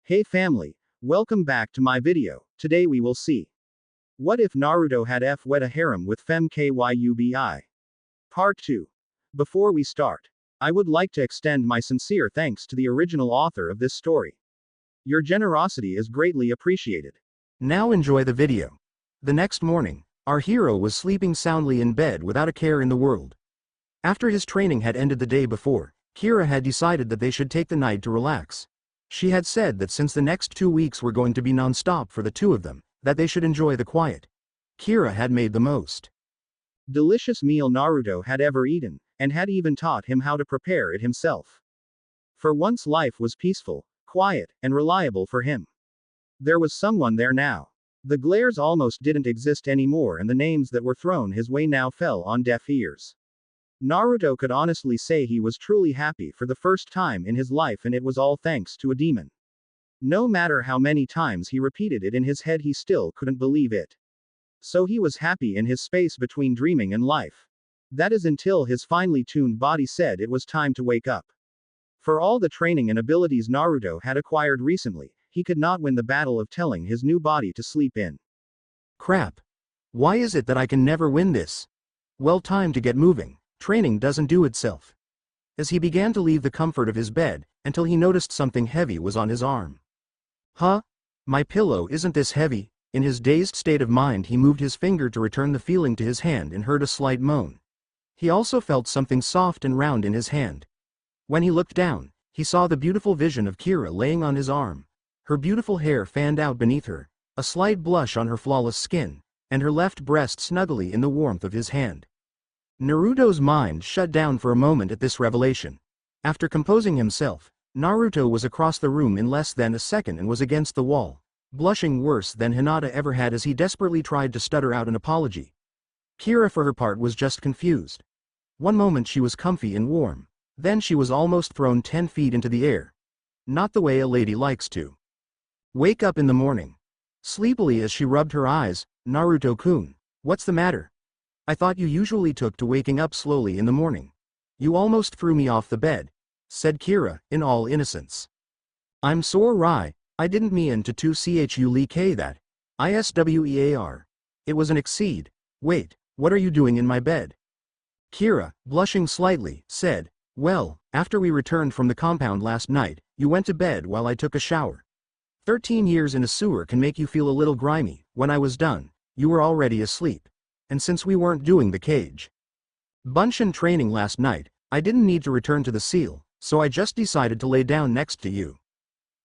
Hey family, welcome back to my video. Today we will see. What if Naruto had wed a harem with femme Kyubi? Part 2. Before we start, I would like to extend my sincere thanks to the original author of this story. Your generosity is greatly appreciated. Now enjoy the video. The next morning, our hero was sleeping soundly in bed without a care in the world. After his training had ended the day before, Kira had decided that they should take the night to relax. She had said that since the next 2 weeks were going to be non-stop for the two of them, that they should enjoy the quiet. Kira had made the most delicious meal Naruto had ever eaten, and had even taught him how to prepare it himself. For once life was peaceful, quiet, and reliable for him. There was someone there now. The glares almost didn't exist anymore, and the names that were thrown his way now fell on deaf ears. Naruto could honestly say he was truly happy for the first time in his life, and it was all thanks to a demon. No matter how many times he repeated it in his head, he still couldn't believe it. So he was happy in his space between dreaming and life. That is until his finely tuned body said it was time to wake up. For all the training and abilities Naruto had acquired recently, he could not win the battle of telling his new body to sleep in. Crap. Why is it that I can never win this? Well, time to get moving. Training doesn't do itself. As he began to leave the comfort of his bed, until he noticed something heavy was on his arm. Huh? My pillow isn't this heavy. In his dazed state of mind, he moved his finger to return the feeling to his hand and heard a slight moan. He also felt something soft and round in his hand. When he looked down, he saw the beautiful vision of Kira laying on his arm. Her beautiful hair fanned out beneath her, a slight blush on her flawless skin, and her left breast snugly in the warmth of his hand. Naruto's mind shut down for a moment at this revelation. After composing himself, Naruto was across the room in less than a second and was against the wall, blushing worse than Hinata ever had as he desperately tried to stutter out an apology. Kira for her part was just confused. One moment she was comfy and warm, then she was almost thrown 10 feet into the air. Not the way a lady likes to wake up in the morning. Sleepily as she rubbed her eyes, Naruto-kun, what's the matter? I thought you usually took to waking up slowly in the morning. You almost threw me off the bed, said Kira, in all innocence. I'm sorry, I didn't mean to chu that. Iswear. It was an exceed. Wait, what are you doing in my bed? Kira, blushing slightly, said, well, after we returned from the compound last night, you went to bed while I took a shower. 13 years in a sewer can make you feel a little grimy. When I was done, you were already asleep. And since we weren't doing the cage Bunshin training last night, I didn't need to return to the seal, so I just decided to lay down next to you.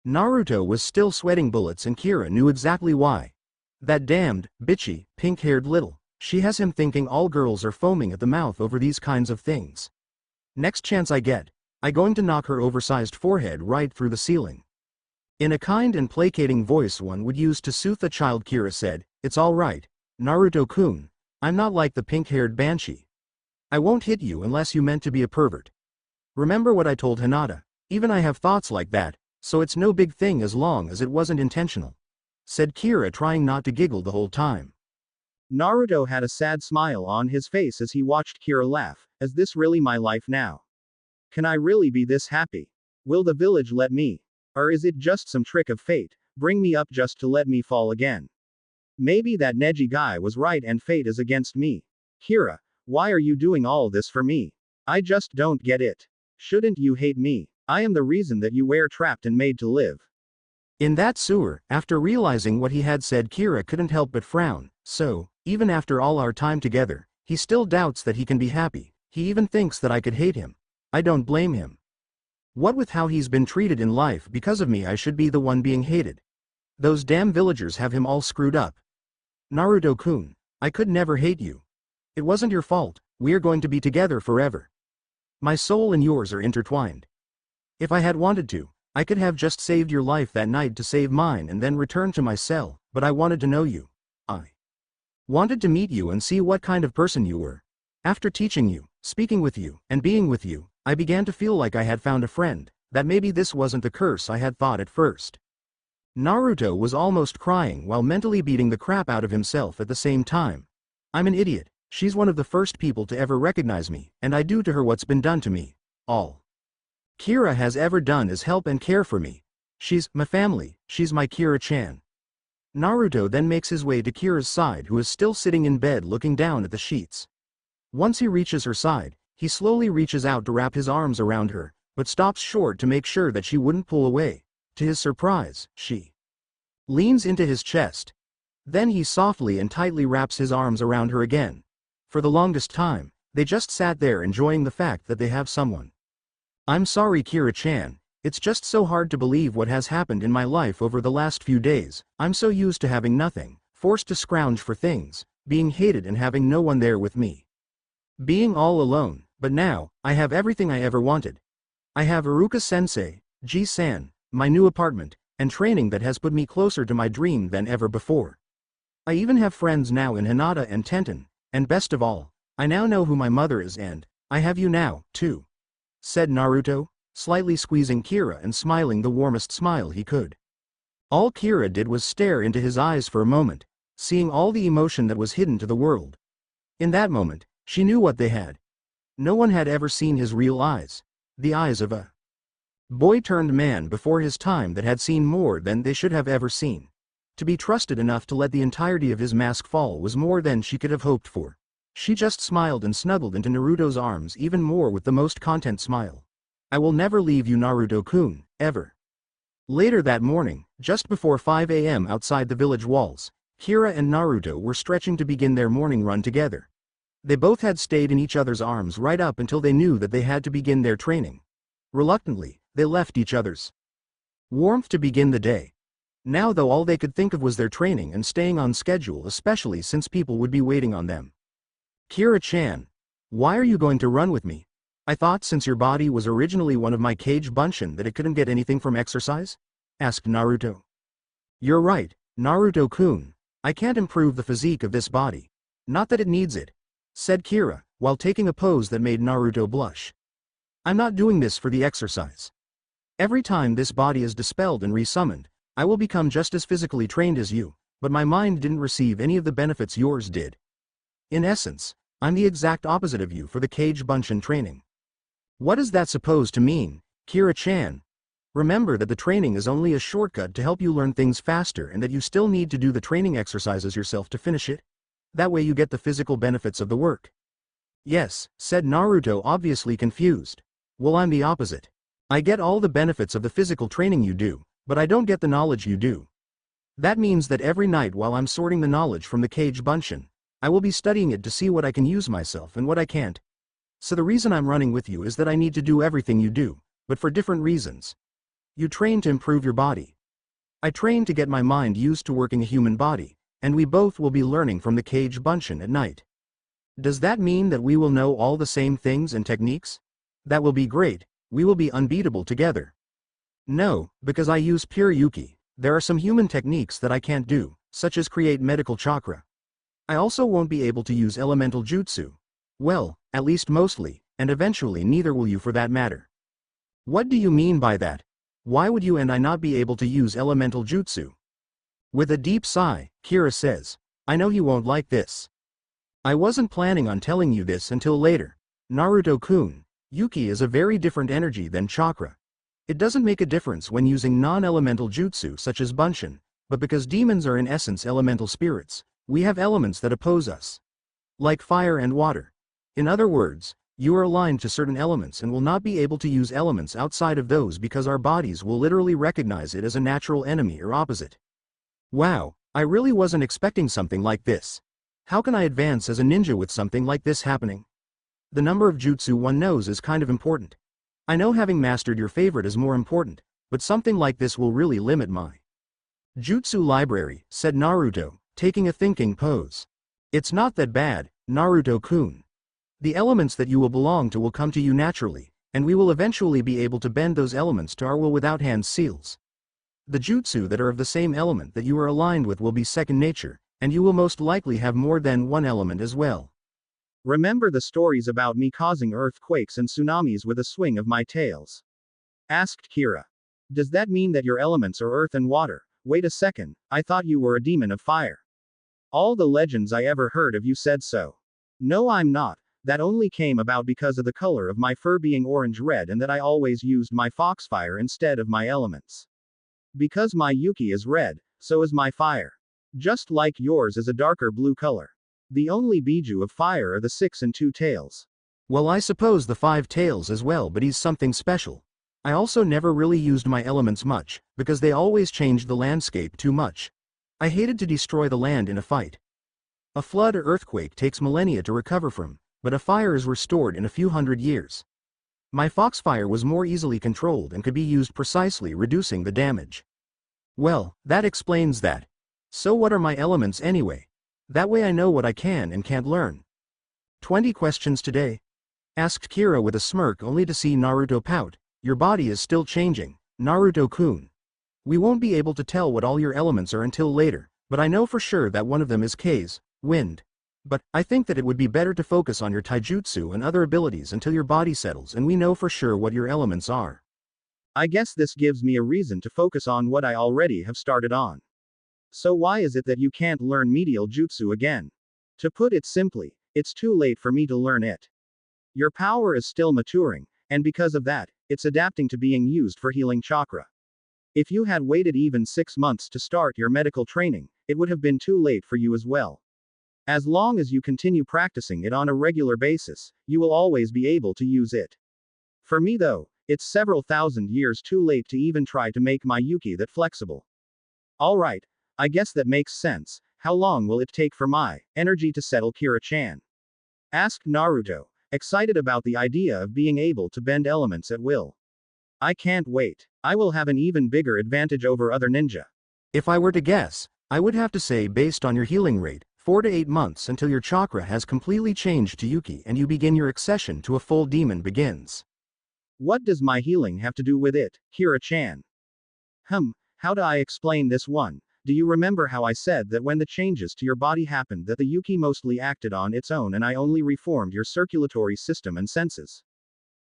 Naruto was still sweating bullets, and Kira knew exactly why. That damned, bitchy, pink-haired little, she has him thinking all girls are foaming at the mouth over these kinds of things. Next chance I get, I'm going to knock her oversized forehead right through the ceiling. In a kind and placating voice one would use to soothe a child, Kira said, it's all right, Naruto-kun. I'm not like the pink-haired banshee. I won't hit you unless you meant to be a pervert. Remember what I told Hinata, even I have thoughts like that, so it's no big thing as long as it wasn't intentional, said Kira, trying not to giggle the whole time. Naruto had a sad smile on his face as he watched Kira laugh. Is this really my life now? Can I really be this happy? Will the village let me? Or is it just some trick of fate, bring me up just to let me fall again? Maybe that Neji guy was right and fate is against me. Kira, why are you doing all this for me? I just don't get it. Shouldn't you hate me? I am the reason that you were trapped and made to live in that sewer. After realizing what he had said, Kira couldn't help but frown. So, even after all our time together, he still doubts that he can be happy. He even thinks that I could hate him. I don't blame him. What with how he's been treated in life, because of me I should be the one being hated. Those damn villagers have him all screwed up. Naruto-kun, I could never hate you. It wasn't your fault, we're going to be together forever. My soul and yours are intertwined. If I had wanted to, I could have just saved your life that night to save mine and then returned to my cell, but I wanted to know you. I wanted to meet you and see what kind of person you were. After teaching you, speaking with you, and being with you, I began to feel like I had found a friend, that maybe this wasn't the curse I had thought at first. Naruto was almost crying while mentally beating the crap out of himself at the same time. I'm an idiot. She's one of the first people to ever recognize me, and I do to her what's been done to me. All Kira has ever done is help and care for me. She's my family, she's my Kira-chan. Naruto then makes his way to Kira's side, who is still sitting in bed looking down at the sheets. Once he reaches her side, he slowly reaches out to wrap his arms around her, but stops short to make sure that she wouldn't pull away. To his surprise, she leans into his chest. Then he softly and tightly wraps his arms around her again. For the longest time, they just sat there enjoying the fact that they have someone. I'm sorry, Kira-chan, it's just so hard to believe what has happened in my life over the last few days. I'm so used to having nothing, forced to scrounge for things, being hated and having no one there with me. Being all alone, but now, I have everything I ever wanted. I have Iruka-sensei, Ji-san, my new apartment, and training that has put me closer to my dream than ever before. I even have friends now in Hinata and Tenten, and best of all, I now know who my mother is and, I have you now, too," said Naruto, slightly squeezing Kira and smiling the warmest smile he could. All Kira did was stare into his eyes for a moment, seeing all the emotion that was hidden to the world. In that moment, she knew what they had. No one had ever seen his real eyes, the eyes of a boy-turned-man before his time that had seen more than they should have ever seen. To be trusted enough to let the entirety of his mask fall was more than she could have hoped for. She just smiled and snuggled into Naruto's arms even more with the most content smile. "I will never leave you, Naruto-kun, ever." Later that morning, just before 5 a.m. outside the village walls, Kira and Naruto were stretching to begin their morning run together. They both had stayed in each other's arms right up until they knew that they had to begin their training. Reluctantly, they left each other's warmth to begin the day. Now though, all they could think of was their training and staying on schedule, especially since people would be waiting on them. "Kira-chan, why are you going to run with me? I thought since your body was originally one of my cage bunshin that it couldn't get anything from exercise?" asked Naruto. "You're right, Naruto-kun, I can't improve the physique of this body. Not that it needs it," said Kira, while taking a pose that made Naruto blush. "I'm not doing this for the exercise. Every time this body is dispelled and resummoned, I will become just as physically trained as you, but my mind didn't receive any of the benefits yours did. In essence, I'm the exact opposite of you for the cage bunshin training." "What is that supposed to mean, Kira-chan? Remember that the training is only a shortcut to help you learn things faster and that you still need to do the training exercises yourself to finish it. That way you get the physical benefits of the work." "Yes," said Naruto, obviously confused. "Well, I'm the opposite. I get all the benefits of the physical training you do, but I don't get the knowledge you do. That means that every night while I'm sorting the knowledge from the cage bunshin, I will be studying it to see what I can use myself and what I can't. So the reason I'm running with you is that I need to do everything you do, but for different reasons. You train to improve your body. I train to get my mind used to working a human body, and we both will be learning from the cage bunshin at night. Does that mean that we will know all the same things and techniques? That will be great, we will be unbeatable together." "No, because I use pure Yuki. There are some human techniques that I can't do, such as create medical chakra. I also won't be able to use elemental jutsu. Well, at least mostly, and eventually neither will you for that matter." "What do you mean by that? Why would you and I not be able to use elemental jutsu?" With a deep sigh, Kira says, "I know you won't like this. I wasn't planning on telling you this until later. Naruto-kun, Yuki is a very different energy than chakra. It doesn't make a difference when using non-elemental jutsu such as bunshin, but because demons are in essence elemental spirits, we have elements that oppose us. Like fire and water. In other words, you are aligned to certain elements and will not be able to use elements outside of those because our bodies will literally recognize it as a natural enemy or opposite." "Wow, I really wasn't expecting something like this. How can I advance as a ninja with something like this happening? The number of jutsu one knows is kind of important. I know having mastered your favorite is more important, but something like this will really limit my jutsu library," said Naruto, taking a thinking pose. "It's not that bad, Naruto-kun. The elements that you will belong to will come to you naturally, and we will eventually be able to bend those elements to our will without hand seals. The jutsu that are of the same element that you are aligned with will be second nature, and you will most likely have more than one element as well." "Remember the stories about me causing earthquakes and tsunamis with a swing of my tails?" asked Kira. "Does that mean that your elements are earth and water? Wait a second, I thought you were a demon of fire. All the legends I ever heard of you said so." "No, I'm not. That only came about because of the color of my fur being orange-red and that I always used my Foxfire instead of my elements. Because my Yuki is red, so is my fire. Just like yours is a darker blue color. The only Biju of fire are the 6 and 2 tails. Well, I suppose the 5 tails as well, but he's something special. I also never really used my elements much, because they always changed the landscape too much. I hated to destroy the land in a fight. A flood or earthquake takes millennia to recover from, but a fire is restored in a few hundred years. My Foxfire was more easily controlled and could be used precisely, reducing the damage. Well, that explains that. So what are my elements anyway? That way I know what I can and can't learn. 20 questions today? Asked Kira with a smirk, only to see Naruto pout. Your body is still changing, Naruto-kun. We won't be able to tell what all your elements are until later, but I know for sure that one of them is K's, wind. But, I think that it would be better to focus on your taijutsu and other abilities until your body settles and we know for sure what your elements are. I guess this gives me a reason to focus on what I already have started on. So why is it that you can't learn medial jutsu again? To put it simply, it's too late for me to learn it. Your power is still maturing, and because of that, it's adapting to being used for healing chakra. If you had waited even 6 months to start your medical training, it would have been too late for you as well. As long as you continue practicing it on a regular basis, you will always be able to use it. For me though, it's several thousand years too late to even try to make my Yuki that flexible. Alright, I guess that makes sense. How long will it take for my energy to settle, Kira-chan? Asked Naruto, excited about the idea of being able to bend elements at will. I can't wait. I will have an even bigger advantage over other ninja. If I were to guess, I would have to say based on your healing rate, 4 to 8 months until your chakra has completely changed to Yuki and you begin your accession to a full demon begins. What does my healing have to do with it, Kira-chan? How do I explain this one? Do you remember how I said that when the changes to your body happened that the Yuki mostly acted on its own and I only reformed your circulatory system and senses?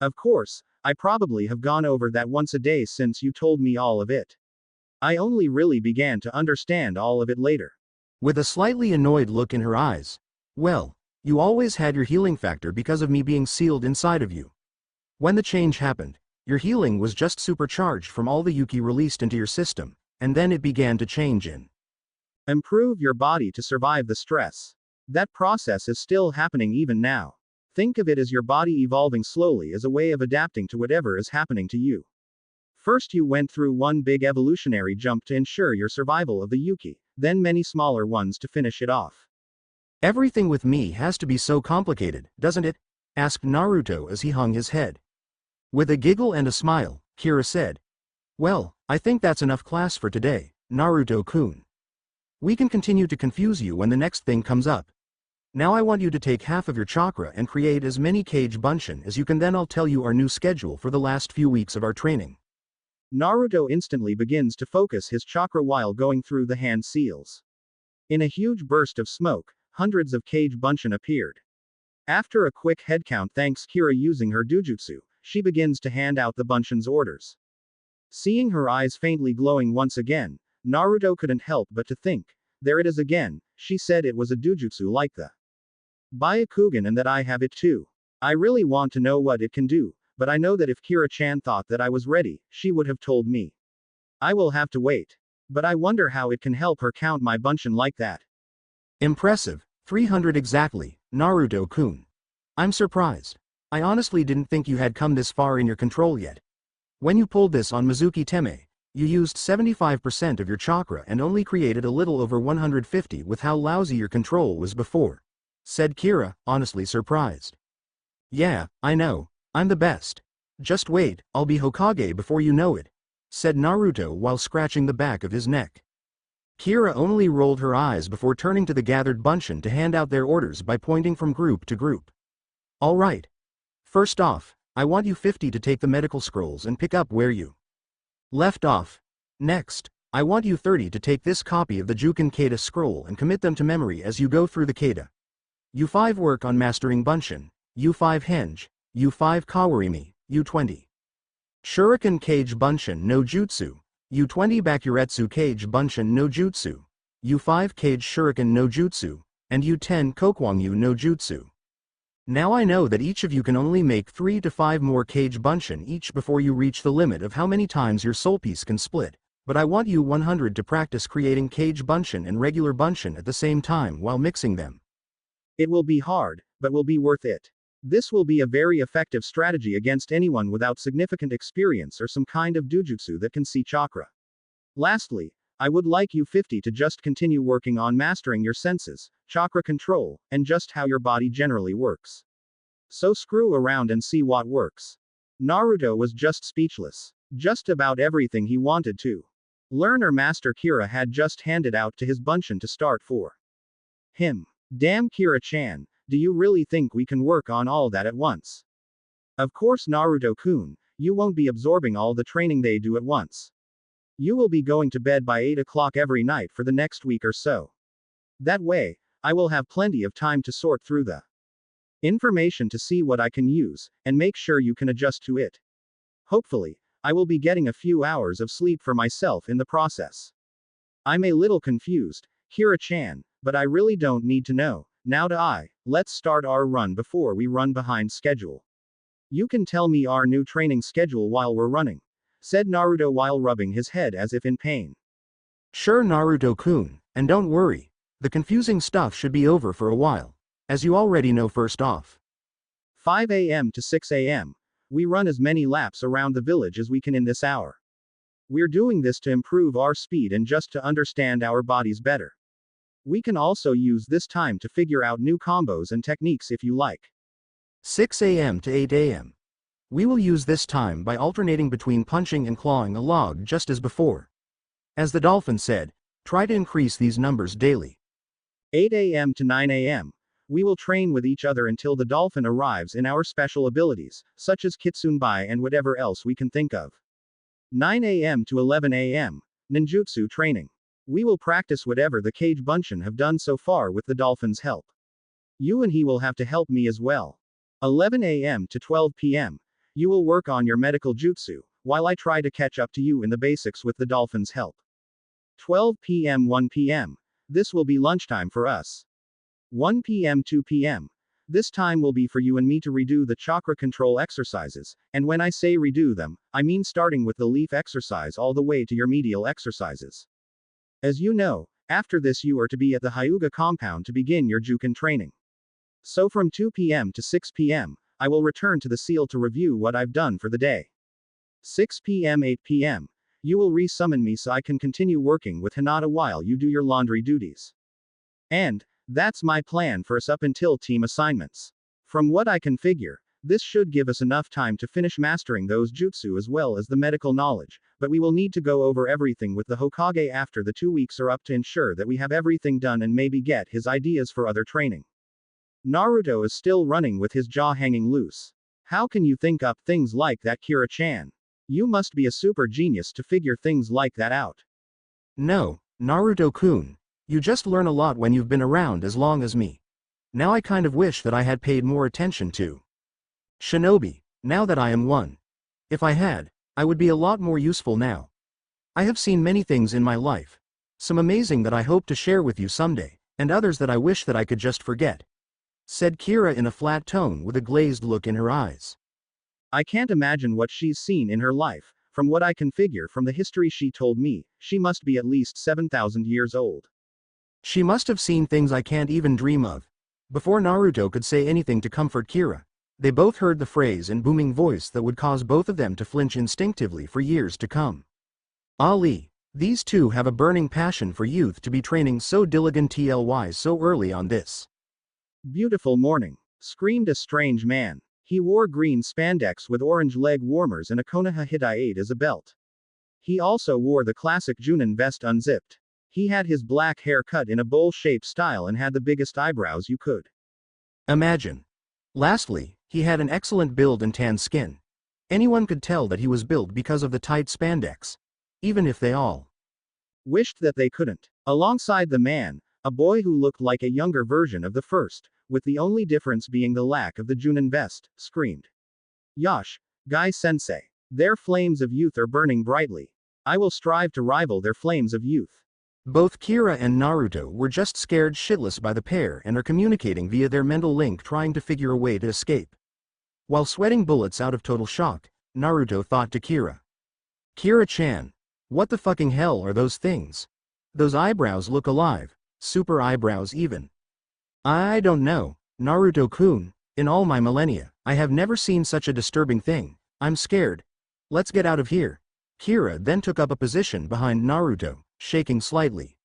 Of course, I probably have gone over that once a day since you told me all of it. I only really began to understand all of it later. With a slightly annoyed look in her eyes. Well, you always had your healing factor because of me being sealed inside of you. When the change happened, your healing was just supercharged from all the Yuki released into your system, and then it began to change in. Improve your body to survive the stress. That process is still happening even now. Think of it as your body evolving slowly as a way of adapting to whatever is happening to you. First you went through one big evolutionary jump to ensure your survival of the Yuki, then many smaller ones to finish it off. Everything with me has to be so complicated, doesn't it? Asked Naruto as he hung his head. With a giggle and a smile, Kira said. Well, I think that's enough class for today, Naruto-kun. We can continue to confuse you when the next thing comes up. Now I want you to take half of your chakra and create as many cage bunshin as you can, then I'll tell you our new schedule for the last few weeks of our training. Naruto instantly begins to focus his chakra while going through the hand seals. In a huge burst of smoke, hundreds of cage bunshin appeared. After a quick headcount, thanks Kira using her Dojutsu, she begins to hand out the bunshin's orders. Seeing her eyes faintly glowing once again, Naruto couldn't help but to think, there it is again, she said it was a Dojutsu like the Byakugan and that I have it too. I really want to know what it can do, but I know that if Kira-chan thought that I was ready, she would have told me. I will have to wait. But I wonder how it can help her count my bunshin like that. Impressive, 300 exactly, Naruto-kun. I'm surprised. I honestly didn't think you had come this far in your control yet. When you pulled this on Mizuki Teme, you used 75% of your chakra and only created a little over 150 with how lousy your control was before. Said Kira, honestly surprised. Yeah, I know. I'm the best. Just wait, I'll be Hokage before you know it. Said Naruto while scratching the back of his neck. Kira only rolled her eyes before turning to the gathered bunshin to hand out their orders by pointing from group to group. Alright. First off, I want you 50 to take the medical scrolls and pick up where you left off. Next, I want you 30 to take this copy of the Juken Kata scroll and commit them to memory as you go through the Kata. You 5 work on mastering bunshin, you 5 henge, you 5 kawarimi, you 20 shuriken kage bunshin no jutsu, you 20 bakuretsu kage bunshin no jutsu, you 5 kage shuriken no jutsu, and you 10 kokwangyu no jutsu. Now I know that each of you can only make 3 to 5 more cage bunshin each before you reach the limit of how many times your soul piece can split, but I want you 100 to practice creating Kage Bunshin and regular Bunshin at the same time while mixing them. It will be hard, but will be worth it. This will be a very effective strategy against anyone without significant experience or some kind of Dojutsu that can see Chakra. Lastly, I would like you 50 to just continue working on mastering your senses, chakra control, and just how your body generally works. So screw around and see what works. Naruto was just speechless. Just about everything he wanted to learn or master Kira had just handed out to his Bunshin to start for him. Damn Kira-chan, do you really think we can work on all that at once? Of course Naruto-kun, you won't be absorbing all the training they do at once. You will be going to bed by 8 o'clock every night for the next week or so. That way, I will have plenty of time to sort through the information to see what I can use, and make sure you can adjust to it. Hopefully, I will be getting a few hours of sleep for myself in the process. I'm a little confused, Kira-chan, but I really don't need to know. Let's start our run before we run behind schedule. You can tell me our new training schedule while we're running, said Naruto while rubbing his head as if in pain. Sure Naruto-kun, and don't worry, the confusing stuff should be over for a while, as you already know. First off, 5 a.m. to 6 a.m. we run as many laps around the village as we can in this hour. We're doing this to improve our speed and just to understand our bodies better. We can also use this time to figure out new combos and techniques if you like. 6 a.m. to 8 a.m. we will use this time by alternating between punching and clawing a log just as before. As the dolphin said, try to increase these numbers daily. 8 a.m. to 9 a.m. we will train with each other until the dolphin arrives in our special abilities, such as Kitsune and whatever else we can think of. 9 a.m. to 11 a.m. ninjutsu training. We will practice whatever the Kage Bunshin have done so far with the dolphin's help. You and he will have to help me as well. 11 a.m. to 12 p.m. you will work on your medical jutsu, while I try to catch up to you in the basics with the dolphin's help. 12 p.m. 1 p.m. this will be lunchtime for us. 1 p.m. 2 p.m. this time will be for you and me to redo the chakra control exercises, and when I say redo them, I mean starting with the leaf exercise all the way to your medial exercises. As you know, after this you are to be at the Hyuga compound to begin your Jukin training. So from 2 p.m. to 6 p.m., I will return to the seal to review what I've done for the day. 6 p.m. 8 p.m. you will re-summon me so I can continue working with Hinata while you do your laundry duties. And that's my plan for us up until team assignments. From what I can figure, this should give us enough time to finish mastering those jutsu as well as the medical knowledge, but we will need to go over everything with the Hokage after the 2 weeks are up to ensure that we have everything done and maybe get his ideas for other training. Naruto is still running with his jaw hanging loose. How can you think up things like that, Kira-chan? You must be a super genius to figure things like that out. No, Naruto-kun, you just learn a lot when you've been around as long as me. Now I kind of wish that I had paid more attention to Shinobi, now that I am one. If I had, I would be a lot more useful now. I have seen many things in my life. Some amazing that I hope to share with you someday, and others that I wish that I could just forget, said Kira in a flat tone with a glazed look in her eyes. I can't imagine what she's seen in her life. From what I can figure from the history she told me, she must be at least 7,000 years old. She must have seen things I can't even dream of. Before Naruto could say anything to comfort Kira, they both heard the phrase in booming voice that would cause both of them to flinch instinctively for years to come. Ali, these two have a burning passion for youth to be training so diligently so early on this beautiful morning, screamed a strange man. He wore green spandex with orange leg warmers and a Konoha Hitaiate as a belt. He also wore the classic Jounin vest unzipped. He had his black hair cut in a bowl-shaped style and had the biggest eyebrows you could imagine. Lastly, he had an excellent build and tan skin. Anyone could tell that he was built because of the tight spandex, even if they all wished that they couldn't. Alongside the man, a boy who looked like a younger version of the first, with the only difference being the lack of the Jounin vest, screamed. Yash, Guy-sensei. Their flames of youth are burning brightly. I will strive to rival their flames of youth. Both Kira and Naruto were just scared shitless by the pair and are communicating via their mental link trying to figure a way to escape. While sweating bullets out of total shock, Naruto thought to Kira. Kira-chan, What the fucking hell are those things? Those eyebrows look alive, super eyebrows even. I don't know, Naruto-kun, in all my millennia, I have never seen such a disturbing thing. I'm scared. Let's get out of here. Kira then took up a position behind Naruto, shaking slightly.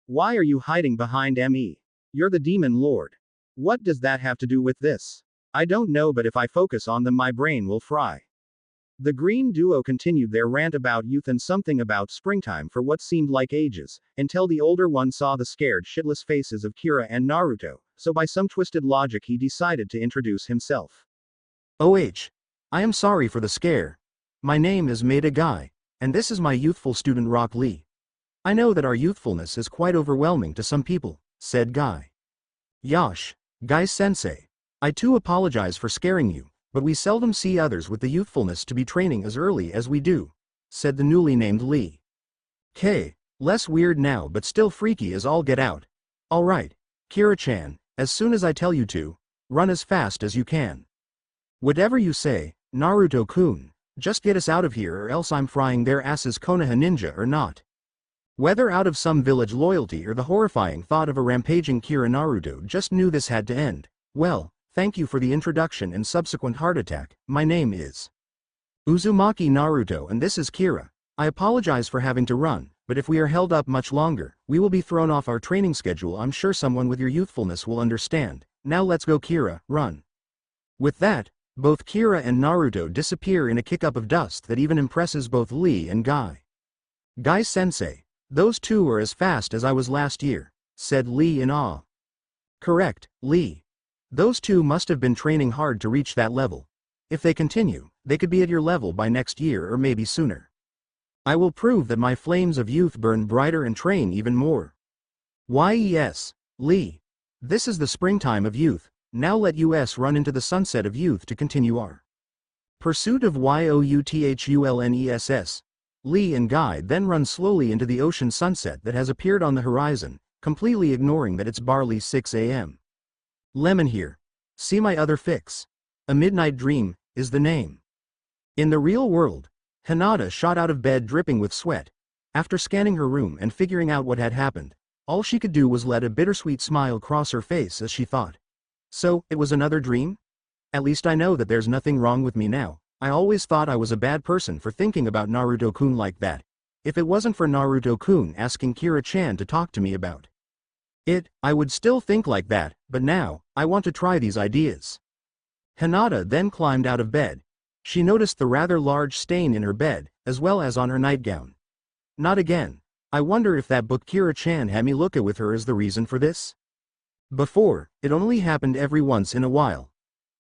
Why are you hiding behind me? You're the demon lord. What does that have to do with this? I don't know, but if I focus on them my brain will fry. The green duo continued their rant about youth and something about springtime for what seemed like ages, until the older one saw the scared shitless faces of Kira and Naruto, so by some twisted logic he decided to introduce himself. I am sorry for the scare. My name is Maida Guy, and this is my youthful student Rock Lee. I know that our youthfulness is quite overwhelming to some people, said Guy. Yash, Guy-sensei. I too apologize for scaring you, but we seldom see others with the youthfulness to be training as early as we do, said the newly named Lee. Less weird now but still freaky as all get out. Alright, Kira-chan, as soon as I tell you to, run as fast as you can. Whatever you say, Naruto-kun, just get us out of here or else I'm frying their asses Konoha ninja or not. Whether out of some village loyalty or the horrifying thought of a rampaging Kira, Naruto just knew this had to end. Well, thank you for the introduction and subsequent heart attack. My name is Uzumaki Naruto and this is Kira. I apologize for having to run, but if we are held up much longer, we will be thrown off our training schedule. I'm sure someone with your youthfulness will understand. Now let's go Kira, run. With that, both Kira and Naruto disappear in a kick-up of dust that even impresses both Lee and Guy. Guy-sensei, those two are as fast as I was last year, said Lee in awe. Correct, Lee. Those two must have been training hard to reach that level. If they continue, they could be at your level by next year or maybe sooner. I will prove that my flames of youth burn brighter and train even more. Yes, Lee. This is the springtime of youth. Now let us run into the sunset of youth to continue our pursuit of youthfulness. Lee and Guy then run slowly into the ocean sunset that has appeared on the horizon, completely ignoring that it's barely 6 a.m. Lemon here. See my other fix. A Midnight Dream is the name. In the real world, Hinata shot out of bed dripping with sweat. After scanning her room and figuring out what had happened, all she could do was let a bittersweet smile cross her face as she thought. So, it was another dream? At least I know that there's nothing wrong with me now. I always thought I was a bad person for thinking about Naruto-kun like that. If it wasn't for Naruto-kun asking Kira-chan to talk to me about it, I would still think like that, but now, I want to try these ideas. Hinata then climbed out of bed. She noticed the rather large stain in her bed, as well as on her nightgown. Not again. I wonder if that book Kira-chan had me look at with her is the reason for this? Before, it only happened every once in a while.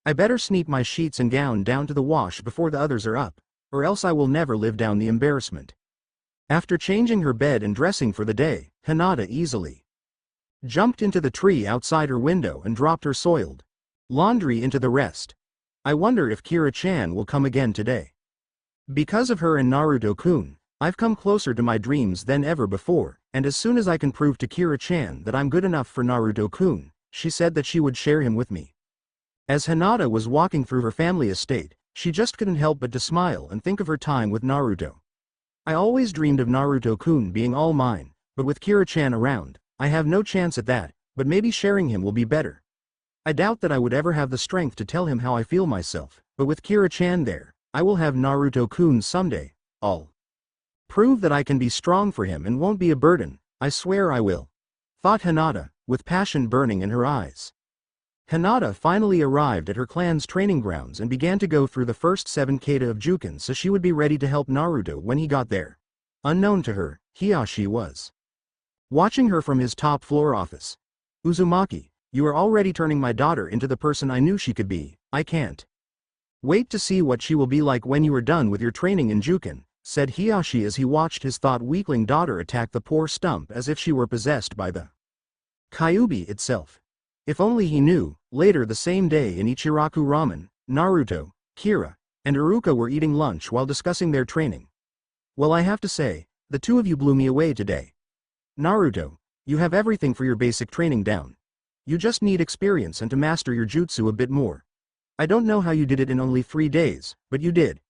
I better sneak my sheets and gown down to the wash before the others are up, or else I will never live down the embarrassment. After changing her bed and dressing for the day, Hinata easily jumped into the tree outside her window and dropped her soiled laundry into the rest. I wonder if Kira-chan will come again today. Because of her and Naruto-kun, I've come closer to my dreams than ever before, and as soon as I can prove to Kira-chan that I'm good enough for Naruto-kun, she said that she would share him with me. As Hinata was walking through her family estate, she just couldn't help but to smile and think of her time with Naruto. I always dreamed of Naruto-kun being all mine, but with Kira-chan around, I have no chance at that, but maybe sharing him will be better. I doubt that I would ever have the strength to tell him how I feel myself, but with Kira-chan there, I will have Naruto-kun someday. I'll prove that I can be strong for him and won't be a burden, I swear I will. Thought Hinata, with passion burning in her eyes. Hinata finally arrived at her clan's training grounds and began to go through the first 7 kata of Jukin so she would be ready to help Naruto when he got there. Unknown to her, Hiyashi was watching her from his top floor office. Uzumaki, you are already turning my daughter into the person I knew she could be. I can't wait to see what she will be like when you are done with your training in Jukin, said Hiyashi as he watched his thought-weakling daughter attack the poor stump as if she were possessed by the Kyubi itself. If only he knew. Later the same day in Ichiraku Ramen, Naruto, Kira, and Iruka were eating lunch while discussing their training. Well, I have to say, the two of you blew me away today. Naruto, you have everything for your basic training down. You just need experience and to master your jutsu a bit more. I don't know how you did it in only 3 days, but you did,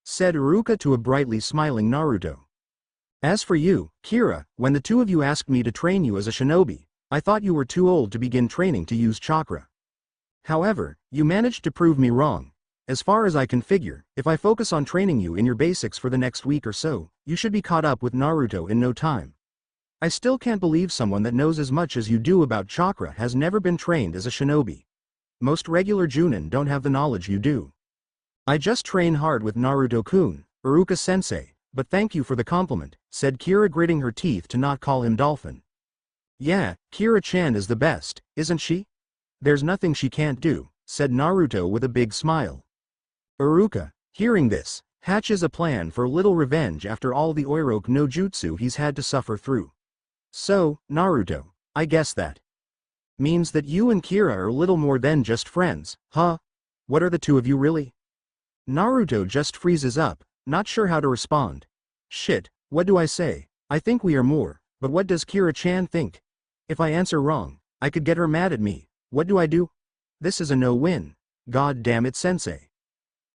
said Iruka to a brightly smiling Naruto. As for you, Kira, when the two of you asked me to train you as a shinobi, I thought you were too old to begin training to use chakra. However, you managed to prove me wrong. As far as I can figure, if I focus on training you in your basics for the next week or so, you should be caught up with Naruto in no time. I still can't believe someone that knows as much as you do about chakra has never been trained as a shinobi. Most regular Jounin don't have the knowledge you do. I just train hard with Naruto-kun, Iruka-sensei, but thank you for the compliment, said Kira, gritting her teeth to not call him Dolphin. Yeah, Kira-chan is the best, isn't she? There's nothing she can't do, said Naruto with a big smile. Iruka, hearing this, hatches a plan for little revenge after all the Oiroke no Jutsu he's had to suffer through. So, Naruto, I guess that means that you and Kira are little more than just friends, huh? What are the two of you really? Naruto just freezes up, not sure how to respond. Shit, what do I say? I think we are more, but what does Kira-chan think? If I answer wrong, I could get her mad at me. What do I do? This is a no-win. God damn it, sensei.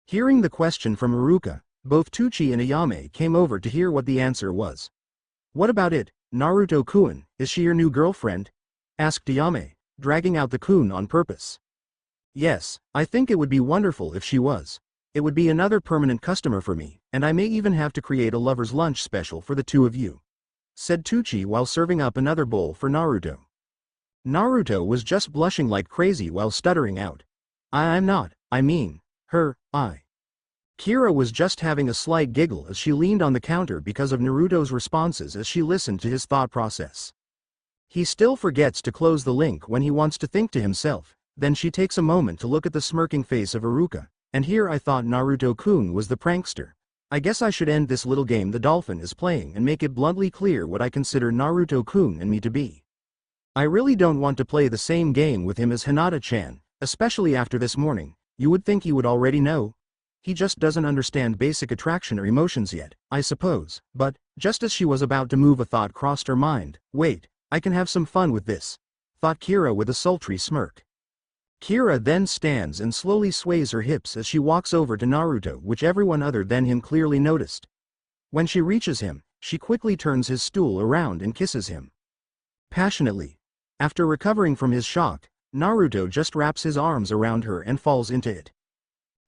Hearing the question from Iruka, both Tuchi and Ayame came over to hear what the answer was. What about it, Naruto-kun, is she your new girlfriend? Asked Ayame, dragging out the kun on purpose. Yes, I think it would be wonderful if she was. It would be another permanent customer for me, and I may even have to create a lover's lunch special for the two of you, said Tuchi while serving up another bowl for Naruto. Naruto was just blushing like crazy while stuttering out. I'm not, I mean, her, I. Kira was just having a slight giggle as she leaned on the counter because of Naruto's responses as she listened to his thought process. He still forgets to close the link when he wants to think to himself, then she takes a moment to look at the smirking face of Iruka, and here I thought Naruto-kun was the prankster. I guess I should end this little game the dolphin is playing and make it bluntly clear what I consider Naruto-kun and me to be. I really don't want to play the same game with him as Hinata-chan, especially after this morning. You would think he would already know. He just doesn't understand basic attraction or emotions yet, I suppose, but, just as she was about to move, a thought crossed her mind. Wait, I can have some fun with this, thought Kira with a sultry smirk. Kira then stands and slowly sways her hips as she walks over to Naruto, which everyone other than him clearly noticed. When she reaches him, she quickly turns his stool around and kisses him passionately. After recovering from his shock, Naruto just wraps his arms around her and falls into it.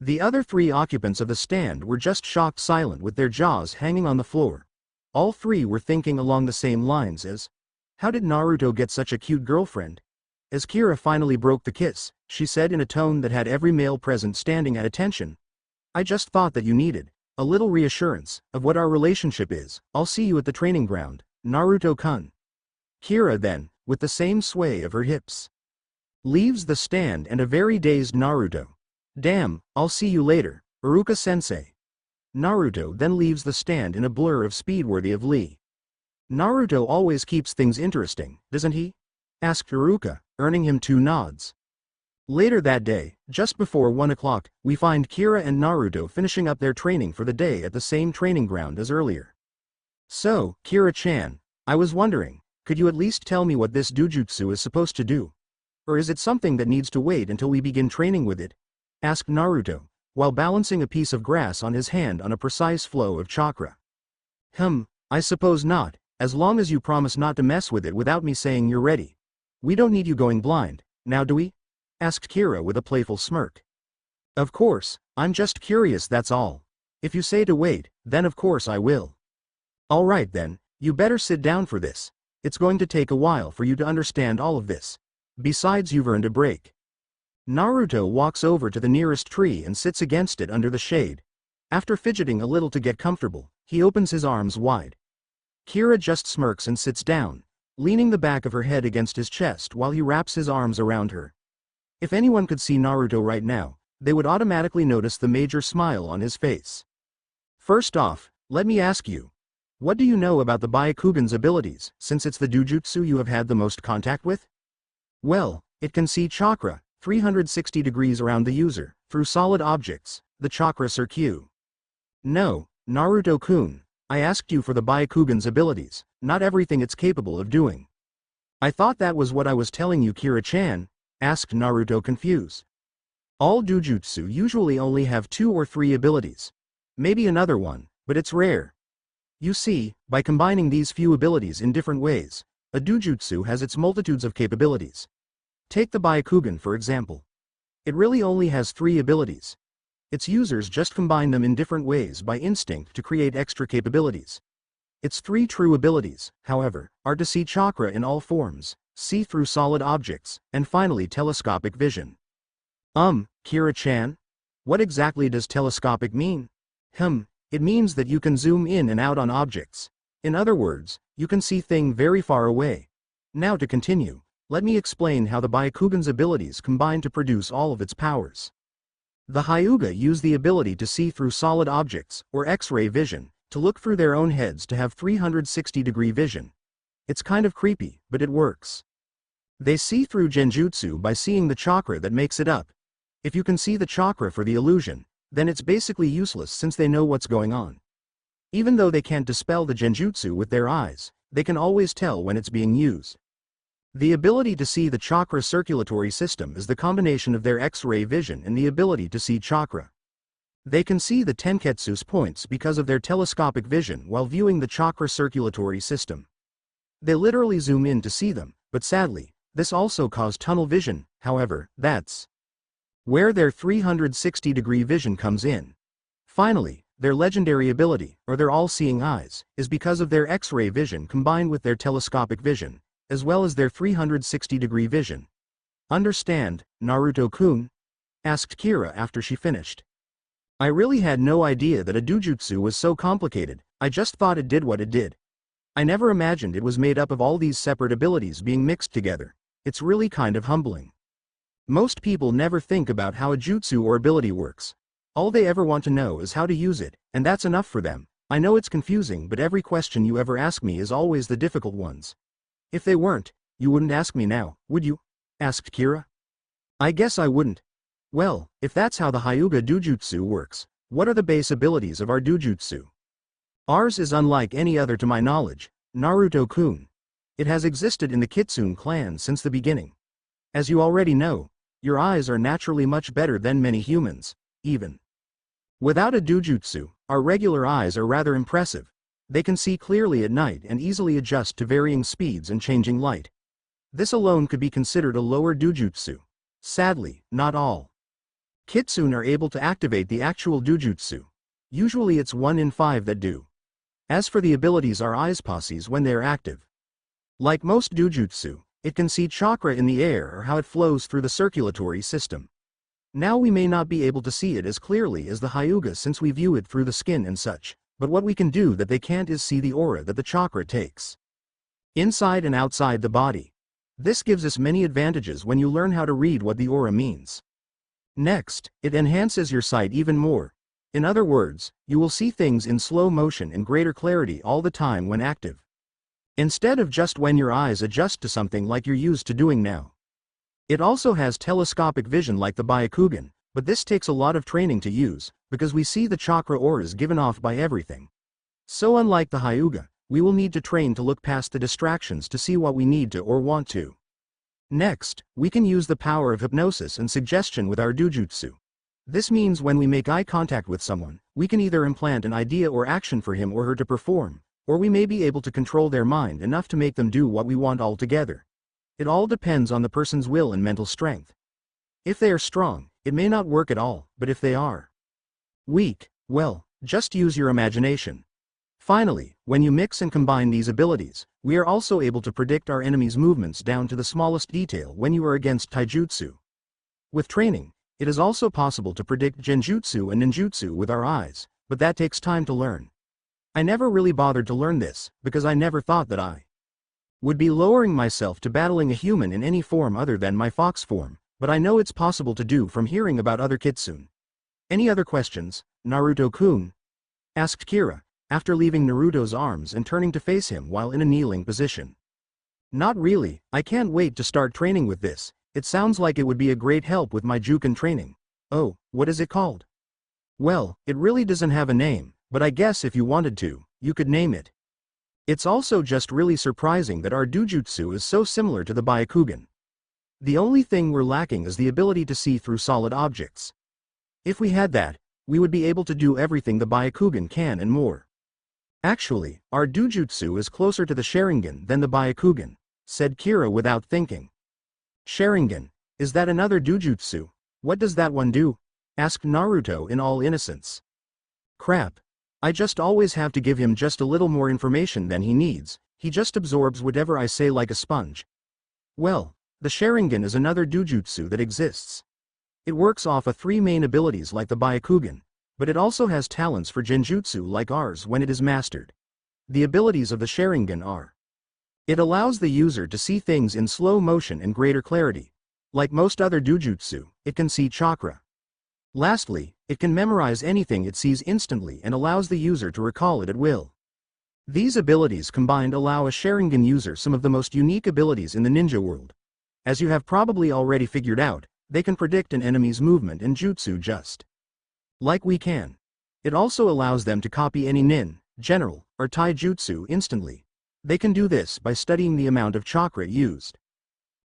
The other three occupants of the stand were just shocked silent with their jaws hanging on the floor. All three were thinking along the same lines as, how did Naruto get such a cute girlfriend? As Kira finally broke the kiss, she said in a tone that had every male present standing at attention. I just thought that you needed a little reassurance of what our relationship is. I'll see you at the training ground, Naruto-kun. Kira then, with the same sway of her hips, leaves the stand and a very dazed Naruto. Damn, I'll see you later, Iruka-sensei. Naruto then leaves the stand in a blur of speed worthy of Lee. Naruto always keeps things interesting, doesn't he? Asked Iruka, earning him 2 nods. Later that day, just before 1 o'clock, we find Kira and Naruto finishing up their training for the day at the same training ground as earlier. So, Kira-chan, I was wondering, could you at least tell me what this Dojutsu is supposed to do? Or is it something that needs to wait until we begin training with it? Asked Naruto, while balancing a piece of grass on his hand on a precise flow of chakra. I suppose not, as long as you promise not to mess with it without me saying you're ready. We don't need you going blind, now do we? Asked Kira with a playful smirk. Of course, I'm just curious, that's all. If you say to wait, then of course I will. Alright then, you better sit down for this. It's going to take a while for you to understand all of this. Besides, you've earned a break. Naruto walks over to the nearest tree and sits against it under the shade. After fidgeting a little to get comfortable, he opens his arms wide. Kira just smirks and sits down, leaning the back of her head against his chest while he wraps his arms around her. If anyone could see Naruto right now, they would automatically notice the major smile on his face. First off, let me ask you, what do you know about the Byakugan's abilities, since it's the Dojutsu you have had the most contact with? Well, it can see chakra, 360 degrees around the user, through solid objects, the chakra circuit. No, Naruto-kun, I asked you for the Byakugan's abilities, not everything it's capable of doing. I thought that was what I was telling you, Kira-chan, asked Naruto confused. All Dojutsu usually only have 2 or 3 abilities. Maybe another one, but it's rare. You see, by combining these few abilities in different ways, a Dojutsu has its multitudes of capabilities. Take the Byakugan for example. It really only has 3 abilities. Its users just combine them in different ways by instinct to create extra capabilities. Its 3 true abilities, however, are to see chakra in all forms, see through solid objects, and finally telescopic vision. Kira-chan? What exactly does telescopic mean? It means that you can zoom in and out on objects. In other words, you can see things very far away. Now to continue, let me explain how the Byakugan's abilities combine to produce all of its powers. The Hyuga use the ability to see through solid objects, or X-ray vision, to look through their own heads to have 360-degree vision. It's kind of creepy, but it works. They see through genjutsu by seeing the chakra that makes it up. If you can see the chakra for the illusion, then it's basically useless since they know what's going on. Even though they can't dispel the genjutsu with their eyes, they can always tell when it's being used. The ability to see the chakra circulatory system is the combination of their X-ray vision and the ability to see chakra. They can see the tenketsu's points because of their telescopic vision while viewing the chakra circulatory system. They literally zoom in to see them, but sadly, this also caused tunnel vision. However, that's where their 360-degree vision comes in. Finally, their legendary ability, or their all-seeing eyes, is because of their X-ray vision combined with their telescopic vision, as well as their 360-degree vision. Understand, Naruto-kun? Asked Kira after she finished. I really had no idea that a Dojutsu was so complicated, I just thought it did what it did. I never imagined it was made up of all these separate abilities being mixed together. It's really kind of humbling. Most people never think about how a jutsu or ability works. All they ever want to know is how to use it, and that's enough for them. I know it's confusing, but every question you ever ask me is always the difficult ones. If they weren't, you wouldn't ask me now, would you? Asked Kira. I guess I wouldn't. Well, if that's how the Hyuga Dojutsu works, what are the base abilities of our Dojutsu? Ours is unlike any other to my knowledge, Naruto-kun. It has existed in the Kitsune clan since the beginning. As you already know, your eyes are naturally much better than many humans, even without a Dojutsu, our regular eyes are rather impressive. They can see clearly at night and easily adjust to varying speeds and changing light. This alone could be considered a lower Dojutsu. Sadly, not all Kitsune are able to activate the actual Dojutsu. Usually it's 1 in 5 that do. As for the abilities our eyes possess when they are active, like most Dojutsu, it can see chakra in the air or how it flows through the circulatory system. Now we may not be able to see it as clearly as the Hyuga since we view it through the skin and such, but what we can do that they can't is see the aura that the chakra takes inside and outside the body. This gives us many advantages when you learn how to read what the aura means. Next, it enhances your sight even more. In other words, you will see things in slow motion and greater clarity all the time when active, instead of just when your eyes adjust to something like you're used to doing now. It also has telescopic vision like the Byakugan, but this takes a lot of training to use, because we see the chakra auras given off by everything. So unlike the Hyuga, we will need to train to look past the distractions to see what we need to or want to. Next, we can use the power of hypnosis and suggestion with our Dojutsu. This means when we make eye contact with someone, we can either implant an idea or action for him or her to perform, or we may be able to control their mind enough to make them do what we want altogether. It all depends on the person's will and mental strength. If they are strong, it may not work at all, but if they are weak, well, just use your imagination. Finally, when you mix and combine these abilities, we are also able to predict our enemy's movements down to the smallest detail when you are against taijutsu. With training, it is also possible to predict genjutsu and ninjutsu with our eyes, but that takes time to learn. I never really bothered to learn this, because I never thought that I would be lowering myself to battling a human in any form other than my fox form, but I know it's possible to do from hearing about other Kitsune. Any other questions, Naruto-kun? Asked Kira, after leaving Naruto's arms and turning to face him while in a kneeling position. Not really, I can't wait to start training with this. It sounds like it would be a great help with my Juken training. Oh, what is it called? Well, it really doesn't have a name, but I guess if you wanted to, you could name it. It's also just really surprising that our Dojutsu is so similar to the Byakugan. The only thing we're lacking is the ability to see through solid objects. If we had that, we would be able to do everything the Byakugan can and more. Actually, our Dojutsu is closer to the Sharingan than the Byakugan, said Kira without thinking. Sharingan, is that another Dojutsu? What does that one do? Asked Naruto in all innocence. Crap. I just always have to give him just a little more information than he needs, he just absorbs whatever I say like a sponge. Well, the Sharingan is another Dojutsu that exists. It works off of 3 main abilities like the Byakugan, but it also has talents for genjutsu like ours when it is mastered. The abilities of the Sharingan are: it allows the user to see things in slow motion and greater clarity. Like most other Dojutsu, it can see chakra. Lastly, it can memorize anything it sees instantly and allows the user to recall it at will. These abilities combined allow a Sharingan user some of the most unique abilities in the ninja world. As you have probably already figured out, they can predict an enemy's movement and jutsu just like we can. It also allows them to copy any nin, general, or taijutsu instantly. They can do this by studying the amount of chakra used,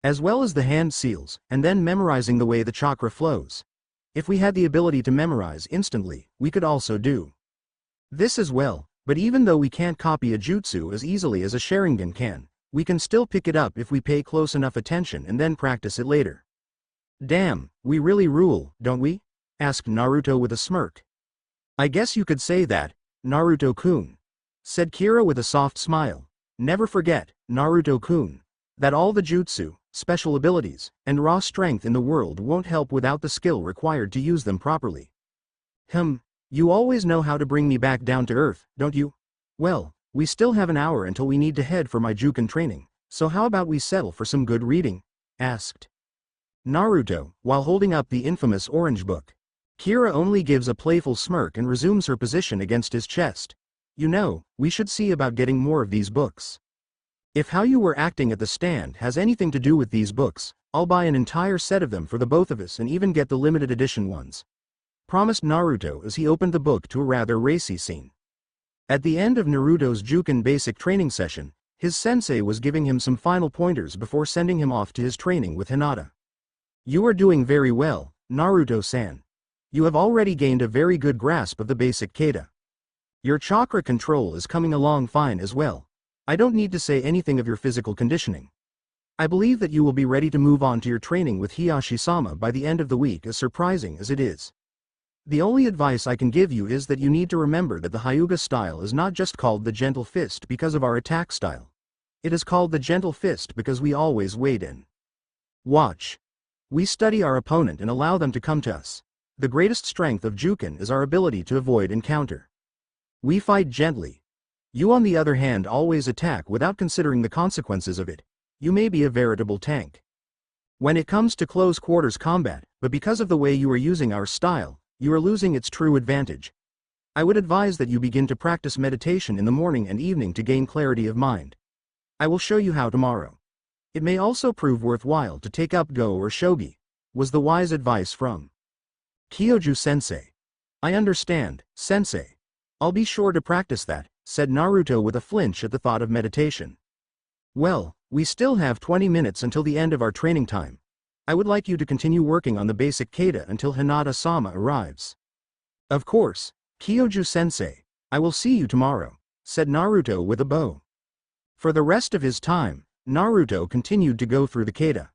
as well as the hand seals, and then memorizing the way the chakra flows. If we had the ability to memorize instantly, we could also do this as well, but even though we can't copy a jutsu as easily as a Sharingan can, we can still pick it up if we pay close enough attention and then practice it later. Damn, we really rule, don't we? Asked Naruto with a smirk. I guess you could say that, Naruto-kun, said Kira with a soft smile. Never forget, Naruto-kun, that all the jutsu, special abilities, and raw strength in the world won't help without the skill required to use them properly. You always know how to bring me back down to earth, don't you? Well, we still have an hour until we need to head for my Juken training, so how about we settle for some good reading? Asked Naruto, while holding up the infamous orange book. Kira only gives a playful smirk and resumes her position against his chest. You know, we should see about getting more of these books. If how you were acting at the stand has anything to do with these books, I'll buy an entire set of them for the both of us and even get the limited edition ones. Promised Naruto as he opened the book to a rather racy scene. At the end of Naruto's Juken basic training session, his sensei was giving him some final pointers before sending him off to his training with Hinata. You are doing very well, Naruto-san. You have already gained a very good grasp of the basic kata. Your chakra control is coming along fine as well. I don't need to say anything of your physical conditioning. I believe that you will be ready to move on to your training with Hiyashi-sama by the end of the week, as surprising as it is. The only advice I can give you is that you need to remember that the Hyuga style is not just called the gentle fist because of our attack style. It is called the gentle fist because we always wait in. Watch. We study our opponent and allow them to come to us. The greatest strength of Juken is our ability to avoid and counter. We fight gently. You on the other hand always attack without considering the consequences of it. You may be a veritable tank when it comes to close quarters combat, but because of the way you are using our style, you are losing its true advantage. I would advise that you begin to practice meditation in the morning and evening to gain clarity of mind. I will show you how tomorrow. It may also prove worthwhile to take up Go or Shogi, was the wise advice from Kyoju-sensei. I understand, sensei. I'll be sure to practice that, said Naruto with a flinch at the thought of meditation. Well, we still have 20 minutes until the end of our training time. I would like you to continue working on the basic kata until Hinata-sama arrives. Of course, Kyoju-sensei. I will see you tomorrow, said Naruto with a bow. For the rest of his time, Naruto continued to go through the kata,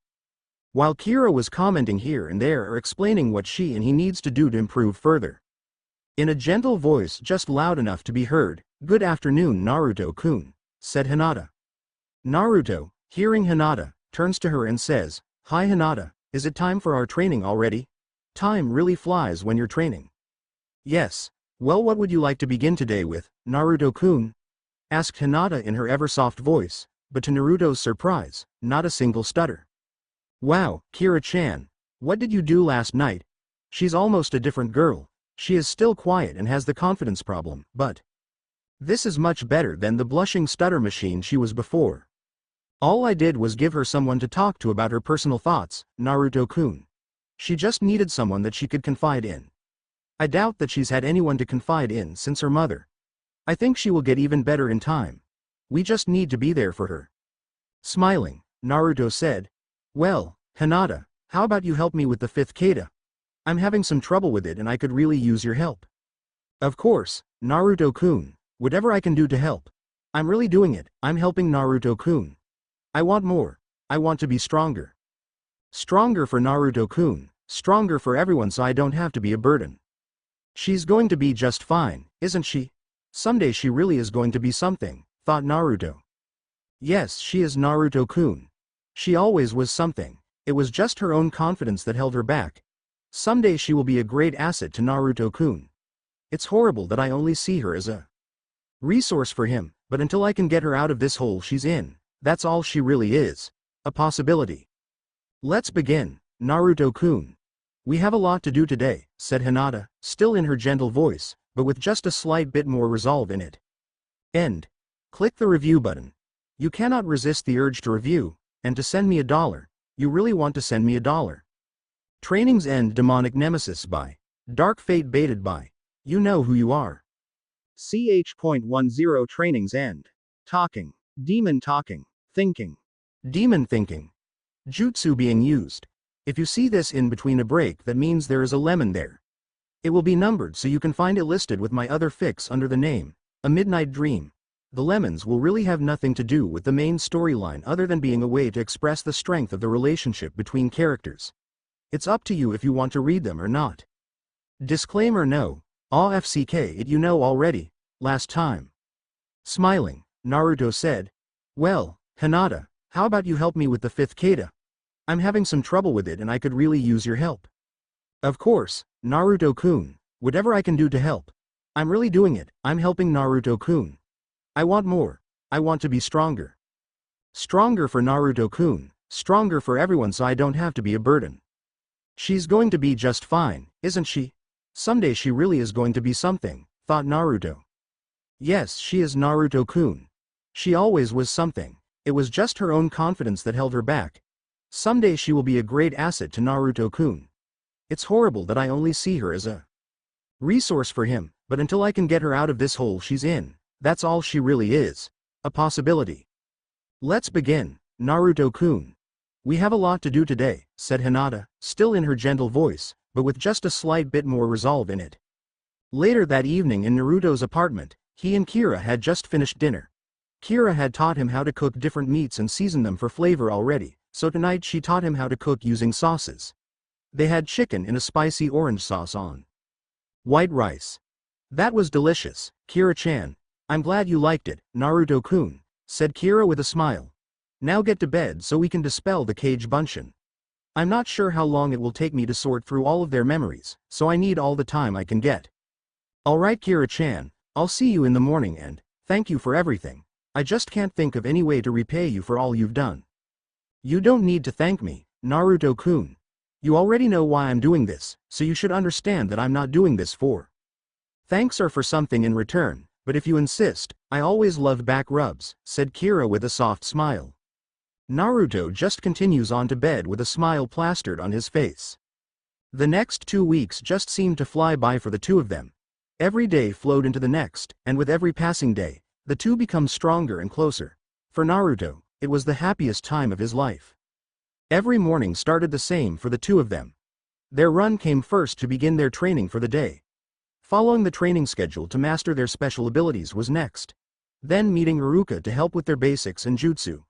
while Kira was commenting here and there or explaining what she and he needs to do to improve further. In a gentle voice just loud enough to be heard, "Good afternoon, Naruto-kun," said Hinata. Naruto, hearing Hinata, turns to her and says, "Hi Hinata, is it time for our training already? Time really flies when you're training." "Yes. Well, what would you like to begin today with, Naruto-kun?" asked Hinata in her ever-soft voice, but to Naruto's surprise, not a single stutter. "Wow, Kira-chan, what did you do last night? She's almost a different girl. She is still quiet and has the confidence problem, but this is much better than the blushing stutter machine she was before. All I did was give her someone to talk to about her personal thoughts, Naruto-kun. She just needed someone that she could confide in. I doubt that she's had anyone to confide in since her mother. I think she will get even better in time. We just need to be there for her." Smiling, Naruto said, "Well, Hinata, how about you help me with the 5th kata? I'm having some trouble with it and I could really use your help." "Of course, Naruto-kun, Whatever I can do to help. I'm really doing it, I'm helping Naruto-kun. I want more. I want to be stronger. Stronger for Naruto-kun, stronger for everyone so I don't have to be a burden. She's going to be just fine, isn't she? Someday she really is going to be something, thought Naruto. Yes, she is Naruto-kun. She always was something. It was just her own confidence that held her back. Someday she will be a great asset to Naruto-kun. It's horrible that I only see her as a resource for him, but until I can get her out of this hole she's in, that's all she really is. A possibility. Let's begin, Naruto-kun. We have a lot to do today, said Hinata, still in her gentle voice, but with just a slight bit more resolve in it. End. Click the review button. You cannot resist the urge to review, and to send me $1. You really want to send me $1. Trainings End. Demonic Nemesis by Dark Fate. Baited by You Know Who You Are. Ch.10 Trainings End. Talking. Demon talking. Thinking. Demon thinking. Jutsu being used. If you see this in between a break, that means there is a lemon there. It will be numbered so you can find it listed with my other fix under the name, A Midnight Dream. The lemons will really have nothing to do with the main storyline other than being a way to express the strength of the relationship between characters. It's up to you if you want to read them or not. Disclaimer: no. AFCK it you know already, last time. Smiling, Naruto said, "Well, Hinata, how about you help me with the 5th kata? I'm having some trouble with it and I could really use your help." Of course, Naruto-kun, whatever I can do to help. I'm really doing it, I'm helping Naruto-kun. I want more. I want to be stronger. Stronger for Naruto-kun, stronger for everyone so I don't have to be a burden. She's going to be just fine, isn't she? Someday she really is going to be something, thought Naruto. Yes, she is Naruto-kun. She always was something. It was just her own confidence that held her back. Someday she will be a great asset to Naruto-kun. It's horrible that I only see her as a resource for him, but until I can get her out of this hole she's in, that's all she really is. A possibility. Let's begin, Naruto-kun. We have a lot to do today, said Hinata, still in her gentle voice, but with just a slight bit more resolve in it. Later that evening in Naruto's apartment, he and Kira had just finished dinner. Kira had taught him how to cook different meats and season them for flavor already, so tonight she taught him how to cook using sauces. They had chicken in a spicy orange sauce on white rice. That was delicious, Kira-chan. I'm glad you liked it, Naruto-kun, said Kira with a smile. Now get to bed so we can dispel the cage bunshin. I'm not sure how long it will take me to sort through all of their memories, so I need all the time I can get. Alright Kira-chan, I'll see you in the morning and thank you for everything. I just can't think of any way to repay you for all you've done. You don't need to thank me, Naruto-kun. You already know why I'm doing this, so you should understand that I'm not doing this for thanks or for something in return, but if you insist, I always loved back rubs, said Kira with a soft smile. Naruto just continues on to bed with a smile plastered on his face. The next 2 weeks just seemed to fly by for the two of them. Every day flowed into the next, and with every passing day, the two become stronger and closer. For Naruto, it was the happiest time of his life. Every morning started the same for the two of them. Their run came first to begin their training for the day. Following the training schedule to master their special abilities was next. Then meeting Iruka to help with their basics and jutsu.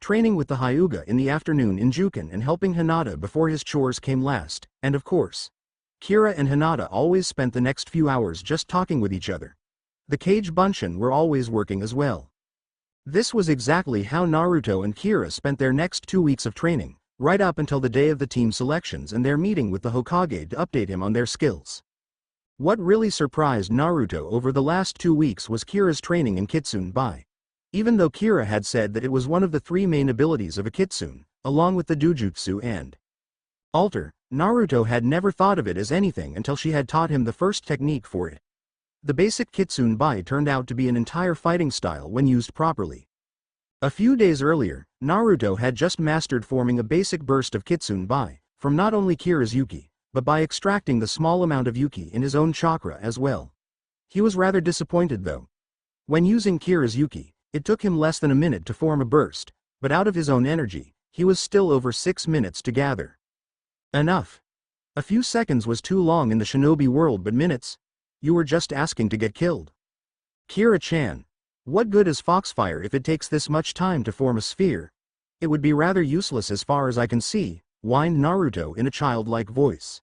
Training with the Hyuga in the afternoon in Jukin and helping Hinata before his chores came last, and of course, Kira and Hinata always spent the next few hours just talking with each other. The cage bunshin were always working as well. This was exactly how Naruto and Kira spent their next 2 weeks of training, right up until the day of the team selections and their meeting with the Hokage to update him on their skills. What really surprised Naruto over the last 2 weeks was Kira's training in Kitsune by. Even though Kira had said that it was one of the 3 main abilities of a Kitsune, along with the Dojutsu and alter, Naruto had never thought of it as anything until she had taught him the first technique for it. The basic Kitsune Bai turned out to be an entire fighting style when used properly. A few days earlier, Naruto had just mastered forming a basic burst of Kitsune Bai, from not only Kira's Yuki, but by extracting the small amount of Yuki in his own chakra as well. He was rather disappointed though. When using Kira's Yuki, it took him less than a minute to form a burst, but out of his own energy, he was still over 6 minutes to gather. Enough. A few seconds was too long in the shinobi world, but minutes? You were just asking to get killed. Kira-chan. What good is Foxfire if it takes this much time to form a sphere? It would be rather useless as far as I can see, whined Naruto in a childlike voice.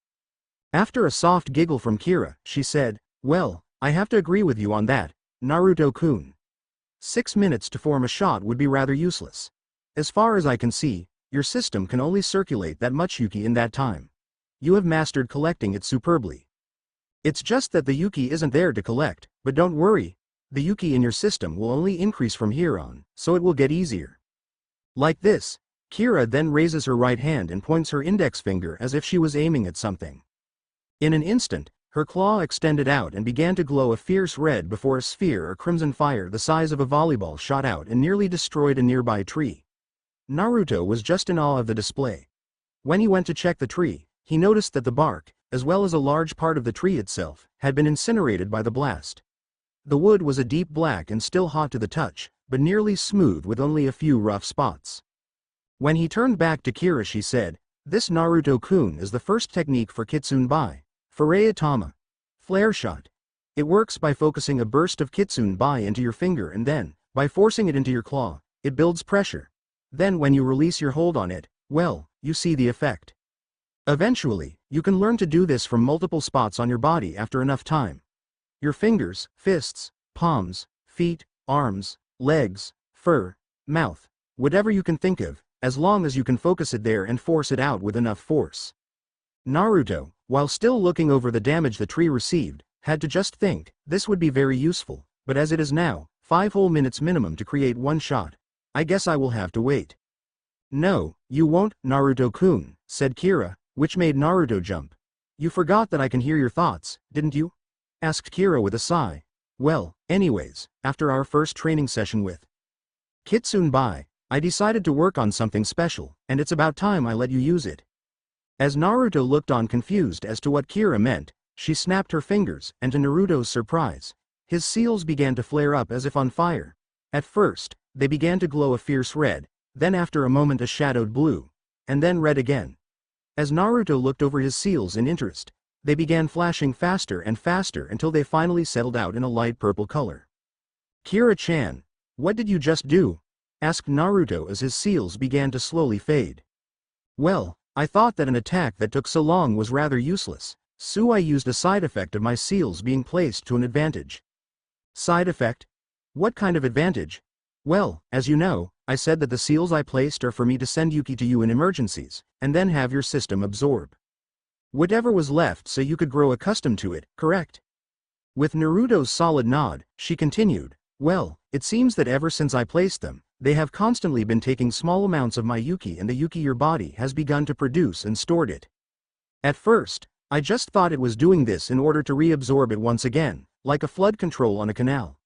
After a soft giggle from Kira, she said, well, I have to agree with you on that, Naruto-kun. 6 minutes to form a shot would be rather useless. As far as I can see, your system can only circulate that much Yuki in that time. You have mastered collecting it superbly. It's just that the Yuki isn't there to collect, but don't worry, the Yuki in your system will only increase from here on, so it will get easier. Like this, Kira then raises her right hand and points her index finger as if she was aiming at something. In an instant, her claw extended out and began to glow a fierce red before a sphere or crimson fire the size of a volleyball shot out and nearly destroyed a nearby tree. Naruto was just in awe of the display. When he went to check the tree, he noticed that the bark, as well as a large part of the tree itself, had been incinerated by the blast. The wood was a deep black and still hot to the touch, but nearly smooth with only a few rough spots. When he turned back to Kira, she said, this Naruto-kun is the first technique for Kitsune Bai, Fureya-tama. Flare shot. It works by focusing a burst of Kitsune Bai into your finger and then, by forcing it into your claw, it builds pressure. Then when you release your hold on it, well, you see the effect. Eventually, you can learn to do this from multiple spots on your body after enough time. Your fingers, fists, palms, feet, arms, legs, fur, mouth, whatever you can think of, as long as you can focus it there and force it out with enough force. Naruto, while still looking over the damage the tree received, had to just think, this would be very useful, but as it is now, 5 whole minutes minimum to create one shot. I guess I will have to wait. No, you won't, Naruto-kun, said Kira, which made Naruto jump. You forgot that I can hear your thoughts, didn't you? Asked Kira with a sigh. Well, anyways, after our first training session with Kitsune Bai, I decided to work on something special, and it's about time I let you use it. As Naruto looked on confused as to what Kira meant, she snapped her fingers, and to Naruto's surprise, his seals began to flare up as if on fire. At first, they began to glow a fierce red, then after a moment a shadowed blue, and then red again. As Naruto looked over his seals in interest, they began flashing faster and faster until they finally settled out in a light purple color. Kira-chan, what did you just do? Asked Naruto as his seals began to slowly fade. Well, I thought that an attack that took so long was rather useless, so I used a side effect of my seals being placed to an advantage. Side effect? What kind of advantage? Well, as you know, I said that the seals I placed are for me to send Yuki to you in emergencies, and then have your system absorb whatever was left so you could grow accustomed to it, correct? With Naruto's solid nod, she continued, well, it seems that ever since I placed them, they have constantly been taking small amounts of my Yuki and the Yuki your body has begun to produce and stored it. At first, I just thought it was doing this in order to reabsorb it once again, like a flood control on a canal,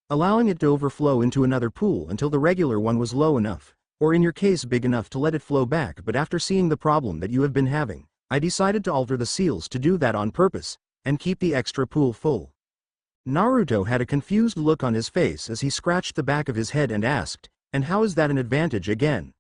allowing it to overflow into another pool until the regular one was low enough, or in your case big enough to let it flow back. But after seeing the problem that you have been having, I decided to alter the seals to do that on purpose, and keep the extra pool full. Naruto had a confused look on his face as he scratched the back of his head and asked, and how is that an advantage again?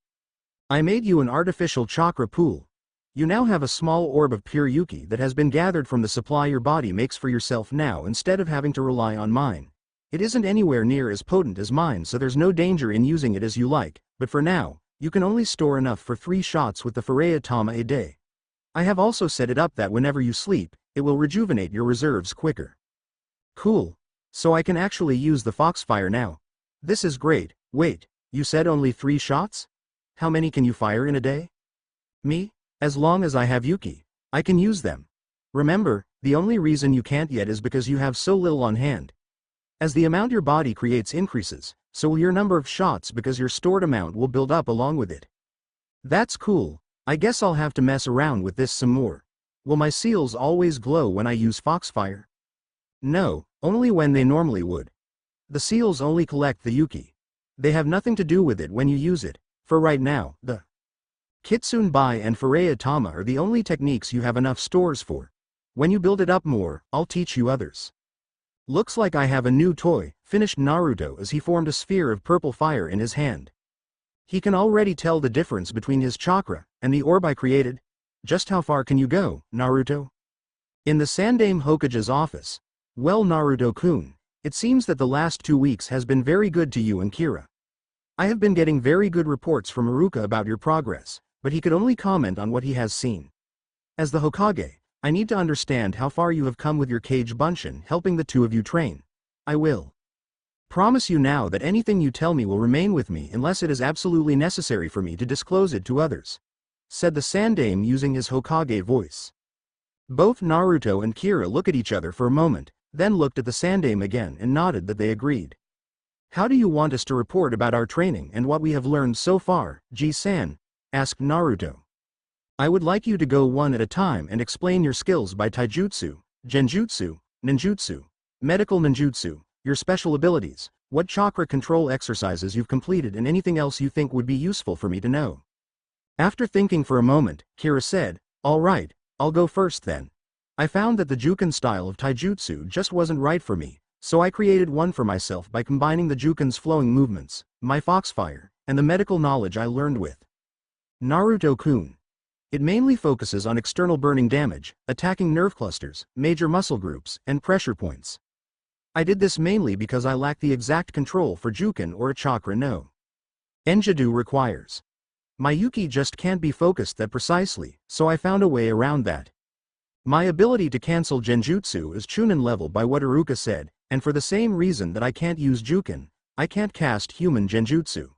I made you an artificial chakra pool. You now have a small orb of pure Yuki that has been gathered from the supply your body makes for yourself now instead of having to rely on mine. It isn't anywhere near as potent as mine, so there's no danger in using it as you like, but for now, you can only store enough for 3 shots with the Fureya-tama a day. I have also set it up that whenever you sleep, it will rejuvenate your reserves quicker. Cool. So I can actually use the Foxfire now. This is great. Wait, you said only 3 shots? How many can you fire in a day? Me? As long as I have Yuki, I can use them. Remember, the only reason you can't yet is because you have so little on hand. As the amount your body creates increases, so will your number of shots because your stored amount will build up along with it. That's cool. I guess I'll have to mess around with this some more. Will my seals always glow when I use Foxfire? No, only when they normally would. The seals only collect the Yuki. They have nothing to do with it when you use it. For right now, the Kitsune Bai and Fureya-tama are the only techniques you have enough stores for. When you build it up more, I'll teach you others. Looks like I have a new toy, finished Naruto as he formed a sphere of purple fire in his hand. He can already tell the difference between his chakra and the orb I created. Just how far can you go, Naruto? In the Sandaime Hokage's office. Well, Naruto-kun, It seems that the last 2 weeks has been very good to you and Kira. I have been getting very good reports from Iruka about your progress, but he could only comment on what he has seen. As the Hokage, I need to understand how far you have come with your Kage Bunshin helping the two of you train. I will promise you now that anything you tell me will remain with me unless it is absolutely necessary for me to disclose it to others," said the Sandaime using his Hokage voice. Both Naruto and Kira looked at each other for a moment, then looked at the Sandaime again and nodded that they agreed. "How do you want us to report about our training and what we have learned so far, Ji-san?" asked Naruto. "I would like you to go one at a time and explain your skills by taijutsu, genjutsu, ninjutsu, medical ninjutsu, your special abilities, what chakra control exercises you've completed and anything else you think would be useful for me to know." After thinking for a moment, Kira said, "All right, I'll go first then. I found that the Juken style of taijutsu just wasn't right for me, so I created one for myself by combining the Juken's flowing movements, my Foxfire, and the medical knowledge I learned with Naruto-kun. It mainly focuses on external burning damage, attacking nerve clusters, major muscle groups, and pressure points. I did this mainly because I lack the exact control for Juken or a chakra no Enjadu requires. My Yuki just can't be focused that precisely, so I found a way around that. My ability to cancel genjutsu is Chunin level by what Iruka said, and for the same reason that I can't use Juken, I can't cast human genjutsu.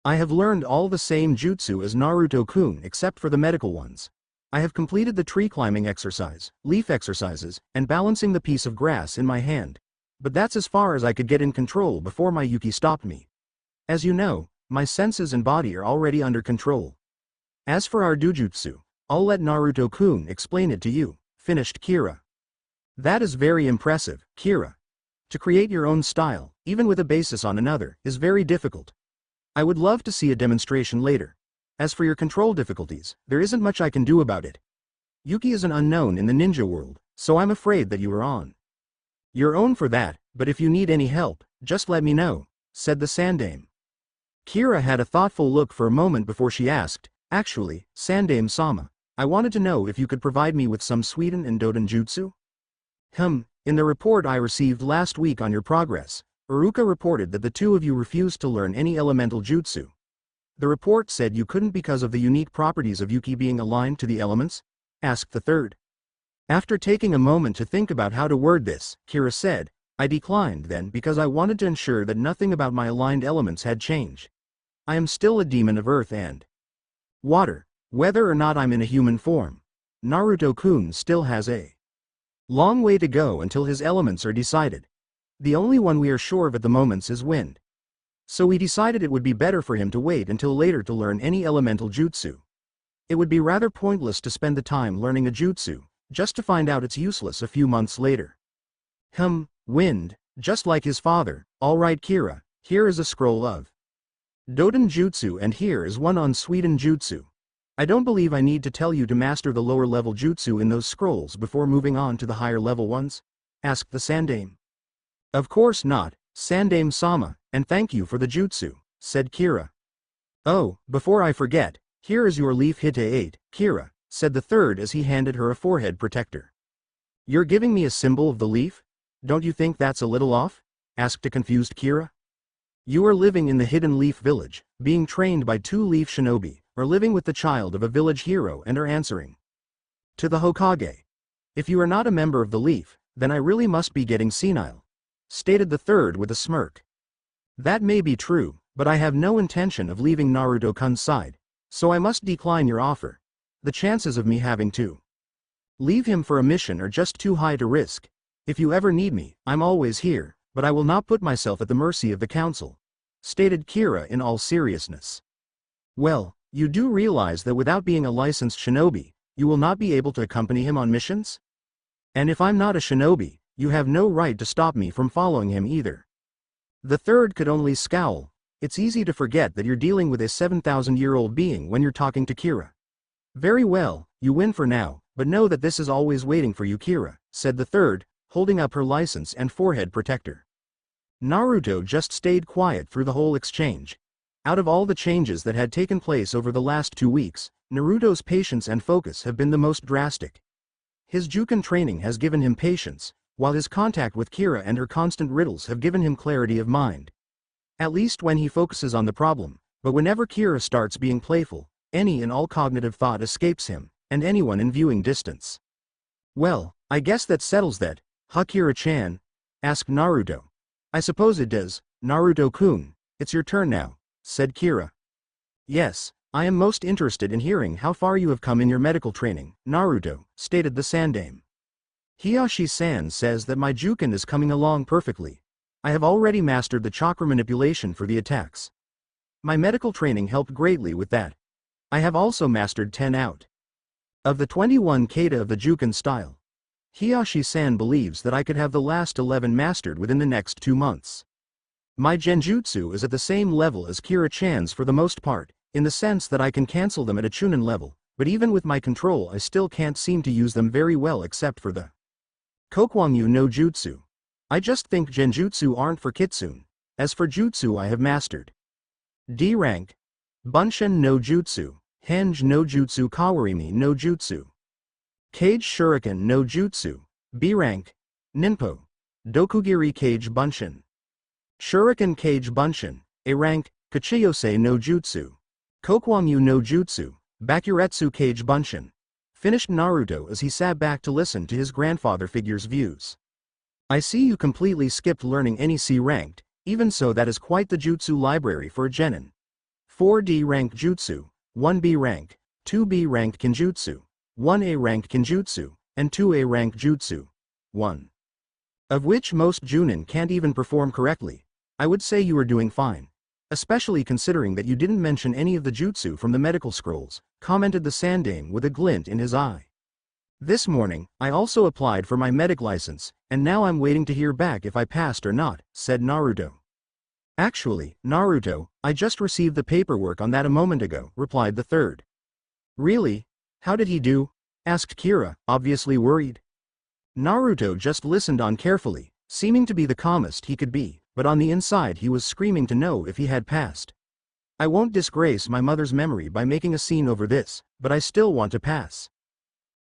I have learned all the same jutsu as Naruto-kun except for the medical ones. I have completed the tree climbing exercise, leaf exercises, and balancing the piece of grass in my hand. But that's as far as I could get in control before my Yuki stopped me. As you know, my senses and body are already under control. As for our dojutsu, I'll let Naruto-kun explain it to you," finished Kira. "That is very impressive, Kira. To create your own style, even with a basis on another, is very difficult. I would love to see a demonstration later. As for your control difficulties, there isn't much I can do about it. Yuki is an unknown in the ninja world, so I'm afraid that you are on your own for that, but if you need any help, just let me know," said the Sandaime. Kira had a thoughtful look for a moment before she asked, "Actually, Sandaime-sama, I wanted to know if you could provide me with some Suiden and Doden jutsu?" In the report I received last week on your progress, Iruka reported that the two of you refused to learn any elemental jutsu. The report said you couldn't because of the unique properties of Yuki being aligned to the elements?" asked the third. After taking a moment to think about how to word this, Kira said, "I declined then because I wanted to ensure that nothing about my aligned elements had changed. I am still a demon of earth and water, whether or not I'm in a human form. Naruto-kun still has a long way to go until his elements are decided. The only one we are sure of at the moment is wind. So we decided it would be better for him to wait until later to learn any elemental jutsu. It would be rather pointless to spend the time learning a jutsu, just to find out it's useless a few months later." Wind, just like his father. All right Kira, here is a scroll of Doden jutsu and here is one on Suiden jutsu. I don't believe I need to tell you to master the lower level jutsu in those scrolls before moving on to the higher level ones?" asked the Sandaime. "Of course not, Sandaime-sama, and thank you for the jutsu," said Kira. "Oh, before I forget, here is your leaf Hite 8, Kira," said the third as he handed her a forehead protector. "You're giving me a symbol of the leaf? Don't you think that's a little off?" asked a confused Kira. "You are living in the Hidden Leaf Village, being trained by 2 leaf shinobi, or living with the child of a village hero and are answering to the Hokage. If you are not a member of the leaf, then I really must be getting senile," stated the third with a smirk. "That may be true, but I have no intention of leaving Naruto-kun's side, so I must decline your offer. The chances of me having to leave him for a mission are just too high to risk. If you ever need me, I'm always here, but I will not put myself at the mercy of the council," stated Kira in all seriousness. "Well, you do realize that without being a licensed shinobi, you will not be able to accompany him on missions? And if I'm not a shinobi, you have no right to stop me from following him either." The third could only scowl. It's easy to forget that you're dealing with a 7,000-year-old being when you're talking to Kira. "Very well, you win for now, but know that this is always waiting for you Kira," said the third, holding up her license and forehead protector. Naruto just stayed quiet through the whole exchange. Out of all the changes that had taken place over the last 2 weeks, Naruto's patience and focus have been the most drastic. His Juken training has given him patience, while his contact with Kira and her constant riddles have given him clarity of mind. At least when he focuses on the problem, but whenever Kira starts being playful, any and all cognitive thought escapes him, and anyone in viewing distance. Well, I guess that settles that, huh Kira-chan? Asked Naruto. I suppose it does, Naruto-kun, it's your turn now, said Kira. Yes, I am most interested in hearing how far you have come in your medical training, Naruto, stated the Sandame. Hiyashi-san says that my Jounin is coming along perfectly. I have already mastered the chakra manipulation for the attacks. My medical training helped greatly with that. I have also mastered 10 out of the 21 kata of the Jounin style. Hiyashi-san believes that I could have the last 11 mastered within the next 2 months. My genjutsu is at the same level as Kira-chan's for the most part, in the sense that I can cancel them at a Chunin level, but even with my control I still can't seem to use them very well except for the Kokwangyu no Jutsu. I just think genjutsu aren't for Kitsune. As for jutsu I have mastered D rank, Bunshin no Jutsu, Henge no Jutsu Kawarimi no Jutsu, Kage Shuriken no Jutsu, B rank, Ninpo, Dokugiri Kage Bunshin, Shuriken Kage Bunshin, A rank, Kachiyose no Jutsu, Kokwangyu no Jutsu, Bakuretsu Kage Bunshin. Finished Naruto as he sat back to listen to his grandfather figure's views. I see you completely skipped learning any C ranked, even so that is quite the jutsu library for a genin. 4D ranked jutsu, 1B ranked, 2B ranked kenjutsu, 1A ranked kenjutsu, and 2A ranked jutsu, 1 of which most Jounin can't even perform correctly. I would say you are doing fine. Especially considering that you didn't mention any of the jutsu from the medical scrolls, commented the Sandame with a glint in his eye. This morning, I also applied for my medic license, and now I'm waiting to hear back if I passed or not, said Naruto. Actually, Naruto, I just received the paperwork on that a moment ago, replied the third. Really? How did he do? Asked Kira, obviously worried. Naruto just listened on carefully, seeming to be the calmest he could be, but on the inside he was screaming to know if he had passed. I won't disgrace my mother's memory by making a scene over this, but I still want to pass.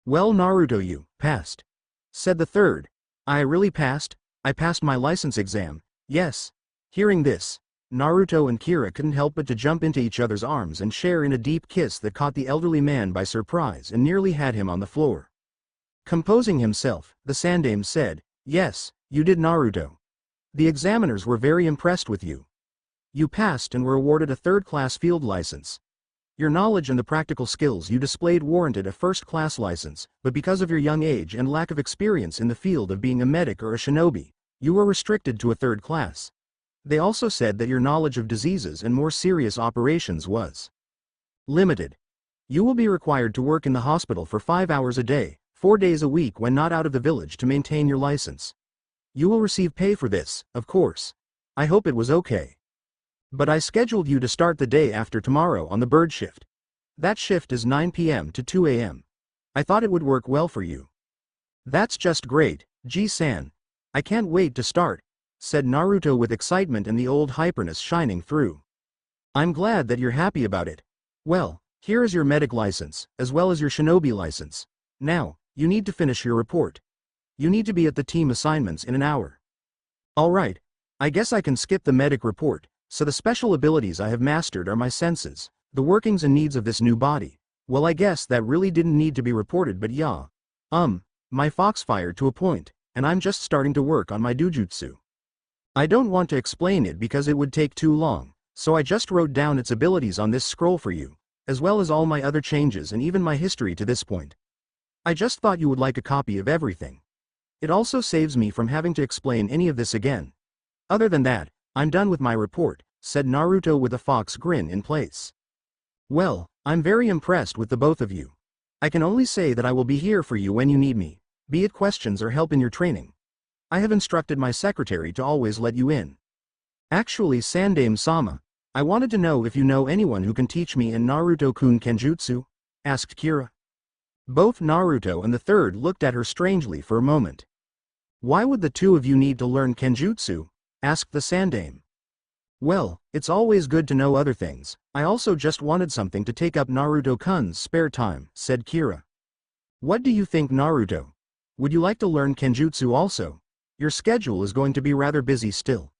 Well Naruto, you passed, said the third. I really passed? I passed my license exam, yes. Hearing this, Naruto and Kira couldn't help but to jump into each other's arms and share in a deep kiss that caught the elderly man by surprise and nearly had him on the floor. Composing himself, the Sandame said, yes, you did Naruto. The examiners were very impressed with you. You passed and were awarded a third-class field license. Your knowledge and the practical skills you displayed warranted a first-class license, but because of your young age and lack of experience in the field of being a medic or a shinobi, you were restricted to a third class. They also said that your knowledge of diseases and more serious operations was limited. You will be required to work in the hospital for 5 hours a day, 4 days a week when not out of the village to maintain your license. You will receive pay for this, of course. I hope it was okay. But I scheduled you to start the day after tomorrow on the bird shift. That shift is 9 p.m. to 2 a.m. I thought it would work well for you. That's just great, G-san. I can't wait to start, said Naruto with excitement and the old hyperness shining through. I'm glad that you're happy about it. Well, here is your medic license, as well as your shinobi license. Now, you need to finish your report. You need to be at the team assignments in an hour. Alright, I guess I can skip the medic report, so the special abilities I have mastered are my senses, the workings and needs of this new body. Well, I guess that really didn't need to be reported, but yeah. My Foxfire to a point, and I'm just starting to work on my Dojutsu. I don't want to explain it because it would take too long, so I just wrote down its abilities on this scroll for you, as well as all my other changes and even my history to this point. I just thought you would like a copy of everything. It also saves me from having to explain any of this again. Other than that, I'm done with my report, said Naruto with a fox grin in place. Well, I'm very impressed with the both of you. I can only say that I will be here for you when you need me, be it questions or help in your training. I have instructed my secretary to always let you in. Actually, Sandame-sama, I wanted to know if you know anyone who can teach me in Naruto-kun Kenjutsu? Asked Kira. Both Naruto and the third looked at her strangely for a moment. Why would the two of you need to learn Kenjutsu? Asked the Sandame. Well, it's always good to know other things. I also just wanted something to take up Naruto-kun's spare time, said Kira. What do you think, Naruto? Would you like to learn Kenjutsu also? Your schedule is going to be rather busy still.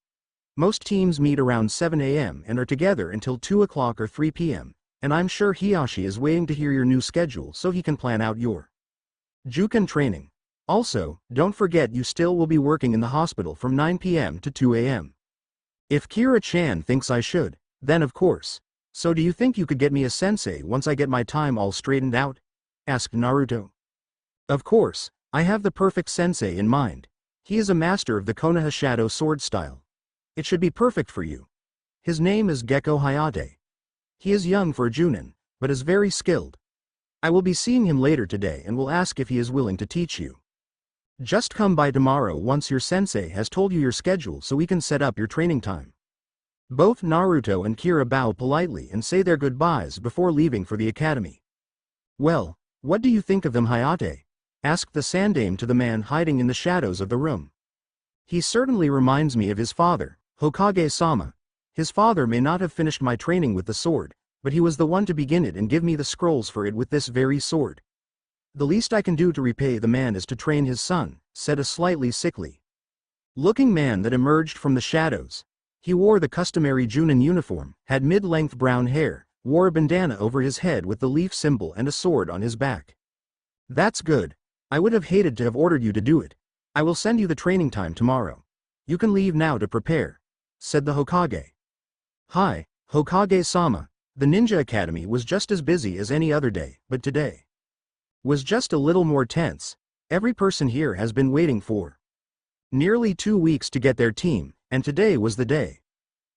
Most teams meet around 7 a.m. and are together until 2 o'clock or 3 p.m., and I'm sure Hiyashi is waiting to hear your new schedule so he can plan out your Juken training. Also, don't forget you still will be working in the hospital from 9 p.m. to 2 a.m. If Kira-chan thinks I should, then of course. So do you think you could get me a sensei once I get my time all straightened out? Asked Naruto. Of course, I have the perfect sensei in mind. He is a master of the Konoha Shadow sword style. It should be perfect for you. His name is Gecko Hayate. He is young for a Jounin, but is very skilled. I will be seeing him later today and will ask if he is willing to teach you. Just come by tomorrow once your sensei has told you your schedule so we can set up your training time. Both Naruto and Kira bow politely and say their goodbyes before leaving for the academy. Well, what do you think of them, Hayate? Asked the Sandame to the man hiding in the shadows of the room. He certainly reminds me of his father, Hokage-sama. His father may not have finished my training with the sword, but he was the one to begin it and give me the scrolls for it with this very sword. The least I can do to repay the man is to train his son, said a slightly sickly-looking man that emerged from the shadows. He wore the customary Jounin uniform, had mid-length brown hair, wore a bandana over his head with the leaf symbol and a sword on his back. That's good. I would have hated to have ordered you to do it. I will send you the training time tomorrow. You can leave now to prepare, said the Hokage. Hi, Hokage-sama. The Ninja Academy was just as busy as any other day, but today was just a little more tense. Every person here has been waiting for nearly 2 weeks to get their team, and today was the day.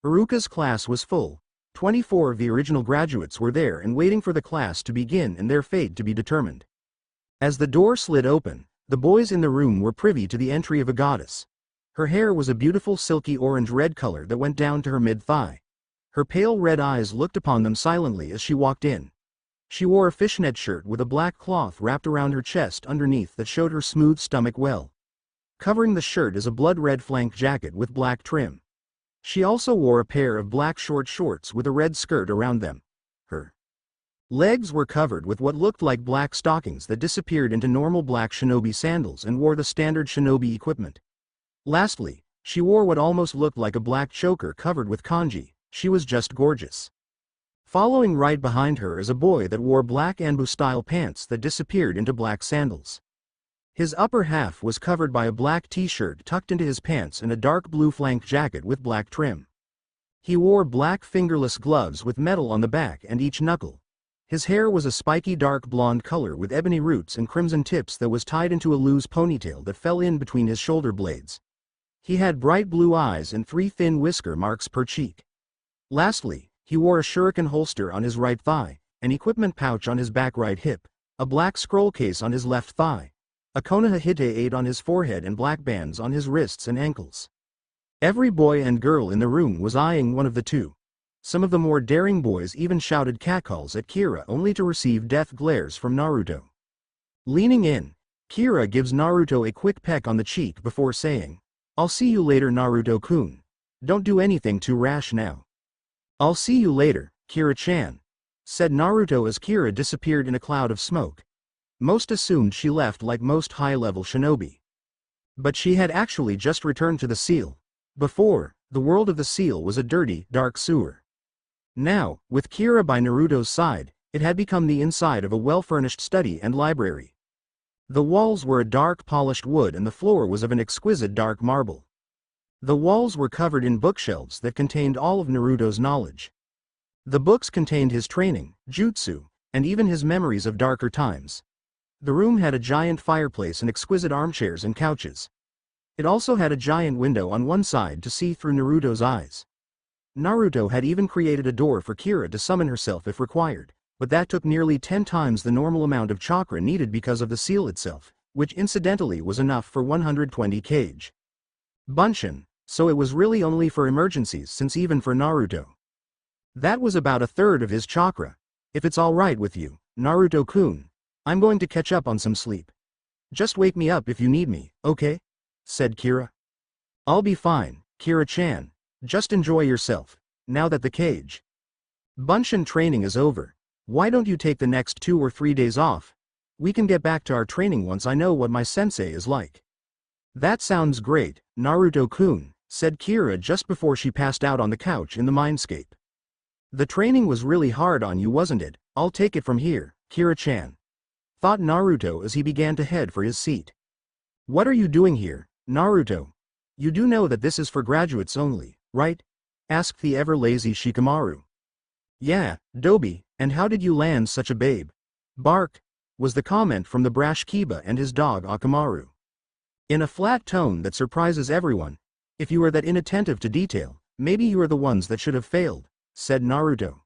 Iruka's class was full. 24 of the original graduates were there and waiting for the class to begin and their fate to be determined. As the door slid open, the boys in the room were privy to the entry of a goddess. Her hair was a beautiful silky orange-red color that went down to her mid-thigh. Her pale red eyes looked upon them silently as she walked in. She wore a fishnet shirt with a black cloth wrapped around her chest underneath that showed her smooth stomach well. Covering the shirt is a blood-red flank jacket with black trim. She also wore a pair of black short shorts with a red skirt around them. Her legs were covered with what looked like black stockings that disappeared into normal black shinobi sandals and wore the standard shinobi equipment. Lastly, she wore what almost looked like a black choker covered with kanji. She was just gorgeous. Following right behind her is a boy that wore black Anbu-style pants that disappeared into black sandals. His upper half was covered by a black t-shirt tucked into his pants and a dark blue flank jacket with black trim. He wore black fingerless gloves with metal on the back and each knuckle. His hair was a spiky dark blonde color with ebony roots and crimson tips that was tied into a loose ponytail that fell in between his shoulder blades. He had bright blue eyes and 3 thin whisker marks per cheek. Lastly, he wore a shuriken holster on his right thigh, an equipment pouch on his back right hip, a black scroll case on his left thigh, a Konoha Hite on his forehead and black bands on his wrists and ankles. Every boy and girl in the room was eyeing one of the two. Some of the more daring boys even shouted catcalls at Kira only to receive death glares from Naruto. Leaning in, Kira gives Naruto a quick peck on the cheek before saying, "I'll see you later, Naruto-kun. Don't do anything too rash now." "I'll see you later, Kira-chan," said Naruto as Kira disappeared in a cloud of smoke. Most assumed she left like most high-level shinobi. But she had actually just returned to the seal. Before, the world of the seal was a dirty, dark sewer. Now, with Kira by Naruto's side, it had become the inside of a well-furnished study and library. The walls were a dark polished wood and the floor was of an exquisite dark marble. The walls were covered in bookshelves that contained all of Naruto's knowledge. The books contained his training, jutsu, and even his memories of darker times. The room had a giant fireplace and exquisite armchairs and couches. It also had a giant window on one side to see through Naruto's eyes. Naruto had even created a door for Kira to summon herself if required, but that took nearly 10 times the normal amount of chakra needed because of the seal itself, which incidentally was enough for 120 kg. Bunshin, so it was really only for emergencies since even for Naruto. That was about a third of his chakra. If it's alright with you, Naruto-kun, I'm going to catch up on some sleep. Just wake me up if you need me, okay? Said Kira. I'll be fine, Kira-chan. Just enjoy yourself, now that the cage Bunshin training is over. Why don't you take the next 2 or 3 days off? We can get back to our training once I know what my sensei is like. That sounds great, Naruto-kun, said Kira just before she passed out on the couch in the mindscape. The training was really hard on you, wasn't it? I'll take it from here, Kira-chan, thought Naruto as he began to head for his seat. What are you doing here, Naruto? You do know that this is for graduates only, right? Asked the ever-lazy Shikamaru. Yeah, Dobi, and how did you land such a babe? Bark, was the comment from the brash Kiba and his dog Akamaru. In a flat tone that surprises everyone, if you are that inattentive to detail, maybe you are the ones that should have failed, said Naruto,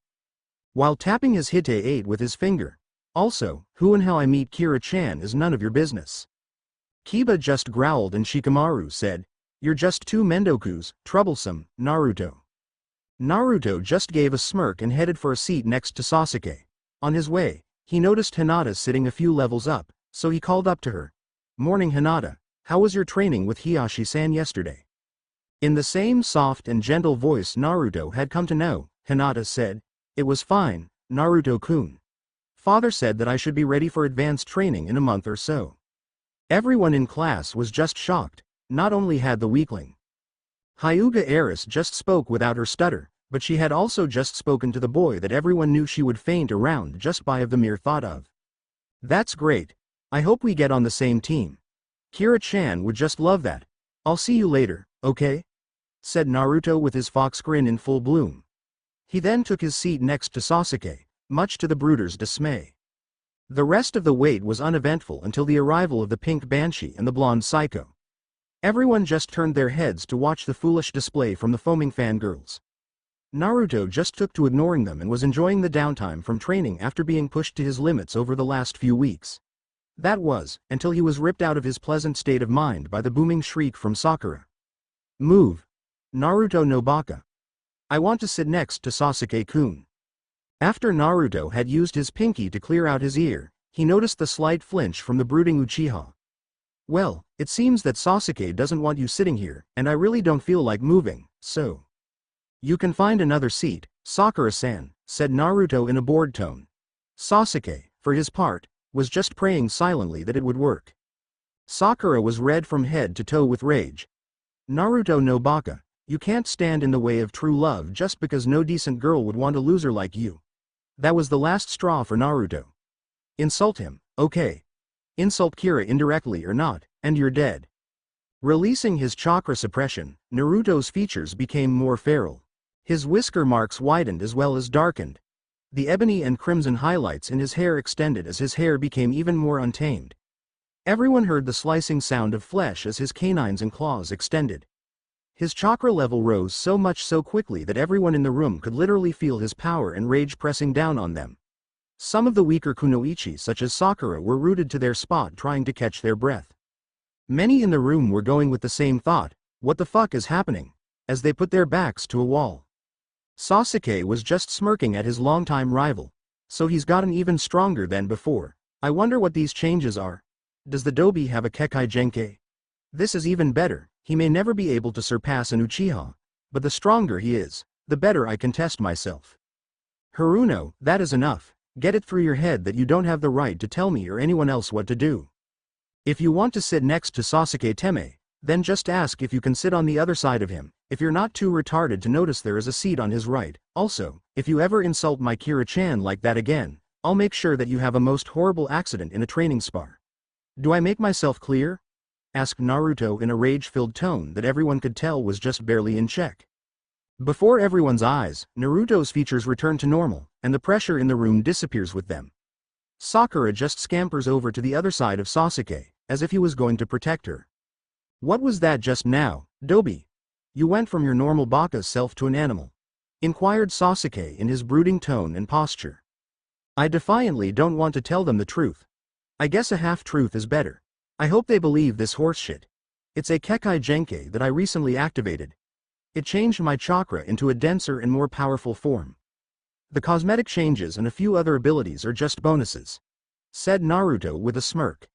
while tapping his Hite 8 with his finger. Also, who and how I meet Kira-chan is none of your business. Kiba just growled and Shikamaru said, you're just two Mendokus, troublesome, Naruto. Naruto just gave a smirk and headed for a seat next to Sasuke. On his way, he noticed Hinata sitting a few levels up, so he called up to her. Morning Hinata, how was your training with Hiyashi-san yesterday? In the same soft and gentle voice Naruto had come to know, Hinata said, it was fine, Naruto-kun. Father said that I should be ready for advanced training in a month or so. Everyone in class was just shocked. Not only had the weakling Hyuga heiress just spoke without her stutter, but she had also just spoken to the boy that everyone knew she would faint around just by of the mere thought of. That's great. I hope we get on the same team. Kira-chan would just love that. I'll see you later, okay? Said Naruto with his fox grin in full bloom. He then took his seat next to Sasuke, much to the brooder's dismay. The rest of the wait was uneventful until the arrival of the pink banshee and the blonde psycho. Everyone just turned their heads to watch the foolish display from the foaming fangirls. Naruto just took to ignoring them and was enjoying the downtime from training after being pushed to his limits over the last few weeks. That was, until he was ripped out of his pleasant state of mind by the booming shriek from Sakura. Move! Naruto no baka. I want to sit next to Sasuke-kun. After Naruto had used his pinky to clear out his ear, he noticed the slight flinch from the brooding Uchiha. Well, it seems that Sasuke doesn't want you sitting here, and I really don't feel like moving, so. You can find another seat, Sakura-san, said Naruto in a bored tone. Sasuke, for his part, was just praying silently that it would work. Sakura was red from head to toe with rage. Naruto no baka, you can't stand in the way of true love just because no decent girl would want a loser like you. That was the last straw for Naruto. Insult him, okay. Insult Kira indirectly or not, and you're dead. Releasing his chakra suppression, Naruto's features became more feral. His whisker marks widened as well as darkened. The ebony and crimson highlights in his hair extended as his hair became even more untamed. Everyone heard the slicing sound of flesh as his canines and claws extended. His chakra level rose so much so quickly that everyone in the room could literally feel his power and rage pressing down on them. Some of the weaker kunoichi such as Sakura were rooted to their spot trying to catch their breath. Many in the room were going with the same thought, what the fuck is happening, as they put their backs to a wall. Sasuke was just smirking at his longtime rival, so he's gotten even stronger than before. I wonder what these changes are. Does the Dobi have a Kekai Genkai? This is even better, he may never be able to surpass an Uchiha, but the stronger he is, the better I can test myself. Haruno, that is enough. Get it through your head that you don't have the right to tell me or anyone else what to do. If you want to sit next to Sasuke Teme, then just ask if you can sit on the other side of him, if you're not too retarded to notice there is a seat on his right. Also, if you ever insult my Kira-chan like that again, I'll make sure that you have a most horrible accident in a training spar. Do I make myself clear? Asked Naruto in a rage-filled tone that everyone could tell was just barely in check. Before everyone's eyes, Naruto's features return to normal, and the pressure in the room disappears with them. Sakura just scampers over to the other side of Sasuke, as if he was going to protect her. What was that just now, Dobi? You went from your normal baka self to an animal? Inquired Sasuke in his brooding tone and posture. I defiantly don't want to tell them the truth. I guess a half-truth is better. I hope they believe this horseshit. It's a Kekai Genkai that I recently activated. It changed my chakra into a denser and more powerful form. The cosmetic changes and a few other abilities are just bonuses, said Naruto with a smirk.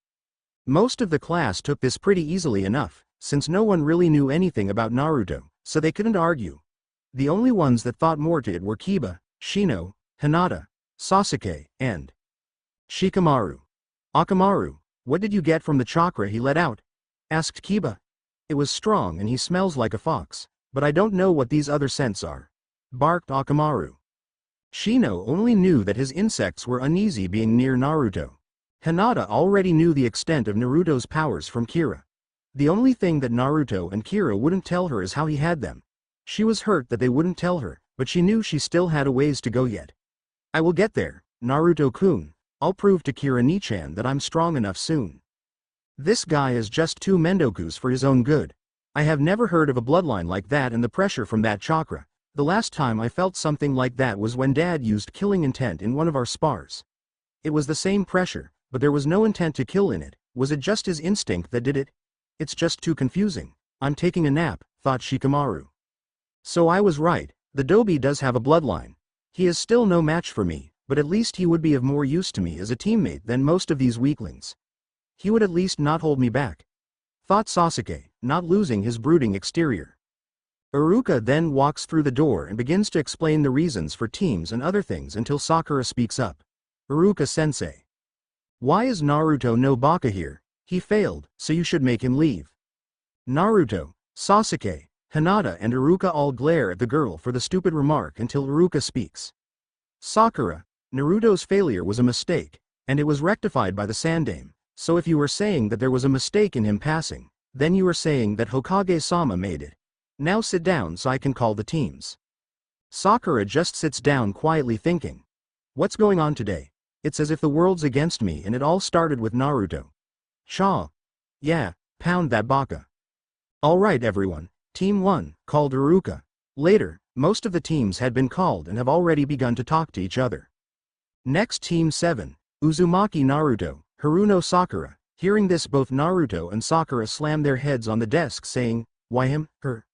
Most of the class took this pretty easily enough, since no one really knew anything about Naruto, so they couldn't argue. The only ones that thought more to it were Kiba, Shino, Hinata, Sasuke, and Shikamaru. Akamaru, what did you get from the chakra he let out? Asked Kiba, It was strong and he smells like a fox, but I don't know what these other scents are. Barked Akamaru. Shino only knew that his insects were uneasy being near Naruto. Hinata already knew the extent of Naruto's powers from Kira. The only thing that Naruto and Kira wouldn't tell her is how he had them. She was hurt that they wouldn't tell her, but she knew she still had a ways to go yet. I will get there, Naruto-kun. I'll prove to Kira Nichan that I'm strong enough soon. This guy is just too mendokus for his own good. I have never heard of a bloodline like that, and the pressure from that chakra. The last time I felt something like that was when Dad used killing intent in one of our spars. It was the same pressure, but there was no intent to kill in it. Was it just his instinct that did it? It's just too confusing. I'm taking a nap, thought Shikamaru. So I was right, the Dobi does have a bloodline. He is still no match for me, but at least he would be of more use to me as a teammate than most of these weaklings. He would at least not hold me back, thought Sasuke, not losing his brooding exterior. Iruka then walks through the door and begins to explain the reasons for teams and other things until Sakura speaks up. Iruka-sensei. Why is Naruto no Baka here? He failed, so you should make him leave. Naruto, Sasuke, Hinata and Iruka all glare at the girl for the stupid remark until Iruka speaks. Sakura, Naruto's failure was a mistake, and it was rectified by the Sandaime. So if you were saying that there was a mistake in him passing, then you were saying that Hokage-sama made it. Now sit down so I can call the teams. Sakura just sits down quietly thinking. What's going on today? It's as if the world's against me and it all started with Naruto. Shaw. Yeah, pound that baka. Alright everyone, Team 1, called Iruka. Later, most of the teams had been called and have already begun to talk to each other. Next Team 7, Uzumaki Naruto. Haruno Sakura. Hearing this, both Naruto and Sakura slam their heads on the desk saying, why him, her?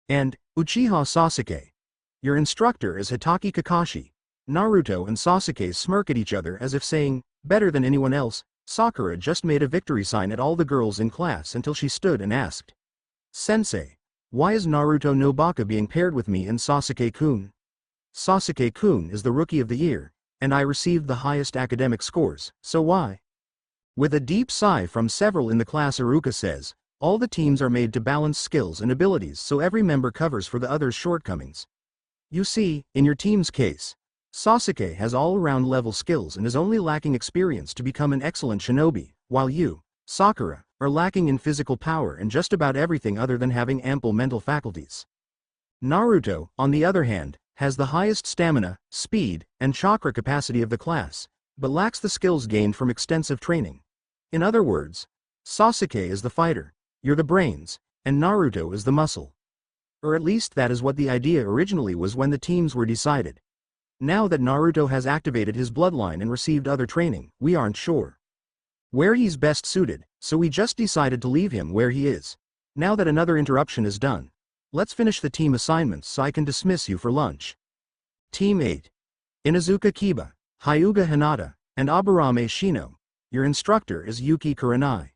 And, Uchiha Sasuke. Your instructor is Hitaki Kakashi. Naruto and Sasuke smirk at each other as if saying, better than anyone else. Sakura just made a victory sign at all the girls in class until she stood and asked. Sensei. Why is Naruto no Baka being paired with me and Sasuke-kun? Sasuke-kun is the rookie of the year, and I received the highest academic scores, so why? With a deep sigh from several in the class, Iruka says, all the teams are made to balance skills and abilities so every member covers for the other's shortcomings. You see, in your team's case, Sasuke has all-around level skills and is only lacking experience to become an excellent shinobi, while you, Sakura, are lacking in physical power and just about everything other than having ample mental faculties. Naruto, on the other hand, has the highest stamina, speed, and chakra capacity of the class, but lacks the skills gained from extensive training. In other words, Sasuke is the fighter, you're the brains, and Naruto is the muscle. Or at least that is what the idea originally was when the teams were decided. Now that Naruto has activated his bloodline and received other training, we aren't sure where he's best suited, so we just decided to leave him where he is. Now that another interruption is done, let's finish the team assignments so I can dismiss you for lunch. Team 8. Inuzuka Kiba, Hyuga Hinata, and Aburame Shino. Your instructor is Yuki Kurenai.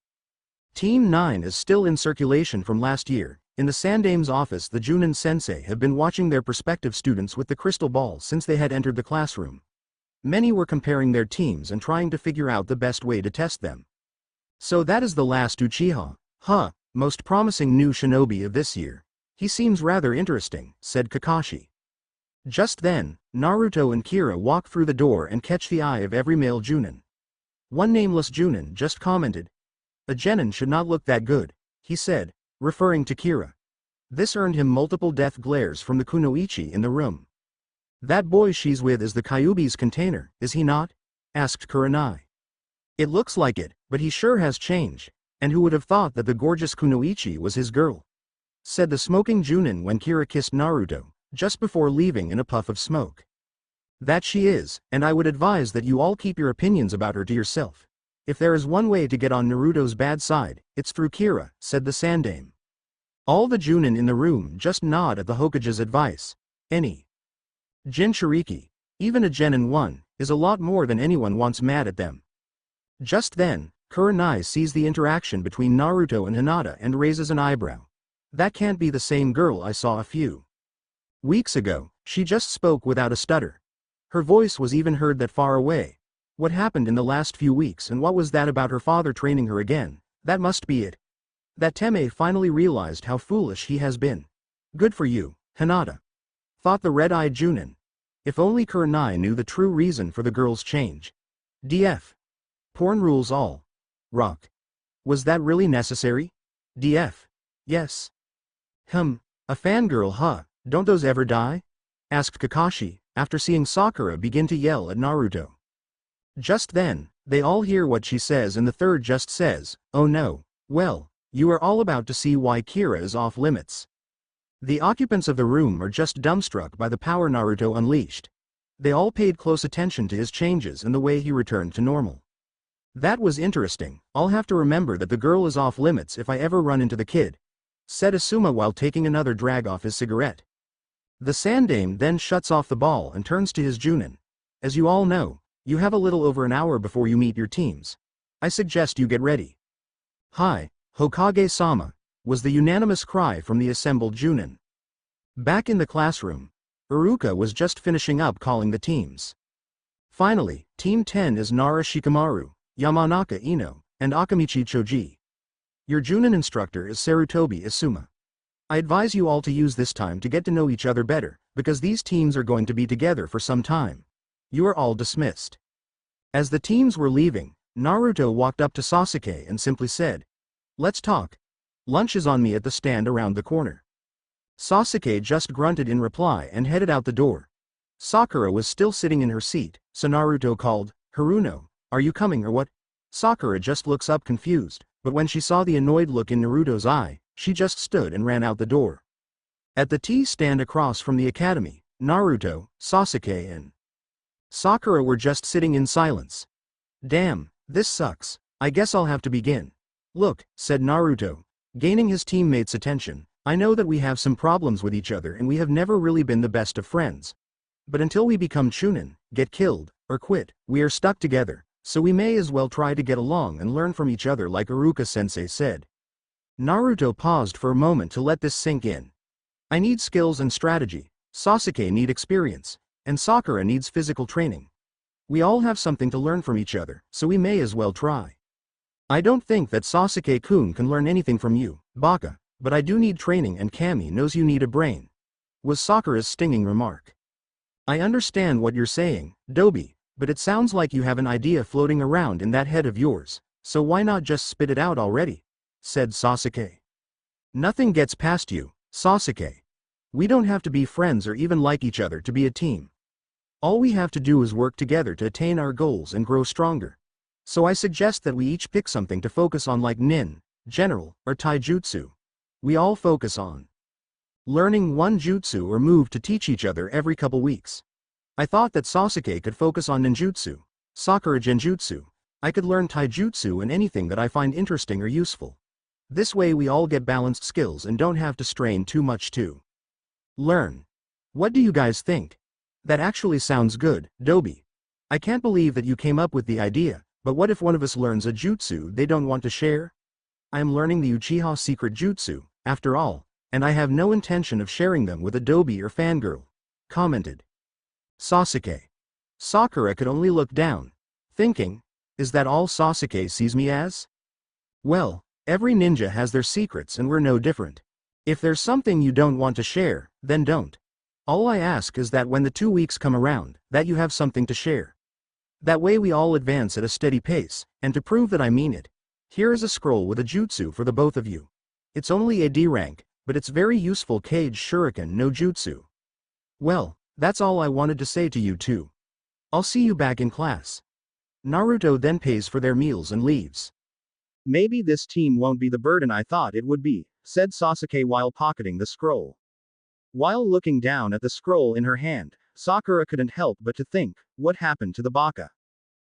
Team 9 is still in circulation from last year. In the Sandaime's office, the Jounin sensei have been watching their prospective students with the crystal ball since they had entered the classroom. Many were comparing their teams and trying to figure out the best way to test them. So that is the last Uchiha. Most promising new shinobi of this year. He seems rather interesting, said Kakashi. Just then, Naruto and Kira walk through the door and catch the eye of every male Jounin. One nameless Jounin just commented, a genin should not look that good, he said, referring to Kira. This earned him multiple death glares from the kunoichi in the room. That boy she's with is the Kyubi's container, is he not? Asked Kurenai. It looks like it, but he sure has changed, and who would have thought that the gorgeous kunoichi was his girl? Said the smoking Jounin when Kira kissed Naruto, just before leaving in a puff of smoke. That she is, and I would advise that you all keep your opinions about her to yourself. If there is one way to get on Naruto's bad side, it's through Kira, said the Sandaime. All the Jounin in the room just nod at the Hokage's advice. Any Jinchuriki, even a genin one, is a lot more than anyone wants mad at them. Just then, Kurenai sees the interaction between Naruto and Hinata and raises an eyebrow. That can't be the same girl I saw a few weeks ago. She just spoke without a stutter. Her voice was even heard that far away. What happened in the last few weeks, and what was that about her father training her again? That must be it. That Teme finally realized how foolish he has been. Good for you, Hinata. Thought the red-eyed Jounin. If only Kurenai knew the true reason for the girl's change. DF. Porn rules all. Rock. Was that really necessary? DF. Yes. A fangirl huh, don't those ever die? Asked Kakashi, after seeing Sakura begin to yell at Naruto. Just then, they all hear what she says and the third just says, oh no, well, you are all about to see why Kira is off limits. The occupants of the room are just dumbstruck by the power Naruto unleashed. They all paid close attention to his changes and the way he returned to normal. That was interesting, I'll have to remember that the girl is off limits if I ever run into the kid, said Asuma while taking another drag off his cigarette. The Sandame then shuts off the ball and turns to his Jounin. As you all know, you have a little over an hour before you meet your teams. I suggest you get ready. Hi, Hokage-sama, was the unanimous cry from the assembled Jounin. Back in the classroom, Iruka was just finishing up calling the teams. Finally, Team 10 is Nara Shikamaru, Yamanaka Ino, and Akamichi Choji. Your Jounin instructor is Sarutobi Asuma. I advise you all to use this time to get to know each other better, because these teams are going to be together for some time. You are all dismissed. As the teams were leaving, Naruto walked up to Sasuke and simply said, let's talk. Lunch is on me at the stand around the corner. Sasuke just grunted in reply and headed out the door. Sakura was still sitting in her seat, so Naruto called, Haruno, are you coming or what? Sakura just looks up confused, but when she saw the annoyed look in Naruto's eye, she just stood and ran out the door. At the tea stand across from the academy, Naruto, Sasuke and Sakura were just sitting in silence. Damn, this sucks. I guess I'll have to begin. Look, said Naruto, gaining his teammates' attention, I know that we have some problems with each other and we have never really been the best of friends. But until we become Chunin, get killed, or quit, we are stuck together, so we may as well try to get along and learn from each other like Iruka-sensei said. Naruto paused for a moment to let this sink in. I need skills and strategy, Sasuke need experience, and Sakura needs physical training. We all have something to learn from each other, so we may as well try. I don't think that Sasuke-kun can learn anything from you, Baka, but I do need training and Kami knows you need a brain, was Sakura's stinging remark. I understand what you're saying, Dobi, but it sounds like you have an idea floating around in that head of yours, so why not just spit it out already? Said Sasuke. Nothing gets past you, Sasuke. We don't have to be friends or even like each other to be a team. All we have to do is work together to attain our goals and grow stronger. So I suggest that we each pick something to focus on like nin, general, or taijutsu. We all focus on learning one jutsu or move to teach each other every couple weeks. I thought that Sasuke could focus on ninjutsu, Sakura genjutsu. I could learn taijutsu and anything that I find interesting or useful. This way we all get balanced skills and don't have to strain too much to learn. What do you guys think? That actually sounds good, Dobi. I can't believe that you came up with the idea, but what if one of us learns a jutsu they don't want to share? I am learning the Uchiha secret jutsu, after all, and I have no intention of sharing them with a Dobi or fangirl, commented Sasuke. Sakura could only look down, thinking, is that all Sasuke sees me as? Well, every ninja has their secrets and we're no different. If there's something you don't want to share, then don't. All I ask is that when the 2 weeks come around, that you have something to share. That way we all advance at a steady pace, and to prove that I mean it, here is a scroll with a jutsu for the both of you. It's only a D rank, but it's very useful Kage Shuriken no Jutsu. Well, that's all I wanted to say to you two. I'll see you back in class. Naruto then pays for their meals and leaves. Maybe this team won't be the burden I thought it would be, said Sasuke while pocketing the scroll. While looking down at the scroll in her hand, Sakura couldn't help but to think, what happened to the Baka?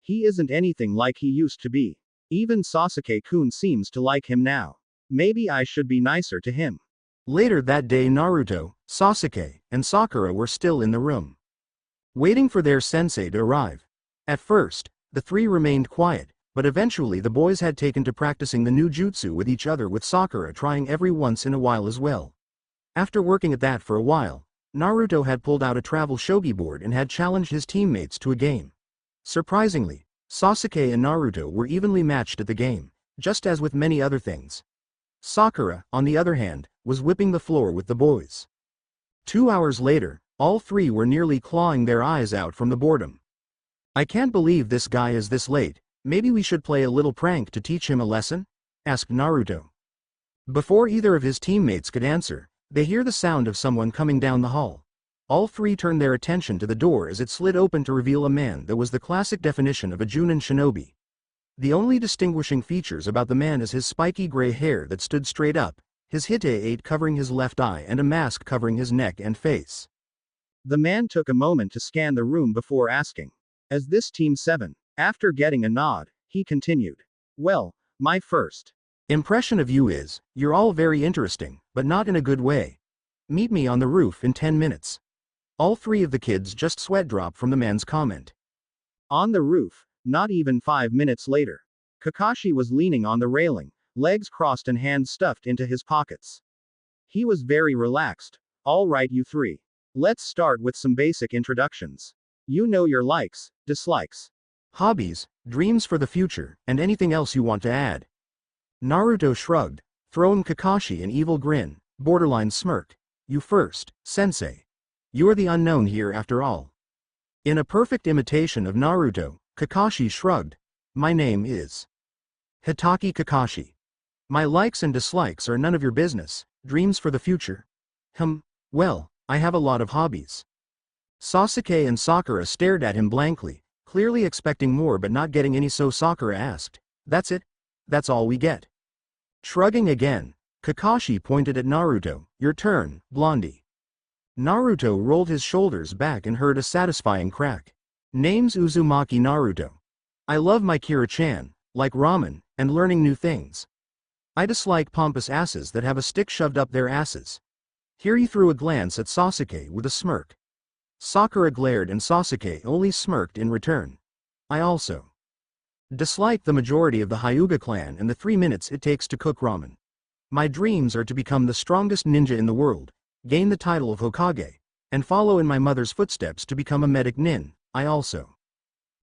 He isn't anything like he used to be. Even Sasuke-kun seems to like him now. Maybe I should be nicer to him. Later that day Naruto, Sasuke, and Sakura were still in the room, waiting for their sensei to arrive. At first, the three remained quiet, but eventually the boys had taken to practicing the new jutsu with each other, with Sakura trying every once in a while as well. After working at that for a while, Naruto had pulled out a travel shogi board and had challenged his teammates to a game. Surprisingly, Sasuke and Naruto were evenly matched at the game, just as with many other things. Sakura, on the other hand, was whipping the floor with the boys. 2 hours later, all three were nearly clawing their eyes out from the boredom. "I can't believe this guy is this late. Maybe we should play a little prank to teach him a lesson?" asked Naruto. Before either of his teammates could answer, they hear the sound of someone coming down the hall. All three turn their attention to the door as it slid open to reveal a man that was the classic definition of a Jounin shinobi. The only distinguishing features about the man is his spiky gray hair that stood straight up, his hite covering his left eye and a mask covering his neck and face. The man took a moment to scan the room before asking, "Is this Team 7? After getting a nod, he continued, "Well, my first impression of you is, you're all very interesting, but not in a good way. Meet me on the roof in 10 minutes. All three of the kids just sweat drop from the man's comment. On the roof, not even 5 minutes later. Kakashi was leaning on the railing, legs crossed and hands stuffed into his pockets. He was very relaxed. "All right, you three. Let's start with some basic introductions. You know your likes, dislikes, Hobbies, dreams for the future, and anything else you want to add." Naruto shrugged, throwing Kakashi an evil grin, borderline smirk. "You first, sensei. You're the unknown here after all." In a perfect imitation of Naruto, Kakashi shrugged. "My name is Hitaki Kakashi. My likes and dislikes are none of your business. Dreams for the future? Well, I have a lot of hobbies." Sasuke and Sakura stared at him blankly, clearly expecting more but not getting any, so Sakura asked, "That's it? That's all we get?" Shrugging again, Kakashi pointed at Naruto. "Your turn, Blondie." Naruto rolled his shoulders back and heard a satisfying crack. "Name's Uzumaki Naruto. I love my Kira-chan, like ramen, and learning new things. I dislike pompous asses that have a stick shoved up their asses." Here he threw a glance at Sasuke with a smirk. Sakura glared and Sasuke only smirked in return. "I also dislike the majority of the Hyuga clan and the 3 minutes it takes to cook ramen. My dreams are to become the strongest ninja in the world, gain the title of Hokage, and follow in my mother's footsteps to become a medic nin. I also."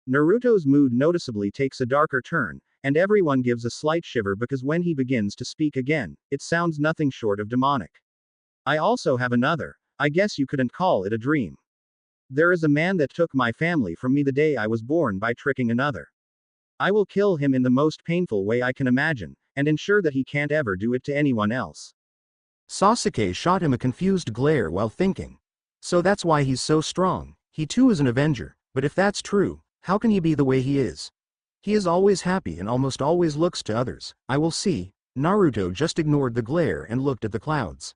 Naruto's mood noticeably takes a darker turn, and everyone gives a slight shiver because when he begins to speak again, it sounds nothing short of demonic. "I also have another, I guess you couldn't call it a dream. There is a man that took my family from me the day I was born by tricking another. I will kill him in the most painful way I can imagine, and ensure that he can't ever do it to anyone else." Sasuke shot him a confused glare while thinking. So that's why he's so strong. He too is an Avenger, but if that's true, how can he be the way he is? He is always happy and almost always looks to others. I will see. Naruto just ignored the glare and looked at the clouds.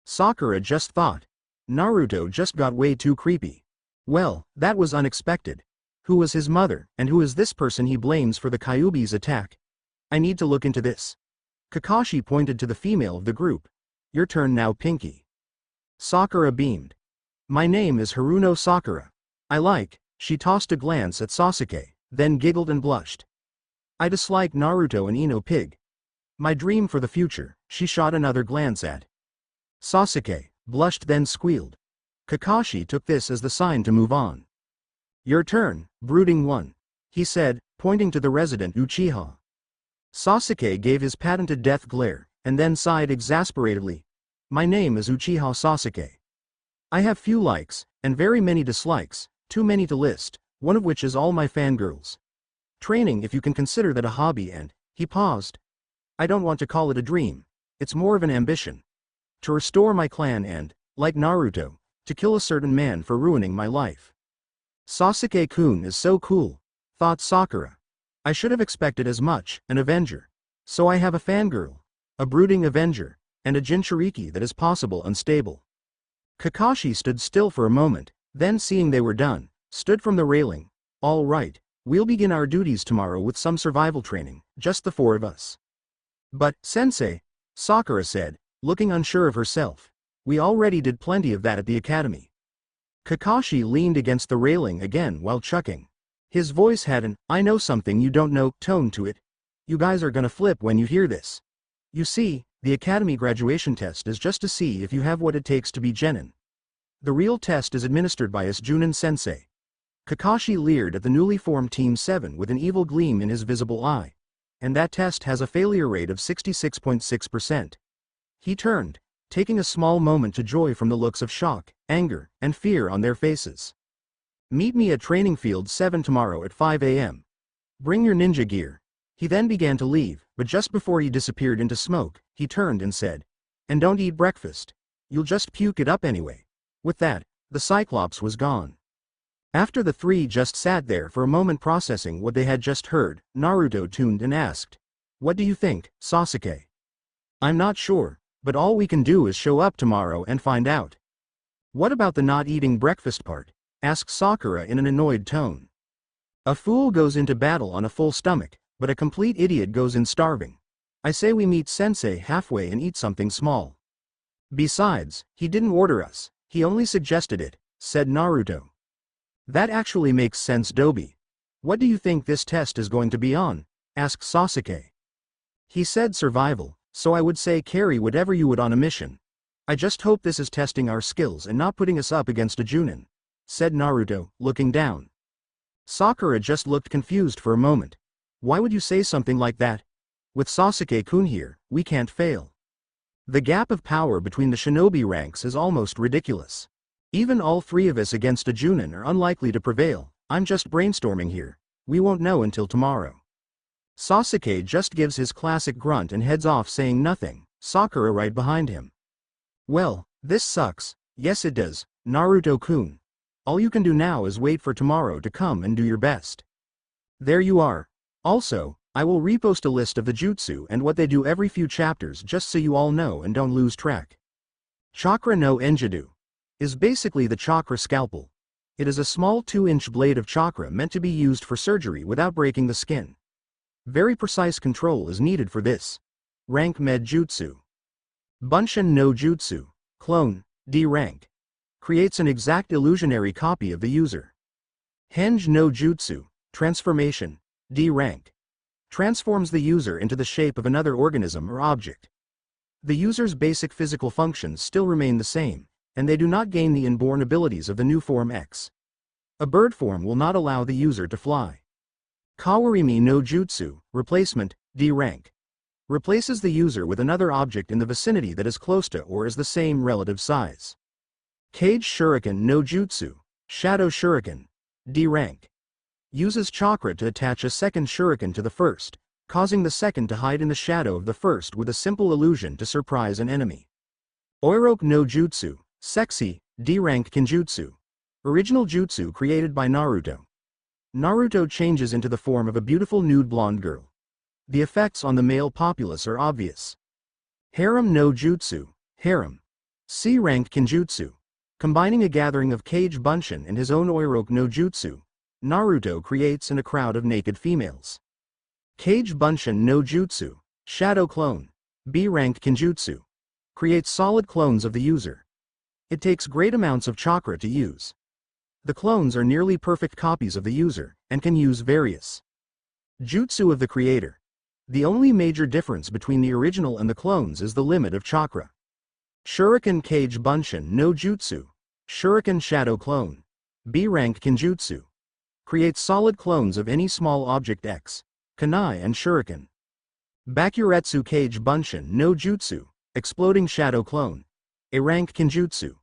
Sakura just thought. Naruto just got way too creepy. Well, that was unexpected. Who was his mother, and who is this person he blames for the Kyubi's attack? I need to look into this. Kakashi pointed to the female of the group. Your turn now, Pinky. Sakura beamed. My name is Haruno Sakura. She tossed a glance at Sasuke, then giggled and blushed. I dislike Naruto and Ino Pig. My dream for the future, she shot another glance at. Sasuke, blushed then squealed. Kakashi took this as the sign to move on. Your turn, brooding one, he said, pointing to the resident Uchiha. Sasuke gave his patented death glare, and then sighed exasperatedly. My name is Uchiha Sasuke. I have few likes, and very many dislikes, too many to list, one of which is all my fangirls. Training, if you can consider that a hobby, and, he paused. I don't want to call it a dream, it's more of an ambition. To restore my clan and, like Naruto, to kill a certain man for ruining my life. Sasuke-kun is so cool, thought Sakura. I should have expected as much, an Avenger. So I have a fangirl, a brooding Avenger, and a Jinchuriki that is possible unstable. Kakashi stood still for a moment, then seeing they were done, stood from the railing. All right, we'll begin our duties tomorrow with some survival training, just the four of us. But, Sensei, Sakura said, looking unsure of herself. We already did plenty of that at the academy. Kakashi leaned against the railing again while chuckling. His voice had an, I know something you don't know, tone to it. You guys are gonna flip when you hear this. You see, the academy graduation test is just to see if you have what it takes to be genin. The real test is administered by us Jounin sensei. Kakashi leered at the newly formed Team 7 with an evil gleam in his visible eye. and that test has a failure rate of 66.6%. He turned, taking a small moment to joy from the looks of shock, anger, and fear on their faces. Meet me at training field 7 tomorrow at 5 a.m. Bring your ninja gear. He then began to leave, but just before he disappeared into smoke, he turned and said, "And don't eat breakfast. You'll just puke it up anyway." With that, the Cyclops was gone. After the three just sat there for a moment processing what they had just heard, Naruto tuned and asked, "What do you think, Sasuke?" "I'm not sure, but all we can do is show up tomorrow and find out." "What about the not eating breakfast part?" asked Sakura in an annoyed tone. "A fool goes into battle on a full stomach, but a complete idiot goes in starving. I say we meet Sensei halfway and eat something small." "Besides, he didn't order us, he only suggested it," said Naruto. "That actually makes sense, Dobi. What do you think this test is going to be on?" asked Sasuke. "He said survival, so I would say carry whatever you would on a mission. I just hope this is testing our skills and not putting us up against a Jounin," said Naruto, looking down. Sakura just looked confused for a moment. "Why would you say something like that? With Sasuke-kun here, we can't fail. The gap of power between the shinobi ranks is almost ridiculous. Even all three of us against a Jounin are unlikely to prevail. I'm just brainstorming here. We won't know until tomorrow." Sasuke just gives his classic grunt and heads off saying nothing, Sakura right behind him. "Well, this sucks." "Yes it does, Naruto-kun. All you can do now is wait for tomorrow to come and do your best." "There you are. Also, I will repost a list of the jutsu and what they do every few chapters just so you all know and don't lose track. Chakra no Enjadu is basically the chakra scalpel. It is a small 2-inch blade of chakra meant to be used for surgery without breaking the skin. Very precise control is needed for this. Rank Med Jutsu. Bunshin no Jutsu, clone, D rank. Creates an exact illusionary copy of the user. Henge no Jutsu, transformation, D rank. Transforms the user into the shape of another organism or object. The user's basic physical functions still remain the same, and they do not gain the inborn abilities of the new form X. A bird form will not allow the user to fly. Kawarimi no Jutsu, replacement, D rank. Replaces the user with another object in the vicinity that is close to or is the same relative size. Cage Shuriken no Jutsu, shadow shuriken, D rank. Uses chakra to attach a second shuriken to the first, causing the second to hide in the shadow of the first with a simple illusion to surprise an enemy. Oiroke no Jutsu, sexy, D rank Kenjutsu. Original jutsu created by Naruto. Naruto changes into the form of a beautiful nude blonde girl. The effects on the male populace are obvious. Harem no Jutsu, harem. C rank Kenjutsu. Combining a gathering of Kage Bunshin and his own Oiroke no Jutsu, Naruto creates in a crowd of naked females. Kage Bunshin no Jutsu, shadow clone, B rank Kenjutsu. Creates solid clones of the user. It takes great amounts of chakra to use. The clones are nearly perfect copies of the user, and can use various jutsu of the creator. The only major difference between the original and the clones is the limit of chakra. Shuriken Kage Bunshin no Jutsu, Shuriken Shadow Clone, B rank Kenjutsu. Creates solid clones of any small object X, Kunai and Shuriken. Bakuretsu Kage Bunshin no Jutsu, Exploding Shadow Clone, A rank Kenjutsu.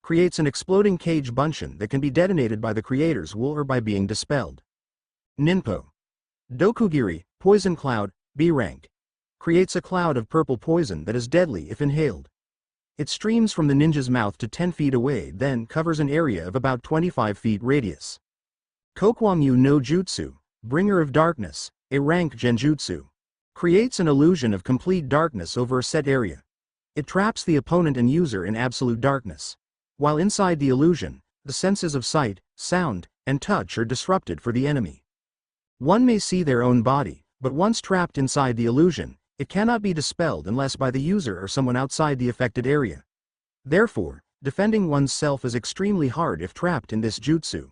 Creates an exploding Kage Bunshin that can be detonated by the creator's will or by being dispelled. Ninpo. Dokugiri, Poison Cloud, B rank. Creates a cloud of purple poison that is deadly if inhaled. It streams from the ninja's mouth to 10 feet away, then covers an area of about 25 feet radius. Kokwamyu no Jutsu, Bringer of Darkness, A rank Genjutsu. Creates an illusion of complete darkness over a set area. It traps the opponent and user in absolute darkness. While inside the illusion, the senses of sight, sound, and touch are disrupted for the enemy. One may see their own body, but once trapped inside the illusion, it cannot be dispelled unless by the user or someone outside the affected area. Therefore, defending one's self is extremely hard if trapped in this jutsu.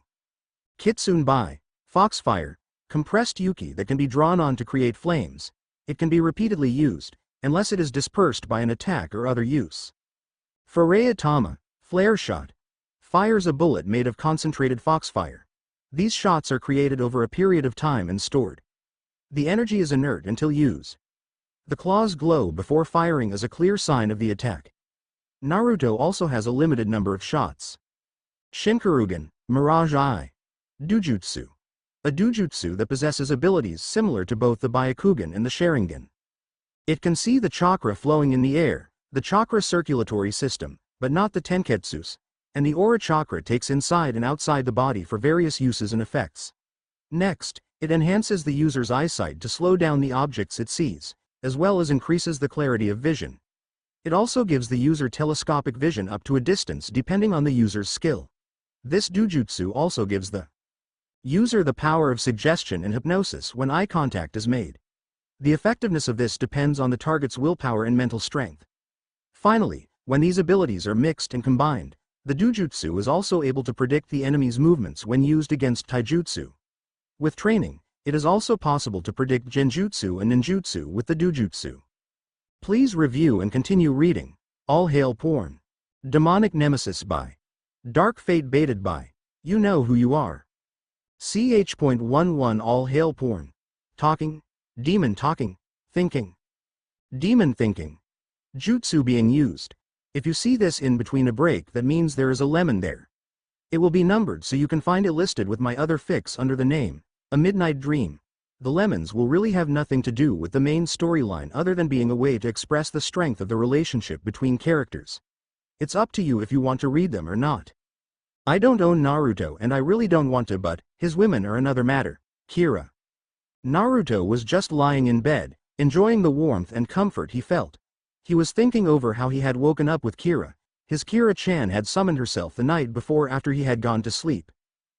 Kitsune by Foxfire, compressed yuki that can be drawn on to create flames. It can be repeatedly used, unless it is dispersed by an attack or other use. Foray Atama, flare shot. Fires a bullet made of concentrated foxfire. These shots are created over a period of time and stored. The energy is inert until used. The claws glow before firing as a clear sign of the attack. Naruto also has a limited number of shots. Shinkarugen, Mirage Eye. Dojutsu. A Dojutsu that possesses abilities similar to both the Byakugan and the Sharingan. It can see the chakra flowing in the air, the chakra circulatory system, but not the tenketsus, and the aura chakra takes inside and outside the body for various uses and effects. Next, it enhances the user's eyesight to slow down the objects it sees, as well as increases the clarity of vision. It also gives the user telescopic vision up to a distance depending on the user's skill. This Dojutsu also gives the user the power of suggestion and hypnosis when eye contact is made. The effectiveness of this depends on the target's willpower and mental strength. Finally, when these abilities are mixed and combined, the Dojutsu is also able to predict the enemy's movements when used against taijutsu. With training, it is also possible to predict genjutsu and ninjutsu with the Dojutsu. Please review and continue reading. All Hail Porn. Demonic Nemesis by Dark Fate baited by You Know Who You Are. Ch.11 All Hail Porn. Talking. Demon talking. Thinking. Demon thinking. Jutsu being used. If you see this in between a break, that means there is a lemon there. It will be numbered so you can find it listed with my other fics under the name, A Midnight Dream. The lemons will really have nothing to do with the main storyline other than being a way to express the strength of the relationship between characters. It's up to you if you want to read them or not. I don't own Naruto and I really don't want to, but his women are another matter. Kira. Naruto was just lying in bed, enjoying the warmth and comfort he felt. He was thinking over how he had woken up with Kira. His Kira-chan had summoned herself the night before after he had gone to sleep.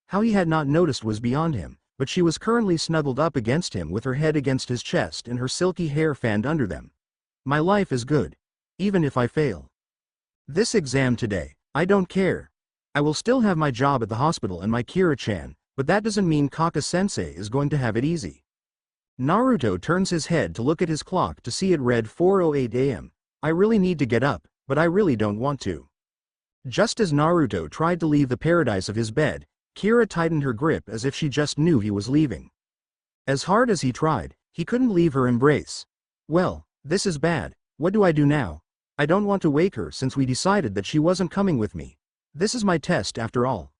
How he had not noticed was beyond him, but she was currently snuggled up against him with her head against his chest and her silky hair fanned under them. My life is good. Even if I fail this exam today, I don't care. I will still have my job at the hospital and my Kira-chan, but that doesn't mean Kaka-sensei is going to have it easy. Naruto turns his head to look at his clock to see it read 4:08 a.m. I really need to get up, but I really don't want to. Just as Naruto tried to leave the paradise of his bed, Kira tightened her grip as if she just knew he was leaving. As hard as he tried, he couldn't leave her embrace. Well, this is bad. What do I do now? I don't want to wake her since we decided that she wasn't coming with me. This is my test after all.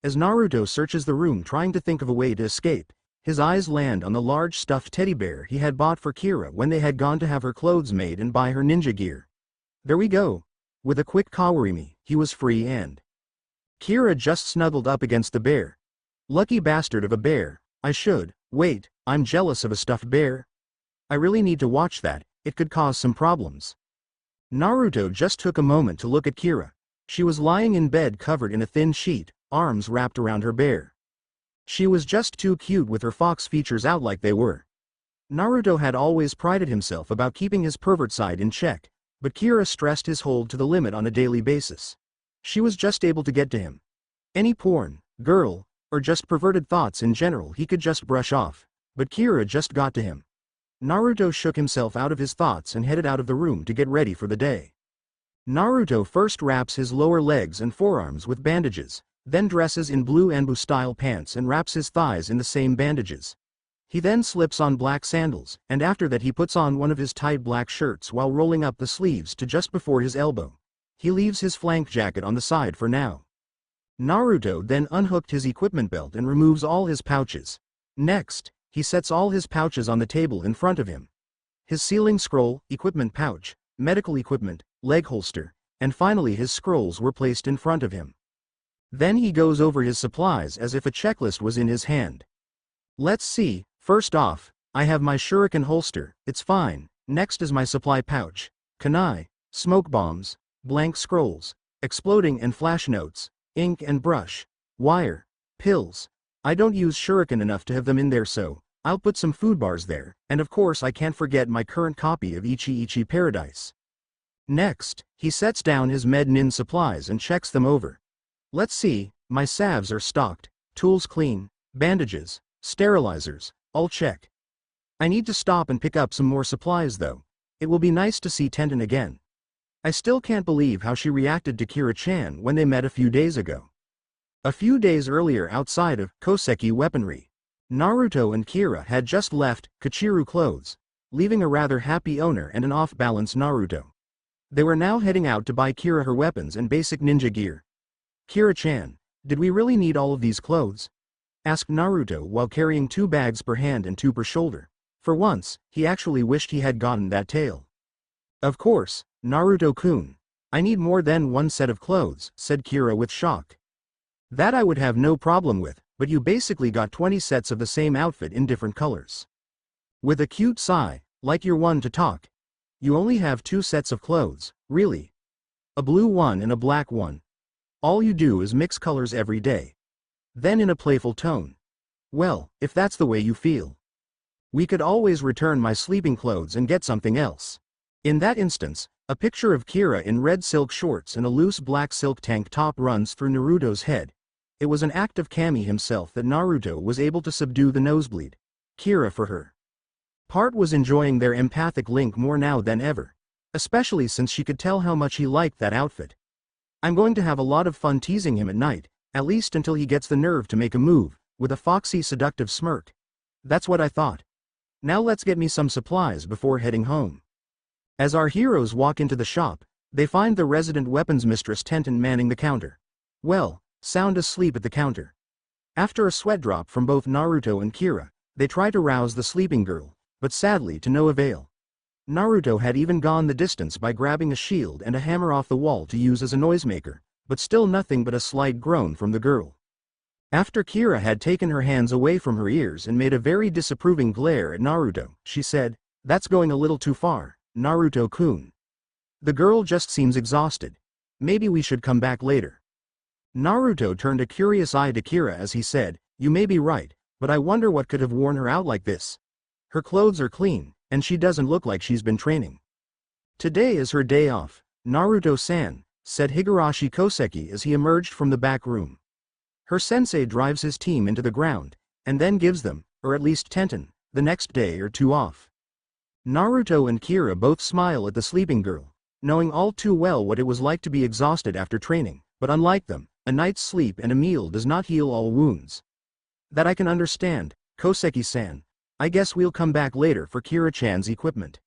As Naruto searches the room trying to think of a way to escape, his eyes land on the large stuffed teddy bear he had bought for Kira when they had gone to have her clothes made and buy her ninja gear. There we go. With a quick kawarimi, he was free and Kira just snuggled up against the bear. Lucky bastard of a bear. Wait, I'm jealous of a stuffed bear. I really need to watch that, it could cause some problems. Naruto just took a moment to look at Kira. She was lying in bed covered in a thin sheet, arms wrapped around her bear. She was just too cute with her fox features out like they were. Naruto had always prided himself about keeping his pervert side in check, but Kira stressed his hold to the limit on a daily basis. She was just able to get to him. Any porn, girl, or just perverted thoughts in general he could just brush off, but Kira just got to him. Naruto shook himself out of his thoughts and headed out of the room to get ready for the day. Naruto first wraps his lower legs and forearms with bandages, then dresses in blue Anbu-style pants and wraps his thighs in the same bandages. He then slips on black sandals, and after that he puts on one of his tight black shirts while rolling up the sleeves to just before his elbow. He leaves his flank jacket on the side for now. Naruto then unhooked his equipment belt and removes all his pouches. Next, he sets all his pouches on the table in front of him. His sealing scroll, equipment pouch, medical equipment, leg holster, and finally his scrolls were placed in front of him. Then he goes over his supplies as if a checklist was in his hand. Let's see, first off, I have my shuriken holster, it's fine. Next is my supply pouch, kunai, smoke bombs, blank scrolls, exploding and flash notes, ink and brush, wire, pills. I don't use shuriken enough to have them in there, so I'll put some food bars there, and of course I can't forget my current copy of Ichi Ichi Paradise. Next, he sets down his med nin supplies and checks them over. Let's see, my salves are stocked, tools clean, bandages, sterilizers, all check. I need to stop and pick up some more supplies though. It will be nice to see Tenten again. I still can't believe how she reacted to Kira-chan when they met a few days ago. A few days earlier outside of Koseki weaponry. Naruto and Kira had just left Kachiru clothes, leaving a rather happy owner and an off-balance Naruto. They were now heading out to buy Kira her weapons and basic ninja gear. "Kira-chan, did we really need all of these clothes?" asked Naruto while carrying 2 bags per hand and 2 per shoulder. For once, he actually wished he had gotten that tail. "Of course, Naruto-kun. I need more than 1 set of clothes," said Kira with shock. "That I would have no problem with, but you basically got 20 sets of the same outfit in different colors." With a cute sigh, "Like you're one to talk. You only have 2 sets of clothes, really? A blue one and a black one. All you do is mix colors every day." Then in a playful tone, "Well, if that's the way you feel, we could always return my sleeping clothes and get something else." In that instance, a picture of Kira in red silk shorts and a loose black silk tank top runs through Naruto's head. It was an act of Kami himself that Naruto was able to subdue the nosebleed. Kira, for her part, was enjoying their empathic link more now than ever, especially since she could tell how much he liked that outfit. "I'm going to have a lot of fun teasing him at night, at least until he gets the nerve to make a move," with a foxy seductive smirk. "That's what I thought. Now let's get me some supplies before heading home." As our heroes walk into the shop, they find the resident weapons mistress Tenten manning the counter. Well, sound asleep at the counter. After a sweat drop from both Naruto and Kira, they try to rouse the sleeping girl, but sadly to no avail. Naruto had even gone the distance by grabbing a shield and a hammer off the wall to use as a noisemaker, but still nothing but a slight groan from the girl. After Kira had taken her hands away from her ears and made a very disapproving glare at Naruto, she said, "That's going a little too far, Naruto-kun. The girl just seems exhausted. Maybe we should come back later." Naruto turned a curious eye to Kira as he said, "You may be right, but I wonder what could have worn her out like this. Her clothes are clean, and she doesn't look like she's been training." "Today is her day off, Naruto-san," said Higurashi Koseki as he emerged from the back room. "Her sensei drives his team into the ground, and then gives them, or at least Tenten, the next day or 2 off." Naruto and Kira both smile at the sleeping girl, knowing all too well what it was like to be exhausted after training, but unlike them, a night's sleep and a meal does not heal all wounds. "That I can understand, Koseki-san. I guess we'll come back later for Kira-chan's equipment."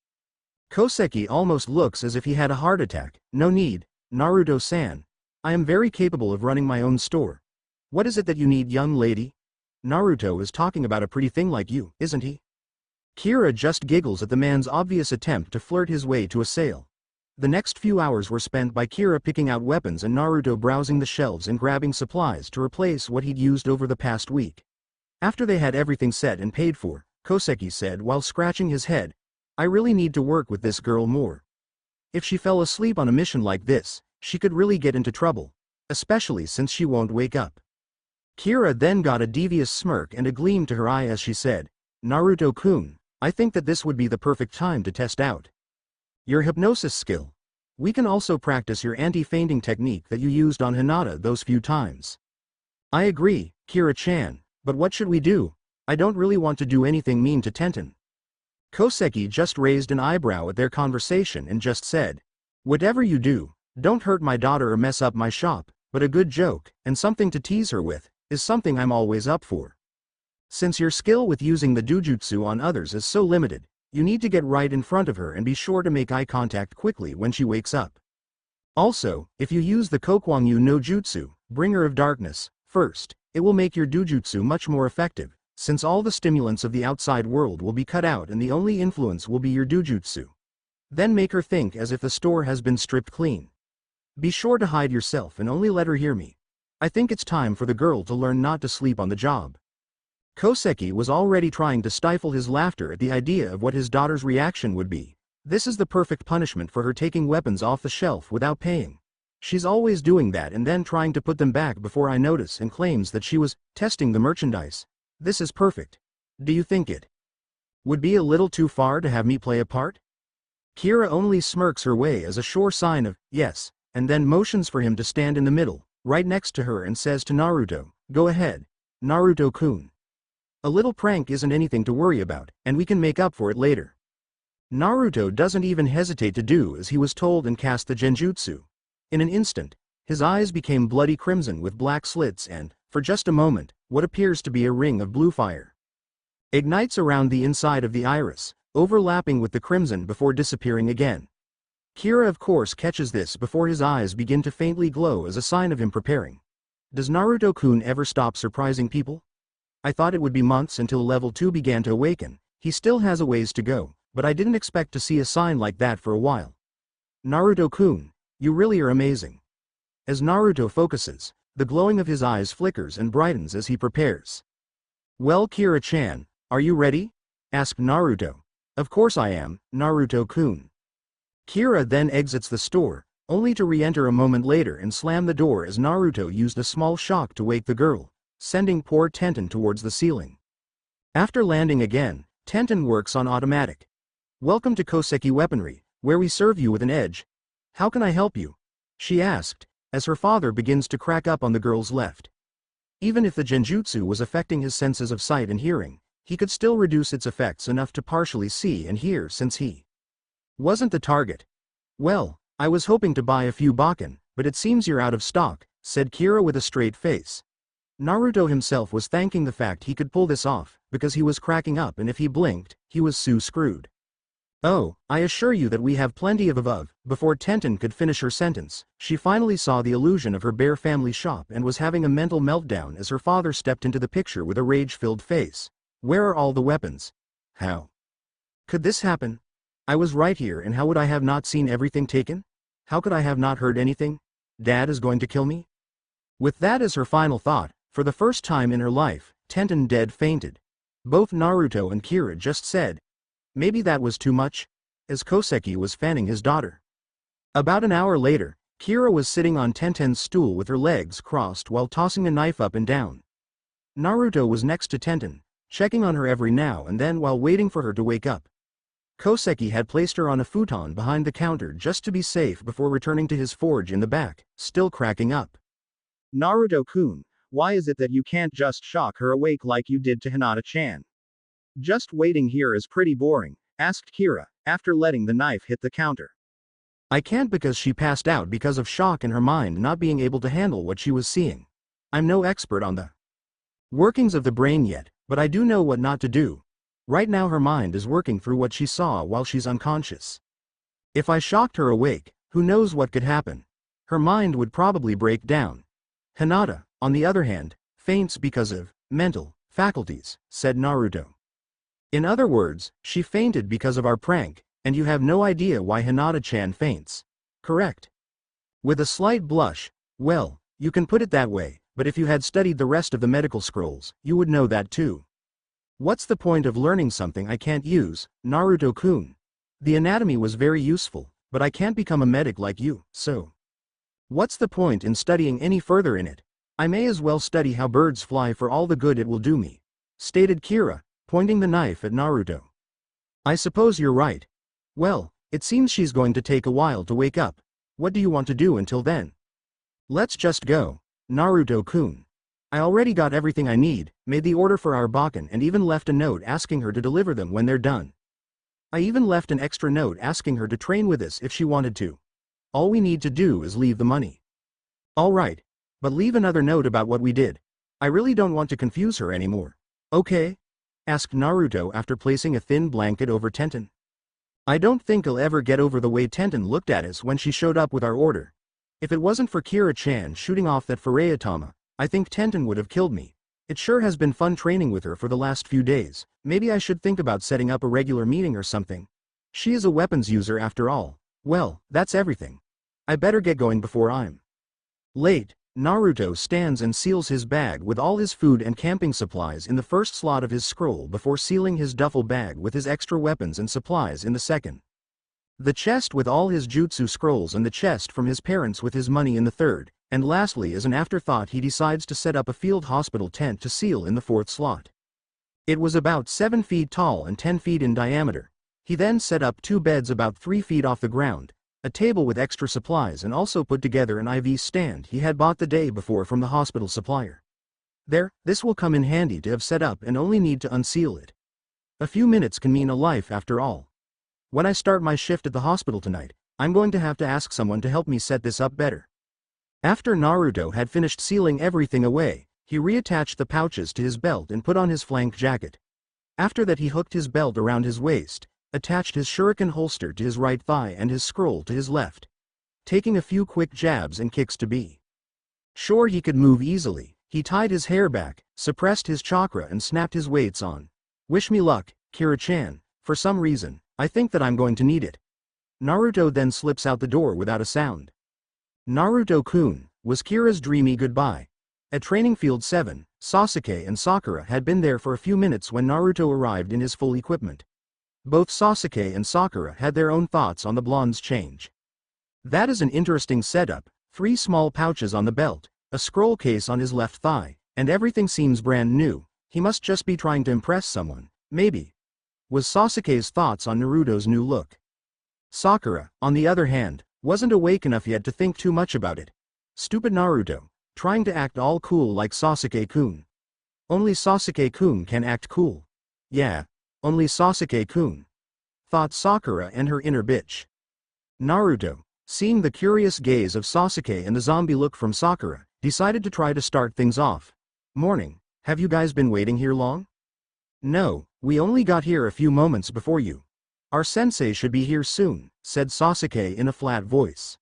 Koseki almost looks as if he had a heart attack. "No need, Naruto-san. I am very capable of running my own store. What is it that you need, young lady? Naruto is talking about a pretty thing like you, isn't he?" Kira just giggles at the man's obvious attempt to flirt his way to a sale. The next few hours were spent by Kira picking out weapons and Naruto browsing the shelves and grabbing supplies to replace what he'd used over the past week. After they had everything set and paid for, Koseki said while scratching his head, "I really need to work with this girl more. If she fell asleep on a mission like this, she could really get into trouble, especially since she won't wake up." Kira then got a devious smirk and a gleam to her eye as she said, "Naruto-kun, I think that this would be the perfect time to test out your hypnosis skill. We can also practice your anti-fainting technique that you used on Hinata those few times." "I agree, Kira-chan, but what should we do? I don't really want to do anything mean to Tenten." Koseki just raised an eyebrow at their conversation and just said, "Whatever you do, don't hurt my daughter or mess up my shop, but a good joke, and something to tease her with, is something I'm always up for. Since your skill with using the Dojutsu on others is so limited, you need to get right in front of her and be sure to make eye contact quickly when she wakes up. Also, if you use the Kokwangyu no Jutsu, Bringer of Darkness, first, it will make your Dojutsu much more effective, since all the stimulants of the outside world will be cut out and the only influence will be your Dojutsu. Then make her think as if the store has been stripped clean. Be sure to hide yourself and only let her hear me. I think it's time for the girl to learn not to sleep on the job." Koseki was already trying to stifle his laughter at the idea of what his daughter's reaction would be. This is the perfect punishment for her taking weapons off the shelf without paying. She's always doing that and then trying to put them back before I notice and claims that she was testing the merchandise. This is perfect. Do you think it would be a little too far to have me play a part? Kira only smirks her way as a sure sign of yes, and then motions for him to stand in the middle, right next to her, and says to Naruto, "Go ahead, Naruto-kun. A little prank isn't anything to worry about, and we can make up for it later." Naruto doesn't even hesitate to do as he was told and cast the genjutsu. In an instant, his eyes became bloody crimson with black slits and, for just a moment, what appears to be a ring of blue fire. Ignites around the inside of the iris, overlapping with the crimson before disappearing again. Kira of course catches this before his eyes begin to faintly glow as a sign of him preparing. Does Naruto-kun ever stop surprising people? I thought it would be months until level 2 began to awaken. He still has a ways to go, but I didn't expect to see a sign like that for a while. Naruto-kun, you really are amazing. As Naruto focuses, the glowing of his eyes flickers and brightens as he prepares. Well, Kira-chan, are you ready? Asked Naruto. Of course I am, Naruto-kun. Kira then exits the store, only to re-enter a moment later and slam the door as Naruto used a small shock to wake the girl, sending poor Tenten towards the ceiling. After landing again, Tenten works on automatic. Welcome to Koseki Weaponry, where we serve you with an edge. How can I help you? She asked, as her father begins to crack up on the girl's left. Even if the genjutsu was affecting his senses of sight and hearing, he could still reduce its effects enough to partially see and hear since he wasn't the target. Well, I was hoping to buy a few bakken, but it seems you're out of stock, said Kira with a straight face. Naruto himself was thanking the fact he could pull this off, because he was cracking up and if he blinked, he was screwed. Oh, I assure you that we have plenty of above. Before Tenten could finish her sentence, she finally saw the illusion of her bare family shop and was having a mental meltdown as her father stepped into the picture with a rage-filled face. Where are all the weapons? How could this happen? I was right here and how would I have not seen everything taken? How could I have not heard anything? Dad is going to kill me? With that as her final thought, for the first time in her life, Tenten dead fainted. Both Naruto and Kira just said, maybe that was too much, as Koseki was fanning his daughter. About an hour later, Kira was sitting on Tenten's stool with her legs crossed while tossing a knife up and down. Naruto was next to Tenten, checking on her every now and then while waiting for her to wake up. Koseki had placed her on a futon behind the counter just to be safe before returning to his forge in the back, still cracking up. Naruto-kun, why is it that you can't just shock her awake like you did to Hinata-chan? Just waiting here is pretty boring, asked Kira, after letting the knife hit the counter. I can't because she passed out because of shock in her mind not being able to handle what she was seeing. I'm no expert on the workings of the brain yet, but I do know what not to do. Right now her mind is working through what she saw while she's unconscious. If I shocked her awake, who knows what could happen? Her mind would probably break down. Hinata, on the other hand, faints because of mental faculties, said Naruto. In other words, she fainted because of our prank, and you have no idea why Hinata-chan faints. Correct? With a slight blush, well, you can put it that way, but if you had studied the rest of the medical scrolls, you would know that too. What's the point of learning something I can't use, Naruto-kun? The anatomy was very useful, but I can't become a medic like you, so what's the point in studying any further in it? I may as well study how birds fly for all the good it will do me, stated Kira, pointing the knife at Naruto. I suppose you're right. Well, it seems she's going to take a while to wake up. What do you want to do until then? Let's just go, Naruto-kun. I already got everything I need, made the order for our bakken and even left a note asking her to deliver them when they're done. I even left an extra note asking her to train with us if she wanted to. All we need to do is leave the money. Alright, but leave another note about what we did. I really don't want to confuse her anymore. Okay? Asked Naruto after placing a thin blanket over Tenten. I don't think I'll ever get over the way Tenten looked at us when she showed up with our order. If it wasn't for Kira-chan shooting off that Furayatama, I think Tenten would have killed me. It sure has been fun training with her for the last few days. Maybe I should think about setting up a regular meeting or something. She is a weapons user after all. Well, that's everything. I better get going before I'm late. Naruto stands and seals his bag with all his food and camping supplies in the first slot of his scroll before sealing his duffel bag with his extra weapons and supplies in the second. The chest with all his jutsu scrolls and the chest from his parents with his money in the third. And lastly, as an afterthought, he decides to set up a field hospital tent to seal in the fourth slot. It was about 7 feet tall and 10 feet in diameter. He then set up 2 beds about 3 feet off the ground, a table with extra supplies, and also put together an IV stand he had bought the day before from the hospital supplier. There, this will come in handy to have set up and only need to unseal it. A few minutes can mean a life after all. When I start my shift at the hospital tonight, I'm going to have to ask someone to help me set this up better. After Naruto had finished sealing everything away, he reattached the pouches to his belt and put on his flank jacket. After that he hooked his belt around his waist, attached his shuriken holster to his right thigh and his scroll to his left, taking a few quick jabs and kicks to be sure he could move easily. He tied his hair back, suppressed his chakra and snapped his weights on. Wish me luck, Kira-chan. For some reason, I think that I'm going to need it. Naruto then slips out the door without a sound. Naruto-kun, was Kira's dreamy goodbye. At Training Field 7, Sasuke and Sakura had been there for a few minutes when Naruto arrived in his full equipment. Both Sasuke and Sakura had their own thoughts on the blonde's change. That is an interesting setup, 3 small pouches on the belt, a scroll case on his left thigh, and everything seems brand new. He must just be trying to impress someone, maybe, was Sasuke's thoughts on Naruto's new look. Sakura, on the other hand, wasn't awake enough yet to think too much about it. Stupid Naruto, trying to act all cool like Sasuke-kun. Only Sasuke-kun can act cool. Yeah, only Sasuke-kun, thought Sakura and her inner bitch. Naruto, seeing the curious gaze of Sasuke and the zombie look from Sakura, decided to try to start things off. Morning, have you guys been waiting here long? No, we only got here a few moments before you. Our sensei should be here soon, said Sasuke in a flat voice.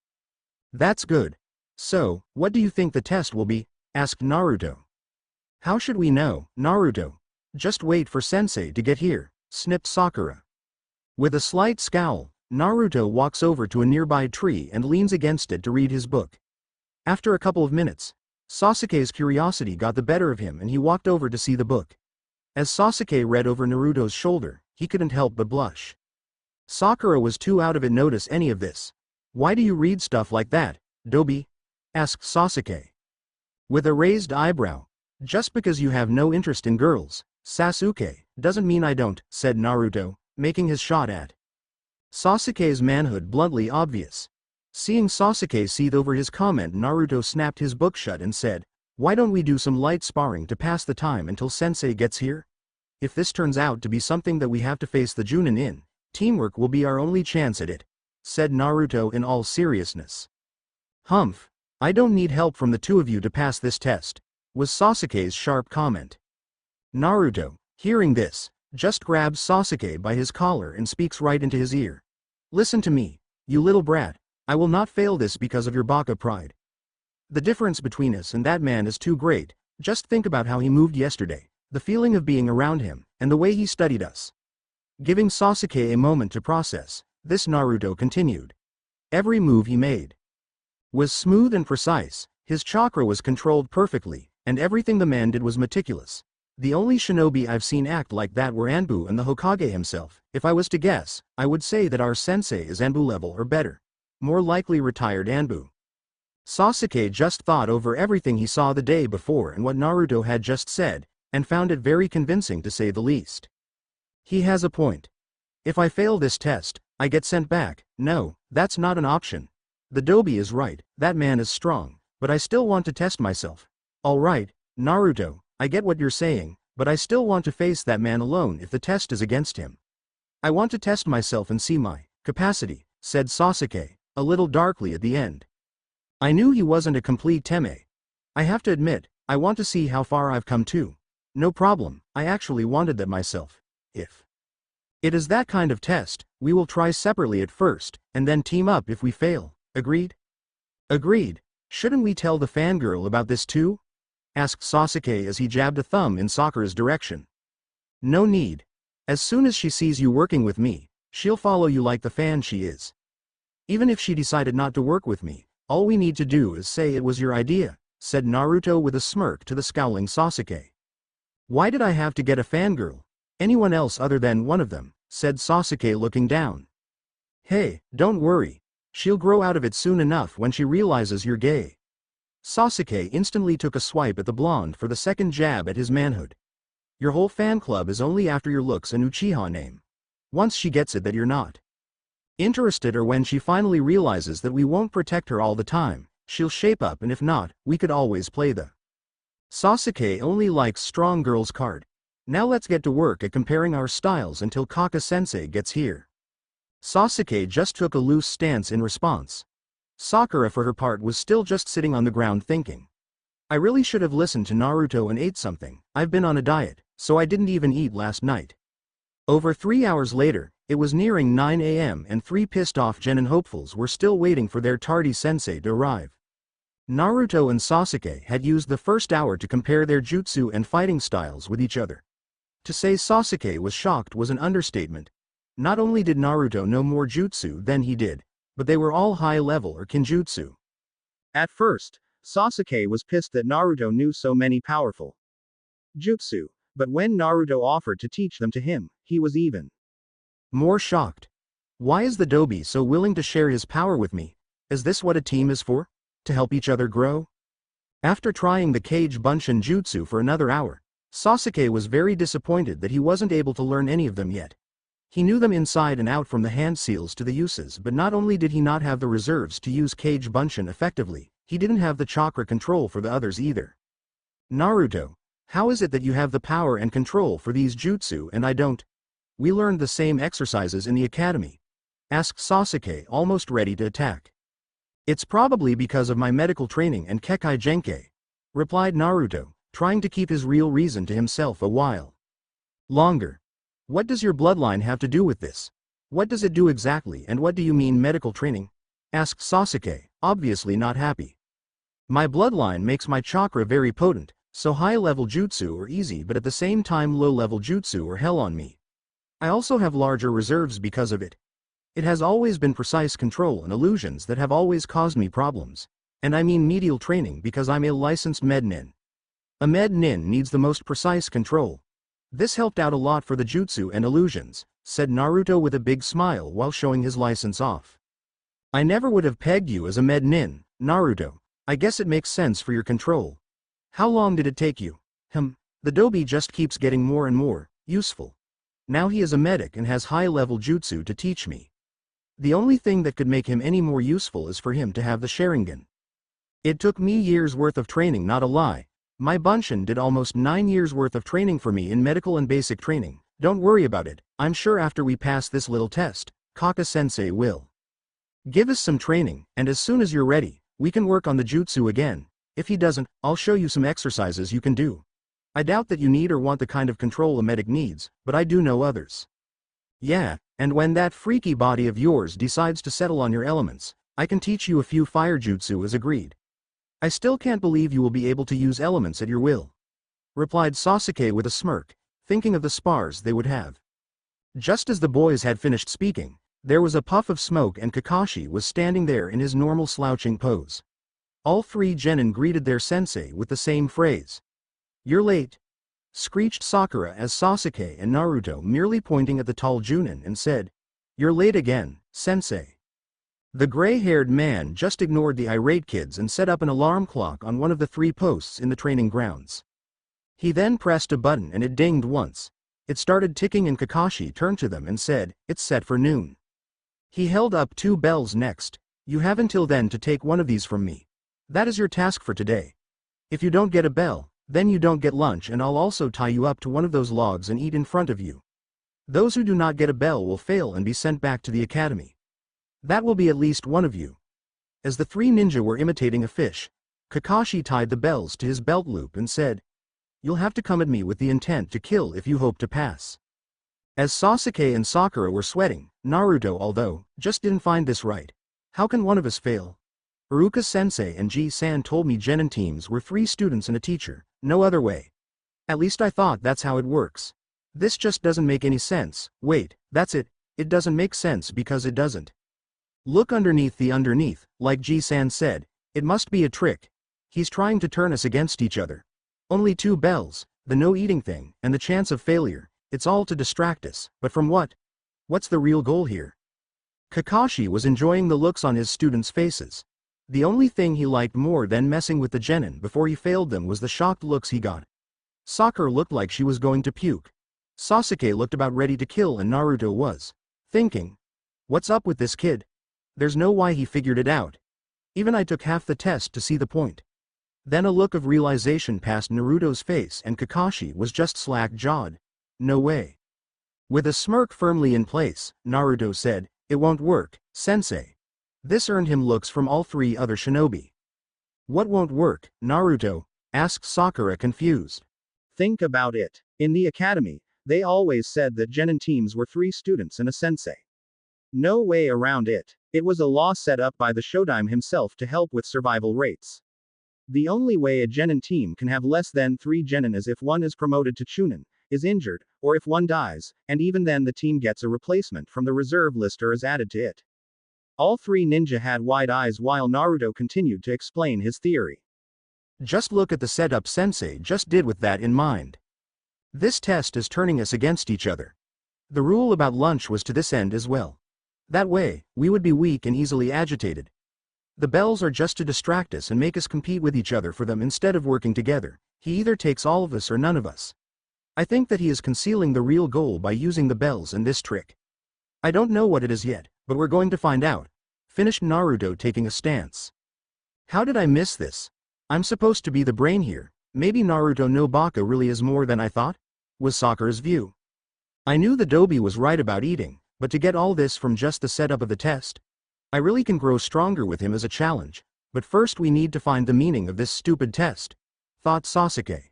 That's good. So, what do you think the test will be? Asked Naruto. How should we know, Naruto? Just wait for sensei to get here, snipped Sakura. With a slight scowl, Naruto walks over to a nearby tree and leans against it to read his book. After a couple of minutes, Sasuke's curiosity got the better of him and he walked over to see the book. As Sasuke read over Naruto's shoulder, he couldn't help but blush. Sakura was too out of it to notice any of this. Why do you read stuff like that, Dobi? Asked Sasuke. With a raised eyebrow. Just because you have no interest in girls, Sasuke, doesn't mean I don't, said Naruto, making his shot at Sasuke's manhood bluntly obvious. Seeing Sasuke seethe over his comment, Naruto snapped his book shut and said, why don't we do some light sparring to pass the time until sensei gets here? If this turns out to be something that we have to face the Jounin in, teamwork will be our only chance at it, said Naruto in all seriousness. Humph, I don't need help from the two of you to pass this test, was Sasuke's sharp comment. Naruto, hearing this, just grabs Sasuke by his collar and speaks right into his ear. Listen to me, you little brat, I will not fail this because of your baka pride. The difference between us and that man is too great. Just think about how he moved yesterday, the feeling of being around him, and the way he studied us. Giving Sasuke a moment to process, this Naruto continued. Every move he made was smooth and precise, his chakra was controlled perfectly, and everything the man did was meticulous. The only shinobi I've seen act like that were Anbu and the Hokage himself. If I was to guess, I would say that our sensei is Anbu level or better. More likely retired Anbu. Sasuke just thought over everything he saw the day before and what Naruto had just said, and found it very convincing to say the least. He has a point. If I fail this test, I get sent back. No, that's not an option. The Dobi is right, that man is strong, but I still want to test myself. Alright, Naruto, I get what you're saying, but I still want to face that man alone if the test is against him. I want to test myself and see my capacity, said Sasuke, a little darkly at the end. I knew he wasn't a complete teme. I have to admit, I want to see how far I've come too. No problem, I actually wanted that myself. If it is that kind of test, we will try separately at first, and then team up if we fail. Agreed? Agreed. Shouldn't we tell the fangirl about this too? Asked Sasuke as he jabbed a thumb in Sakura's direction. No need. As soon as she sees you working with me, she'll follow you like the fan she is. Even if she decided not to work with me, all we need to do is say it was your idea, said Naruto with a smirk to the scowling Sasuke. Why did I have to get a fangirl? Anyone else other than one of them, said Sasuke looking down. Hey, don't worry. She'll grow out of it soon enough when she realizes you're gay. Sasuke instantly took a swipe at the blonde for the second jab at his manhood. Your whole fan club is only after your looks and Uchiha name. Once she gets it that you're not interested, or when she finally realizes that we won't protect her all the time, she'll shape up, and if not, we could always play the Sasuke only likes strong girls card. Now let's get to work at comparing our styles until Kaka-sensei gets here. Sasuke just took a loose stance in response. Sakura for her part was still just sitting on the ground thinking. I really should have listened to Naruto and ate something. I've been on a diet, so I didn't even eat last night. Over 3 hours later, it was nearing 9 a.m. and 3 pissed-off genin hopefuls were still waiting for their tardy sensei to arrive. Naruto and Sasuke had used the first hour to compare their jutsu and fighting styles with each other. To say Sasuke was shocked was an understatement. Not only did Naruto know more jutsu than he did, but they were all high-level or kinjutsu. At first, Sasuke was pissed that Naruto knew so many powerful jutsu, but when Naruto offered to teach them to him, he was even more shocked. Why is the Dobi so willing to share his power with me? Is this what a team is for? To help each other grow? After trying the Kage Bunshin jutsu for another hour, Sasuke was very disappointed that he wasn't able to learn any of them yet. He knew them inside and out from the hand seals to the uses, but not only did he not have the reserves to use Kage Bunshin effectively, he didn't have the chakra control for the others either. Naruto, how is it that you have the power and control for these jutsu and I don't? We learned the same exercises in the academy, asked Sasuke, almost ready to attack. It's probably because of my medical training and Kekkei Genkai, replied Naruto, trying to keep his real reason to himself a while longer. What does your bloodline have to do with this? What does it do exactly, and what do you mean medical training? Asked Sasuke, obviously not happy. My bloodline makes my chakra very potent, so high-level jutsu are easy, but at the same time low-level jutsu are hell on me. I also have larger reserves because of it. It has always been precise control and illusions that have always caused me problems. And I mean medial training because I'm a licensed med nin. A med nin needs the most precise control. This helped out a lot for the jutsu and illusions, said Naruto with a big smile while showing his license off. I never would have pegged you as a med nin, Naruto. I guess it makes sense for your control. How long did it take you? The Dobi just keeps getting more and more useful. Now he is a medic and has high-level jutsu to teach me. The only thing that could make him any more useful is for him to have the Sharingan. It took me years worth of training, not a lie. My Bunshin did almost 9 years worth of training for me in medical and basic training. Don't worry about it, I'm sure after we pass this little test, Kaka-sensei will give us some training, and as soon as you're ready, we can work on the jutsu again. If he doesn't, I'll show you some exercises you can do. I doubt that you need or want the kind of control a medic needs, but I do know others. Yeah, and when that freaky body of yours decides to settle on your elements, I can teach you a few fire jutsu as agreed. I still can't believe you will be able to use elements at your will, replied Sasuke with a smirk, thinking of the spars they would have. Just as the boys had finished speaking, there was a puff of smoke and Kakashi was standing there in his normal slouching pose. All 3 genin greeted their sensei with the same phrase. You're late, screeched Sakura as Sasuke and Naruto merely pointing at the tall Jounin and said, You're late again, sensei. The gray-haired man just ignored the irate kids and set up an alarm clock on one of the 3 posts in the training grounds. He then pressed a button and it dinged once. It started ticking and Kakashi turned to them and said, It's set for noon. He held up 2 bells next. You have until then to take one of these from me. That is your task for today. If you don't get a bell, then you don't get lunch, and I'll also tie you up to one of those logs and eat in front of you. Those who do not get a bell will fail and be sent back to the academy. That will be at least one of you. As the 3 ninja were imitating a fish, Kakashi tied the bells to his belt loop and said, You'll have to come at me with the intent to kill if you hope to pass. As Sasuke and Sakura were sweating, Naruto, although, just didn't find this right. How can one of us fail? Iruka-sensei and Ji-san told me genin teams were 3 students and a teacher, no other way. At least I thought that's how it works. This just doesn't make any sense. Wait, that's it, it doesn't make sense because it doesn't. Look underneath the underneath, like Ji-san said, it must be a trick. He's trying to turn us against each other. Only 2 bells, the no eating thing, and the chance of failure, it's all to distract us, but from what? What's the real goal here? Kakashi was enjoying the looks on his students' faces. The only thing he liked more than messing with the genin before he failed them was the shocked looks he got. Sakura looked like she was going to puke. Sasuke looked about ready to kill, and Naruto was thinking, What's up with this kid? There's no way he figured it out. Even I took half the test to see the point. Then a look of realization passed Naruto's face and Kakashi was just slack-jawed. No way. With a smirk firmly in place, Naruto said, It won't work, sensei. This earned him looks from all 3 other shinobi. What won't work, Naruto? Asked Sakura confused. Think about it. In the academy, They always said that genin teams were 3 students and a sensei. No way around it. It was a law set up by the Shodaime himself to help with survival rates. The only way a genin team can have less than 3 genin is if one is promoted to chunin, is injured, or if one dies, and even then the team gets a replacement from the reserve list or is added to it. All 3 ninja had wide eyes while Naruto continued to explain his theory. Just look at the setup Sensei just did with that in mind. This test is turning us against each other. The rule about lunch was to this end as well. That way, we would be weak and easily agitated. The bells are just to distract us and make us compete with each other for them instead of working together. He either takes all of us or none of us. I think that he is concealing the real goal by using the bells and this trick. I don't know what it is yet, but we're going to find out. Finished Naruto taking a stance. How did I miss this? I'm supposed to be the brain here. Maybe Naruto no Baka really is more than I thought? Was Sakura's view. I knew the Dobi was right about eating, but to get all this from just the setup of the test? I really can grow stronger with him as a challenge, but first we need to find the meaning of this stupid test, thought Sasuke.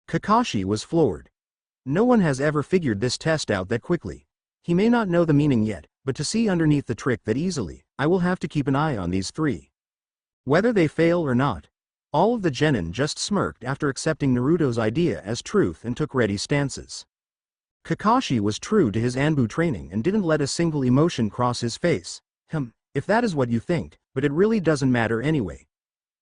Kakashi was floored. No one has ever figured this test out that quickly. He may not know the meaning yet, but to see underneath the trick that easily, I will have to keep an eye on these 3. Whether they fail or not. All of the genin just smirked after accepting Naruto's idea as truth and took ready stances. Kakashi was true to his Anbu training and didn't let a single emotion cross his face. If that is what you think, but it really doesn't matter anyway.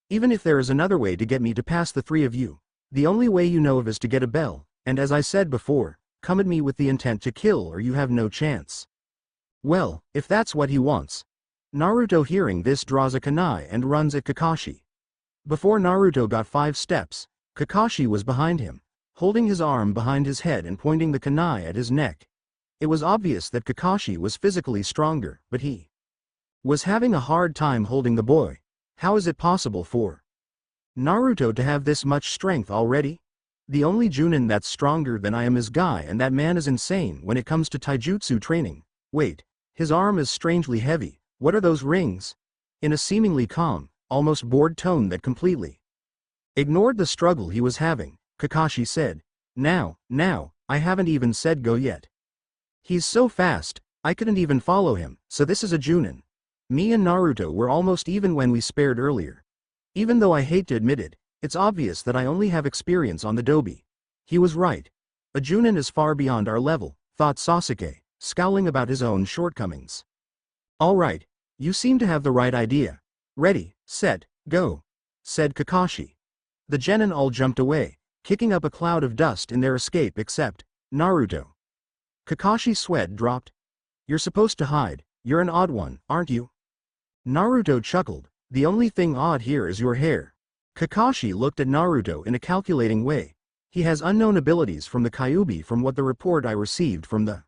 Even if there is another way to get me to pass the 3 of you, the only way you know of is to get a bell, and as I said before, come at me with the intent to kill or you have no chance. Well, if that's what he wants. Naruto hearing this draws a kunai and runs at Kakashi. Before Naruto got 5 steps, Kakashi was behind him, holding his arm behind his head and pointing the kunai at his neck. It was obvious that Kakashi was physically stronger, but he was having a hard time holding the boy. How is it possible for Naruto to have this much strength already? The only Jounin that's stronger than I am is Guy, and that man is insane when it comes to taijutsu training. Wait, his arm is strangely heavy. What are those rings? In a seemingly calm, almost bored tone that completely ignored the struggle he was having, Kakashi said, Now, I haven't even said go yet. He's so fast, I couldn't even follow him, so this is a Jounin. Me and Naruto were almost even when we spared earlier. Even though I hate to admit it, it's obvious that I only have experience on the Dobi. He was right. A Jounin is far beyond our level, thought Sasuke, scowling about his own shortcomings. Alright, you seem to have the right idea. Ready, set, go, said Kakashi. The genin all jumped away, kicking up a cloud of dust in their escape except Naruto. Kakashi's sweat dropped. You're supposed to hide, you're an odd one, aren't you? Naruto chuckled, the only thing odd here is your hair. Kakashi looked at Naruto in a calculating way. He has unknown abilities from the Kyubi from what the report I received from the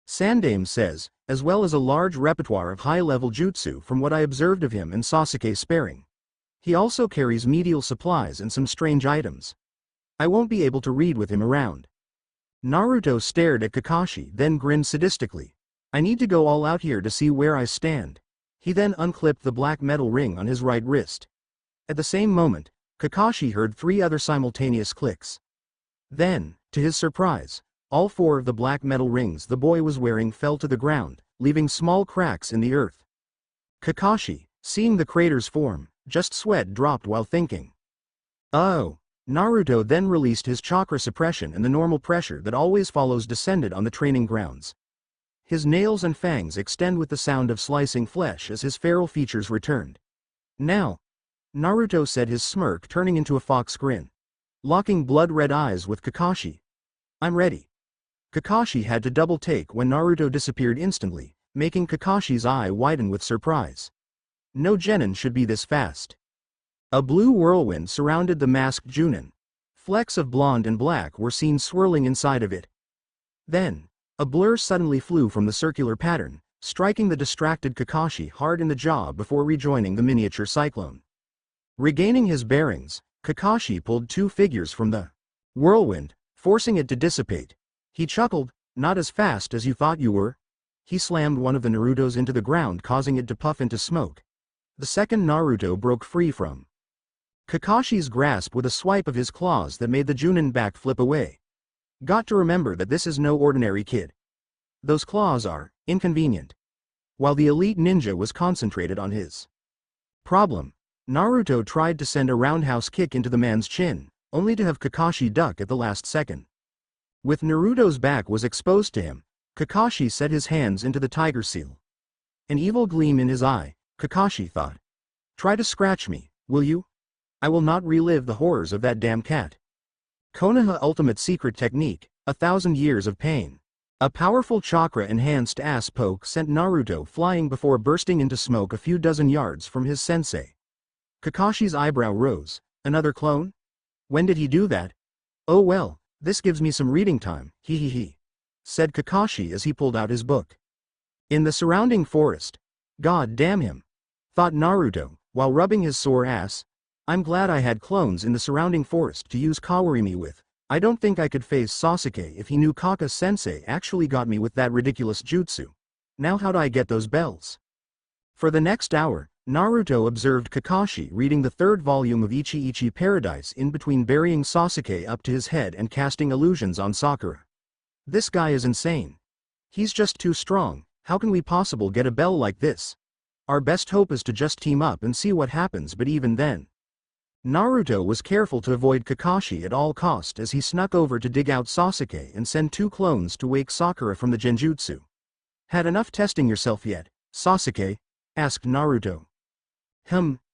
Sandaime says, as well as a large repertoire of high-level jutsu from what I observed of him and Sasuke sparring. He also carries medial supplies and some strange items. I won't be able to read with him around. Naruto stared at Kakashi, then grinned sadistically. I need to go all out here to see where I stand. He then unclipped the black metal ring on his right wrist. At the same moment, Kakashi heard 3 other simultaneous clicks. Then, to his surprise, all 4 of the black metal rings the boy was wearing fell to the ground, leaving small cracks in the earth. Kakashi, seeing the craters form, just sweat dropped while thinking. Oh. Naruto then released his chakra suppression and the normal pressure that always follows descended on the training grounds. His nails and fangs extend with the sound of slicing flesh as his feral features returned. Now, Naruto said, his smirk turning into a fox grin. Locking blood-red eyes with Kakashi. I'm ready. Kakashi had to double take when Naruto disappeared instantly, making Kakashi's eye widen with surprise. No genin should be this fast. A blue whirlwind surrounded the masked Jounin. Flecks of blonde and black were seen swirling inside of it. Then, a blur suddenly flew from the circular pattern, striking the distracted Kakashi hard in the jaw before rejoining the miniature cyclone. Regaining his bearings, Kakashi pulled 2 figures from the whirlwind, forcing it to dissipate. He chuckled, not as fast as you thought you were. He slammed one of the Narutos into the ground, causing it to puff into smoke. The second Naruto broke free from Kakashi's grasp with a swipe of his claws that made the Jounin back flip away. Got to remember that this is no ordinary kid. Those claws are inconvenient. While the elite ninja was concentrated on his problem, Naruto tried to send a roundhouse kick into the man's chin, only to have Kakashi duck at the last second. With Naruto's back was exposed to him, Kakashi set his hands into the tiger seal. An evil gleam in his eye, Kakashi thought. Try to scratch me, will you? I will not relive the horrors of that damn cat. Konoha ultimate secret technique, 1,000 years of pain. A powerful chakra-enhanced ass poke sent Naruto flying before bursting into smoke a few dozen yards from his sensei. Kakashi's eyebrow rose. Another clone? When did he do that? Oh well, this gives me some reading time, he, said Kakashi as he pulled out his book. In the surrounding forest. God damn him, thought Naruto, while rubbing his sore ass. I'm glad I had clones in the surrounding forest to use Kawarimi with. I don't think I could face Sasuke if he knew Kaka-sensei actually got me with that ridiculous jutsu. Now how'd I get those bells? For the next hour, Naruto observed Kakashi reading the third volume of Ichi Ichi Paradise in between burying Sasuke up to his head and casting illusions on Sakura. This guy is insane. He's just too strong. How can we possibly get a bell like this? Our best hope is to just team up and see what happens, but even then. Naruto was careful to avoid Kakashi at all cost as he snuck over to dig out Sasuke and send 2 clones to wake Sakura from the genjutsu. Had enough testing yourself yet, Sasuke? Asked Naruto.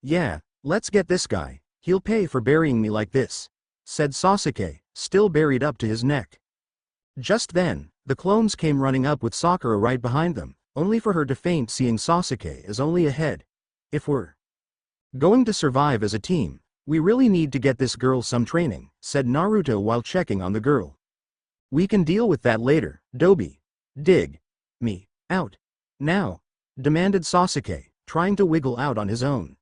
Yeah, let's get this guy, he'll pay for burying me like this, said Sasuke, still buried up to his neck. Just then, the clones came running up with Sakura right behind them, only for her to faint seeing Sasuke as only ahead. If we're going to survive as a team, we really need to get this girl some training, said Naruto while checking on the girl. We can deal with that later, Dobi. Dig me out now, demanded Sasuke, trying to wiggle out on his own.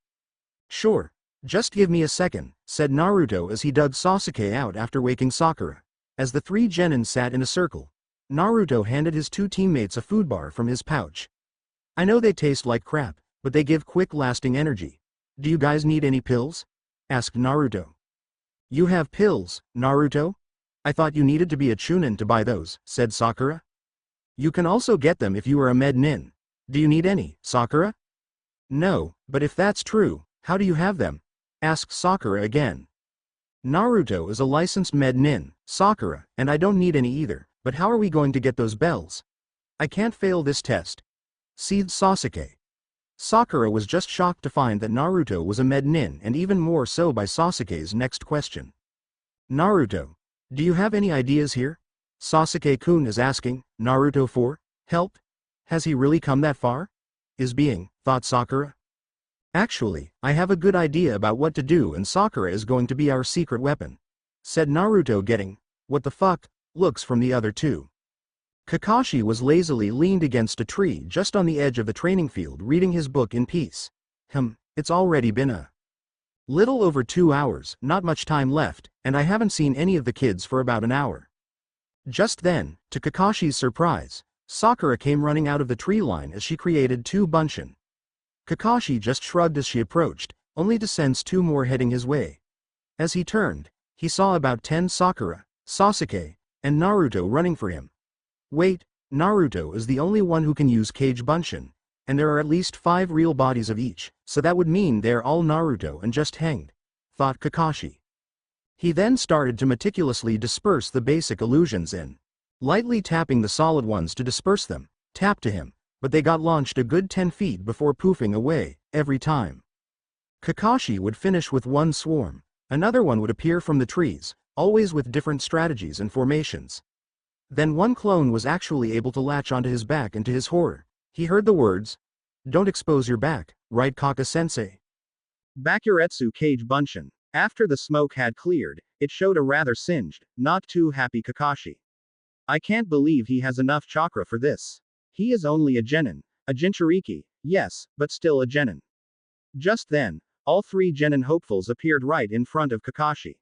Sure, just give me a second, said Naruto as he dug Sasuke out after waking Sakura. As the 3 genin sat in a circle, Naruto handed his 2 teammates a food bar from his pouch. I know they taste like crap, but they give quick lasting energy. Do you guys need any pills? Asked Naruto. You have pills, Naruto? I thought you needed to be a Chunin to buy those, said Sakura. You can also get them if you are a med nin. Do you need any, Sakura? No, but if that's true, how do you have them? Asked Sakura again. Naruto is a licensed med nin, Sakura, and I don't need any either, but how are we going to get those bells? I can't fail this test, seethed Sasuke. Sakura was just shocked to find that Naruto was a med nin, and even more so by Sasuke's next question. Naruto, do you have any ideas here? Sasuke-kun is asking, Naruto for help? Has he really come that far? Thought Sakura. Actually, I have a good idea about what to do, and Sakura is going to be our secret weapon, said Naruto, getting, what the fuck, looks from the other 2. Kakashi was lazily leaned against a tree just on the edge of the training field reading his book in peace. It's already been a little over 2 hours, not much time left, and I haven't seen any of the kids for about an hour. Just then, to Kakashi's surprise, Sakura came running out of the tree line as she created 2 bunshin. Kakashi just shrugged as she approached, only to sense 2 more heading his way. As he turned, he saw about 10 Sakura, Sasuke, and Naruto running for him. Wait, Naruto is the only one who can use Kage Bunshin, and there are at least 5 real bodies of each, so that would mean they're all Naruto and just hanged, thought Kakashi. He then started to meticulously disperse the basic illusions in, lightly tapping the solid ones to disperse them, tap to him, but they got launched a good 10 feet before poofing away, every time. Kakashi would finish with 1 swarm, another one would appear from the trees, always with different strategies and formations. Then 1 clone was actually able to latch onto his back, and to his horror, he heard the words, "Don't expose your back, right Kaka-sensei?" Bakuretsu Kage Bunshin. After the smoke had cleared, it showed a rather singed, not too happy Kakashi. I can't believe he has enough chakra for this. He is only a genin, a Jinchuriki, yes, but still a genin. Just then, all 3 genin hopefuls appeared right in front of Kakashi.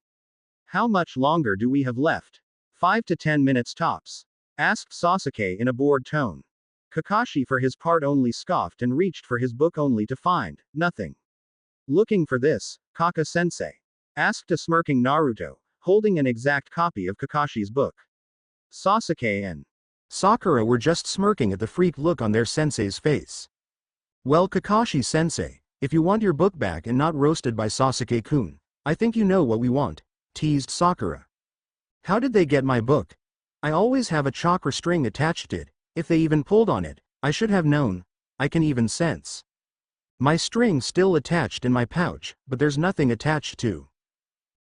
How much longer do we have left? 5 to 10 minutes tops, asked Sasuke in a bored tone. Kakashi for his part only scoffed and reached for his book only to find nothing. Looking for this, Kaka-sensei? Asked a smirking Naruto, holding an exact copy of Kakashi's book. Sasuke and Sakura were just smirking at the freaked look on their sensei's face. Well, Kakashi-sensei, if you want your book back and not roasted by Sasuke-kun, I think you know what we want, teased Sakura. How did they get my book? I always have a chakra string attached to it. If they even pulled on it, I should have known. I can even sense. My string still attached in my pouch, but there's nothing attached to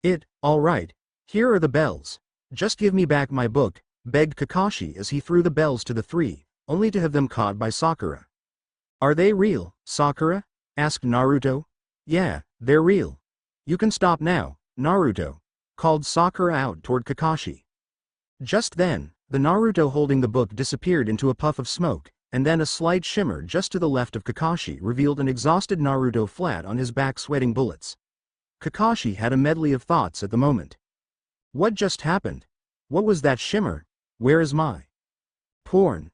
it. All right. Here are the bells. Just give me back my book, begged Kakashi as he threw the bells to the three, only to have them caught by Sakura. Are they real, Sakura? Asked Naruto. Yeah, they're real. You can stop now, Naruto, called Sakura out toward Kakashi. Just then, the Naruto holding the book disappeared into a puff of smoke, and then a slight shimmer just to the left of Kakashi revealed an exhausted Naruto flat on his back sweating bullets. Kakashi had a medley of thoughts at the moment. What just happened? What was that shimmer? Where is my porn?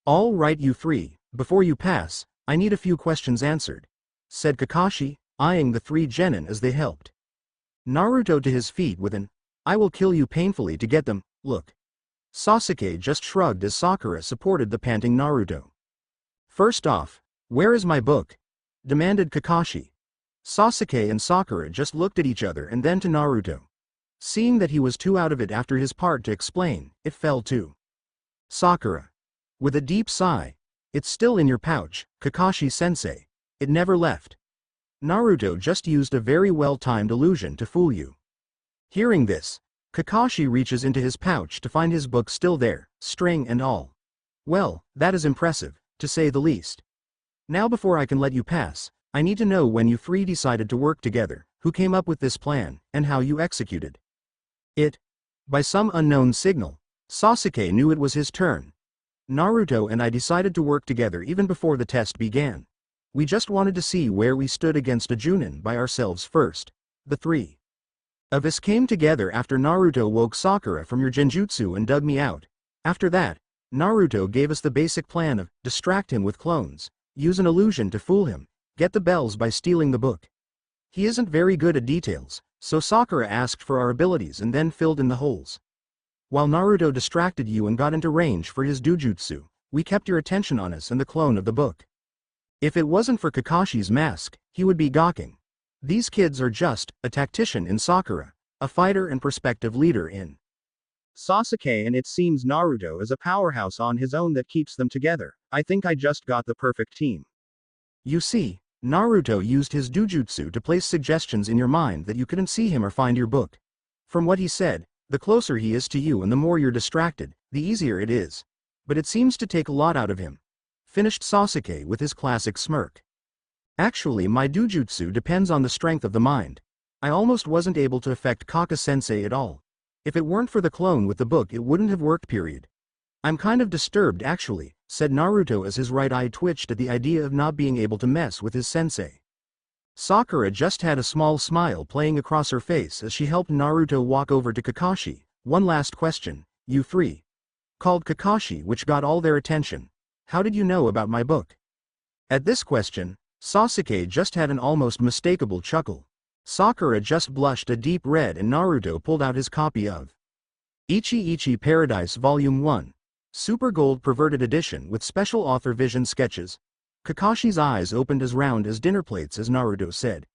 All right, you three, before you pass, I need a few questions answered, said Kakashi, eyeing the three genin as they helped Naruto to his feet with an, I will kill you painfully to get them, look. Sasuke just shrugged as Sakura supported the panting Naruto. First off, where is my book? Demanded Kakashi. Sasuke and Sakura just looked at each other and then to Naruto. Seeing that he was too out of it after his part to explain, it fell to Sakura. With a deep sigh, it's still in your pouch, Kakashi-sensei. It never left. Naruto just used a very well-timed illusion to fool you. Hearing this, Kakashi reaches into his pouch to find his book still there, string and all. Well, that is impressive, to say the least. Now before I can let you pass, I need to know when you three decided to work together, who came up with this plan, and how you executed it. By some unknown signal, Sasuke knew it was his turn. Naruto and I decided to work together even before the test began. We just wanted to see where we stood against a Jounin by ourselves first. The three of us came together after Naruto woke Sakura from your genjutsu and dug me out. After that, Naruto gave us the basic plan of distract him with clones, use an illusion to fool him, get the bells by stealing the book. He isn't very good at details, so Sakura asked for our abilities and then filled in the holes. While Naruto distracted you and got into range for his Dojutsu, we kept your attention on us and the clone of the book. If it wasn't for Kakashi's mask, he would be gawking. These kids are just a tactician in Sakura, a fighter and prospective leader in Sasuke, and it seems Naruto is a powerhouse on his own that keeps them together. I think I just got the perfect team. You see, Naruto used his Dojutsu to place suggestions in your mind that you couldn't see him or find your book. From what he said, the closer he is to you and the more you're distracted, the easier it is. But it seems to take a lot out of him. Finished Sasuke with his classic smirk. Actually, my Dojutsu depends on the strength of the mind. I almost wasn't able to affect Kaka-sensei at all. If it weren't for the clone with the book, it wouldn't have worked, period. I'm kind of disturbed actually, said Naruto as his right eye twitched at the idea of not being able to mess with his sensei. Sakura just had a small smile playing across her face as she helped Naruto walk over to Kakashi. One last question, you three, called Kakashi, which got all their attention. How did you know about my book? At this question, Sasuke just had an almost mistakable chuckle. Sakura just blushed a deep red and Naruto pulled out his copy of Ichi Ichi Paradise Volume 1, Super Gold Perverted Edition with special author vision sketches. Kakashi's eyes opened as round as dinner plates as Naruto said.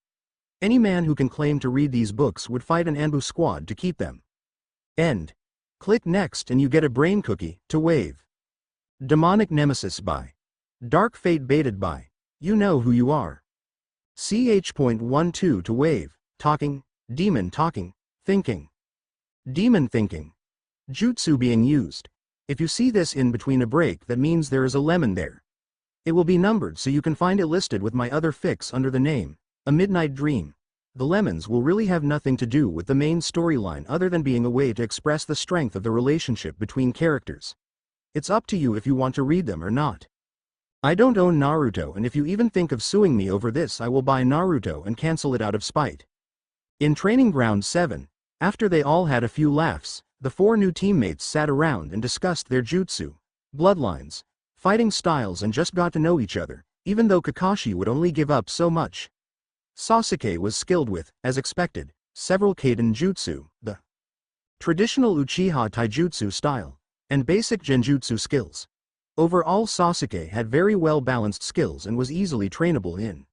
Any man who can claim to read these books would fight an Anbu squad to keep them. End. Click next and you get a brain cookie to wave. Demonic Nemesis by Dark Fate baited by You Know Who You Are. Ch.12 to wave, talking, demon talking, thinking. Demon thinking. Jutsu being used. If you see this in between a break, that means there is a lemon there. It will be numbered so you can find it listed with my other fix under the name, A Midnight Dream. The lemons will really have nothing to do with the main storyline other than being a way to express the strength of the relationship between characters. It's up to you if you want to read them or not. I don't own Naruto, and if you even think of suing me over this, I will buy Naruto and cancel it out of spite. In Training Ground 7, after they all had a few laughs, the four new teammates sat around and discussed their jutsu, bloodlines, fighting styles and just got to know each other, even though Kakashi would only give up so much. Sasuke was skilled with, as expected, several Kaiden jutsu, the traditional Uchiha taijutsu style. and basic genjutsu skills. Overall, Sasuke had very well balanced skills and was easily trainable in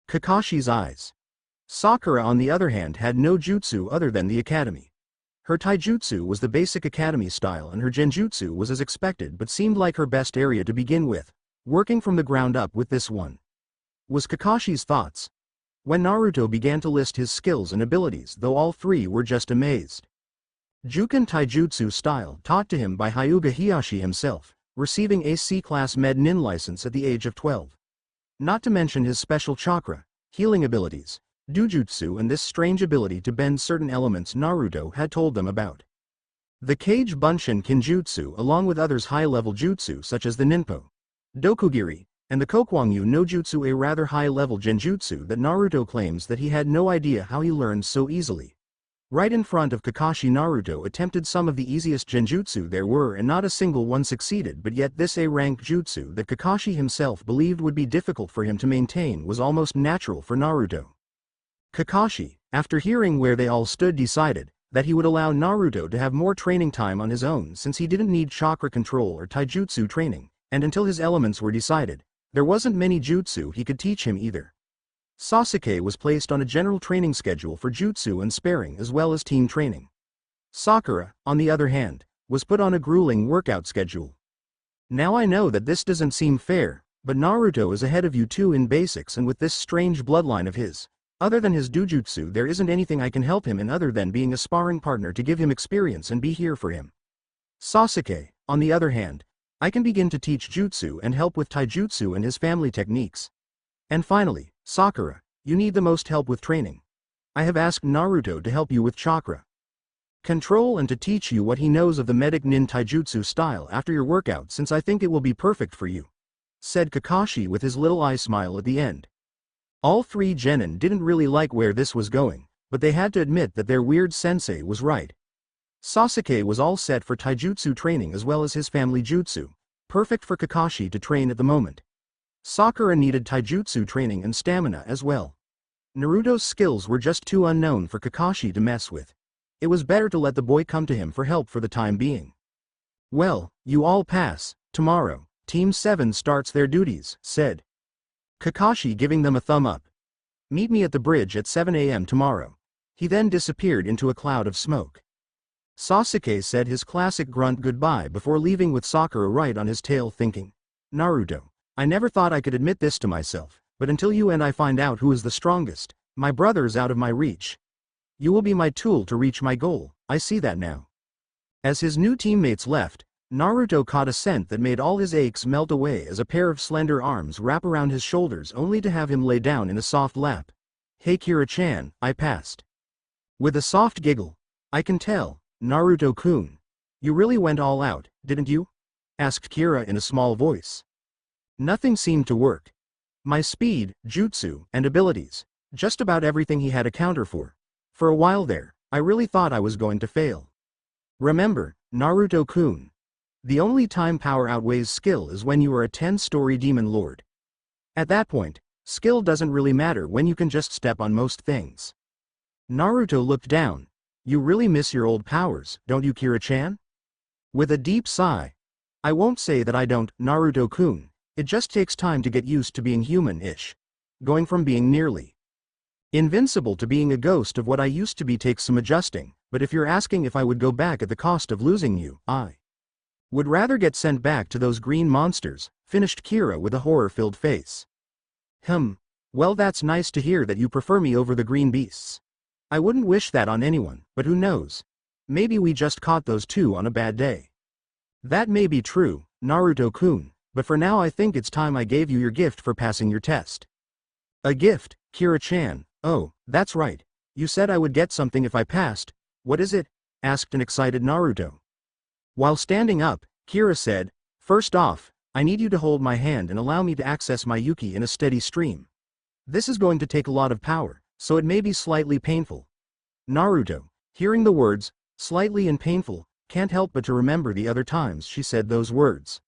Kakashi's eyes. Sakura on the other hand had no jutsu other than the academy. Her taijutsu was the basic academy style and her genjutsu was as expected but seemed like her best area to begin with, working from the ground up with this one. Was Kakashi's thoughts when Naruto began to list his skills and abilities, though all three were just amazed. Juken taijutsu style taught to him by Hyuga Hiyashi himself, receiving a C-class med nin license at the age of 12. Not to mention his special chakra, healing abilities, Dojutsu and this strange ability to bend certain elements Naruto had told them about. The Kage Bunshin Kinjutsu along with others high-level jutsu such as the Ninpo, Dokugiri, and the Kokwangyu no Jutsu, a rather high-level genjutsu that Naruto claims that he had no idea how he learned so easily. Right in front of Kakashi, Naruto attempted some of the easiest genjutsu there were and not a single one succeeded, but yet this A-rank jutsu that Kakashi himself believed would be difficult for him to maintain was almost natural for Naruto. Kakashi, after hearing where they all stood, decided that he would allow Naruto to have more training time on his own since he didn't need chakra control or taijutsu training, and until his elements were decided, there wasn't many jutsu he could teach him either. Sasuke was placed on a general training schedule for jutsu and sparring as well as team training. Sakura, on the other hand, was put on a grueling workout schedule. Now I know that this doesn't seem fair, but Naruto is ahead of you two in basics and with this strange bloodline of his. Other than his Dojutsu there isn't anything I can help him in other than being a sparring partner to give him experience and be here for him. Sasuke, on the other hand, I can begin to teach jutsu and help with taijutsu and his family techniques. And finally, Sakura, you need the most help with training. I have asked Naruto to help you with chakra control and to teach you what he knows of the medic nin taijutsu style after your workout since I think it will be perfect for you, said Kakashi with his little eye smile at the end. All three genin didn't really like where this was going, but they had to admit that their weird sensei was right. Sasuke was all set for taijutsu training as well as his family jutsu, perfect for Kakashi to train at the moment. Sakura needed taijutsu training and stamina as well. Naruto's skills were just too unknown for Kakashi to mess with. It was better to let the boy come to him for help for the time being. Well, you all pass. Tomorrow, Team 7 starts their duties, said Kakashi, giving them a thumb up. Meet me at the bridge at 7 a.m. tomorrow. He then disappeared into a cloud of smoke. Sasuke said his classic grunt goodbye before leaving with Sakura right on his tail, thinking, Naruto, I never thought I could admit this to myself, but until you and I find out who is the strongest, my brother's out of my reach. You will be my tool to reach my goal, I see that now. As his new teammates left, Naruto caught a scent that made all his aches melt away as a pair of slender arms wrap around his shoulders only to have him lay down in a soft lap. Hey Kira-chan, I passed. With a soft giggle, I can tell, Naruto-kun. You really went all out, didn't you? Asked Kira in a small voice. Nothing seemed to work. My speed, jutsu, and abilities, just about everything he had a counter for. For a while there, I really thought I was going to fail. Remember, Naruto-kun. The only time power outweighs skill is when you are a 10-story demon lord. At that point, skill doesn't really matter when you can just step on most things. Naruto looked down. You really miss your old powers, don't you, Kira-chan? With a deep sigh. I won't say that I don't, Naruto-kun. It just takes time to get used to being human-ish. Going from being nearly invincible to being a ghost of what I used to be takes some adjusting, but if you're asking if I would go back at the cost of losing you, I would rather get sent back to those green monsters, finished Kira with a horror-filled face. Well, that's nice to hear that you prefer me over the green beasts. I wouldn't wish that on anyone, but who knows? Maybe we just caught those two on a bad day. That may be true, Naruto-kun, but for now I think it's time I gave you your gift for passing your test. A gift, Kira-chan? Oh, that's right. You said I would get something if I passed. What is it? Asked an excited Naruto. While standing up, Kira said, First off, I need you to hold my hand and allow me to access my Yuki in a steady stream. This is going to take a lot of power, so it may be slightly painful. Naruto, hearing the words, slightly and painful, can't help but to remember the other times she said those words.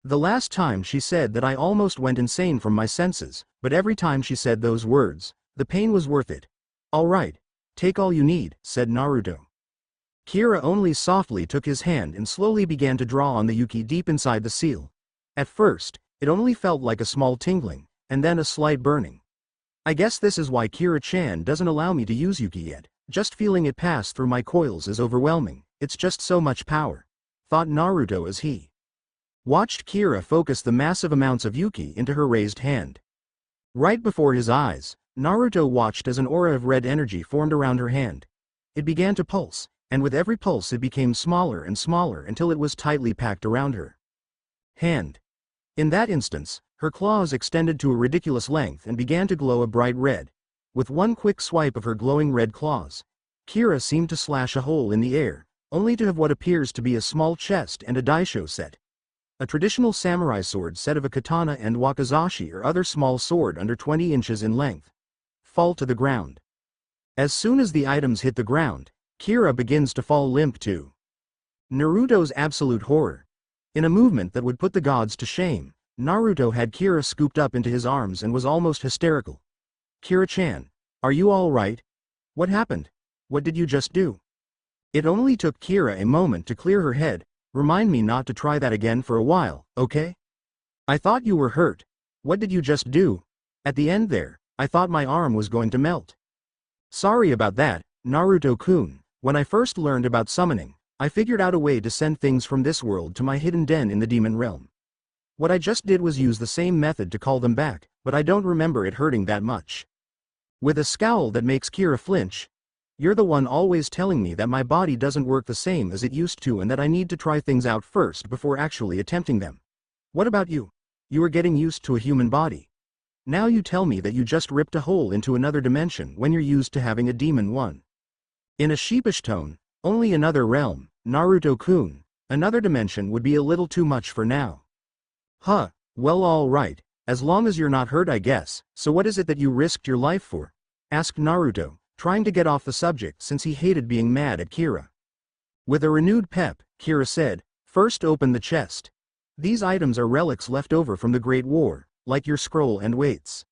The last time she said that I almost went insane from my senses, but every time she said those words, the pain was worth it. All right, take all you need, said Naruto. Kira only softly took his hand and slowly began to draw on the yuki deep inside the seal. At first, it only felt like a small tingling, and then a slight burning. I guess this is why Kira-chan doesn't allow me to use yuki yet. Just feeling it pass through my coils is overwhelming. It's just so much power, thought Naruto as he watched Kira focus the massive amounts of yuki into her raised hand. Right before his eyes, Naruto watched as an aura of red energy formed around her hand. It began to pulse, and with every pulse it became smaller and smaller until it was tightly packed around her hand. In that instance, her claws extended to a ridiculous length and began to glow a bright red. With one quick swipe of her glowing red claws, Kira seemed to slash a hole in the air, only to have what appears to be a small chest and a daisho set. A traditional samurai sword set of a katana and wakizashi or other small sword under 20 inches in length fall to the ground. As soon as the items hit the ground, Kira begins to fall limp too. Naruto's absolute horror. In a movement that would put the gods to shame, Naruto had Kira scooped up into his arms and was almost hysterical. Kira-chan, are you all right? What happened? What did you just do? It only took Kira a moment to clear her head. Remind me not to try that again for a while, okay? I thought you were hurt. What did you just do? At the end there, I thought my arm was going to melt. Sorry about that, Naruto-kun. When I first learned about summoning, I figured out a way to send things from this world to my hidden den in the demon realm. What I just did was use the same method to call them back, but I don't remember it hurting that much. With a scowl that makes Kira flinch, you're the one always telling me that my body doesn't work the same as it used to and that I need to try things out first before actually attempting them. What about you? You were getting used to a human body. Now you tell me that you just ripped a hole into another dimension when you're used to having a demon one. In a sheepish tone, only another realm, Naruto-kun, another dimension would be a little too much for now. Huh, well all right, as long as you're not hurt I guess. So what is it that you risked your life for? Asked Naruto, trying to get off the subject since he hated being mad at Kira. With a renewed pep, Kira said, first open the chest. These items are relics left over from the Great War, like your scroll and weights.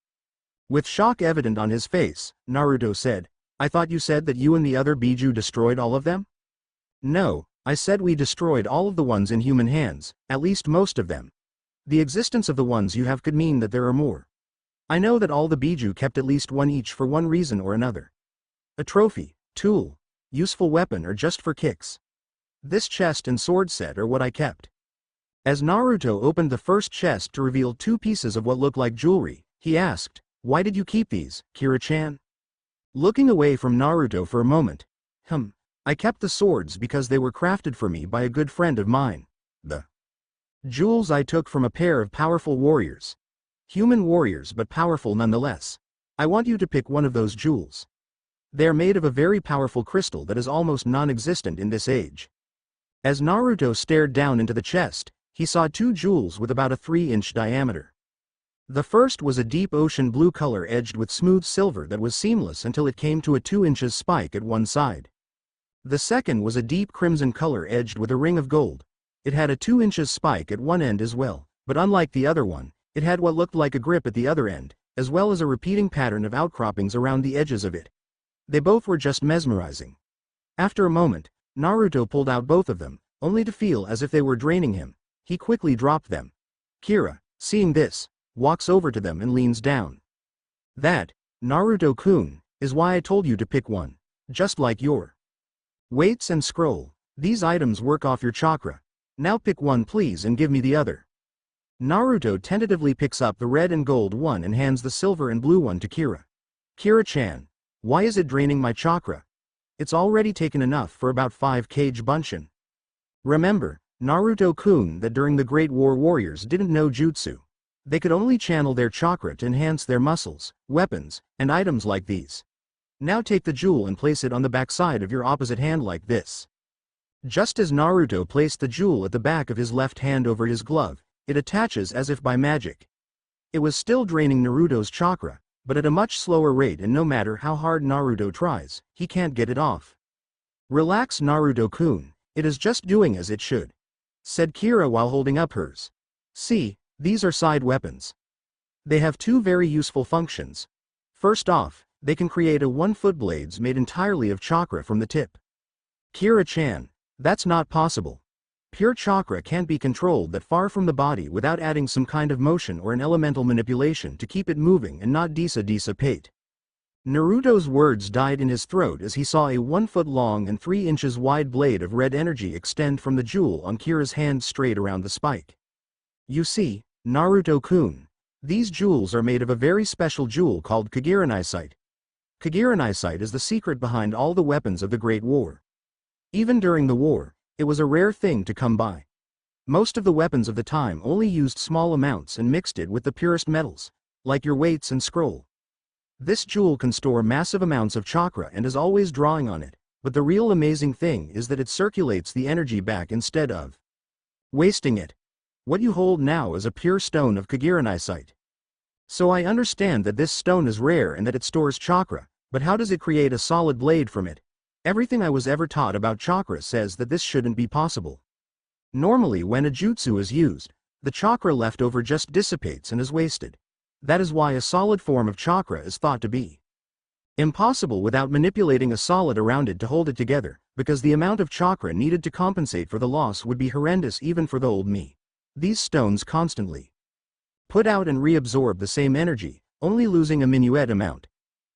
With shock evident on his face, Naruto said, I thought you said that you and the other Biju destroyed all of them? No, I said we destroyed all of the ones in human hands, at least most of them. The existence of the ones you have could mean that there are more. I know that all the Biju kept at least one each for one reason or another. A trophy, tool, useful weapon or just for kicks. This chest and sword set are what I kept. As Naruto opened the first chest to reveal two pieces of what looked like jewelry, he asked, why did you keep these, Kira-chan? Looking away from Naruto for a moment. I kept the swords because they were crafted for me by a good friend of mine. The jewels I took from a pair of powerful warriors. Human warriors but powerful nonetheless. I want you to pick one of those jewels. They are made of a very powerful crystal that is almost non-existent in this age. As Naruto stared down into the chest, he saw two jewels with about a 3-inch diameter. The first was a deep ocean blue color edged with smooth silver that was seamless until it came to a 2-inch spike at one side. The second was a deep crimson color edged with a ring of gold. It had a 2-inch spike at one end as well, but unlike the other one, it had what looked like a grip at the other end, as well as a repeating pattern of outcroppings around the edges of it. They both were just mesmerizing. After a moment, Naruto pulled out both of them, only to feel as if they were draining him. He quickly dropped them. Kira, seeing this, walks over to them and leans down. That, Naruto-kun, is why I told you to pick one. Just like your weights and scroll. These items work off your chakra. Now pick one please and give me the other. Naruto tentatively picks up the red and gold one and hands the silver and blue one to Kira. Kira-chan, why is it draining my chakra? It's already taken enough for about 5 kg bunshin. Remember, Naruto-kun, that during the Great War warriors didn't know Jutsu. They could only channel their chakra to enhance their muscles, weapons, and items like these. Now take the jewel and place it on the backside of your opposite hand like this. Just as Naruto placed the jewel at the back of his left hand over his glove, it attaches as if by magic. It was still draining Naruto's chakra, but at a much slower rate, and no matter how hard Naruto tries, he can't get it off. Relax Naruto-kun, it is just doing as it should, said Kira while holding up hers. See, these are side weapons. They have two very useful functions. First off, they can create a 1-foot blades made entirely of chakra from the tip. Kira-chan, that's not possible. Pure chakra can't be controlled that far from the body without adding some kind of motion or an elemental manipulation to keep it moving and not dissipate. Naruto's words died in his throat as he saw a 1-foot-long and 3 inches wide blade of red energy extend from the jewel on Kira's hand straight around the spike. You see, Naruto-kun, these jewels are made of a very special jewel called Kagiranisite. Kagiranisite is the secret behind all the weapons of the Great War. Even during the war, it was a rare thing to come by. Most of the weapons of the time only used small amounts and mixed it with the purest metals, like your weights and scroll. This jewel can store massive amounts of chakra and is always drawing on it, but the real amazing thing is that it circulates the energy back instead of wasting it. What you hold now is a pure stone of Kagiranisite. So I understand that this stone is rare and that it stores chakra, but how does it create a solid blade from it? Everything I was ever taught about chakra says that this shouldn't be possible. Normally when a jutsu is used, the chakra left over just dissipates and is wasted. That is why a solid form of chakra is thought to be impossible without manipulating a solid around it to hold it together, because the amount of chakra needed to compensate for the loss would be horrendous even for the old me. These stones constantly put out and reabsorb the same energy, only losing a minuet amount.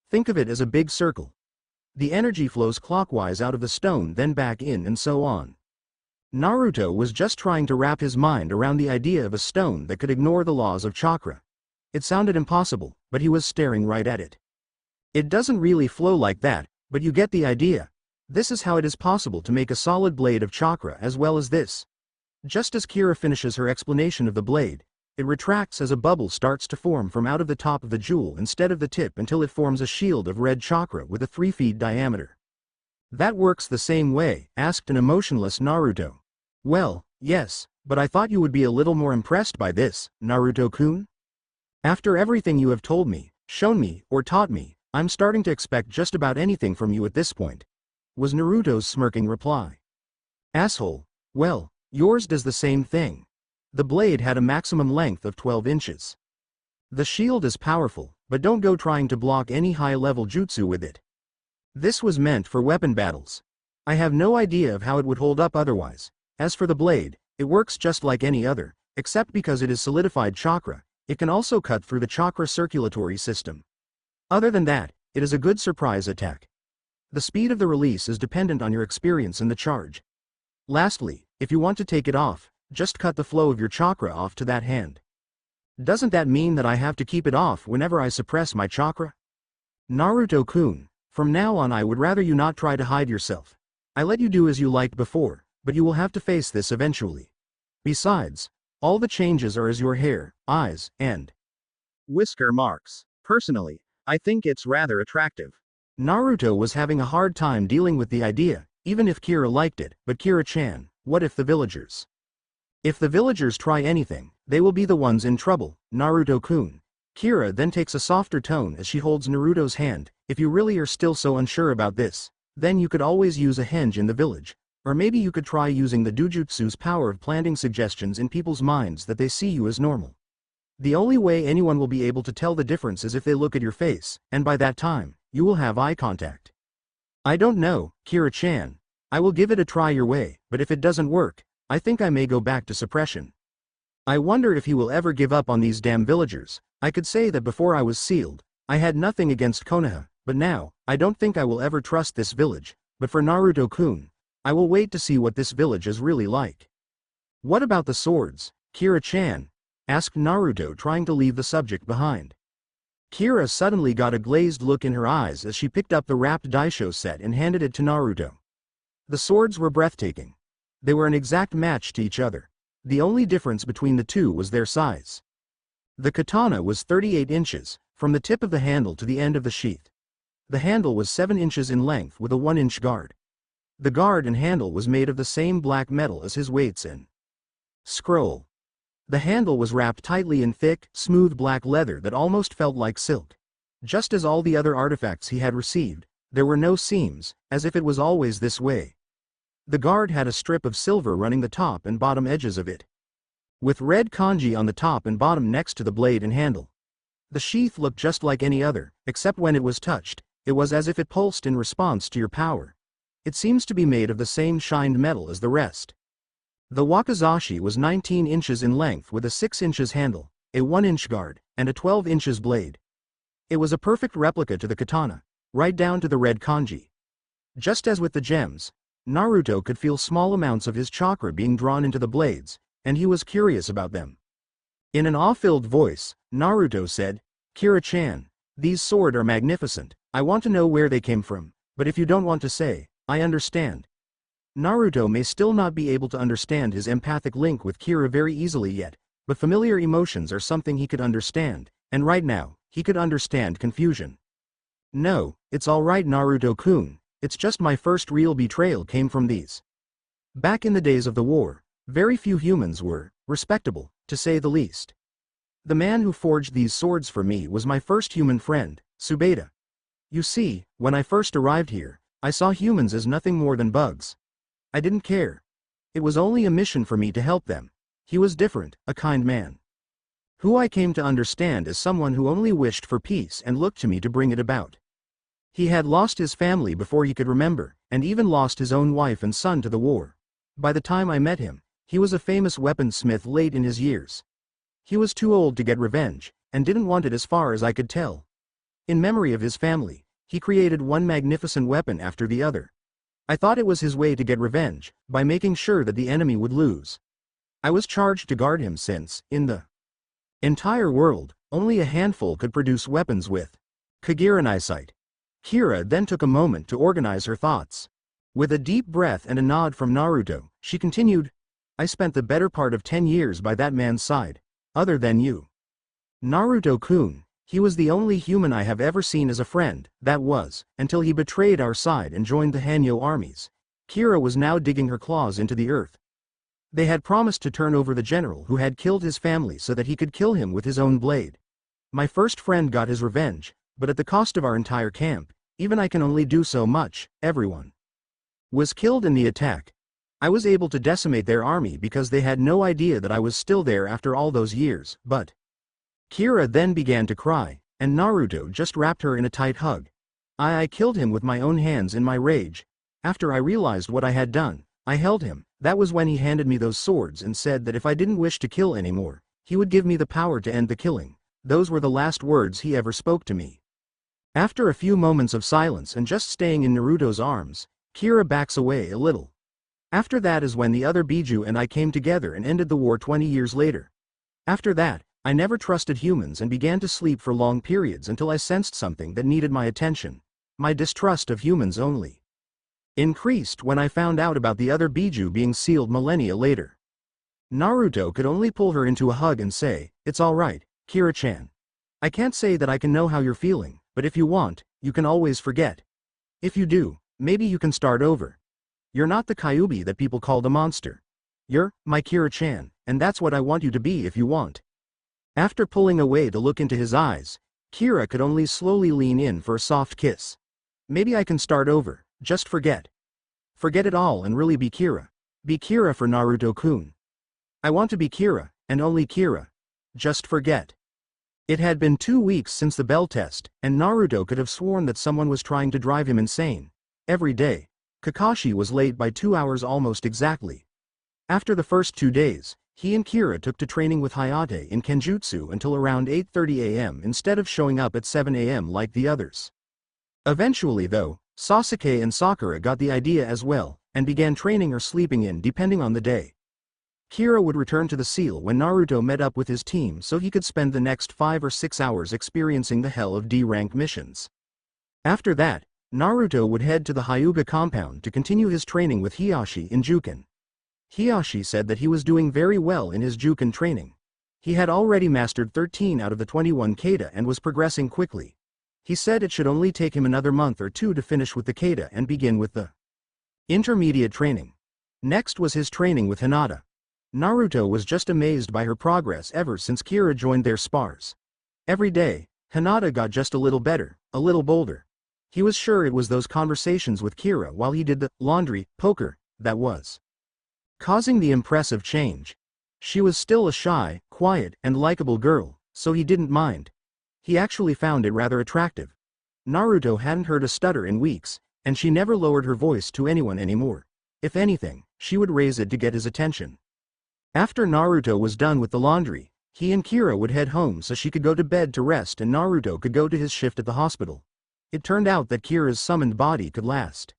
Think of it as a big circle. The energy flows clockwise out of the stone then back in and so on. Naruto was just trying to wrap his mind around the idea of a stone that could ignore the laws of chakra. It sounded impossible, but he was staring right at it. It doesn't really flow like that, but you get the idea. This is how it is possible to make a solid blade of chakra as well as this. Just as Kira finishes her explanation of the blade, it retracts as a bubble starts to form from out of the top of the jewel instead of the tip until it forms a shield of red chakra with a 3 feet diameter. That works the same way? Asked an emotionless Naruto. Well, yes, but I thought you would be a little more impressed by this, Naruto-kun. After everything you have told me, shown me, or taught me, I'm starting to expect just about anything from you at this point, was Naruto's smirking reply. Asshole, well, yours does the same thing. The blade had a maximum length of 12 inches. The shield is powerful, but don't go trying to block any high-level jutsu with it. This was meant for weapon battles. I have no idea of how it would hold up otherwise. As for the blade, it works just like any other, except because it is solidified chakra, it can also cut through the chakra circulatory system. Other than that, it is a good surprise attack. The speed of the release is dependent on your experience in the charge. Lastly, if you want to take it off, just cut the flow of your chakra off to that hand. Doesn't that mean that I have to keep it off whenever I suppress my chakra? Naruto-kun, from now on I would rather you not try to hide yourself. I let you do as you liked before, but you will have to face this eventually. Besides, all the changes are as your hair, eyes, and whisker marks. Personally, I think it's rather attractive. Naruto was having a hard time dealing with the idea, even if Kira liked it, but Kira-chan, what if the villagers? If the villagers try anything, they will be the ones in trouble, Naruto-kun. Kira then takes a softer tone as she holds Naruto's hand. If you really are still so unsure about this, then you could always use a henge in the village, or maybe you could try using the Dojutsu's power of planting suggestions in people's minds that they see you as normal. The only way anyone will be able to tell the difference is if they look at your face, and by that time, you will have eye contact. I don't know, Kira-chan. I will give it a try your way, but if it doesn't work, I think I may go back to suppression. I wonder if he will ever give up on these damn villagers. I could say that before I was sealed, I had nothing against Konoha, but now, I don't think I will ever trust this village, but for Naruto-kun, I will wait to see what this village is really like. What about the swords, Kira-chan? Asked Naruto, trying to leave the subject behind. Kira suddenly got a glazed look in her eyes as she picked up the wrapped daisho set and handed it to Naruto. The swords were breathtaking. They were an exact match to each other. The only difference between the two was their size. The katana was 38 inches, from the tip of the handle to the end of the sheath. The handle was 7 inches in length with a 1-inch guard. The guard and handle was made of the same black metal as his weights and scroll. The handle was wrapped tightly in thick, smooth black leather that almost felt like silk. Just as all the other artifacts he had received, there were no seams, as if it was always this way. The guard had a strip of silver running the top and bottom edges of it, with red kanji on the top and bottom next to the blade and handle. The sheath looked just like any other, except when it was touched, it was as if it pulsed in response to your power. It seems to be made of the same shined metal as the rest. The wakizashi was 19 inches in length with a 6 inches handle, a 1-inch guard, and a 12 inches blade. It was a perfect replica to the katana, right down to the red kanji. Just as with the gems, Naruto could feel small amounts of his chakra being drawn into the blades, and he was curious about them. In an awe-filled voice, Naruto said, "Kira-chan, these swords are magnificent. I want to know where they came from, but if you don't want to say, I understand." Naruto may still not be able to understand his empathic link with Kira very easily yet, but familiar emotions are something he could understand, and right now, he could understand confusion. "No, it's alright Naruto-kun, it's just my first real betrayal came from these." Back in the days of the war, very few humans were respectable, to say the least. The man who forged these swords for me was my first human friend, Subeda. You see, when I first arrived here, I saw humans as nothing more than bugs. I didn't care. It was only a mission for me to help them. He was different, a kind man, who I came to understand as someone who only wished for peace and looked to me to bring it about. He had lost his family before he could remember, and even lost his own wife and son to the war. By the time I met him, he was a famous weaponsmith late in his years. He was too old to get revenge, and didn't want it as far as I could tell. In memory of his family, he created one magnificent weapon after the other. I thought it was his way to get revenge, by making sure that the enemy would lose. I was charged to guard him since, in the entire world, only a handful could produce weapons with Kagirine eyesight. Kira then took a moment to organize her thoughts. With a deep breath and a nod from Naruto, she continued, "I spent the better part of 10 years by that man's side, other than you. Naruto-kun, he was the only human I have ever seen as a friend, that was, until he betrayed our side and joined the Hanyo armies." Kira was now digging her claws into the earth. They had promised to turn over the general who had killed his family so that he could kill him with his own blade. My first friend got his revenge, but at the cost of our entire camp. Even I can only do so much. Everyone was killed in the attack. I was able to decimate their army because they had no idea that I was still there after all those years, but Kira then began to cry, and Naruto just wrapped her in a tight hug. I killed him with my own hands in my rage. After I realized what I had done, I held him. That was when he handed me those swords and said that if I didn't wish to kill anymore, he would give me the power to end the killing. Those were the last words he ever spoke to me. After a few moments of silence and just staying in Naruto's arms, Kira backs away a little. After that is when the other Biju and I came together and ended the war 20 years later. After that, I never trusted humans and began to sleep for long periods until I sensed something that needed my attention. My distrust of humans only increased when I found out about the other Biju being sealed millennia later. Naruto could only pull her into a hug and say, "It's alright, Kira-chan. I can't say that I can know how you're feeling, but if you want, you can always forget. If you do, maybe you can start over. You're not the Kyubi that people called a monster. You're my Kira-chan, and that's what I want you to be if you want." After pulling away to look into his eyes, Kira could only slowly lean in for a soft kiss. "Maybe I can start over, just forget. Forget it all and really be Kira. Be Kira for Naruto-kun. I want to be Kira, and only Kira. Just forget." It had been 2 weeks since the bell test, and Naruto could have sworn that someone was trying to drive him insane. Every day, Kakashi was late by 2 hours almost exactly. After the first 2 days, he and Kira took to training with Hayate in Kenjutsu until around 8:30 a.m. instead of showing up at 7 a.m. like the others. Eventually though, Sasuke and Sakura got the idea as well, and began training or sleeping in depending on the day. Kira would return to the seal when Naruto met up with his team so he could spend the next 5 or 6 hours experiencing the hell of D-rank missions. After that, Naruto would head to the Hyuga compound to continue his training with Hiashi in Juken. Hiashi said that he was doing very well in his Juken training. He had already mastered 13 out of the 21 kata and was progressing quickly. He said it should only take him another month or 2 to finish with the kata and begin with the intermediate training. Next was his training with Hinata. Naruto was just amazed by her progress ever since Kira joined their spars. Every day, Hinata got just a little better, a little bolder. He was sure it was those conversations with Kira while he did the laundry, poker, that was causing the impressive change. She was still a shy, quiet, and likable girl, so he didn't mind. He actually found it rather attractive. Naruto hadn't heard a stutter in weeks, and she never lowered her voice to anyone anymore. If anything, she would raise it to get his attention. After Naruto was done with the laundry, he and Kira would head home so she could go to bed to rest and Naruto could go to his shift at the hospital. It turned out that Kira's summoned body could last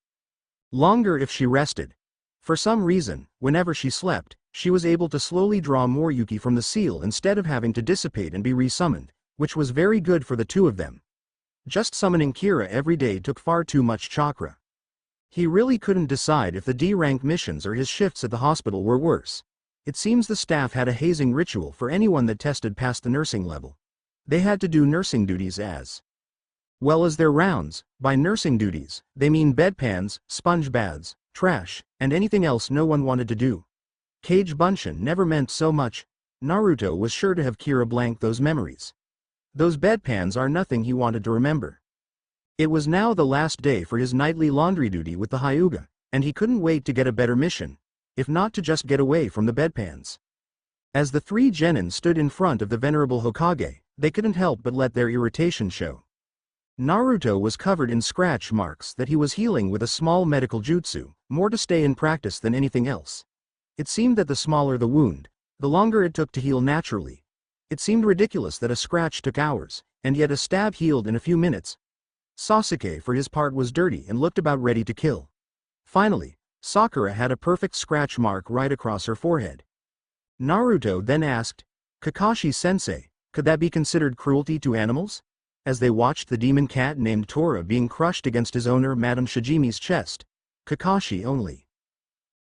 longer if she rested. For some reason, whenever she slept, she was able to slowly draw more Yuki from the seal instead of having to dissipate and be resummoned, which was very good for the two of them. Just summoning Kira every day took far too much chakra. He really couldn't decide if the D-rank missions or his shifts at the hospital were worse. It seems the staff had a hazing ritual for anyone that tested past the nursing level. They had to do nursing duties as well as their rounds. By nursing duties, they mean bedpans, sponge baths, trash, and anything else no one wanted to do. Cage Bunshin never meant so much. Naruto was sure to have Kira blank those memories. Those bedpans are nothing he wanted to remember. It was now the last day for his nightly laundry duty with the Hyuga, and he couldn't wait to get a better mission, if not to just get away from the bedpans. As the three genin stood in front of the venerable Hokage, they couldn't help but let their irritation show. Naruto was covered in scratch marks that he was healing with a small medical jutsu, more to stay in practice than anything else. It seemed that the smaller the wound, the longer it took to heal naturally. It seemed ridiculous that a scratch took hours, and yet a stab healed in a few minutes. Sasuke for his part was dirty and looked about ready to kill. Finally, Sakura had a perfect scratch mark right across her forehead. Naruto then asked, Kakashi-sensei, could that be considered cruelty to animals? As they watched the demon cat named Tora being crushed against his owner Madame Shijimi's chest, Kakashi only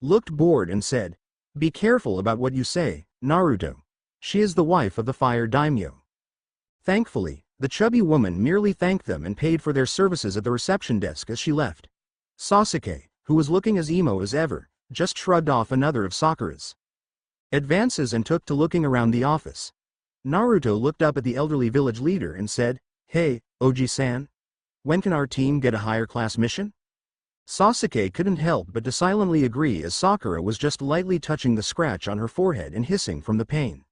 looked bored and said, "Be careful about what you say, Naruto. She is the wife of the fire daimyo." Thankfully, the chubby woman merely thanked them and paid for their services at the reception desk as she left. Sasuke, who was looking as emo as ever, just shrugged off another of Sakura's advances and took to looking around the office. Naruto looked up at the elderly village leader and said, "Hey, Oji-san? When can our team get a higher class mission?" Sasuke couldn't help but to silently agree as Sakura was just lightly touching the scratch on her forehead and hissing from the pain.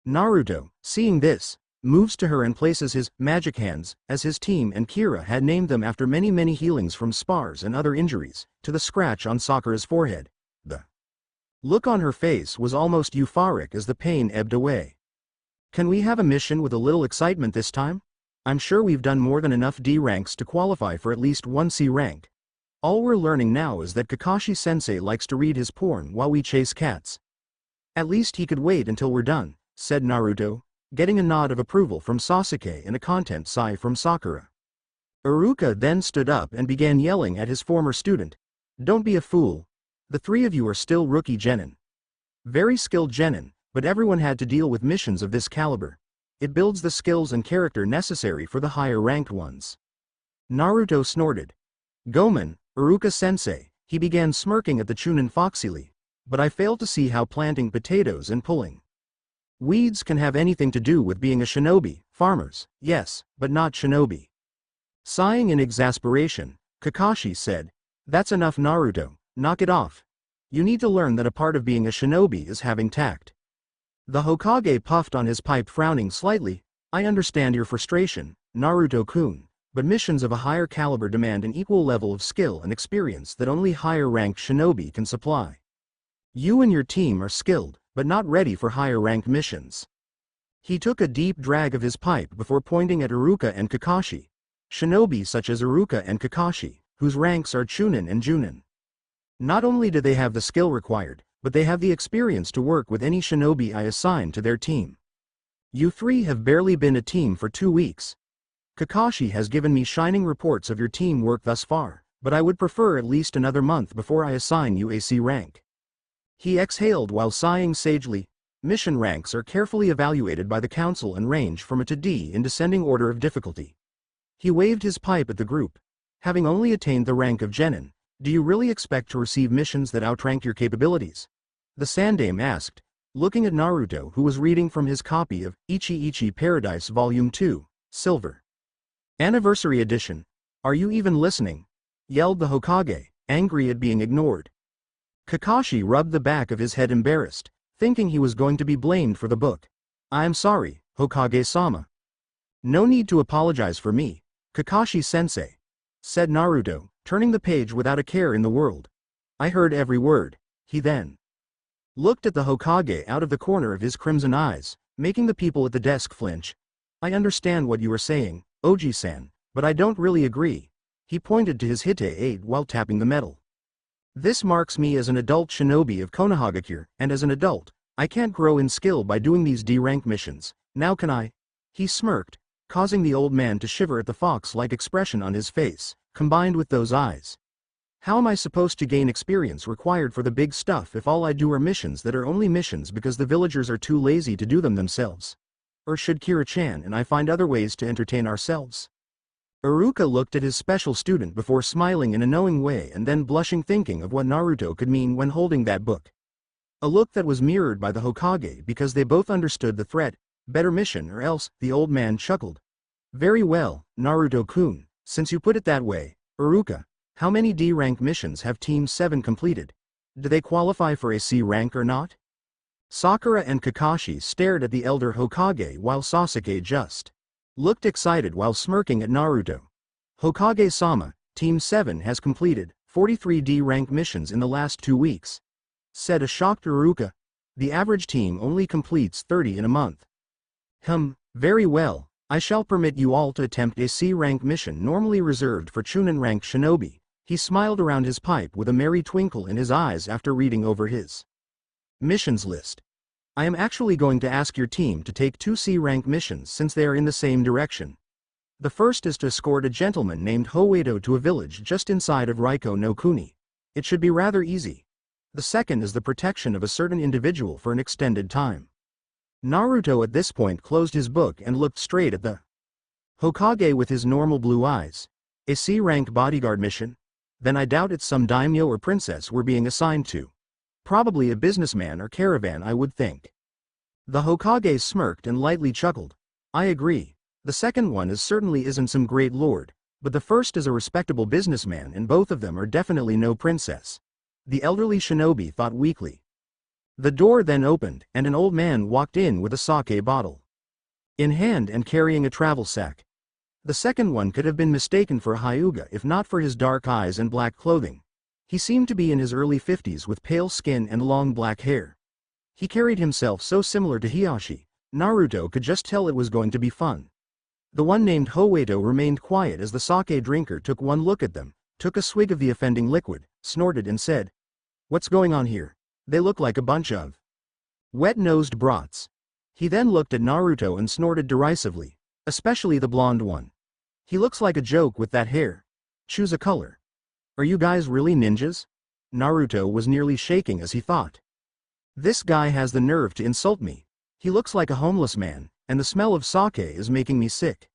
Naruto, seeing this, moves to her and places his magic hands, as his team and Kira had named them after many healings from spars and other injuries, to the scratch on Sakura's forehead. The look on her face was almost euphoric as the pain ebbed away. "Can we have a mission with a little excitement this time? I'm sure we've done more than enough D ranks to qualify for at least one C rank. All we're learning now is that Kakashi-sensei likes to read his porn while we chase cats. At least he could wait until we're done," said Naruto, getting a nod of approval from Sasuke and a content sigh from Sakura. Iruka then stood up and began yelling at his former student, "Don't be a fool. The three of you are still rookie genin. Very skilled genin, but everyone had to deal with missions of this caliber. It builds the skills and character necessary for the higher ranked ones." Naruto snorted. "Gomen, Iruka-sensei," he began smirking at the Chunin foxily, "but I fail to see how planting potatoes and pulling weeds can have anything to do with being a shinobi. Farmers, yes, but not shinobi." Sighing in exasperation, Kakashi said, "That's enough, Naruto, knock it off. You need to learn that a part of being a shinobi is having tact." The Hokage puffed on his pipe, frowning slightly. "I understand your frustration, Naruto-kun, but missions of a higher caliber demand an equal level of skill and experience that only higher-ranked shinobi can supply. You and your team are skilled, but not ready for higher-ranked missions." He took a deep drag of his pipe before pointing at Iruka and Kakashi. Shinobi such as Iruka and Kakashi, whose ranks are Chunin and Jounin. Not only do they have the skill required, but they have the experience to work with any shinobi I assign to their team. You three have barely been a team for 2 weeks. Kakashi has given me shining reports of your team work thus far, but I would prefer at least another month before I assign you a C rank. He exhaled while sighing sagely. Mission ranks are carefully evaluated by the council and range from A to D in descending order of difficulty. He waved his pipe at the group. Having only attained the rank of genin, do you really expect to receive missions that outrank your capabilities? The Sandaime asked, looking at Naruto, who was reading from his copy of Ichi Paradise Volume 2, Silver Anniversary Edition. "Are you even listening?" yelled the Hokage, angry at being ignored. Kakashi rubbed the back of his head, embarrassed, thinking he was going to be blamed for the book. "I am sorry, Hokage-sama." "No need to apologize for me, Kakashi-sensei," said Naruto, turning the page without a care in the world. I heard every word. He then looked at the Hokage out of the corner of his crimson eyes, making the people at the desk flinch. I understand what you are saying, Oji-san, but I don't really agree. He pointed to his Hite aide while tapping the metal. This marks me as an adult shinobi of Konohagakure, and as an adult, I can't grow in skill by doing these D-rank missions. Now can I? He smirked, causing the old man to shiver at the fox-like expression on his face, combined with those eyes. How am I supposed to gain experience required for the big stuff if all I do are missions that are only missions because the villagers are too lazy to do them themselves? Or should Kira-chan and I find other ways to entertain ourselves? Iruka looked at his special student before smiling in a knowing way and then blushing, thinking of what Naruto could mean when holding that book. A look that was mirrored by the Hokage because they both understood the threat. Better mission or else, the old man chuckled. Very well, Naruto-kun, since you put it that way. Iruka, how many D-rank missions have Team 7 completed? Do they qualify for a C rank or not? Sakura and Kakashi stared at the elder Hokage while Sasuke just looked excited while smirking at Naruto. Hokage-sama, Team 7 has completed 43 D-rank missions in the last 2 weeks, said a shocked Iruka. The average team only completes 30 in a month. Very well, I shall permit you all to attempt a C-rank mission normally reserved for Chunin-rank shinobi. He smiled around his pipe with a merry twinkle in his eyes after reading over his missions list. I am actually going to ask your team to take 2 C-rank missions since they are in the same direction. The first is to escort a gentleman named Hoedo to a village just inside of Raiko no Kuni. It should be rather easy. The second is the protection of a certain individual for an extended time. Naruto at this point closed his book and looked straight at the Hokage with his normal blue eyes. A C-rank bodyguard mission? Then I doubt it's some daimyo or princess we're being assigned to. Probably a businessman or caravan, I would think. The Hokage smirked and lightly chuckled. I agree. The second one certainly isn't some great lord, but the first is a respectable businessman and both of them are definitely no princess. The elderly shinobi thought weakly. The door then opened and an old man walked in with a sake bottle in hand and carrying a travel sack. The second one could have been mistaken for a Hyuga if not for his dark eyes and black clothing. He seemed to be in his early 50s with pale skin and long black hair. He carried himself so similar to Hiyashi, Naruto could just tell it was going to be fun. The one named Hoedo remained quiet as the sake drinker took one look at them, took a swig of the offending liquid, snorted and said, "What's going on here? They look like a bunch of wet-nosed brats." He then looked at Naruto and snorted derisively, especially the blonde one. He looks like a joke with that hair. Choose a color. Are you guys really ninjas? Naruto was nearly shaking as he thought. This guy has the nerve to insult me. He looks like a homeless man, and the smell of sake is making me sick.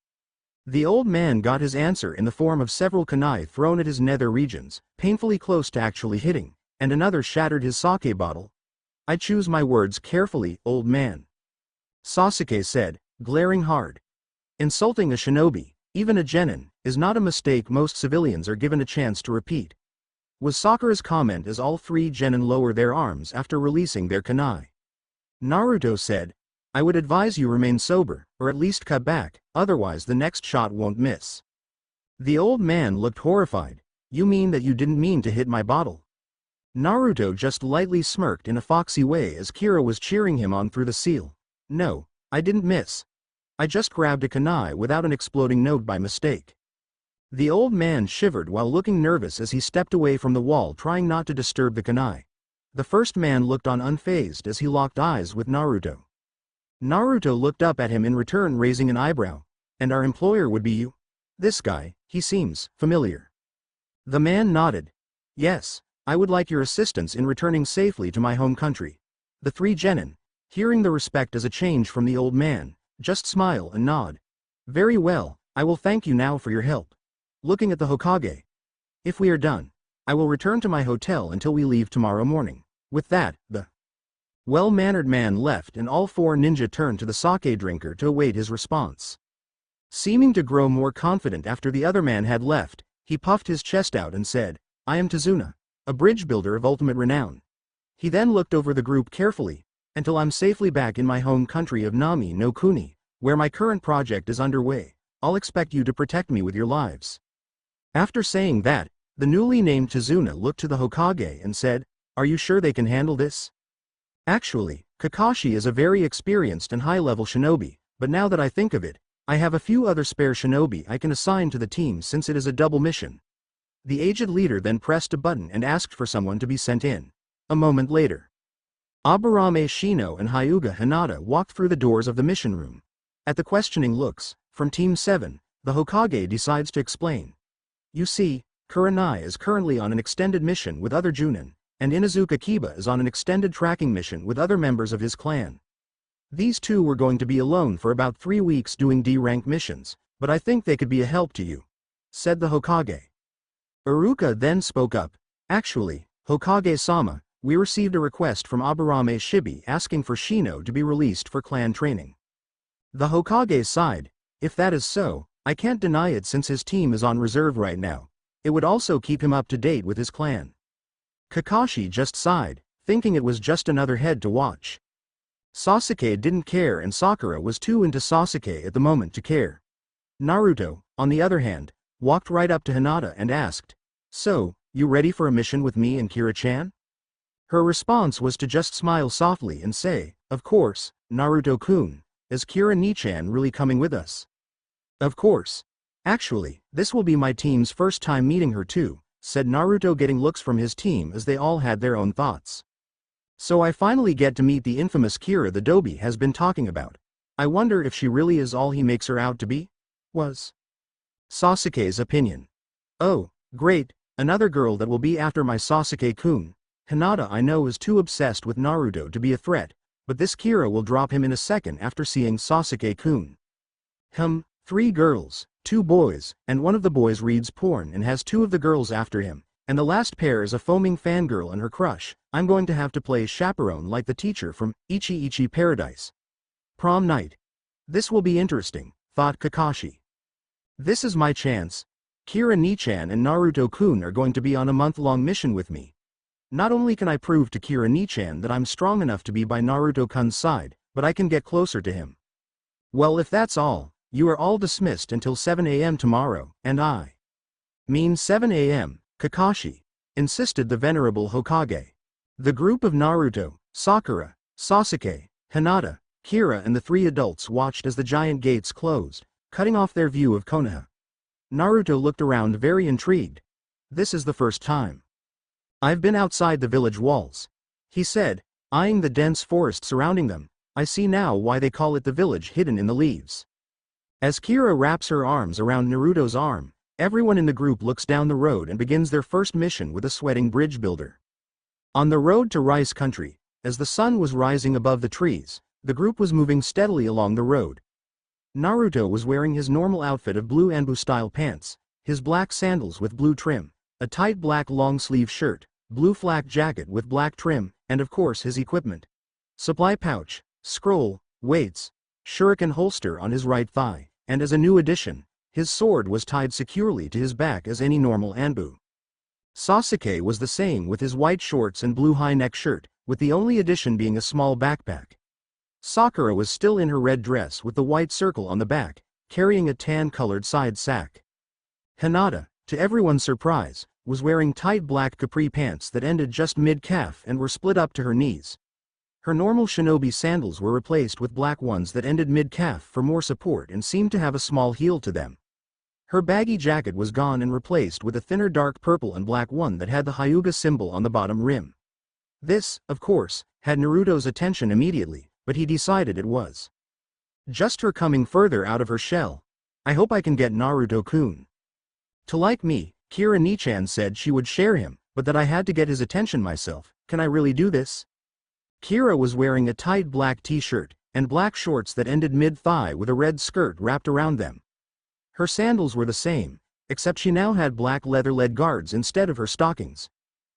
The old man got his answer in the form of several kunai thrown at his nether regions, painfully close to actually hitting, and another shattered his sake bottle. I choose my words carefully, old man, Sasuke said, glaring hard. Insulting a shinobi, even a genin, is not a mistake most civilians are given a chance to repeat. Was Sakura's comment as all 3 genin lower their arms after releasing their kunai. Naruto said, I would advise you remain sober, or at least cut back, otherwise the next shot won't miss. The old man looked horrified. You mean that you didn't mean to hit my bottle? Naruto just lightly smirked in a foxy way as Kira was cheering him on through the seal. No, I didn't miss. I just grabbed a kunai without an exploding note by mistake. The old man shivered while looking nervous as he stepped away from the wall, trying not to disturb the kunai. The first man looked on unfazed as he locked eyes with Naruto. Naruto looked up at him in return, raising an eyebrow. And our employer would be you? This guy, he seems familiar. The man nodded. Yes, I would like your assistance in returning safely to my home country. The 3 genin, hearing the respect as a change from the old man, just smile and nod. Very well, I will thank you now for your help. Looking at the Hokage. If we are done, I will return to my hotel until we leave tomorrow morning. With that, the well-mannered man left and all 4 ninja turned to the sake drinker to await his response. Seeming to grow more confident after the other man had left, he puffed his chest out and said, I am Tazuna, a bridge builder of ultimate renown. He then looked over the group carefully, until I'm safely back in my home country of Nami no Kuni, where my current project is underway. I'll expect you to protect me with your lives. After saying that, The newly named Tazuna looked to the Hokage and said, "Are you sure they can handle this?" Actually, Kakashi is a very experienced and high-level shinobi, but now that I think of it, I have a few other spare shinobi I can assign to the team since it is a double mission. The aged leader then pressed a button and asked for someone to be sent in. A moment later, Aburame Shino and Hyuga Hinata walked through the doors of the mission room. At the questioning looks from Team 7, the Hokage decides to explain. You see, Kurenai is currently on an extended mission with other Jounin, and Inuzuka Kiba is on an extended tracking mission with other members of his clan. These two were going to be alone for about 3 weeks doing D-rank missions, but I think they could be a help to you," said the Hokage. Iruka then spoke up. Actually, Hokage-sama, we received a request from Aburame Shibi asking for Shino to be released for clan training. The Hokage sighed. If that is so, I can't deny it since his team is on reserve right now. It would also keep him up to date with his clan. Kakashi just sighed, thinking it was just another head to watch. Sasuke didn't care and Sakura was too into Sasuke at the moment to care. Naruto, on the other hand, walked right up to Hinata and asked, "So, you ready for a mission with me and Kira-chan?" Her response was to just smile softly and say, "Of course, Naruto-kun, is Kira-ni-chan really coming with us?" "Of course. Actually, this will be my team's first time meeting her too," said Naruto, getting looks from his team as they all had their own thoughts. "So I finally get to meet the infamous Kira the Dobi has been talking about. I wonder if she really is all he makes her out to be?" was Sasuke's opinion. "Oh, great, another girl that will be after my Sasuke-kun. Hinata I know is too obsessed with Naruto to be a threat, but this Kira will drop him in a second after seeing Sasuke-kun. 3 girls, 2 boys, and one of the boys reads porn and has 2 of the girls after him, and the last pair is a foaming fangirl and her crush. I'm going to have to play chaperone like the teacher from Ichi Ichi Paradise. Prom night. This will be interesting," thought Kakashi. "This is my chance. Kira-ni-chan and Naruto-kun are going to be on a month-long mission with me. Not only can I prove to Kira-ni-chan that I'm strong enough to be by Naruto-kun's side, but I can get closer to him. Well, if that's all, you are all dismissed until 7 a.m. tomorrow, and I mean 7 a.m., Kakashi," insisted the venerable Hokage. The group of Naruto, Sakura, Sasuke, Hinata, Kira and the 3 adults watched as the giant gates closed, cutting off their view of Konoha. Naruto looked around very intrigued. "This is the first time I've been outside the village walls," he said, eyeing the dense forest surrounding them. "I see now why they call it the village hidden in the leaves." As Kira wraps her arms around Naruto's arm, everyone in the group looks down the road and begins their first mission with a sweating bridge builder. On the road to Rice Country, as the sun was rising above the trees, the group was moving steadily along the road. Naruto was wearing his normal outfit of blue Anbu-style pants, his black sandals with blue trim, a tight black long-sleeve shirt, blue flak jacket with black trim, and of course his equipment. Supply pouch, scroll, weights, shuriken holster on his right thigh, and as a new addition, his sword was tied securely to his back as any normal Anbu. Sasuke was the same with his white shorts and blue high-neck shirt, with the only addition being a small backpack. Sakura was still in her red dress with the white circle on the back, carrying a tan-colored side sack. Hinata, to everyone's surprise, was wearing tight black capri pants that ended just mid-calf and were split up to her knees. Her normal shinobi sandals were replaced with black ones that ended mid-calf for more support and seemed to have a small heel to them. Her baggy jacket was gone and replaced with a thinner dark purple and black one that had the Hyuga symbol on the bottom rim. This, of course, had Naruto's attention immediately, but he decided it was just her coming further out of her shell. "I hope I can get Naruto-kun to like me." Kira-ni-chan said she would share him, but that I had to get his attention myself. Can I really do this? Kira was wearing a tight black t-shirt, and black shorts that ended mid-thigh with a red skirt wrapped around them. Her sandals were the same, except she now had black leather-led guards instead of her stockings.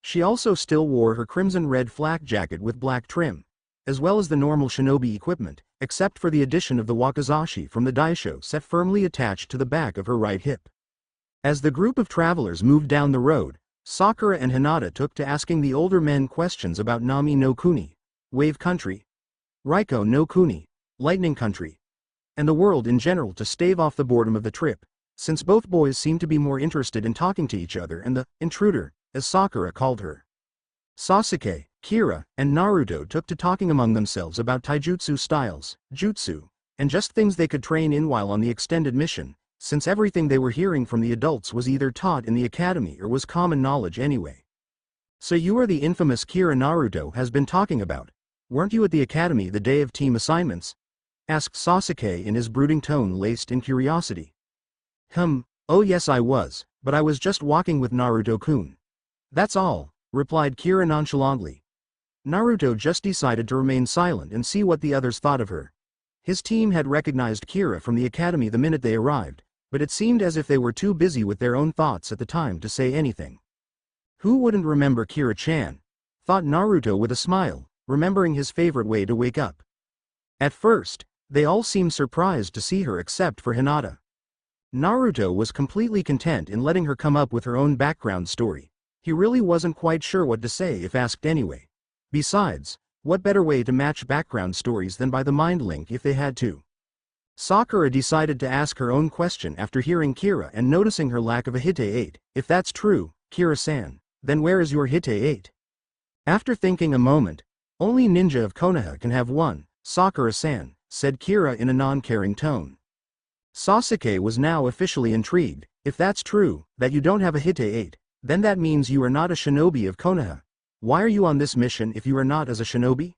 She also still wore her crimson-red flak jacket with black trim, as well as the normal shinobi equipment, except for the addition of the wakizashi from the daisho set firmly attached to the back of her right hip. As the group of travelers moved down the road, Sakura and Hinata took to asking the older men questions about Nami no Kuni, Wave Country, Raiko no Kuni, Lightning Country, and the world in general to stave off the boredom of the trip. since both boys seemed to be more interested in talking to each other and the intruder, as Sakura called her. Sasuke, Kira, and Naruto took to talking among themselves about taijutsu styles, jutsu, and just things they could train in while on the extended mission, since everything they were hearing from the adults was either taught in the academy or was common knowledge anyway. So you are the infamous Kira Naruto has been talking about. Weren't you at the academy the day of team assignments? Asked Sasuke in his brooding tone laced in curiosity. Oh yes I was, but I was just walking with Naruto-kun. That's all, replied Kira nonchalantly. Naruto just decided to remain silent and see what the others thought of her. His team had recognized Kira from the academy the minute they arrived, but it seemed as if they were too busy with their own thoughts at the time to say anything. Who wouldn't remember Kira-chan? Thought Naruto with a smile, remembering his favorite way to wake up. At first, they all seemed surprised to see her except for Hinata. Naruto was completely content in letting her come up with her own background story. He really wasn't quite sure what to say if asked anyway. Besides, what better way to match background stories than by the mind link if they had to? Sakura decided to ask her own question after hearing Kira and noticing her lack of a Hite 8. If that's true, Kira-san, then where is your Hite 8? After thinking a moment, only ninja of Konoha can have one, Sakura-san, said Kira in a non-caring tone. Sasuke was now officially intrigued. If that's true, that you don't have a Hite 8, then that means you are not a shinobi of Konoha. Why are you on this mission if you are not as a shinobi?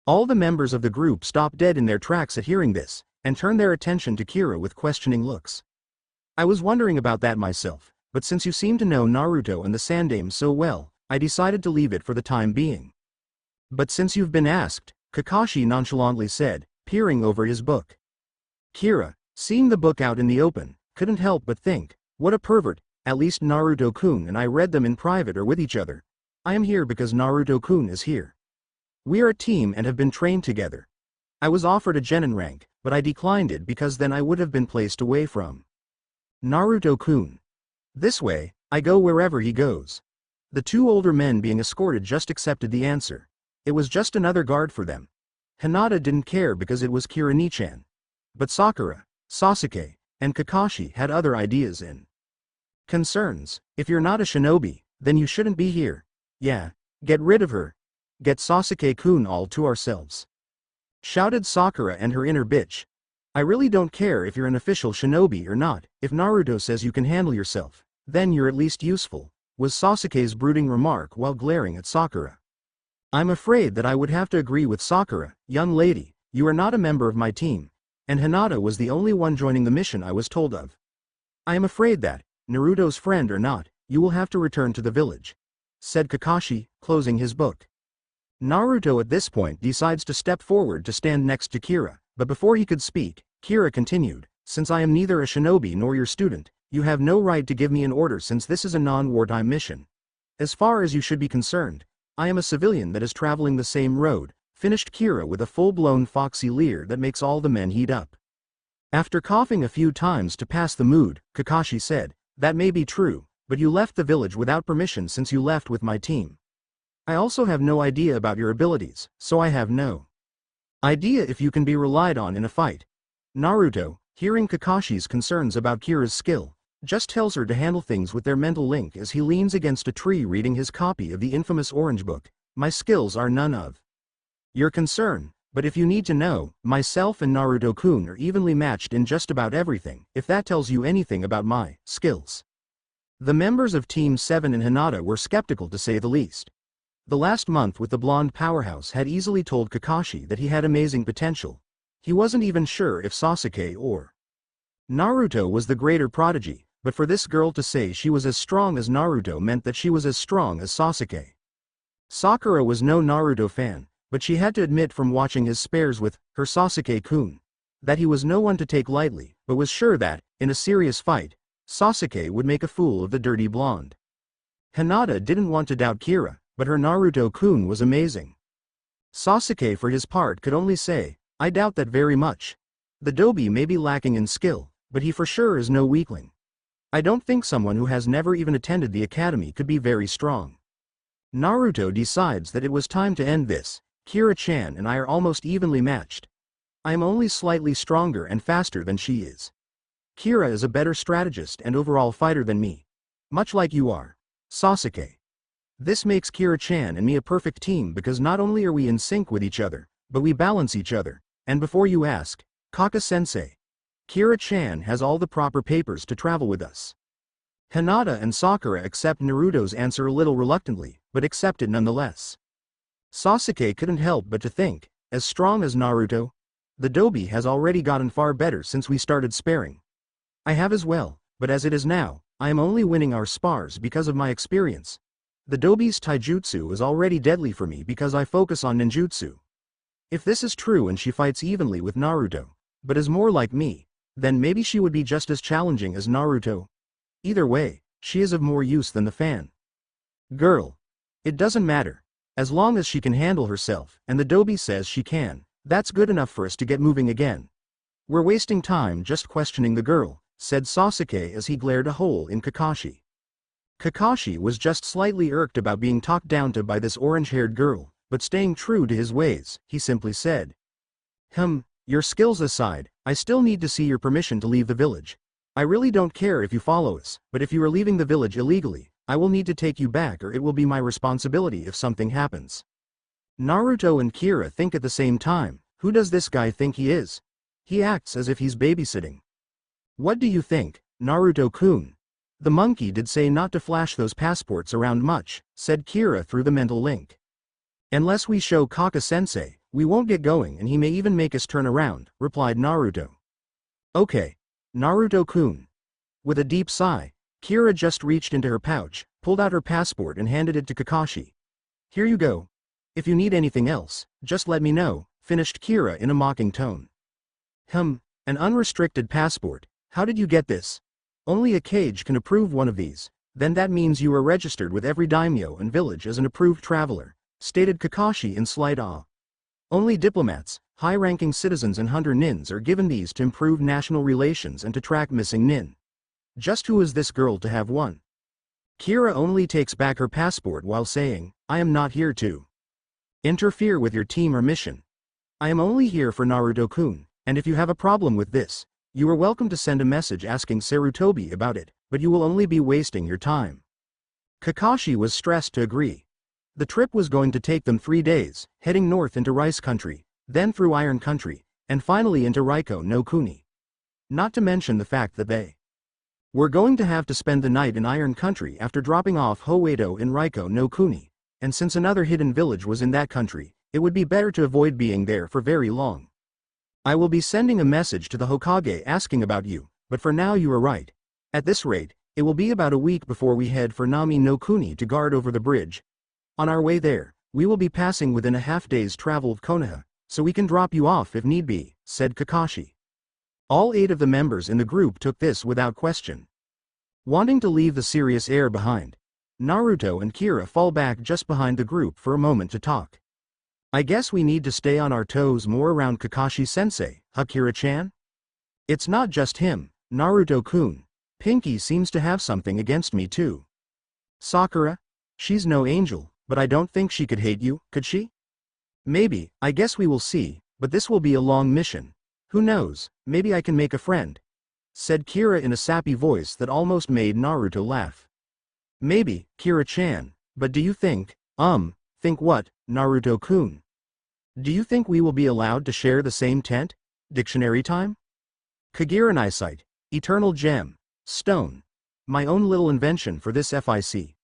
All the members of the group stopped dead in their tracks at hearing this, and turned their attention to Kira with questioning looks. I was wondering about that myself, but since you seem to know Naruto and the Sandaime so well, I decided to leave it for the time being. But since you've been asked, Kakashi nonchalantly said, peering over his book. Kira, seeing the book out in the open, couldn't help but think, what a pervert, at least Naruto-kun and I read them in private or with each other. I am here because Naruto-kun is here. We are a team and have been trained together. I was offered a genin rank, but I declined it because then I would have been placed away from Naruto-kun. This way, I go wherever he goes. The two older men being escorted just accepted the answer. It was just another guard for them. Hinata didn't care because it was Kira-ni-chan. But Sakura, Sasuke, and Kakashi had other ideas and concerns. If you're not a shinobi, then you shouldn't be here. Yeah, get rid of her. Get Sasuke-kun all to ourselves. Shouted Sakura and her inner bitch. I really don't care if you're an official shinobi or not, if Naruto says you can handle yourself, then you're at least useful, was Sasuke's brooding remark while glaring at Sakura. I'm afraid that I would have to agree with Sakura, young lady, you are not a member of my team, and Hinata was the only one joining the mission I was told of. I am afraid that, Naruto's friend or not, you will have to return to the village, said Kakashi, closing his book. Naruto at this point decides to step forward to stand next to Kira, but before he could speak, Kira continued, since I am neither a shinobi nor your student, you have no right to give me an order since this is a non-wartime mission. As far as you should be concerned, I am a civilian that is traveling the same road, finished Kira with a full-blown foxy leer that makes all the men heat up. After coughing a few times to pass the mood, Kakashi said, that may be true, but you left the village without permission since you left with my team. I also have no idea about your abilities, so I have no idea if you can be relied on in a fight. Naruto, hearing Kakashi's concerns about Kira's skill, just tells her to handle things with their mental link as he leans against a tree reading his copy of the infamous Orange Book. My skills are none of your concern, but if you need to know, myself and Naruto-kun are evenly matched in just about everything, if that tells you anything about my skills. The members of Team 7 and Hinata were skeptical to say the least. The last month with the blonde powerhouse had easily told Kakashi that he had amazing potential. He wasn't even sure if Sasuke or Naruto was the greater prodigy, but for this girl to say she was as strong as Naruto meant that she was as strong as Sasuke. Sakura was no Naruto fan, but she had to admit from watching his spares with her Sasuke-kun that he was no one to take lightly, but was sure that, in a serious fight, Sasuke would make a fool of the dirty blonde. Hinata didn't want to doubt Kira, but her Naruto-kun was amazing. Sasuke for his part could only say, I doubt that very much. The Dobi may be lacking in skill, but he for sure is no weakling. I don't think someone who has never even attended the academy could be very strong. Naruto decides that it was time to end this. Kira-chan and I are almost evenly matched. I am only slightly stronger and faster than she is. Kira is a better strategist and overall fighter than me. Much like you are. Sasuke. This makes Kira-chan and me a perfect team because not only are we in sync with each other, but we balance each other, and before you ask, Kaka-sensei. Kira-chan has all the proper papers to travel with us. Hinata and Sakura accept Naruto's answer a little reluctantly, but accept it nonetheless. Sasuke couldn't help but to think, as strong as Naruto, the Dobi has already gotten far better since we started sparring. I have as well, but as it is now, I am only winning our spars because of my experience. The Dobi's taijutsu is already deadly for me because I focus on ninjutsu. If this is true and she fights evenly with Naruto, but is more like me, then maybe she would be just as challenging as Naruto. Either way, she is of more use than the fan. Girl. It doesn't matter. As long as she can handle herself, and the Dobi says she can, that's good enough for us to get moving again. We're wasting time just questioning the girl, said Sasuke as he glared a hole in Kakashi. Kakashi was just slightly irked about being talked down to by this orange-haired girl, but staying true to his ways, he simply said. Your skills aside, I still need to see your permission to leave the village. I really don't care if you follow us, but if you are leaving the village illegally, I will need to take you back or it will be my responsibility if something happens. Naruto and Kira think at the same time, who does this guy think he is? He acts as if he's babysitting. What do you think, Naruto-kun? The monkey did say not to flash those passports around much, said Kira through the mental link. Unless we show Kaka-sensei, we won't get going and he may even make us turn around, replied Naruto. Okay. Naruto-kun. With a deep sigh, Kira just reached into her pouch, pulled out her passport and handed it to Kakashi. Here you go. If you need anything else, just let me know, finished Kira in a mocking tone. An unrestricted passport, how did you get this? Only a Kage can approve one of these, then that means you are registered with every daimyo and village as an approved traveler, stated Kakashi in slight awe. Only diplomats, high-ranking citizens and hunter nins are given these to improve national relations and to track missing nin. Just who is this girl to have one? Kira only takes back her passport while saying, I am not here to interfere with your team or mission. I am only here for Naruto-kun, and if you have a problem with this, you are welcome to send a message asking Sarutobi about it, but you will only be wasting your time. Kakashi was stressed to agree. The trip was going to take them 3 days, heading north into Rice Country, then through Iron Country, and finally into Raiko no Kuni. Not to mention the fact that they were going to have to spend the night in Iron Country after dropping off Hoedo in Raiko no Kuni, and since another hidden village was in that country, it would be better to avoid being there for very long. I will be sending a message to the Hokage asking about you, but for now you are right. At this rate, it will be about a week before we head for Nami no Kuni to guard over the bridge. On our way there, we will be passing within a half-day's travel of Konoha, so we can drop you off if need be, said Kakashi. All 8 of the members in the group took this without question. Wanting to leave the serious air behind, Naruto and Kira fall back just behind the group for a moment to talk. I guess we need to stay on our toes more around Kakashi-sensei, huh Kira-chan? It's not just him, Naruto-kun. Pinky seems to have something against me too. Sakura? She's no angel, but I don't think she could hate you, could she? Maybe, I guess we will see, but this will be a long mission. Who knows, maybe I can make a friend, said Kira in a sappy voice that almost made Naruto laugh. Maybe, Kira-chan, but do you think what, Naruto-kun? Do you think we will be allowed to share the same tent? Dictionary time? Kagiran eyesight, eternal gem, stone. My own little invention for this FIC.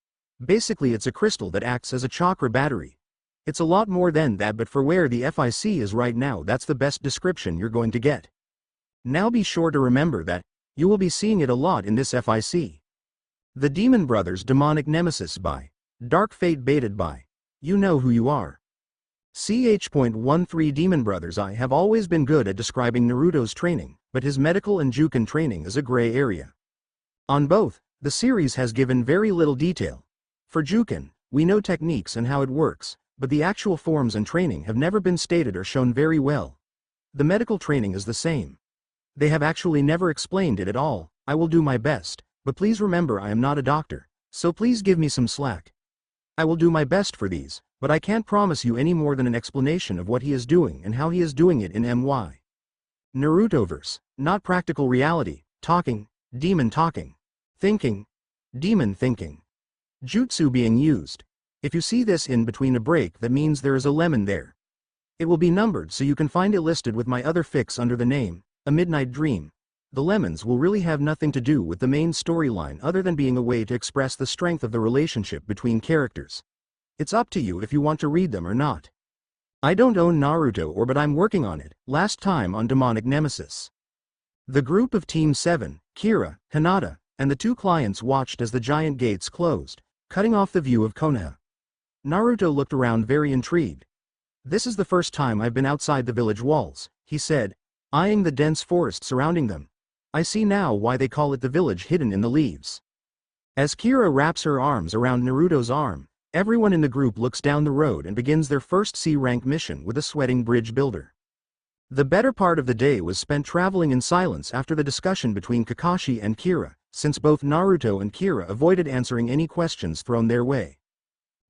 Basically it's a crystal that acts as a chakra battery. It's a lot more than that, but for where the FIC is right now, that's the best description you're going to get. Now be sure to remember that, you will be seeing it a lot in this FIC. The Demon Brothers demonic nemesis by Dark Fate baited by You Know Who You Are. Ch.13 Demon Brothers. I have always been good at describing Naruto's training, but his medical and Juken training is a gray area. On both, the series has given very little detail. For Juken, we know techniques and how it works, but the actual forms and training have never been stated or shown very well. The medical training is the same. They have actually never explained it at all. I will do my best, but please remember I am not a doctor, so please give me some slack. I will do my best for these, but I can't promise you any more than an explanation of what he is doing and how he is doing it in MY. Narutoverse, not practical reality, talking, demon talking, thinking, demon thinking. Jutsu being used. If you see this in between a break, that means there is a lemon there. It will be numbered so you can find it listed with my other fix under the name, A Midnight Dream. The lemons will really have nothing to do with the main storyline other than being a way to express the strength of the relationship between characters. It's up to you if you want to read them or not. I don't own Naruto but I'm working on it, last time on Demonic Nemesis. The group of Team 7, Kira, Hinata, and the two clients watched as the giant gates closed, cutting off the view of Konoha. Naruto looked around very intrigued. This is the first time I've been outside the village walls, he said, eyeing the dense forest surrounding them. I see now why they call it the village hidden in the leaves. As Kira wraps her arms around Naruto's arm, everyone in the group looks down the road and begins their first C-rank mission with a sweating bridge builder. The better part of the day was spent traveling in silence after the discussion between Kakashi and Kira, since both Naruto and Kira avoided answering any questions thrown their way.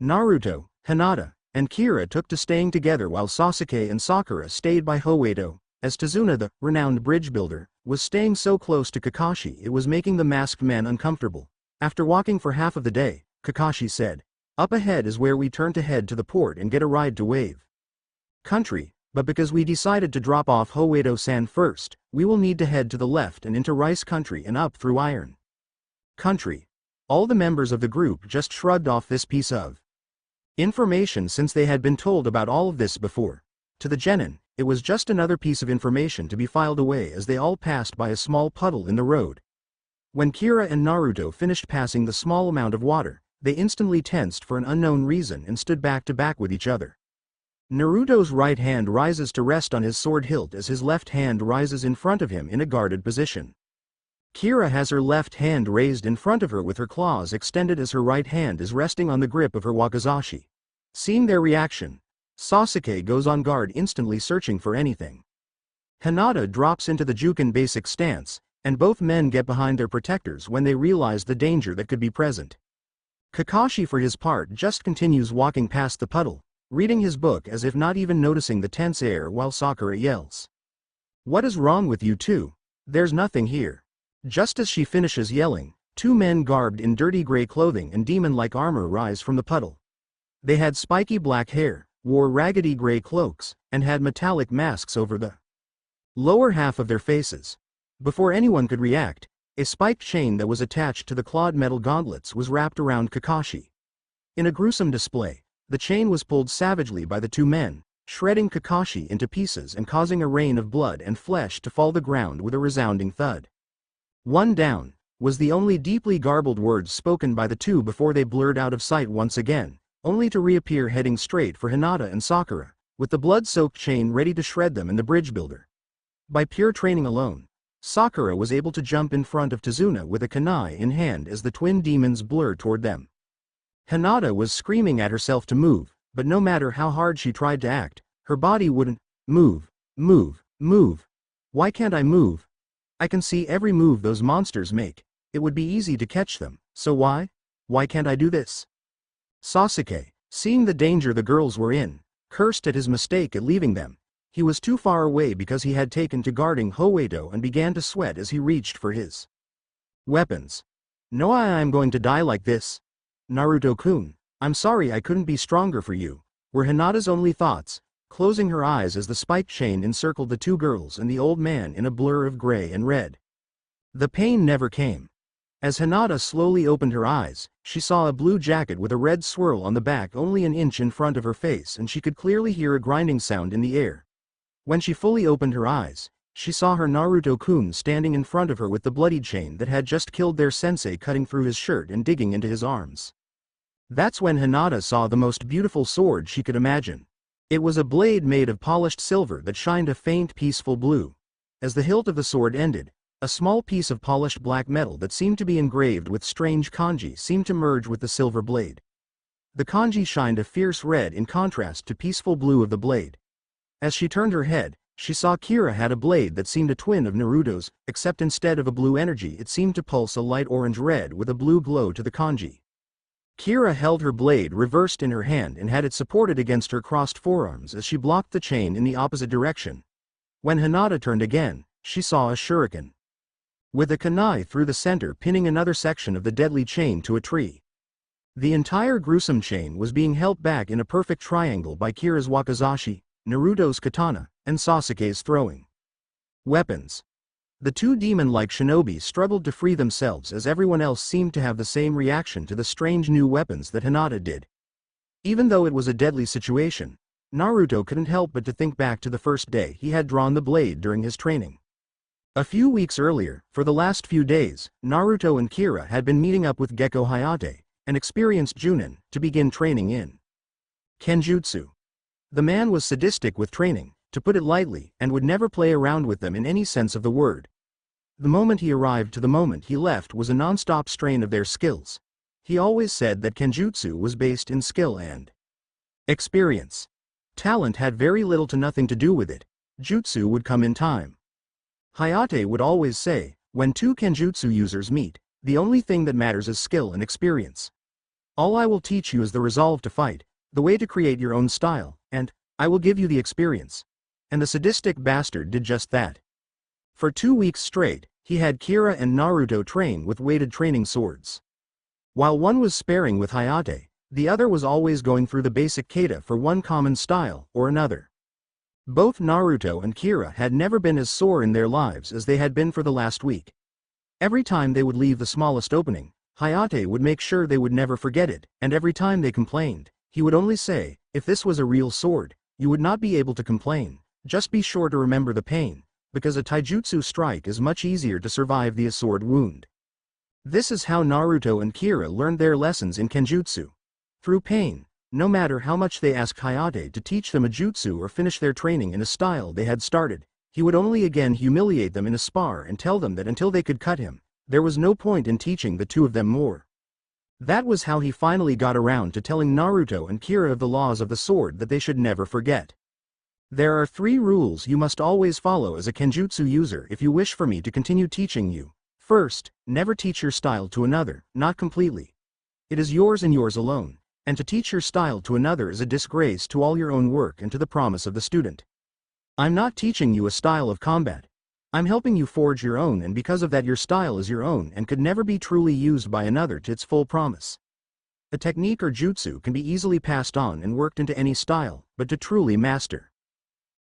Naruto, Hinata, and Kira took to staying together while Sasuke and Sakura stayed by Howedo, as Tazuna, the renowned bridge builder, was staying so close to Kakashi it was making the masked man uncomfortable. After walking for half of the day, Kakashi said, "Up ahead is where we turn to head to the port and get a ride to Wave Country, but because we decided to drop off Howedo-san first, we will need to head to the left and into Rice Country and up through Iron Country." All the members of the group just shrugged off this piece of information since they had been told about all of this before. To the genin, it was just another piece of information to be filed away as they all passed by a small puddle in the road. When Kira and Naruto finished passing the small amount of water, they instantly tensed for an unknown reason and stood back to back with each other. Naruto's right hand rises to rest on his sword hilt as his left hand rises in front of him in a guarded position. Kira has her left hand raised in front of her with her claws extended as her right hand is resting on the grip of her wakizashi. Seeing their reaction, Sasuke goes on guard instantly searching for anything. Hinata drops into the Jukin basic stance, and both men get behind their protectors when they realize the danger that could be present. Kakashi for his part just continues walking past the puddle, reading his book as if not even noticing the tense air while Sakura yells, "What is wrong with you two? There's nothing here." Just as she finishes yelling, two men garbed in dirty gray clothing and demon-like armor rise from the puddle. They had spiky black hair, wore raggedy gray cloaks, and had metallic masks over the lower half of their faces. Before anyone could react, a spiked chain that was attached to the clawed metal gauntlets was wrapped around Kakashi. In a gruesome display, the chain was pulled savagely by the two men, shredding Kakashi into pieces and causing a rain of blood and flesh to fall to the ground with a resounding thud. "One down," was the only deeply garbled words spoken by the two before they blurred out of sight once again, only to reappear heading straight for Hinata and Sakura, with the blood-soaked chain ready to shred them in the bridge builder. By pure training alone, Sakura was able to jump in front of Tazuna with a kunai in hand as the twin demons blurred toward them. Hinata was screaming at herself to move, but no matter how hard she tried to act, her body wouldn't move. Why can't I move? I can see every move those monsters make. It would be easy to catch them, so why? Why can't I do this? Sasuke, seeing the danger the girls were in, cursed at his mistake at leaving them. He was too far away because he had taken to guarding Howedo and began to sweat as he reached for his weapons. "No, I'm going to die like this. Naruto-kun, I'm sorry I couldn't be stronger for you," were Hinata's only thoughts, closing her eyes as the spiked chain encircled the two girls and the old man in a blur of gray and red. The pain never came. As Hinata slowly opened her eyes, she saw a blue jacket with a red swirl on the back only an inch in front of her face and she could clearly hear a grinding sound in the air. When she fully opened her eyes, she saw her Naruto-kun standing in front of her with the bloodied chain that had just killed their sensei cutting through his shirt and digging into his arms. That's when Hinata saw the most beautiful sword she could imagine. It was a blade made of polished silver that shined a faint peaceful blue. As the hilt of the sword ended, a small piece of polished black metal that seemed to be engraved with strange kanji seemed to merge with the silver blade. The kanji shined a fierce red in contrast to peaceful blue of the blade. As she turned her head, she saw Kira had a blade that seemed a twin of Naruto's, except instead of a blue energy it seemed to pulse a light orange red with a blue glow to the kanji. Kira held her blade reversed in her hand and had it supported against her crossed forearms as she blocked the chain in the opposite direction. When Hinata turned again, she saw a shuriken. with a kunai through the center pinning another section of the deadly chain to a tree. The entire gruesome chain was being held back in a perfect triangle by Kira's wakizashi, Naruto's katana, and Sasuke's throwing weapons. The two demon-like shinobi struggled to free themselves as everyone else seemed to have the same reaction to the strange new weapons that Hinata did. Even though it was a deadly situation, Naruto couldn't help but to think back to the first day he had drawn the blade during his training. A few weeks earlier, for the last few days, Naruto and Kira had been meeting up with Gecko Hayate, an experienced Jounin, to begin training in Kenjutsu. The man was sadistic with training, to put it lightly, and would never play around with them in any sense of the word. The moment he arrived to the moment he left was a non-stop strain of their skills. He always said that Kenjutsu was based in skill and experience. Talent had very little to nothing to do with it. Jutsu would come in time. Hayate would always say, when two Kenjutsu users meet, the only thing that matters is skill and experience. All I will teach you is the resolve to fight, the way to create your own style, and I will give you the experience. And the sadistic bastard did just that. For 2 weeks straight, he had Kira and Naruto train with weighted training swords. While one was sparring with Hayate, the other was always going through the basic kata for one common style or another. Both Naruto and Kira had never been as sore in their lives as they had been for the last week. Every time they would leave the smallest opening, Hayate would make sure they would never forget it, and every time they complained, he would only say, if this was a real sword, you would not be able to complain, just be sure to remember the pain, because a taijutsu strike is much easier to survive the sword wound. This is how Naruto and Kira learned their lessons in Kenjutsu. Through pain, no matter how much they asked Hayate to teach them a jutsu or finish their training in a style they had started, he would only again humiliate them in a spar and tell them that until they could cut him, there was no point in teaching the two of them more. That was how he finally got around to telling Naruto and Kira of the laws of the sword that they should never forget. There are 3 rules you must always follow as a Kenjutsu user if you wish for me to continue teaching you. First, never teach your style to another, not completely. It is yours and yours alone, and to teach your style to another is a disgrace to all your own work and to the promise of the student. I'm not teaching you a style of combat. I'm helping you forge your own, and because of that your style is your own and could never be truly used by another to its full promise. A technique or jutsu can be easily passed on and worked into any style, but to truly master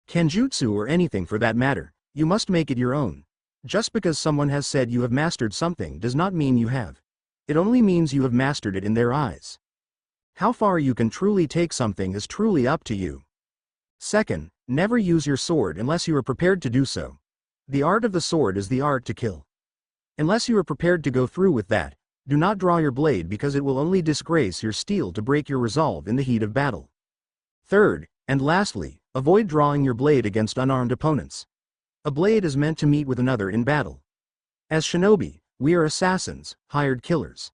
Kenjutsu or anything for that matter, you must make it your own. Just because someone has said you have mastered something does not mean you have. It only means you have mastered it in their eyes. How far you can truly take something is truly up to you. Second, never use your sword unless you are prepared to do so. The art of the sword is the art to kill. Unless you are prepared to go through with that, do not draw your blade because it will only disgrace your steel to break your resolve in the heat of battle. Third, and lastly, avoid drawing your blade against unarmed opponents. A blade is meant to meet with another in battle. As shinobi, we are assassins, hired killers.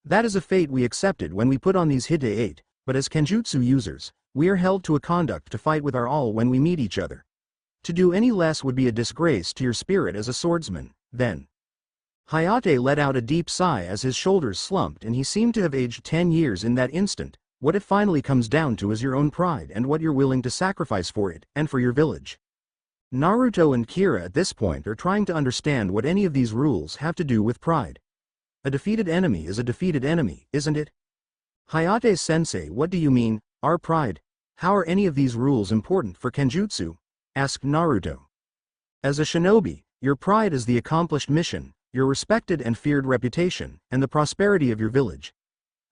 That is a fate we accepted when we put on these Hite 8, but as Kenjutsu users, we are held to a conduct to fight with our all when we meet each other. To do any less would be a disgrace to your spirit as a swordsman. Then Hayate let out a deep sigh as his shoulders slumped and he seemed to have aged 10 years in that instant. What it finally comes down to is your own pride and what you're willing to sacrifice for it, and for your village. Naruto and Kira at this point are trying to understand what any of these rules have to do with pride. A defeated enemy is a defeated enemy, isn't it? Hayate-sensei, what do you mean, our pride? How are any of these rules important for Kenjutsu? Asked Naruto. As a shinobi, your pride is the accomplished mission, your respected and feared reputation, and the prosperity of your village.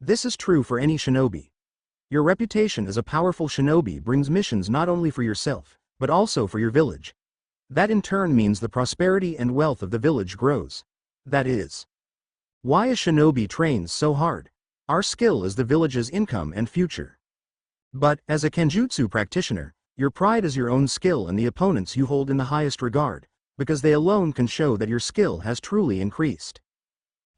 This is true for any shinobi. Your reputation as a powerful shinobi brings missions not only for yourself, but also for your village. That in turn means the prosperity and wealth of the village grows. That is why a shinobi trains so hard. Our skill is the village's income and future. But, as a Kenjutsu practitioner, your pride is your own skill and the opponents you hold in the highest regard, because they alone can show that your skill has truly increased.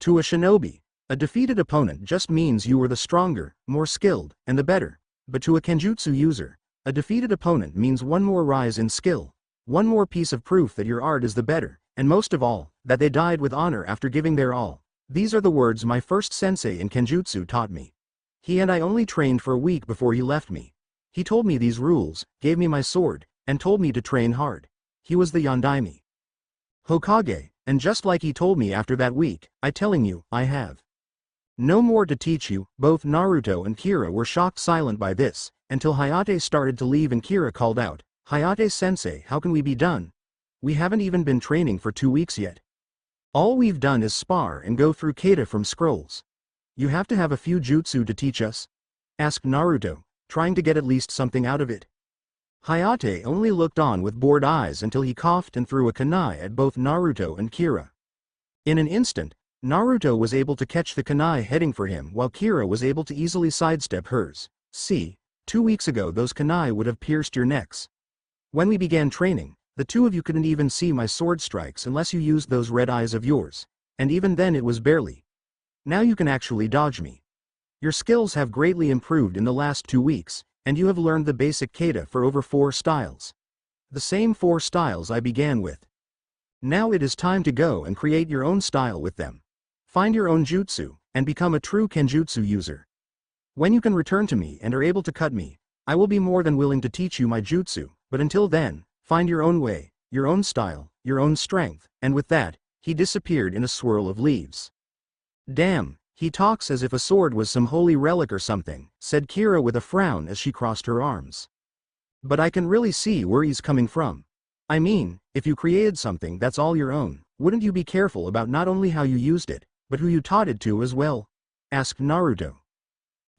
To a shinobi, a defeated opponent just means you were the stronger, more skilled, and the better, but to a Kenjutsu user, a defeated opponent means one more rise in skill, one more piece of proof that your art is the better, and most of all, that they died with honor after giving their all. These are the words my first sensei in Kenjutsu taught me. He and I only trained for a week before he left me. He told me these rules, gave me my sword, and told me to train hard. He was the Yondaime Hokage, and just like he told me after that week, I telling you, I have no more to teach you. Both Naruto and Kira were shocked silent by this, until Hayate started to leave and Kira called out, "Hayate-sensei, how can we be done? We haven't even been training for 2 weeks yet. All we've done is spar and go through kata from scrolls. You have to have a few jutsu to teach us?" asked Naruto, trying to get at least something out of it. Hayate only looked on with bored eyes until he coughed and threw a kunai at both Naruto and Kira. In an instant, Naruto was able to catch the kunai heading for him while Kira was able to easily sidestep hers. "See, 2 weeks ago those kunai would have pierced your necks. When we began training, the two of you couldn't even see my sword strikes unless you used those red eyes of yours, and even then it was barely. Now you can actually dodge me. Your skills have greatly improved in the last 2 weeks, and you have learned the basic kata for over 4 styles. The same 4 styles I began with. Now it is time to go and create your own style with them. Find your own jutsu, and become a true kenjutsu user. When you can return to me and are able to cut me, I will be more than willing to teach you my jutsu, but until then, find your own way, your own style, your own strength," and with that, he disappeared in a swirl of leaves. "Damn, he talks as if a sword was some holy relic or something," said Kira with a frown as she crossed her arms. "But I can really see where he's coming from. I mean, if you created something that's all your own, wouldn't you be careful about not only how you used it, but who you taught it to as well?" asked Naruto.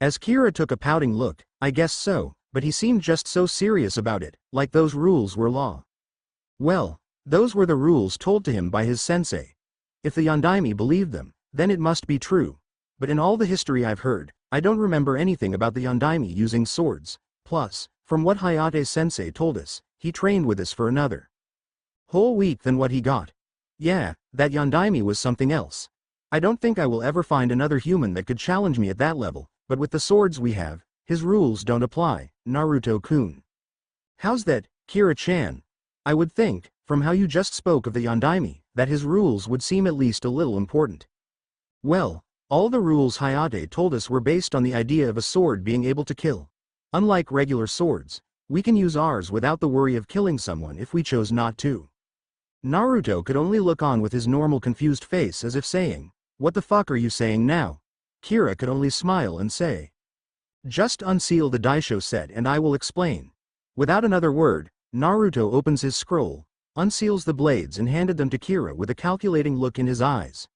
As Kira took a pouting look, "I guess so, but he seemed just so serious about it, like those rules were law." Well, those were the rules told to him by his sensei. If the Yondaime believed them, then it must be true. But in all the history I've heard, I don't remember anything about the Yondaime using swords. Plus, from what Hayate sensei told us, he trained with us for another whole week than what he got. Yeah, that Yondaime was something else. I don't think I will ever find another human that could challenge me at that level, but with the swords we have, his rules don't apply, Naruto-kun. How's that, Kira-chan? I would think, from how you just spoke of the Yondaime, that his rules would seem at least a little important. Well, all the rules Hayate told us were based on the idea of a sword being able to kill. Unlike regular swords, we can use ours without the worry of killing someone if we chose not to. Naruto could only look on with his normal confused face as if saying, "What the fuck are you saying now?" Kira could only smile and say, "Just unseal the daisho set and I will explain." Without another word, Naruto opens his scroll, unseals the blades and handed them to Kira with a calculating look in his eyes.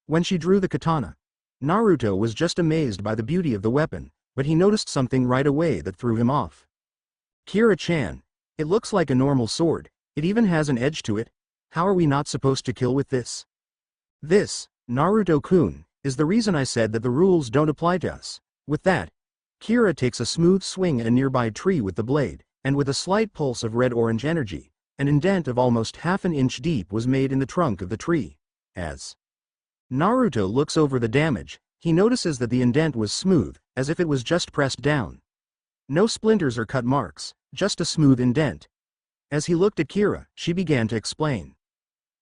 When she drew the katana, Naruto was just amazed by the beauty of the weapon, but he noticed something right away that threw him off. "Kira-chan, it looks like a normal sword, it even has an edge to it. How are we not supposed to kill with this?" "This, Naruto-kun, is the reason I said that the rules don't apply to us." With that, Kira takes a smooth swing at a nearby tree with the blade, and with a slight pulse of red-orange energy, an indent of almost half an inch deep was made in the trunk of the tree. As Naruto looks over the damage, he notices that the indent was smooth, as if it was just pressed down. No splinters or cut marks, just a smooth indent. As he looked at Kira, she began to explain.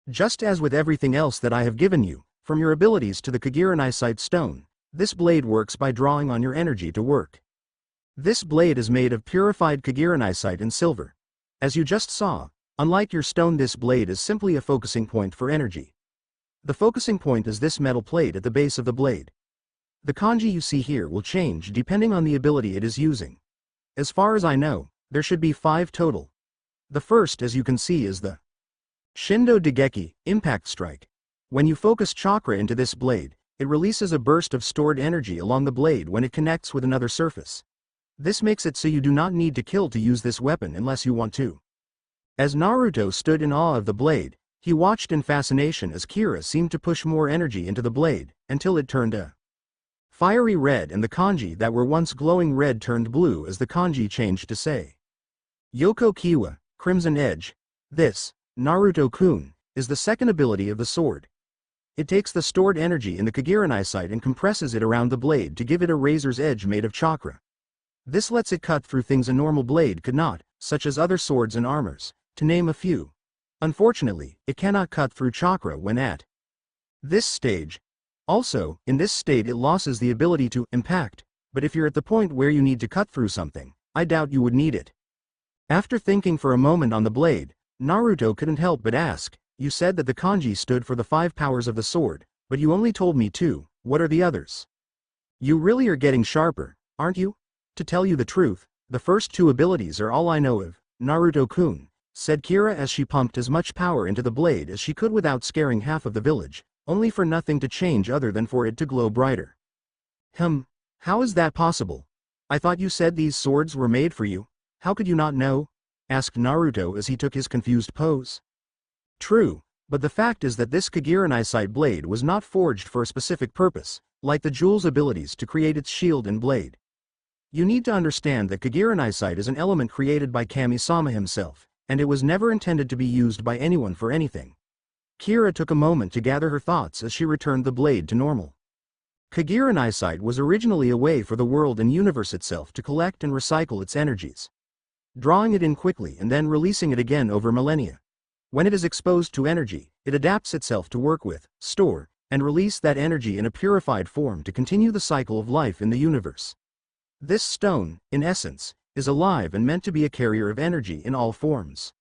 "Just as with everything else that I have given you, from your abilities to the Kaguranisite stone, this blade works by drawing on your energy to work. This blade is made of purified Kaguranisite and silver. As you just saw, unlike your stone, this blade is simply a focusing point for energy. The focusing point is this metal plate at the base of the blade. The kanji you see here will change depending on the ability it is using. As far as I know, there should be 5 total. The first, as you can see, is the Shindo Degeki, Impact Strike. When you focus chakra into this blade, it releases a burst of stored energy along the blade when it connects with another surface. This makes it so you do not need to kill to use this weapon unless you want to." As Naruto stood in awe of the blade, he watched in fascination as Kira seemed to push more energy into the blade, until it turned a fiery red and the kanji that were once glowing red turned blue as the kanji changed to say, "Yoko Kiwa, Crimson Edge." This, Naruto-kun, is the second ability of the sword. It takes the stored energy in the Kaguranisite and compresses it around the blade to give it a razor's edge made of chakra. This lets it cut through things a normal blade could not, such as other swords and armors, to name a few. Unfortunately, it cannot cut through chakra when at this stage. Also, in this state it loses the ability to impact, but if you're at the point where you need to cut through something, I doubt you would need it. After thinking for a moment on the blade, Naruto couldn't help but ask, You said that the kanji stood for the 5 powers of the sword, but you only told me 2, what are the others? You really are getting sharper, aren't you? To tell you the truth, the first 2 abilities are all I know of, Naruto-kun, said Kira as she pumped as much power into the blade as she could without scaring half of the village, only for nothing to change other than for it to glow brighter. How is that possible? I thought you said these swords were made for you. How could you not know? Asked Naruto as he took his confused pose. True, but the fact is that this Kagirani sight blade was not forged for a specific purpose, like the jewel's abilities to create its shield and blade. You need to understand that Kagirani sight is an element created by Kami-sama himself, and it was never intended to be used by anyone for anything. Kira took a moment to gather her thoughts as she returned the blade to normal. Kagirani sight was originally a way for the world and universe itself to collect and recycle its energies, drawing it in quickly and then releasing it again over millennia. When it is exposed to energy, it adapts itself to work with, store, and release that energy in a purified form to continue the cycle of life in the universe. This stone, in essence, is alive and meant to be a carrier of energy in all forms.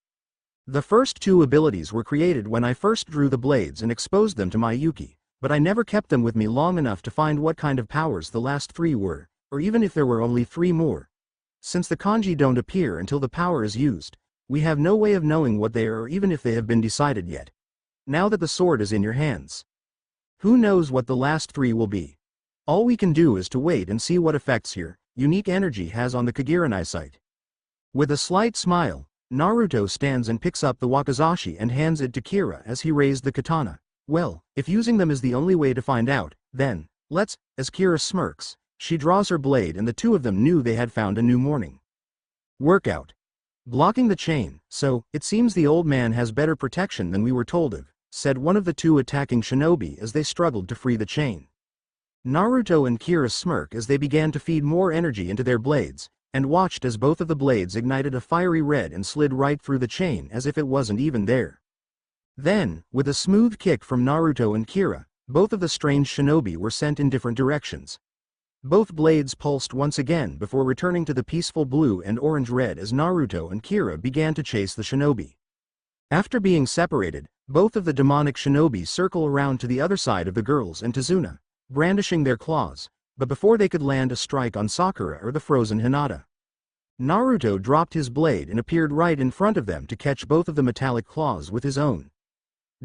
The first 2 abilities were created when I first drew the blades and exposed them to my Yuki, but I never kept them with me long enough to find what kind of powers the last 3 were, or even if there were only 3 more. Since the kanji don't appear until the power is used, we have no way of knowing what they are or even if they have been decided yet. Now that the sword is in your hands, who knows what the last 3 will be? All we can do is to wait and see what effects your unique energy has on the Kagirani sight. With a slight smile, Naruto stands and picks up the wakizashi and hands it to Kira as he raised the katana. Well, if using them is the only way to find out, then, let's, as Kira smirks, she draws her blade and the 2 of them knew they had found a new morning workout. Blocking the chain, so, it seems the old man has better protection than we were told of, said one of the 2 attacking shinobi as they struggled to free the chain. Naruto and Kira smirk as they began to feed more energy into their blades, and watched as both of the blades ignited a fiery red and slid right through the chain as if it wasn't even there. Then, with a smooth kick from Naruto and Kira, both of the strange shinobi were sent in different directions. Both blades pulsed once again before returning to the peaceful blue and orange-red as Naruto and Kira began to chase the shinobi. After being separated, both of the demonic shinobi circle around to the other side of the girls and Tazuna, brandishing their claws, but before they could land a strike on Sakura or the frozen Hinata, Naruto dropped his blade and appeared right in front of them to catch both of the metallic claws with his own.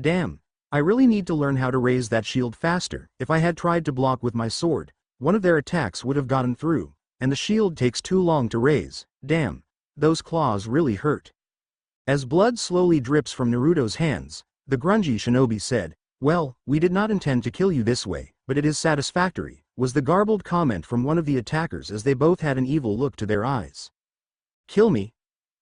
Damn, I really need to learn how to raise that shield faster. If I had tried to block with my sword, one of their attacks would have gotten through, and the shield takes too long to raise. Damn, those claws really hurt. As blood slowly drips from Naruto's hands, the grungy shinobi said, "Well, we did not intend to kill you this way, but it is satisfactory," was the garbled comment from one of the attackers as they both had an evil look to their eyes. "Kill me?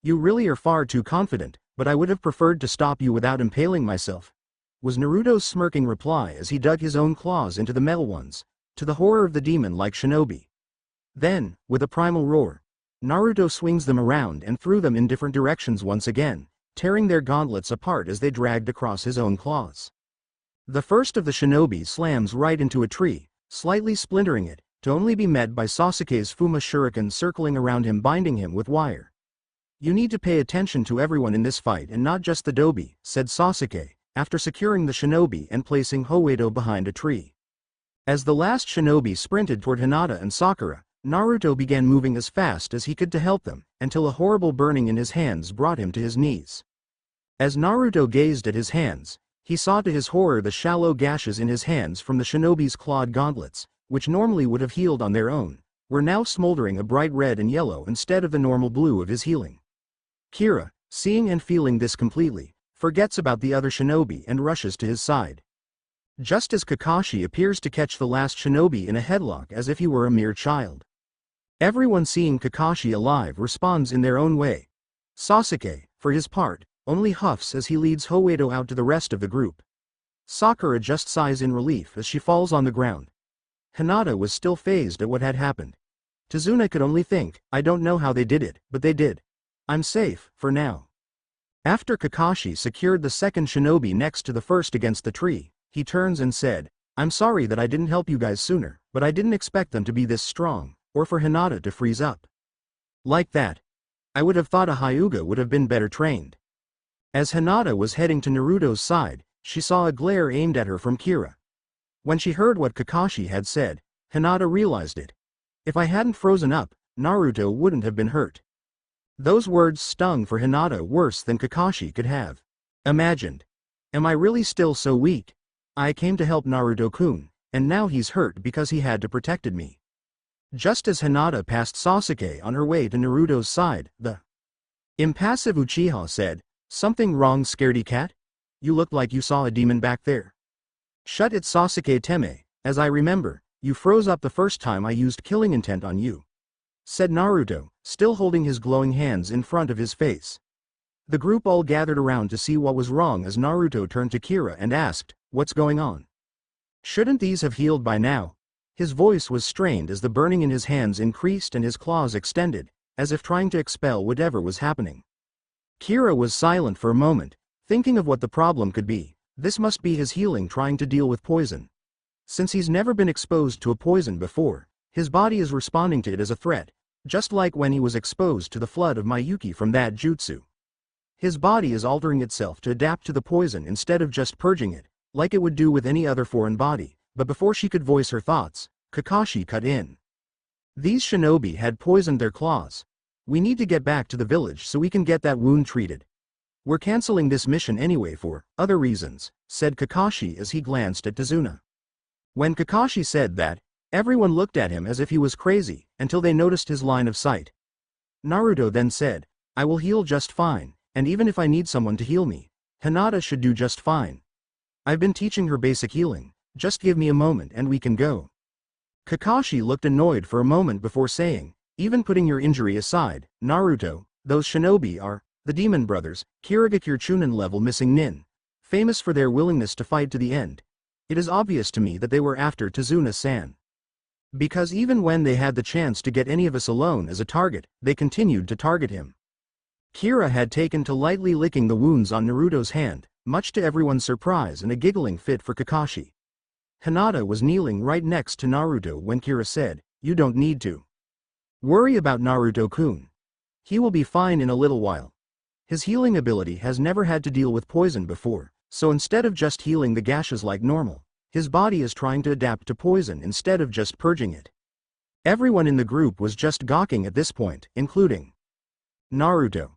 You really are far too confident, but I would have preferred to stop you without impaling myself," was Naruto's smirking reply as he dug his own claws into the metal ones, to the horror of the demon-like shinobi. Then, with a primal roar, Naruto swings them around and threw them in different directions once again, tearing their gauntlets apart as they dragged across his own claws. The first of the shinobi slams right into a tree, slightly splintering it, to only be met by Sasuke's Fuma shuriken circling around him, binding him with wire. "You need to pay attention to everyone in this fight and not just the dobi," said Sasuke, after securing the shinobi and placing Hoedo behind a tree. As the last shinobi sprinted toward Hinata and Sakura, Naruto began moving as fast as he could to help them, until a horrible burning in his hands brought him to his knees. As Naruto gazed at his hands, he saw to his horror the shallow gashes in his hands from the shinobi's clawed gauntlets, which normally would have healed on their own, were now smoldering a bright red and yellow instead of the normal blue of his healing. Kira, seeing and feeling this completely, forgets about the other shinobi and rushes to his side. Just as Kakashi appears to catch the last shinobi in a headlock as if he were a mere child. Everyone seeing Kakashi alive responds in their own way. Sasuke, for his part, only huffs as he leads Hoedo out to the rest of the group. Sakura just sighs in relief as she falls on the ground. Hinata was still fazed at what had happened. Tazuna could only think, "I don't know how they did it, but they did. I'm safe, for now." After Kakashi secured the second shinobi next to the first against the tree, he turns and said, "I'm sorry that I didn't help you guys sooner, but I didn't expect them to be this strong, or for Hinata to freeze up like that. I would have thought a Hyuga would have been better trained." As Hinata was heading to Naruto's side, she saw a glare aimed at her from Kira. When she heard what Kakashi had said, Hinata realized it. If I hadn't frozen up, Naruto wouldn't have been hurt. Those words stung for Hinata worse than Kakashi could have imagined. Am I really still so weak? I came to help Naruto-kun, and now he's hurt because he had to protect me. Just as Hinata passed Sasuke on her way to Naruto's side, the impassive Uchiha said, "Something wrong, scaredy cat? You looked like you saw a demon back there." "Shut it, Sasuke Teme, as I remember, you froze up the first time I used killing intent on you," said Naruto, still holding his glowing hands in front of his face. The group all gathered around to see what was wrong as Naruto turned to Kira and asked, "What's going on? Shouldn't these have healed by now?" His voice was strained as the burning in his hands increased and his claws extended, as if trying to expel whatever was happening. Kira was silent for a moment, thinking of what the problem could be. This must be his healing trying to deal with poison. Since he's never been exposed to a poison before, his body is responding to it as a threat, just like when he was exposed to the flood of Miyuki from that jutsu. His body is altering itself to adapt to the poison instead of just purging it, like it would do with any other foreign body. But before she could voice her thoughts, Kakashi cut in. "These shinobi had poisoned their claws. We need to get back to the village so we can get that wound treated. We're canceling this mission anyway for other reasons," said Kakashi as he glanced at Tazuna. When Kakashi said that, everyone looked at him as if he was crazy, until they noticed his line of sight. Naruto then said, "I will heal just fine, and even if I need someone to heal me, Hinata should do just fine. I've been teaching her basic healing, just give me a moment and we can go." Kakashi looked annoyed for a moment before saying, "Even putting your injury aside, Naruto, those shinobi are the demon brothers, Kirigakure Chunin level missing nin, famous for their willingness to fight to the end. It is obvious to me that they were after Tazuna-san. Because even when they had the chance to get any of us alone as a target, they continued to target him." Kira had taken to lightly licking the wounds on Naruto's hand, much to everyone's surprise and a giggling fit for Kakashi. Hinata was kneeling right next to Naruto when Kira said, "You don't need to worry about Naruto-kun. He will be fine in a little while. His healing ability has never had to deal with poison before, so instead of just healing the gashes like normal, his body is trying to adapt to poison instead of just purging it." Everyone in the group was just gawking at this point, including Naruto.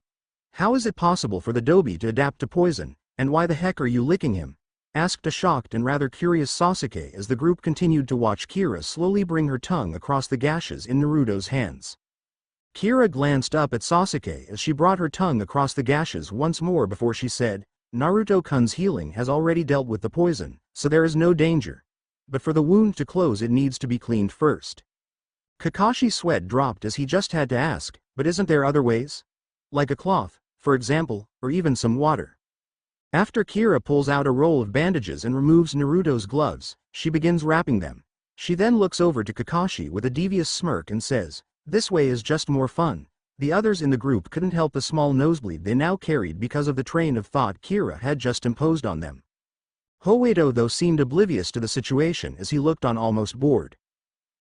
"How is it possible for the Dobi to adapt to poison, and why the heck are you licking him?" asked a shocked and rather curious Sasuke as the group continued to watch Kira slowly bring her tongue across the gashes in Naruto's hands. Kira glanced up at Sasuke as she brought her tongue across the gashes once more before she said, "Naruto-kun's healing has already dealt with the poison, so there is no danger. But for the wound to close it needs to be cleaned first." Kakashi's sweat dropped as he just had to ask, "But isn't there other ways? Like a cloth, for example, or even some water?" After Kira pulls out a roll of bandages and removes Naruto's gloves, she begins wrapping them. She then looks over to Kakashi with a devious smirk and says, "This way is just more fun." The others in the group couldn't help the small nosebleed they now carried because of the train of thought Kira had just imposed on them. Hoedo though seemed oblivious to the situation as he looked on almost bored.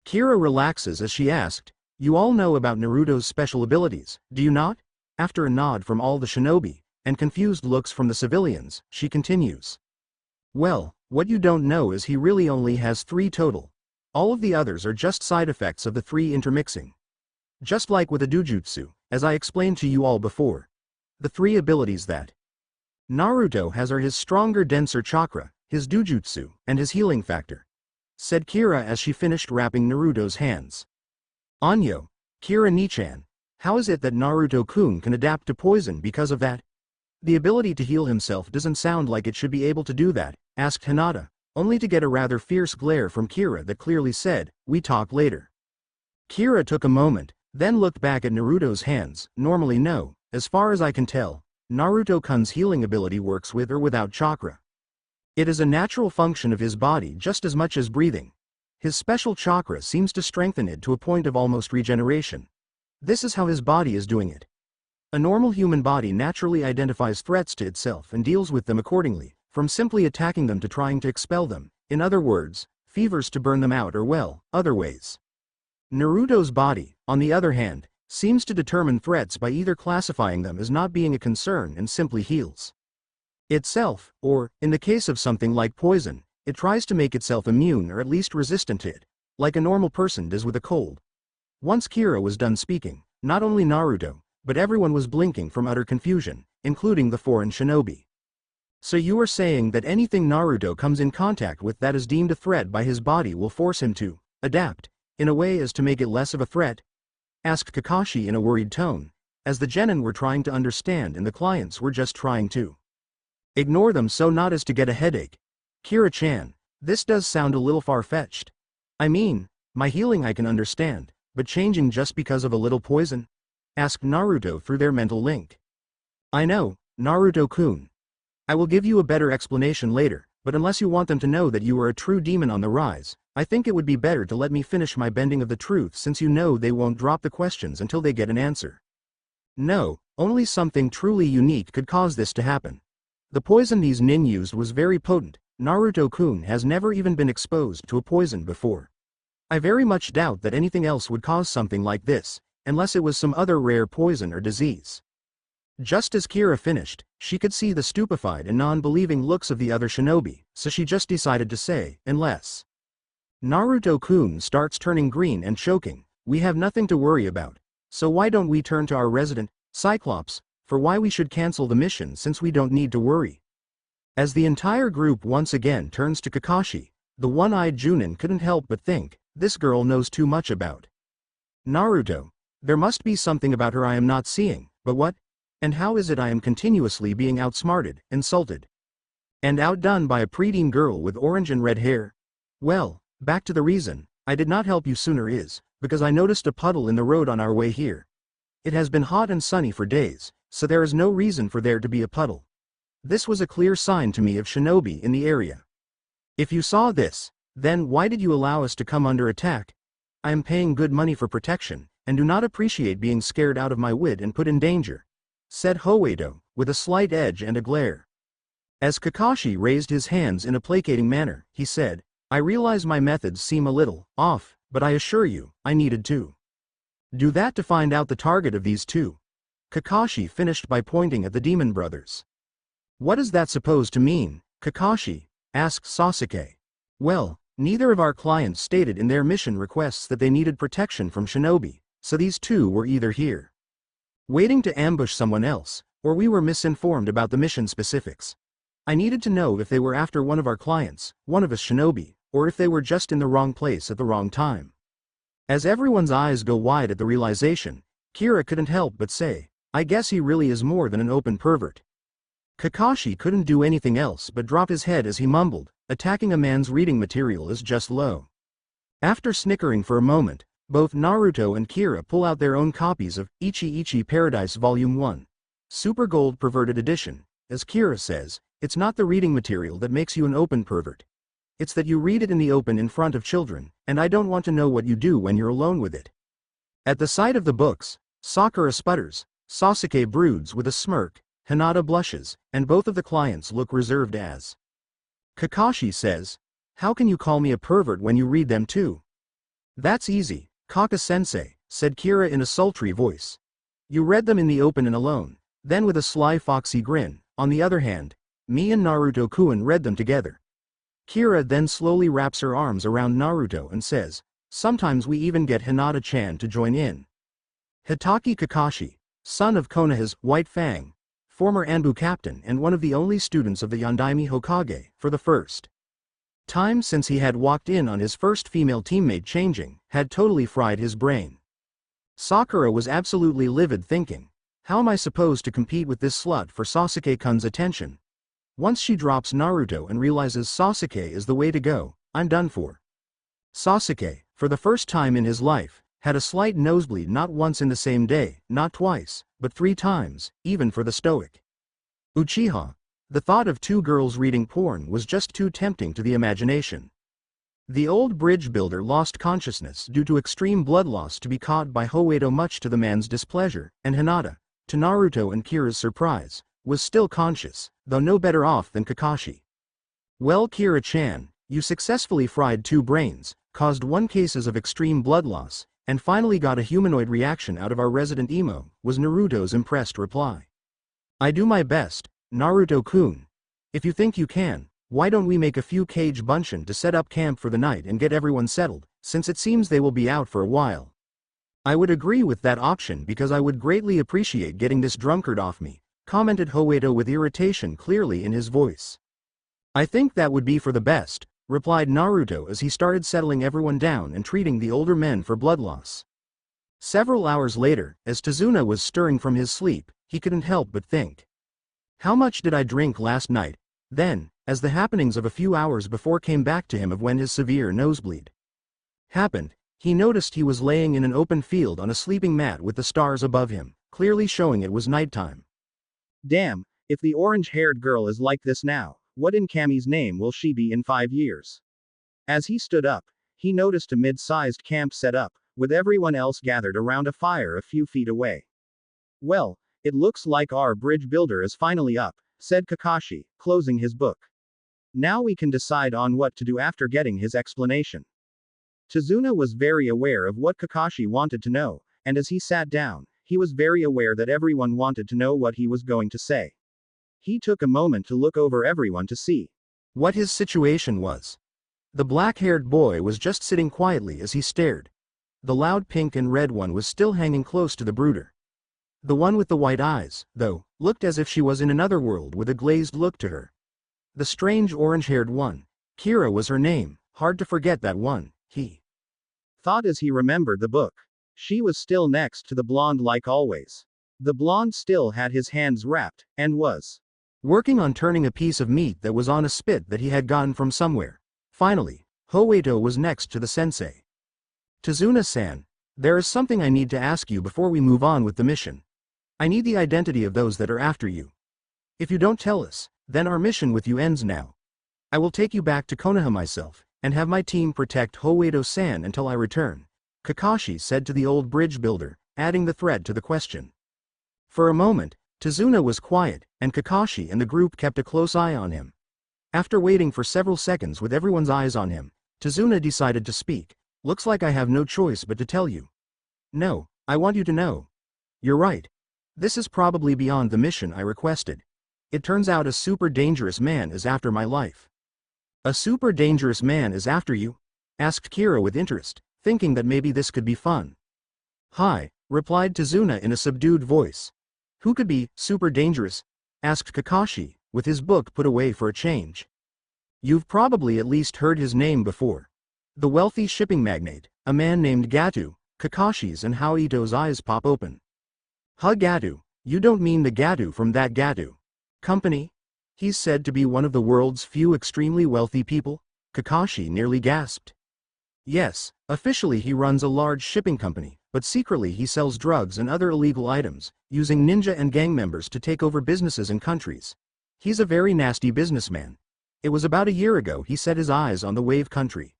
Kira relaxes as she asked, "You all know about Naruto's special abilities, do you not?" After a nod from all the shinobi, and confused looks from the civilians, she continues. "Well, what you don't know is he really only has 3 total. All of the others are just side effects of the 3 intermixing. Just like with a Dojutsu, as I explained to you all before. The 3 abilities that Naruto has are his stronger denser chakra, his Dojutsu, and his healing factor," said Kira as she finished wrapping Naruto's hands. "Anyo, Kira Nichan, how is it that Naruto-kun can adapt to poison because of that? The ability to heal himself doesn't sound like it should be able to do that," asked Hinata, only to get a rather fierce glare from Kira that clearly said, "We talk later." Kira took a moment, then looked back at Naruto's hands. "Normally no, as far as I can tell, Naruto-kun's healing ability works with or without chakra. It is a natural function of his body just as much as breathing. His special chakra seems to strengthen it to a point of almost regeneration. This is how his body is doing it. A normal human body naturally identifies threats to itself and deals with them accordingly, from simply attacking them to trying to expel them, in other words, fevers to burn them out or well, other ways. Naruto's body, on the other hand, seems to determine threats by either classifying them as not being a concern and simply heals itself, or, in the case of something like poison, it tries to make itself immune or at least resistant to it, like a normal person does with a cold. Once Kira was done speaking, not only Naruto, but everyone was blinking from utter confusion, including the foreign shinobi. So you are saying that anything Naruto comes in contact with that is deemed a threat by his body will force him to adapt, in a way as to make it less of a threat? Asked Kakashi in a worried tone, as the genin were trying to understand and the clients were just trying to ignore them so not as to get a headache. Kira-chan, this does sound a little far-fetched. I mean, my healing I can understand, but changing just because of a little poison? Asked Naruto through their mental link. I know, Naruto-kun. I will give you a better explanation later, but unless you want them to know that you are a true demon on the rise, I think it would be better to let me finish my bending of the truth since you know they won't drop the questions until they get an answer. No, only something truly unique could cause this to happen. The poison these nin used was very potent. Naruto-kun has never even been exposed to a poison before. I very much doubt that anything else would cause something like this, unless it was some other rare poison or disease. Just as Kira finished, she could see the stupefied and non-believing looks of the other shinobi, so she just decided to say, unless Naruto-kun starts turning green and choking, we have nothing to worry about, so why don't we turn to our resident, Cyclops, for why we should cancel the mission since we don't need to worry. As the entire group once again turns to Kakashi, the one-eyed Jounin couldn't help but think, this girl knows too much about Naruto. There must be something about her I am not seeing, but what? And how is it I am continuously being outsmarted, insulted, and outdone by a preteen girl with orange and red hair? Well, back to the reason I did not help you sooner is, because I noticed a puddle in the road on our way here. It has been hot and sunny for days, so there is no reason for there to be a puddle. This was a clear sign to me of shinobi in the area. If you saw this, then why did you allow us to come under attack? I am paying good money for protection, and do not appreciate being scared out of my wit and put in danger, said Hoedo, with a slight edge and a glare. As Kakashi raised his hands in a placating manner, he said, I realize my methods seem a little off, but I assure you, I needed to do that to find out the target of these two. Kakashi finished by pointing at the demon brothers. What is that supposed to mean, Kakashi? Asked Sasuke. Well, neither of our clients stated in their mission requests that they needed protection from shinobi, so these two were either here waiting to ambush someone else, or we were misinformed about the mission specifics. I needed to know if they were after one of our clients, one of us shinobi, or if they were just in the wrong place at the wrong time. As everyone's eyes go wide at the realization, Kira couldn't help but say, I guess he really is more than an open pervert. Kakashi couldn't do anything else but drop his head as he mumbled, attacking a man's reading material is just low. After snickering for a moment, both Naruto and Kira pull out their own copies of Ichi Ichi Paradise Volume 1, Super Gold Perverted Edition. As Kira says, it's not the reading material that makes you an open pervert. It's that you read it in the open in front of children, and I don't want to know what you do when you're alone with it. At the sight of the books, Sakura sputters, Sasuke broods with a smirk, Hinata blushes, and both of the clients look reserved as Kakashi says, how can you call me a pervert when you read them too? That's easy, Kaka-sensei, said Kira in a sultry voice. You read them in the open and alone. Then with a sly foxy grin, on the other hand, me and Naruto-kun read them together. Kira then slowly wraps her arms around Naruto and says, sometimes we even get Hinata-chan to join in. Hitaki Kakashi, son of Konoha's White Fang, former Anbu captain and one of the only students of the Yondaime Hokage, for the first time since he had walked in on his first female teammate changing, had totally fried his brain. Sakura was absolutely livid thinking, how am I supposed to compete with this slut for Sasuke-kun's attention? Once she drops Naruto and realizes Sasuke is the way to go, I'm done for. Sasuke, for the first time in his life, had a slight nosebleed not once in the same day, not twice, but 3 times, even for the stoic Uchiha. The thought of 2 girls reading porn was just too tempting to the imagination. The old bridge builder lost consciousness due to extreme blood loss to be caught by Hoedo much to the man's displeasure, and Hinata, to Naruto and Kira's surprise, was still conscious, though no better off than Kakashi. Well, Kira-chan, you successfully fried 2 brains, caused 1 cases of extreme blood loss, and finally got a humanoid reaction out of our resident emo, was Naruto's impressed reply. I do my best, Naruto-kun, If you think you can, why don't we make a few Kage Bunshin to set up camp for the night and get everyone settled, since it seems they will be out for a while. I would agree with that option because I would greatly appreciate getting this drunkard off me, commented Hoedo with irritation clearly in his voice. I think that would be for the best, replied Naruto as he started settling everyone down and treating the older men for blood loss. Several hours later, as Tazuna was stirring from his sleep, he couldn't help but think. How much did I drink last night? Then, as the happenings of a few hours before came back to him of when his severe nosebleed happened, he noticed he was laying in an open field on a sleeping mat with the stars above him, clearly showing it was nighttime. Damn, if the orange-haired girl is like this now, what in Kami's name will she be in 5 years? As he stood up, he noticed a mid-sized camp set up, with everyone else gathered around a fire a few feet away. Well, it looks like our bridge builder is finally up, said Kakashi, closing his book. Now we can decide on what to do after getting his explanation. Tazuna was very aware of what Kakashi wanted to know, and as he sat down, he was very aware that everyone wanted to know what he was going to say. He took a moment to look over everyone to see what his situation was. The black-haired boy was just sitting quietly as he stared. The loud pink and red one was still hanging close to the brooder. The one with the white eyes, though, looked as if she was in another world with a glazed look to her. The strange orange-haired one, Kira was her name, hard to forget that one, he thought as he remembered the book. She was still next to the blonde like always. The blonde still had his hands wrapped, and was working on turning a piece of meat that was on a spit that he had gotten from somewhere. Finally, Hoedo was next to the sensei. Tazuna-san, there is something I need to ask you before we move on with the mission. I need the identity of those that are after you. If you don't tell us, then our mission with you ends now. I will take you back to Konoha myself, and have my team protect Hoedo-san until I return, Kakashi said to the old bridge builder, adding the threat to the question. For a moment, Tazuna was quiet, and Kakashi and the group kept a close eye on him. After waiting for several seconds with everyone's eyes on him, Tazuna decided to speak. Looks like I have no choice but to tell you. No, I want you to know. You're right. This is probably beyond the mission I requested. It turns out a super dangerous man is after my life. A super dangerous man is after you? Asked Kira with interest, thinking that maybe this could be fun. Hi, replied Tazuna in a subdued voice. Who could be super dangerous? Asked Kakashi, with his book put away for a change. You've probably at least heard his name before. The wealthy shipping magnate, a man named Gatu. Kakashi's and Hoeto's eyes pop open. Huh, Gatu, you don't mean the Gatu from that Gatu company? He's said to be one of the world's few extremely wealthy people? Kakashi nearly gasped. Yes, officially he runs a large shipping company, but secretly he sells drugs and other illegal items, using ninja and gang members to take over businesses and countries. He's a very nasty businessman. It was about a year ago he set his eyes on the Wave country.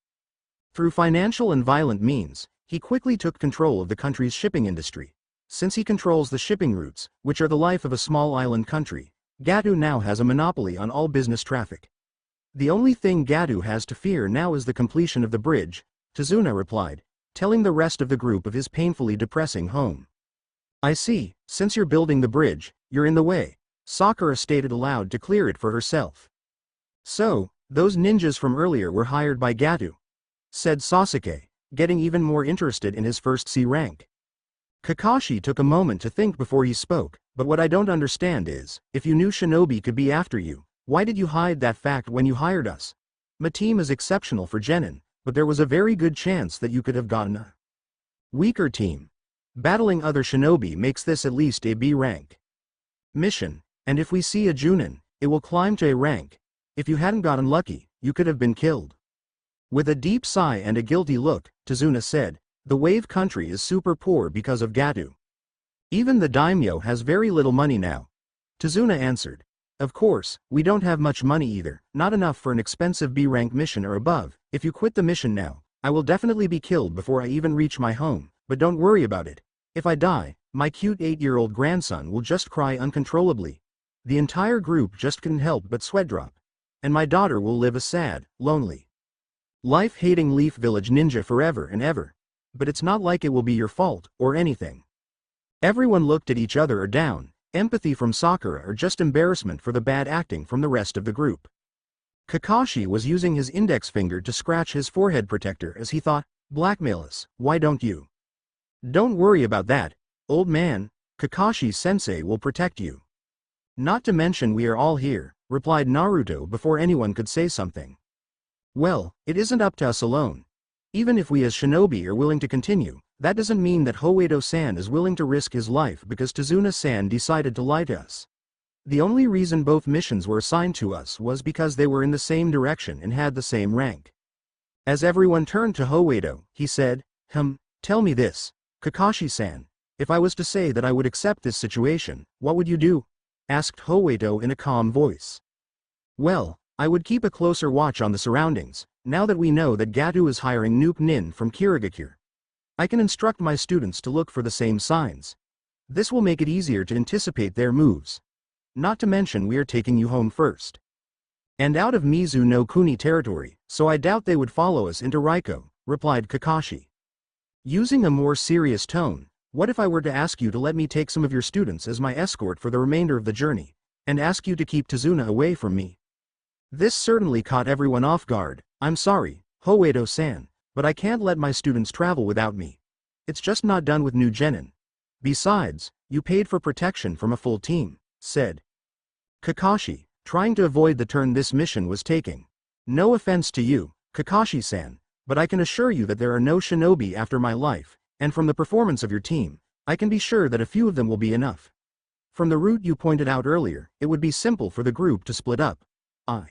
Through financial and violent means, he quickly took control of the country's shipping industry. Since he controls the shipping routes, which are the life of a small island country, Gatu now has a monopoly on all business traffic. The only thing Gatu has to fear now is the completion of the bridge, Tazuna replied, telling the rest of the group of his painfully depressing home. I see, since you're building the bridge, you're in the way, Sakura stated aloud to clear it for herself. So, those ninjas from earlier were hired by Gatu, said Sasuke, getting even more interested in his first C rank. Kakashi took a moment to think before he spoke, but what I don't understand is, if you knew shinobi could be after you, why did you hide that fact when you hired us? My team is exceptional for genin, but there was a very good chance that you could have gotten a weaker team. Battling other shinobi makes this at least a B rank mission, and if we see a Jounin, it will climb to a rank. If you hadn't gotten lucky, you could have been killed. With a deep sigh and a guilty look, Tazuna said, the Wave country is super poor because of Gatu. Even the daimyo has very little money now. Tazuna answered. Of course, we don't have much money either, not enough for an expensive B-rank mission or above. If you quit the mission now, I will definitely be killed before I even reach my home, but don't worry about it. If I die, my cute 8-year-old grandson will just cry uncontrollably. The entire group just couldn't help but sweat drop. And my daughter will live a sad, lonely life-hating Leaf Village ninja forever and ever. But it's not like it will be your fault, or anything. Everyone looked at each other or down, empathy from Sakura or just embarrassment for the bad acting from the rest of the group. Kakashi was using his index finger to scratch his forehead protector as he thought, blackmail us, why don't you? Don't worry about that, old man, Kakashi-sensei will protect you. Not to mention we are all here, replied Naruto before anyone could say something. Well, it isn't up to us alone. Even if we as shinobi are willing to continue, that doesn't mean that Hoedo-san is willing to risk his life because Tazuna-san decided to lie to us. The only reason both missions were assigned to us was because they were in the same direction and had the same rank. As everyone turned to Hoedo, he said, tell me this, Kakashi-san, if I was to say that I would accept this situation, what would you do? Asked Hoedo in a calm voice. Well, I would keep a closer watch on the surroundings, now that we know that Gato is hiring Nuke Nin from Kirigakure. I can instruct my students to look for the same signs. This will make it easier to anticipate their moves. Not to mention we are taking you home first. And out of Mizu no Kuni territory, so I doubt they would follow us into Raiko, replied Kakashi. Using a more serious tone, what if I were to ask you to let me take some of your students as my escort for the remainder of the journey, and ask you to keep Tazuna away from me? This certainly caught everyone off guard. I'm sorry, Hoedo-san, but I can't let my students travel without me. It's just not done with new genin. Besides, you paid for protection from a full team, said Kakashi, trying to avoid the turn this mission was taking. No offense to you, Kakashi-san, but I can assure you that there are no shinobi after my life, and from the performance of your team, I can be sure that a few of them will be enough. From the route you pointed out earlier, it would be simple for the group to split up. I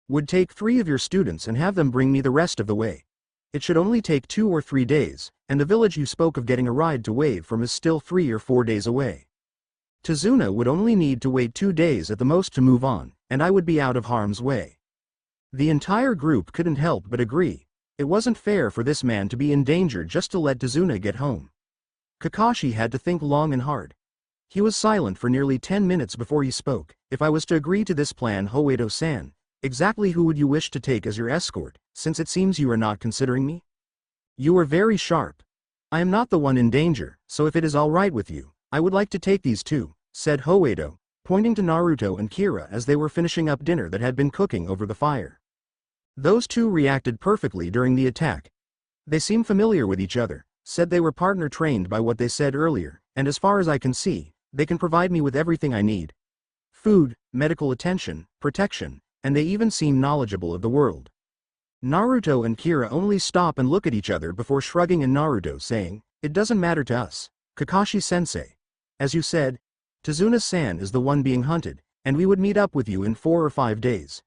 would take 3 of your students and have them bring me the rest of the way. It should only take 2 or 3 days, and the village you spoke of getting a ride to Wave from is still 3 or 4 days away. Tazuna would only need to wait 2 days at the most to move on, and I would be out of harm's way. The entire group couldn't help but agree. It wasn't fair for this man to be in danger just to let Tazuna get home. Kakashi had to think long and hard. He was silent for nearly 10 minutes before he spoke. If I was to agree to this plan, Hoedo-san, exactly who would you wish to take as your escort, since it seems you are not considering me? You are very sharp. I am not the one in danger, so if it is all right with you, I would like to take these 2, said Hoedo, pointing to Naruto and Kira as they were finishing up dinner that had been cooking over the fire. Those 2 reacted perfectly during the attack. They seem familiar with each other, said they were partner trained by what they said earlier, and as far as I can see, they can provide me with everything I need. Food, medical attention, protection, and they even seem knowledgeable of the world. Naruto and Kira only stop and look at each other before shrugging and Naruto saying, it doesn't matter to us, Kakashi-sensei. As you said, Tazuna-san is the one being hunted, and we would meet up with you in 4 or 5 days.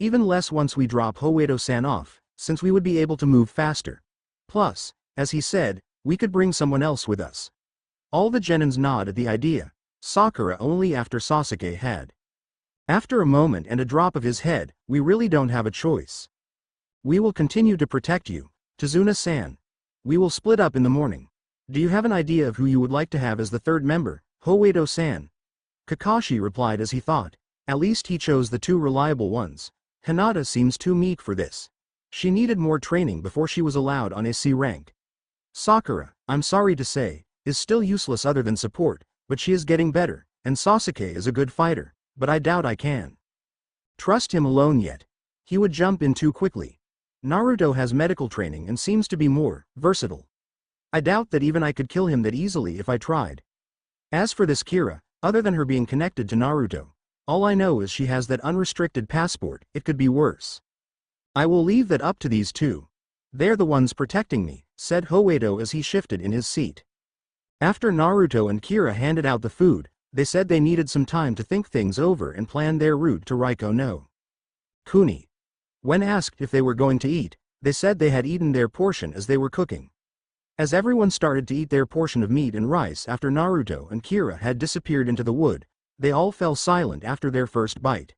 Even less once we drop Hoedo-san off, since we would be able to move faster. Plus, as he said, we could bring someone else with us. All the genins nod at the idea, Sakura only after Sasuke had. After a moment and a drop of his head, we really don't have a choice. We will continue to protect you, Tazuna-san. We will split up in the morning. Do you have an idea of who you would like to have as the 3rd member, Hoedo-san? Kakashi replied as he thought. At least he chose the 2 reliable ones. Hinata seems too meek for this. She needed more training before she was allowed on a C rank. Sakura, I'm sorry to say, is still useless other than support, but she is getting better, and Sasuke is a good fighter, but I doubt I can trust him alone yet. He would jump in too quickly. Naruto has medical training and seems to be more versatile. I doubt that even I could kill him that easily if I tried. As for this Kira, other than her being connected to Naruto, all I know is she has that unrestricted passport. It could be worse. I will leave that up to these 2. They're the ones protecting me, said Hoedo as he shifted in his seat. After Naruto and Kira handed out the food, they said they needed some time to think things over and plan their route to Raiko no Kuni. When asked if they were going to eat, they said they had eaten their portion as they were cooking. As everyone started to eat their portion of meat and rice after Naruto and Kira had disappeared into the wood, they all fell silent after their first bite.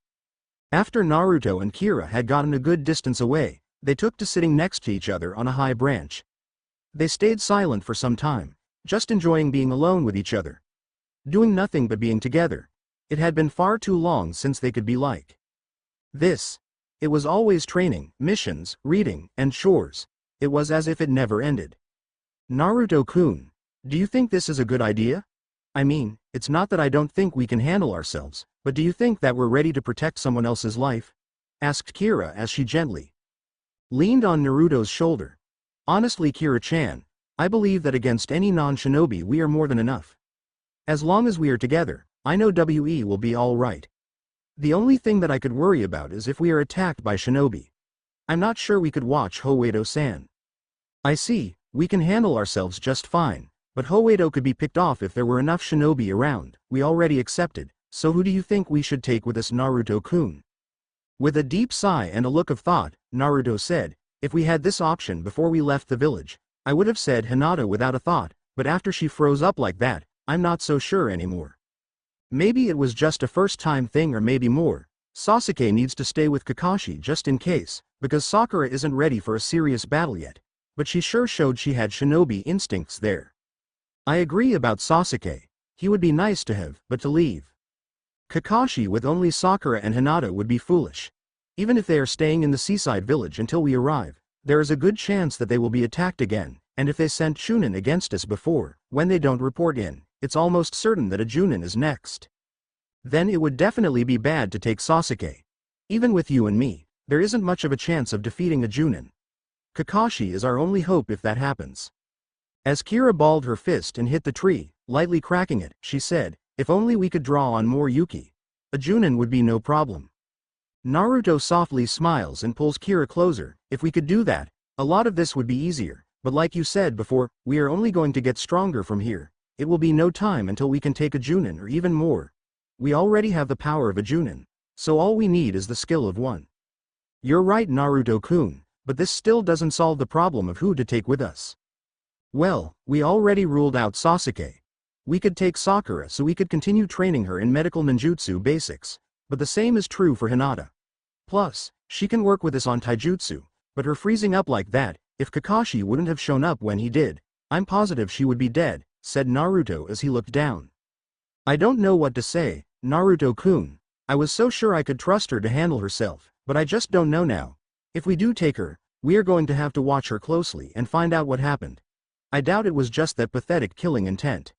After Naruto and Kira had gotten a good distance away, they took to sitting next to each other on a high branch. They stayed silent for some time, just enjoying being alone with each other. Doing nothing but being together. It had been far too long since they could be like this. It was always training, missions, reading, and chores. It was as if it never ended. Naruto-kun, do you think this is a good idea? I mean, it's not that I don't think we can handle ourselves, but do you think that we're ready to protect someone else's life? Asked Kira as she gently leaned on Naruto's shoulder. Honestly, Kira-chan, I believe that against any non-shinobi we are more than enough. As long as we are together, I know we will be all right. The only thing that I could worry about is if we are attacked by shinobi. I'm not sure we could watch Hoedo-san. I see, we can handle ourselves just fine, but Hoedo could be picked off if there were enough shinobi around. We already accepted, so who do you think we should take with us, Naruto-kun? With a deep sigh and a look of thought, Naruto said, if we had this option before we left the village, I would have said Hinata without a thought, but after she froze up like that, I'm not so sure anymore. Maybe it was just a first-time thing or maybe more. Sasuke needs to stay with Kakashi just in case, because Sakura isn't ready for a serious battle yet, but she sure showed she had shinobi instincts there. I agree about Sasuke. He would be nice to have, but to leave Kakashi with only Sakura and Hinata would be foolish. Even if they are staying in the seaside village until we arrive, there is a good chance that they will be attacked again, and if they sent Jounin against us before, when they don't report in, it's almost certain that a Jounin is next. Then it would definitely be bad to take Sasuke. Even with you and me, there isn't much of a chance of defeating a Jounin. Kakashi is our only hope if that happens. As Kira balled her fist and hit the tree, lightly cracking it, she said, if only we could draw on more Yuki. A Jounin would be no problem. Naruto softly smiles and pulls Kira closer. If we could do that, a lot of this would be easier, but like you said before, we are only going to get stronger from here. It will be no time until we can take a Jounin or even more. We already have the power of a Jounin, so all we need is the skill of one. You're right, Naruto-kun, but this still doesn't solve the problem of who to take with us. Well, we already ruled out Sasuke. We could take Sakura so we could continue training her in medical ninjutsu basics, but the same is true for Hinata. Plus, she can work with us on taijutsu, but her freezing up like that, if Kakashi wouldn't have shown up when he did, I'm positive she would be dead, said Naruto as he looked down. I don't know what to say, Naruto-kun. I was so sure I could trust her to handle herself, but I just don't know now. If we do take her, we are going to have to watch her closely and find out what happened. I doubt it was just that pathetic killing intent.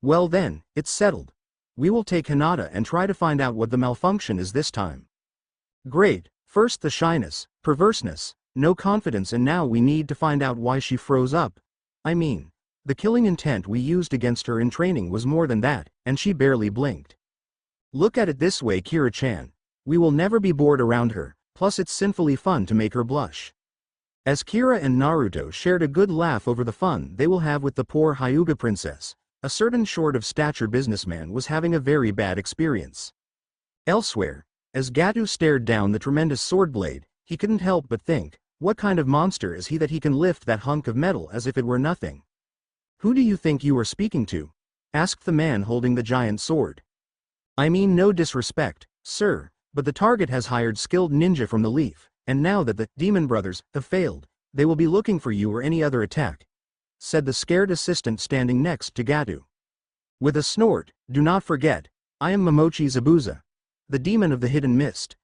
Well then, it's settled. We will take Hinata and try to find out what the malfunction is this time. Great, first the shyness, perverseness, no confidence, and now we need to find out why she froze up. I mean, the killing intent we used against her in training was more than that, and she barely blinked. Look at it this way, Kira-chan. We will never be bored around her, plus it's sinfully fun to make her blush. As Kira and Naruto shared a good laugh over the fun they will have with the poor Hyuga princess, a certain short of stature businessman was having a very bad experience. Elsewhere, as Gato stared down the tremendous sword blade, he couldn't help but think, what kind of monster is he that he can lift that hunk of metal as if it were nothing? Who do you think you are speaking to? Asked the man holding the giant sword. I mean no disrespect, sir, but the target has hired skilled ninja from the Leaf, and now that the Demon Brothers have failed, they will be looking for you or any other attack, said the scared assistant standing next to Gato. With a snort, do not forget, I am Momochi Zabuza, the demon of the hidden mist.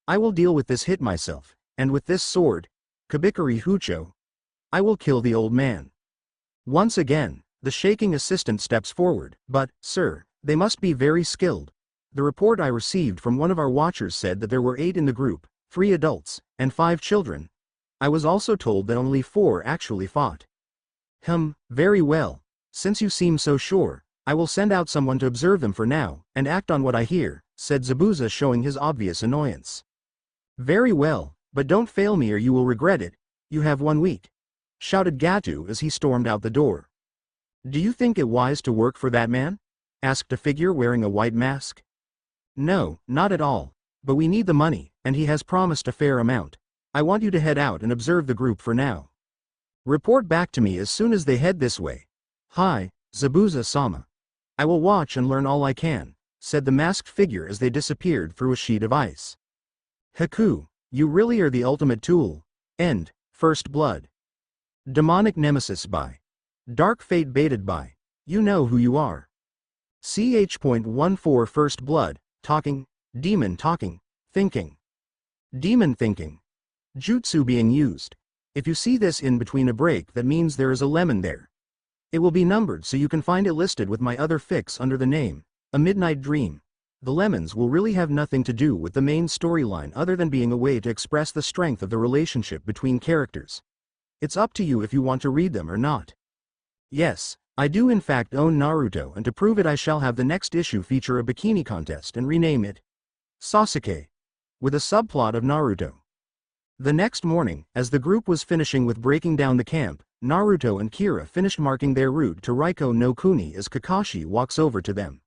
I will deal with this hit myself, and with this sword, Kabikari Hucho, I will kill the old man. Once again, the shaking assistant steps forward, but, sir, they must be very skilled. The report I received from one of our watchers said that there were 8 in the group, 3 adults, and 5 children. I was also told that only 4 actually fought. Very well. Since you seem so sure, I will send out someone to observe them for now, and act on what I hear, said Zabuza, showing his obvious annoyance. Very well, but don't fail me or you will regret it. You have 1 week, shouted Gato as he stormed out the door. Do you think it wise to work for that man? Asked a figure wearing a white mask. No, not at all, but we need the money, and he has promised a fair amount. I want you to head out and observe the group for now. Report back to me as soon as they head this way. Hi, Zabuza-sama. I will watch and learn all I can, said the masked figure as they disappeared through a sheet of ice. Haku, you really are the ultimate tool. End. First Blood. Demonic Nemesis by Dark Fate, baited by You Know Who You Are. Ch.14 First Blood, talking, demon talking, thinking. Demon thinking. Jutsu being used. If you see this in between a break, that means there is a lemon there. It will be numbered so you can find it listed with my other fics under the name, A Midnight Dream. The lemons will really have nothing to do with the main storyline other than being a way to express the strength of the relationship between characters. It's up to you if you want to read them or not. Yes, I do in fact own Naruto, and to prove it I shall have the next issue feature a bikini contest and rename it Sasuke, with a subplot of Naruto. The next morning, as the group was finishing with breaking down the camp, Naruto and Kira finished marking their route to Raiko no Kuni as Kakashi walks over to them.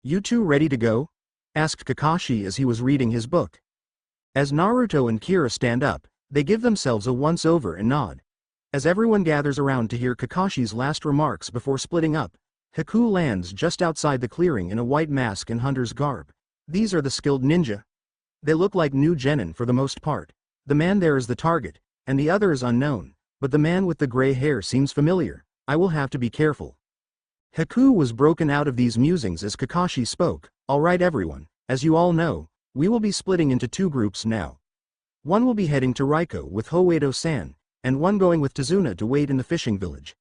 "You two ready to go?" asked Kakashi as he was reading his book. As Naruto and Kira stand up, they give themselves a once-over and nod. As everyone gathers around to hear Kakashi's last remarks before splitting up, Haku lands just outside the clearing in a white mask and hunter's garb. These are the skilled ninja. They look like new genin for the most part. The man there is the target, and the other is unknown, but the man with the gray hair seems familiar. I will have to be careful. Haku was broken out of these musings as Kakashi spoke. "All right everyone, as you all know, we will be splitting into two groups now. One will be heading to Raiko with Hoedo-san, and one going with Tazuna to wait in the fishing village.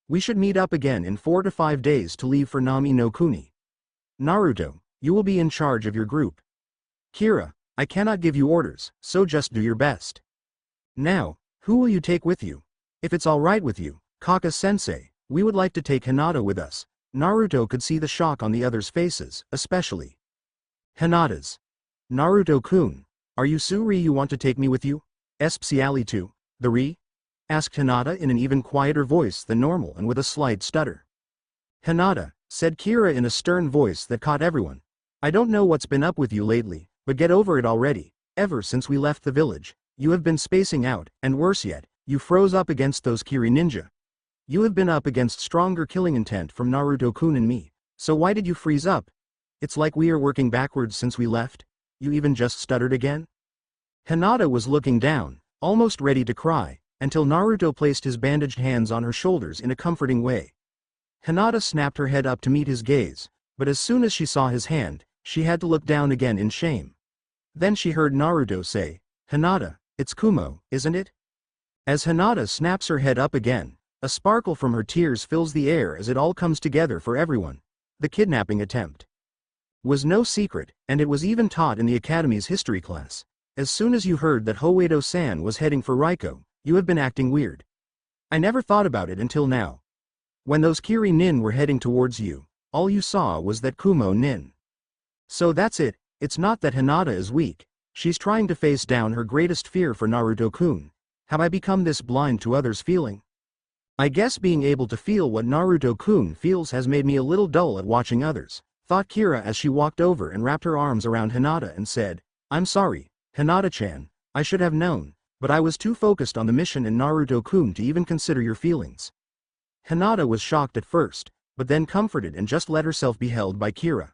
We should meet up again in 4 to 5 days to leave for Nami no Kuni. Naruto, you will be in charge of your group. Kira, I cannot give you orders, so just do your best. Now, who will you take with you? If it's alright with you, Kaka-sensei, we would like to take Hinata with us." Naruto could see the shock on the others' faces, especially Hinata's. "Naruto-kun, are you Suri you want to take me with you? Especially to the Ri?" asked Hinata in an even quieter voice than normal and with a slight stutter. "Hinata," said Kira in a stern voice that caught everyone. "I don't know what's been up with you lately, but get over it already. Ever since we left the village, you have been spacing out, and worse yet, you froze up against those Kiri ninja. You have been up against stronger killing intent from Naruto-kun and me, so why did you freeze up? It's like we are working backwards since we left. You even just stuttered again?" Hinata was looking down, almost ready to cry, until Naruto placed his bandaged hands on her shoulders in a comforting way. Hinata snapped her head up to meet his gaze, but as soon as she saw his hand, she had to look down again in shame. Then she heard Naruto say, "Hinata, it's Kumo, isn't it?" As Hinata snaps her head up again, a sparkle from her tears fills the air as it all comes together for everyone. The kidnapping attempt was no secret, and it was even taught in the Academy's history class. As soon as you heard that Hoedo-san was heading for Raiko, you have been acting weird. I never thought about it until now. When those Kiri nin were heading towards you, all you saw was that Kumo nin. So that's it, it's not that Hinata is weak, she's trying to face down her greatest fear for Naruto-kun. Have I become this blind to others' feeling? I guess being able to feel what Naruto-kun feels has made me a little dull at watching others, thought Kira as she walked over and wrapped her arms around Hinata and said, "I'm sorry, Hinata-chan, I should have known, but I was too focused on the mission and Naruto-kun to even consider your feelings." Hinata was shocked at first, but then comforted and just let herself be held by Kira.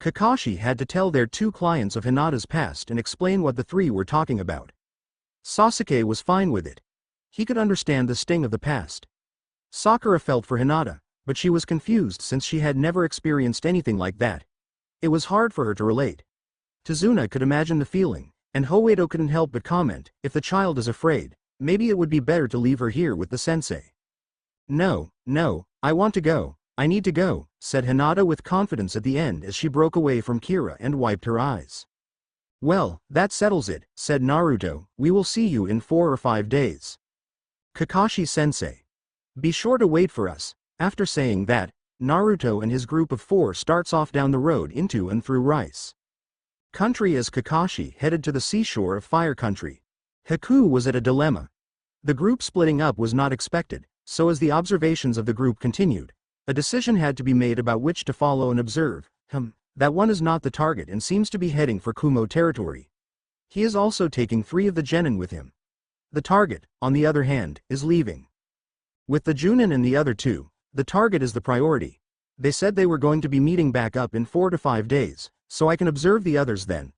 Kakashi had to tell their two clients of Hinata's past and explain what the three were talking about. Sasuke was fine with it. He could understand the sting of the past. Sakura felt for Hinata, but she was confused since she had never experienced anything like that. It was hard for her to relate. Tazuna could imagine the feeling, and Hoedo couldn't help but comment, "If the child is afraid, maybe it would be better to leave her here with the sensei." No, I want to go, I need to go," said Hinata with confidence at the end as she broke away from Kira and wiped her eyes. "Well, that settles it," said Naruto, "we will see you in 4 or 5 days. Kakashi-sensei, be sure to wait for us." After saying that, Naruto and his group of 4 starts off down the road into and through rice country as Kakashi headed to the seashore of Fire Country. Haku was at a dilemma. The group splitting up was not expected, so as the observations of the group continued, a decision had to be made about which to follow and observe. That one is not the target and seems to be heading for Kumo territory. He is also taking 3 of the genin with him. The target, on the other hand, is leaving. With the Jounin and the other 2, the target is the priority. They said they were going to be meeting back up in 4 to 5 days, so I can observe the others then.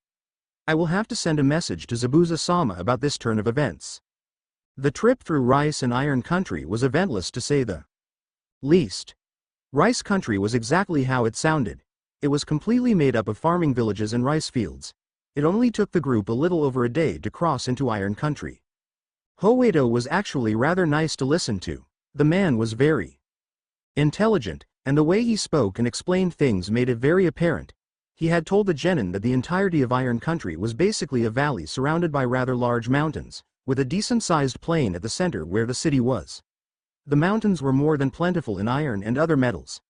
I will have to send a message to Zabuza-sama about this turn of events. The trip through Rice and Iron Country was eventless to say the least. Rice Country was exactly how it sounded. It was completely made up of farming villages and rice fields. It only took the group a little over a day to cross into Iron Country. Hoedo was actually rather nice to listen to. The man was very intelligent, and the way he spoke and explained things made it very apparent. He had told the genin that the entirety of Iron Country was basically a valley surrounded by rather large mountains, with a decent-sized plain at the center where the city was. The mountains were more than plentiful in iron and other metals.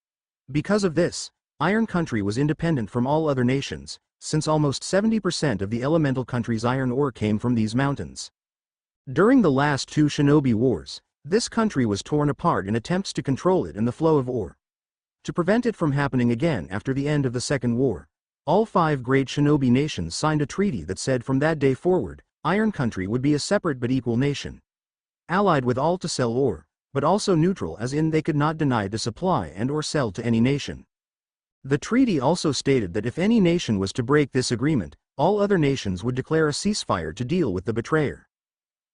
Because of this, Iron Country was independent from all other nations, since almost 70% of the elemental country's iron ore came from these mountains. During the last two shinobi wars, this country was torn apart in attempts to control it and the flow of ore. To prevent it from happening again after the end of the Second War, all 5 great shinobi nations signed a treaty that said from that day forward, Iron Country would be a separate but equal nation. Allied with all to sell ore, but also neutral as in they could not deny to supply and or sell to any nation. The treaty also stated that if any nation was to break this agreement, all other nations would declare a ceasefire to deal with the betrayer.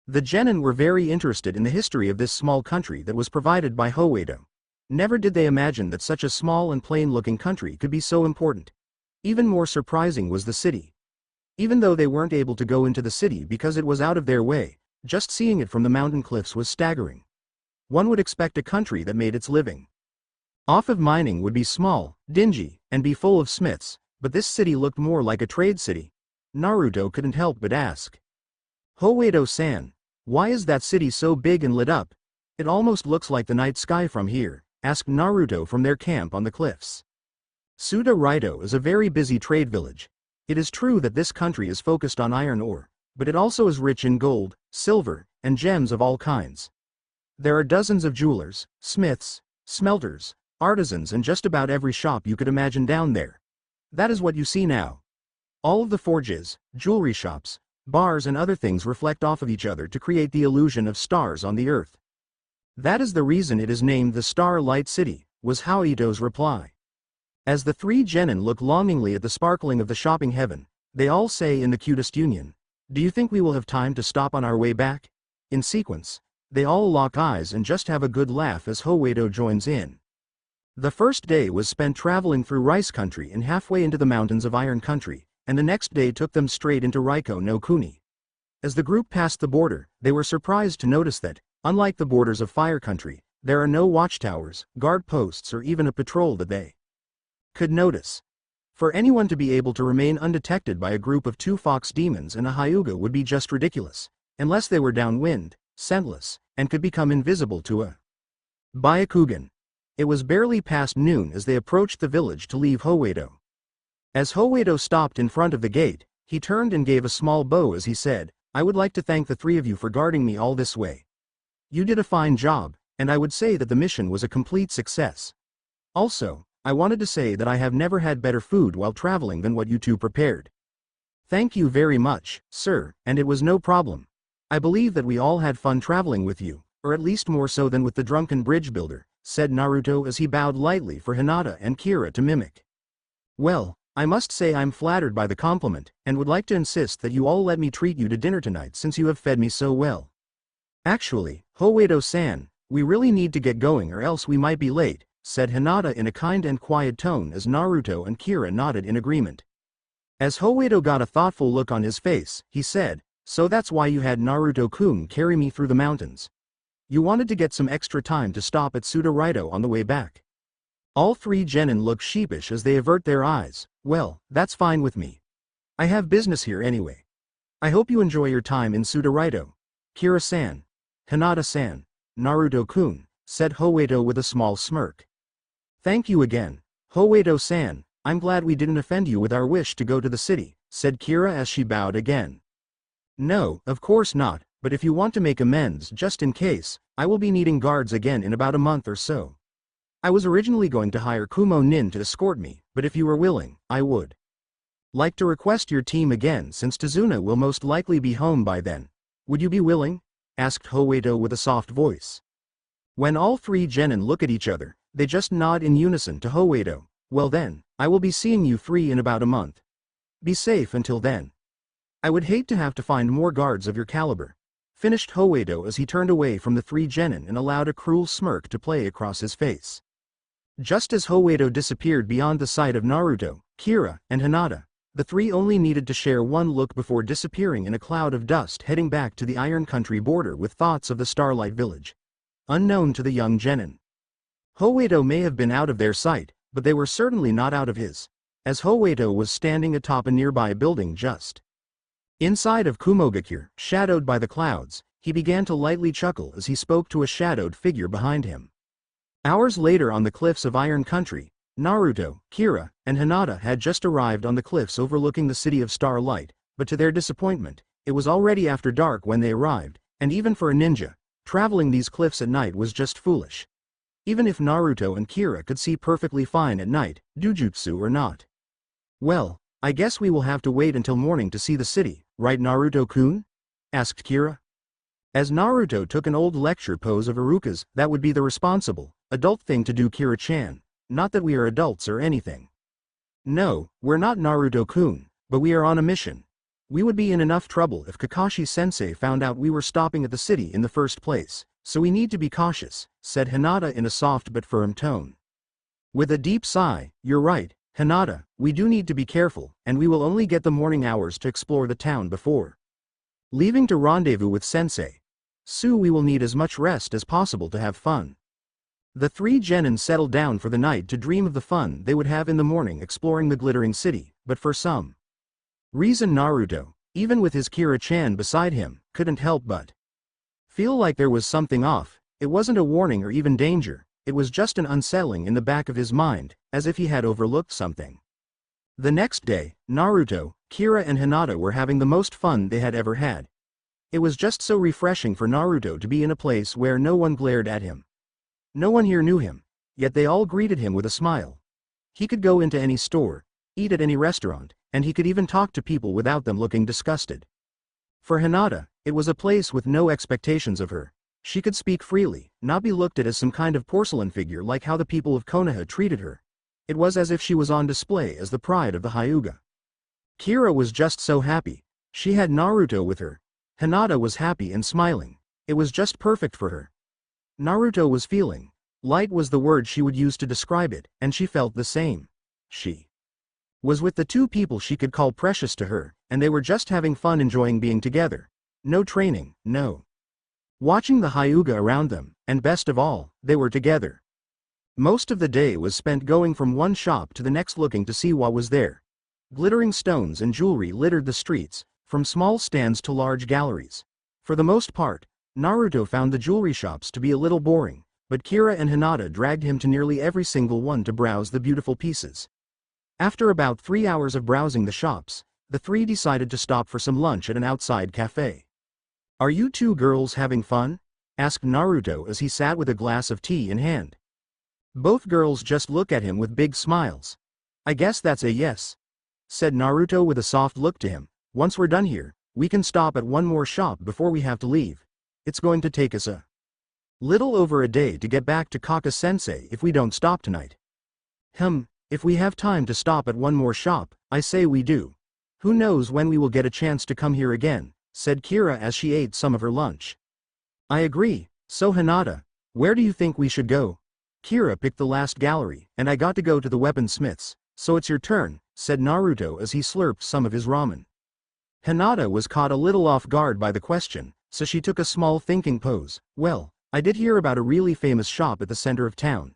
The genin were very interested in the history of this small country that was provided by Howedo. Never did they imagine that such a small and plain-looking country could be so important. Even more surprising was the city. Even though they weren't able to go into the city because it was out of their way, just seeing it from the mountain cliffs was staggering. One would expect a country that made its living off of mining would be small, dingy, and be full of smiths, but this city looked more like a trade city. Naruto couldn't help but ask. Howedo-san, why is that city so big and lit up? It almost looks like the night sky from here, asked Naruto from their camp on the cliffs. Sudo Raito is a very busy trade village. It is true that this country is focused on iron ore, but it also is rich in gold, silver, and gems of all kinds. There are dozens of jewelers, smiths, smelters, artisans and just about every shop you could imagine down there. That is what you see now. All of the forges, jewelry shops, bars and other things reflect off of each other to create the illusion of stars on the earth. That is the reason it is named the Starlight City, was Haoito's reply. As the 3 genin look longingly at the sparkling of the shopping heaven, they all say in the cutest union, "Do you think we will have time to stop on our way back?" In sequence, they all lock eyes and just have a good laugh as Howedo joins in. The first day was spent traveling through Rice Country and halfway into the mountains of Iron Country, and the next day took them straight into Raiko no Kuni. As the group passed the border, they were surprised to notice that, unlike the borders of Fire Country, there are no watchtowers, guard posts or even a patrol that they could notice. For anyone to be able to remain undetected by a group of 2 fox demons and a hyuga would be just ridiculous, unless they were downwind, scentless, and could become invisible to a Byakugan. It was barely past noon as they approached the village to leave Howedo. As Howedo stopped in front of the gate, he turned and gave a small bow as he said, "I would like to thank the 3 of you for guarding me all this way. You did a fine job, and I would say that the mission was a complete success. Also, I wanted to say that I have never had better food while traveling than what you 2 prepared. Thank you very much, sir, and it was no problem. I believe that we all had fun traveling with you, or at least more so than with the drunken bridge builder," said Naruto as he bowed lightly for Hinata and Kira to mimic. "Well, I must say I'm flattered by the compliment, and would like to insist that you all let me treat you to dinner tonight since you have fed me so well. Actually, Howedo-san, we really need to get going or else we might be late," said Hinata in a kind and quiet tone as Naruto and Kira nodded in agreement. As Howedo got a thoughtful look on his face, he said, "So that's why you had Naruto-kun carry me through the mountains. You wanted to get some extra time to stop at Sudo Raito on the way back." All 3 genin look sheepish as they avert their eyes. "Well, that's fine with me. I have business here anyway. I hope you enjoy your time in Sudo Raito. Kira-san, Hinata-san, Naruto-kun," said Howedo with a small smirk. "Thank you again, Howedo-san, I'm glad we didn't offend you with our wish to go to the city," said Kira as she bowed again. "No, of course not, but if you want to make amends just in case, I will be needing guards again in about a month or so. I was originally going to hire Kumo Nin to escort me, but if you were willing, I would like to request your team again since Tazuna will most likely be home by then. Would you be willing?" asked Howedo with a soft voice. When all 3 genin look at each other, they just nod in unison to Howedo. "Well then, I will be seeing you 3 in about a month. Be safe until then. I would hate to have to find more guards of your caliber," finished Howedo as he turned away from the 3 genin and allowed a cruel smirk to play across his face. Just as Howedo disappeared beyond the sight of Naruto, Kira, and Hinata, the 3 only needed to share one look before disappearing in a cloud of dust heading back to the Iron Country border with thoughts of the Starlight Village, unknown to the young genin. Howeito may have been out of their sight, but they were certainly not out of his, as Howeito was standing atop a nearby building just inside of Kumogakure, shadowed by the clouds. He began to lightly chuckle as he spoke to a shadowed figure behind him. Hours later on the cliffs of Iron Country, Naruto, Kira, and Hinata had just arrived on the cliffs overlooking the city of Starlight, but to their disappointment, it was already after dark when they arrived, and even for a ninja, traveling these cliffs at night was just foolish. Even if Naruto and Kira could see perfectly fine at night, Dojutsu or not. Well, I guess we will have to wait until morning to see the city, right Naruto-kun? Asked Kira. As Naruto took an old lecture pose of Iruka's, that would be the responsible, adult thing to do, Kira-chan. Not that we are adults or anything. No, we're not Naruto-kun, but we are on a mission. We would be in enough trouble if Kakashi-sensei found out we were stopping at the city in the first place, so we need to be cautious, said Hinata in a soft but firm tone. With a deep sigh, you're right, Hinata, we do need to be careful, and we will only get the morning hours to explore the town before leaving to rendezvous with sensei. So we will need as much rest as possible to have fun. The three genin settled down for the night to dream of the fun they would have in the morning exploring the glittering city, but for some reason Naruto, even with his Kira-chan beside him, couldn't help but feel like there was something off. It wasn't a warning or even danger, it was just an unsettling in the back of his mind, as if he had overlooked something. The next day, Naruto, Kira and Hinata were having the most fun they had ever had. It was just so refreshing for Naruto to be in a place where no one glared at him. No one here knew him, yet they all greeted him with a smile. He could go into any store, eat at any restaurant, and he could even talk to people without them looking disgusted. For Hinata, it was a place with no expectations of her. She could speak freely, not be looked at as some kind of porcelain figure like how the people of Konoha treated her. It was as if she was on display as the pride of the Hyuga. Kira was just so happy. She had Naruto with her. Hinata was happy and smiling. It was just perfect for her. Naruto was feeling. Light was the word she would use to describe it, and she felt the same. She was with the two people she could call precious to her, and they were just having fun enjoying being together. No training, no watching the Hyuga around them, and best of all, they were together. Most of the day was spent going from one shop to the next looking to see what was there. Glittering stones and jewelry littered the streets, from small stands to large galleries. For the most part, Naruto found the jewelry shops to be a little boring, but Kira and Hinata dragged him to nearly every single one to browse the beautiful pieces. After about 3 hours of browsing the shops, the three decided to stop for some lunch at an outside cafe. Are you two girls having fun? Asked Naruto as he sat with a glass of tea in hand. Both girls just look at him with big smiles. I guess that's a yes, said Naruto with a soft look to him. Once we're done here, we can stop at one more shop before we have to leave. It's going to take us a little over a day to get back to Kaka-sensei if we don't stop tonight. If we have time to stop at one more shop, I say we do. Who knows when we will get a chance to come here again, said Kira as she ate some of her lunch. I agree, so Hinata, where do you think we should go? Kira picked the last gallery, and I got to go to the weaponsmiths, so it's your turn, said Naruto as he slurped some of his ramen. Hinata was caught a little off guard by the question, so she took a small thinking pose. Well, I did hear about a really famous shop at the center of town.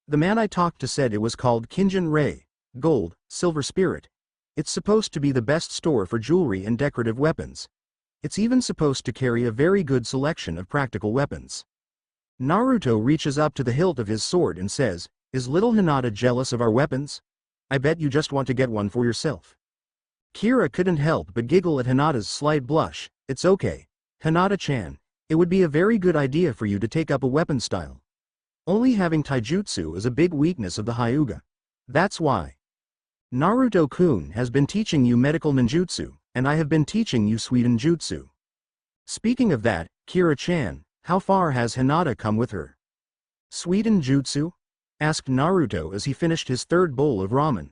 The man I talked to said it was called Kinjin Rei, Gold, Silver Spirit. It's supposed to be the best store for jewelry and decorative weapons. It's even supposed to carry a very good selection of practical weapons. Naruto reaches up to the hilt of his sword and says, "Is little Hinata jealous of our weapons? I bet you just want to get one for yourself." Kira couldn't help but giggle at Hinata's slight blush. It's okay, Hinata-chan. It would be a very good idea for you to take up a weapon style. Only having taijutsu is a big weakness of the Hyuga. That's why Naruto-kun has been teaching you medical ninjutsu, and I have been teaching you Suidan jutsu. Speaking of that, Kira-chan, how far has Hinata come with her Suidan jutsu? Asked Naruto as he finished his third bowl of ramen.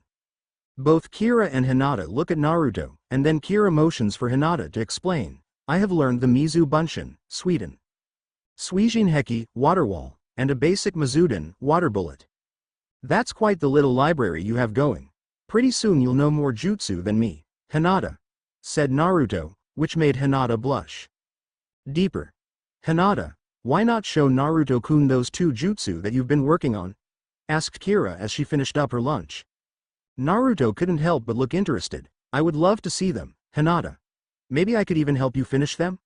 Both Kira and Hinata look at Naruto, and then Kira motions for Hinata to explain. I have learned the Mizu Bunshin, Suidan Suijin Heki, Water Wall, and a basic Mizuden, Water Bullet. That's quite the little library you have going. Pretty soon you'll know more jutsu than me, Hinata, said Naruto, which made Hinata blush deeper. Hinata, Why not show Naruto-kun those two jutsu that you've been working on? Asked Kira as she finished up her lunch. Naruto couldn't help but look interested. I would love to see them, Hinata. Maybe I could even help you finish them?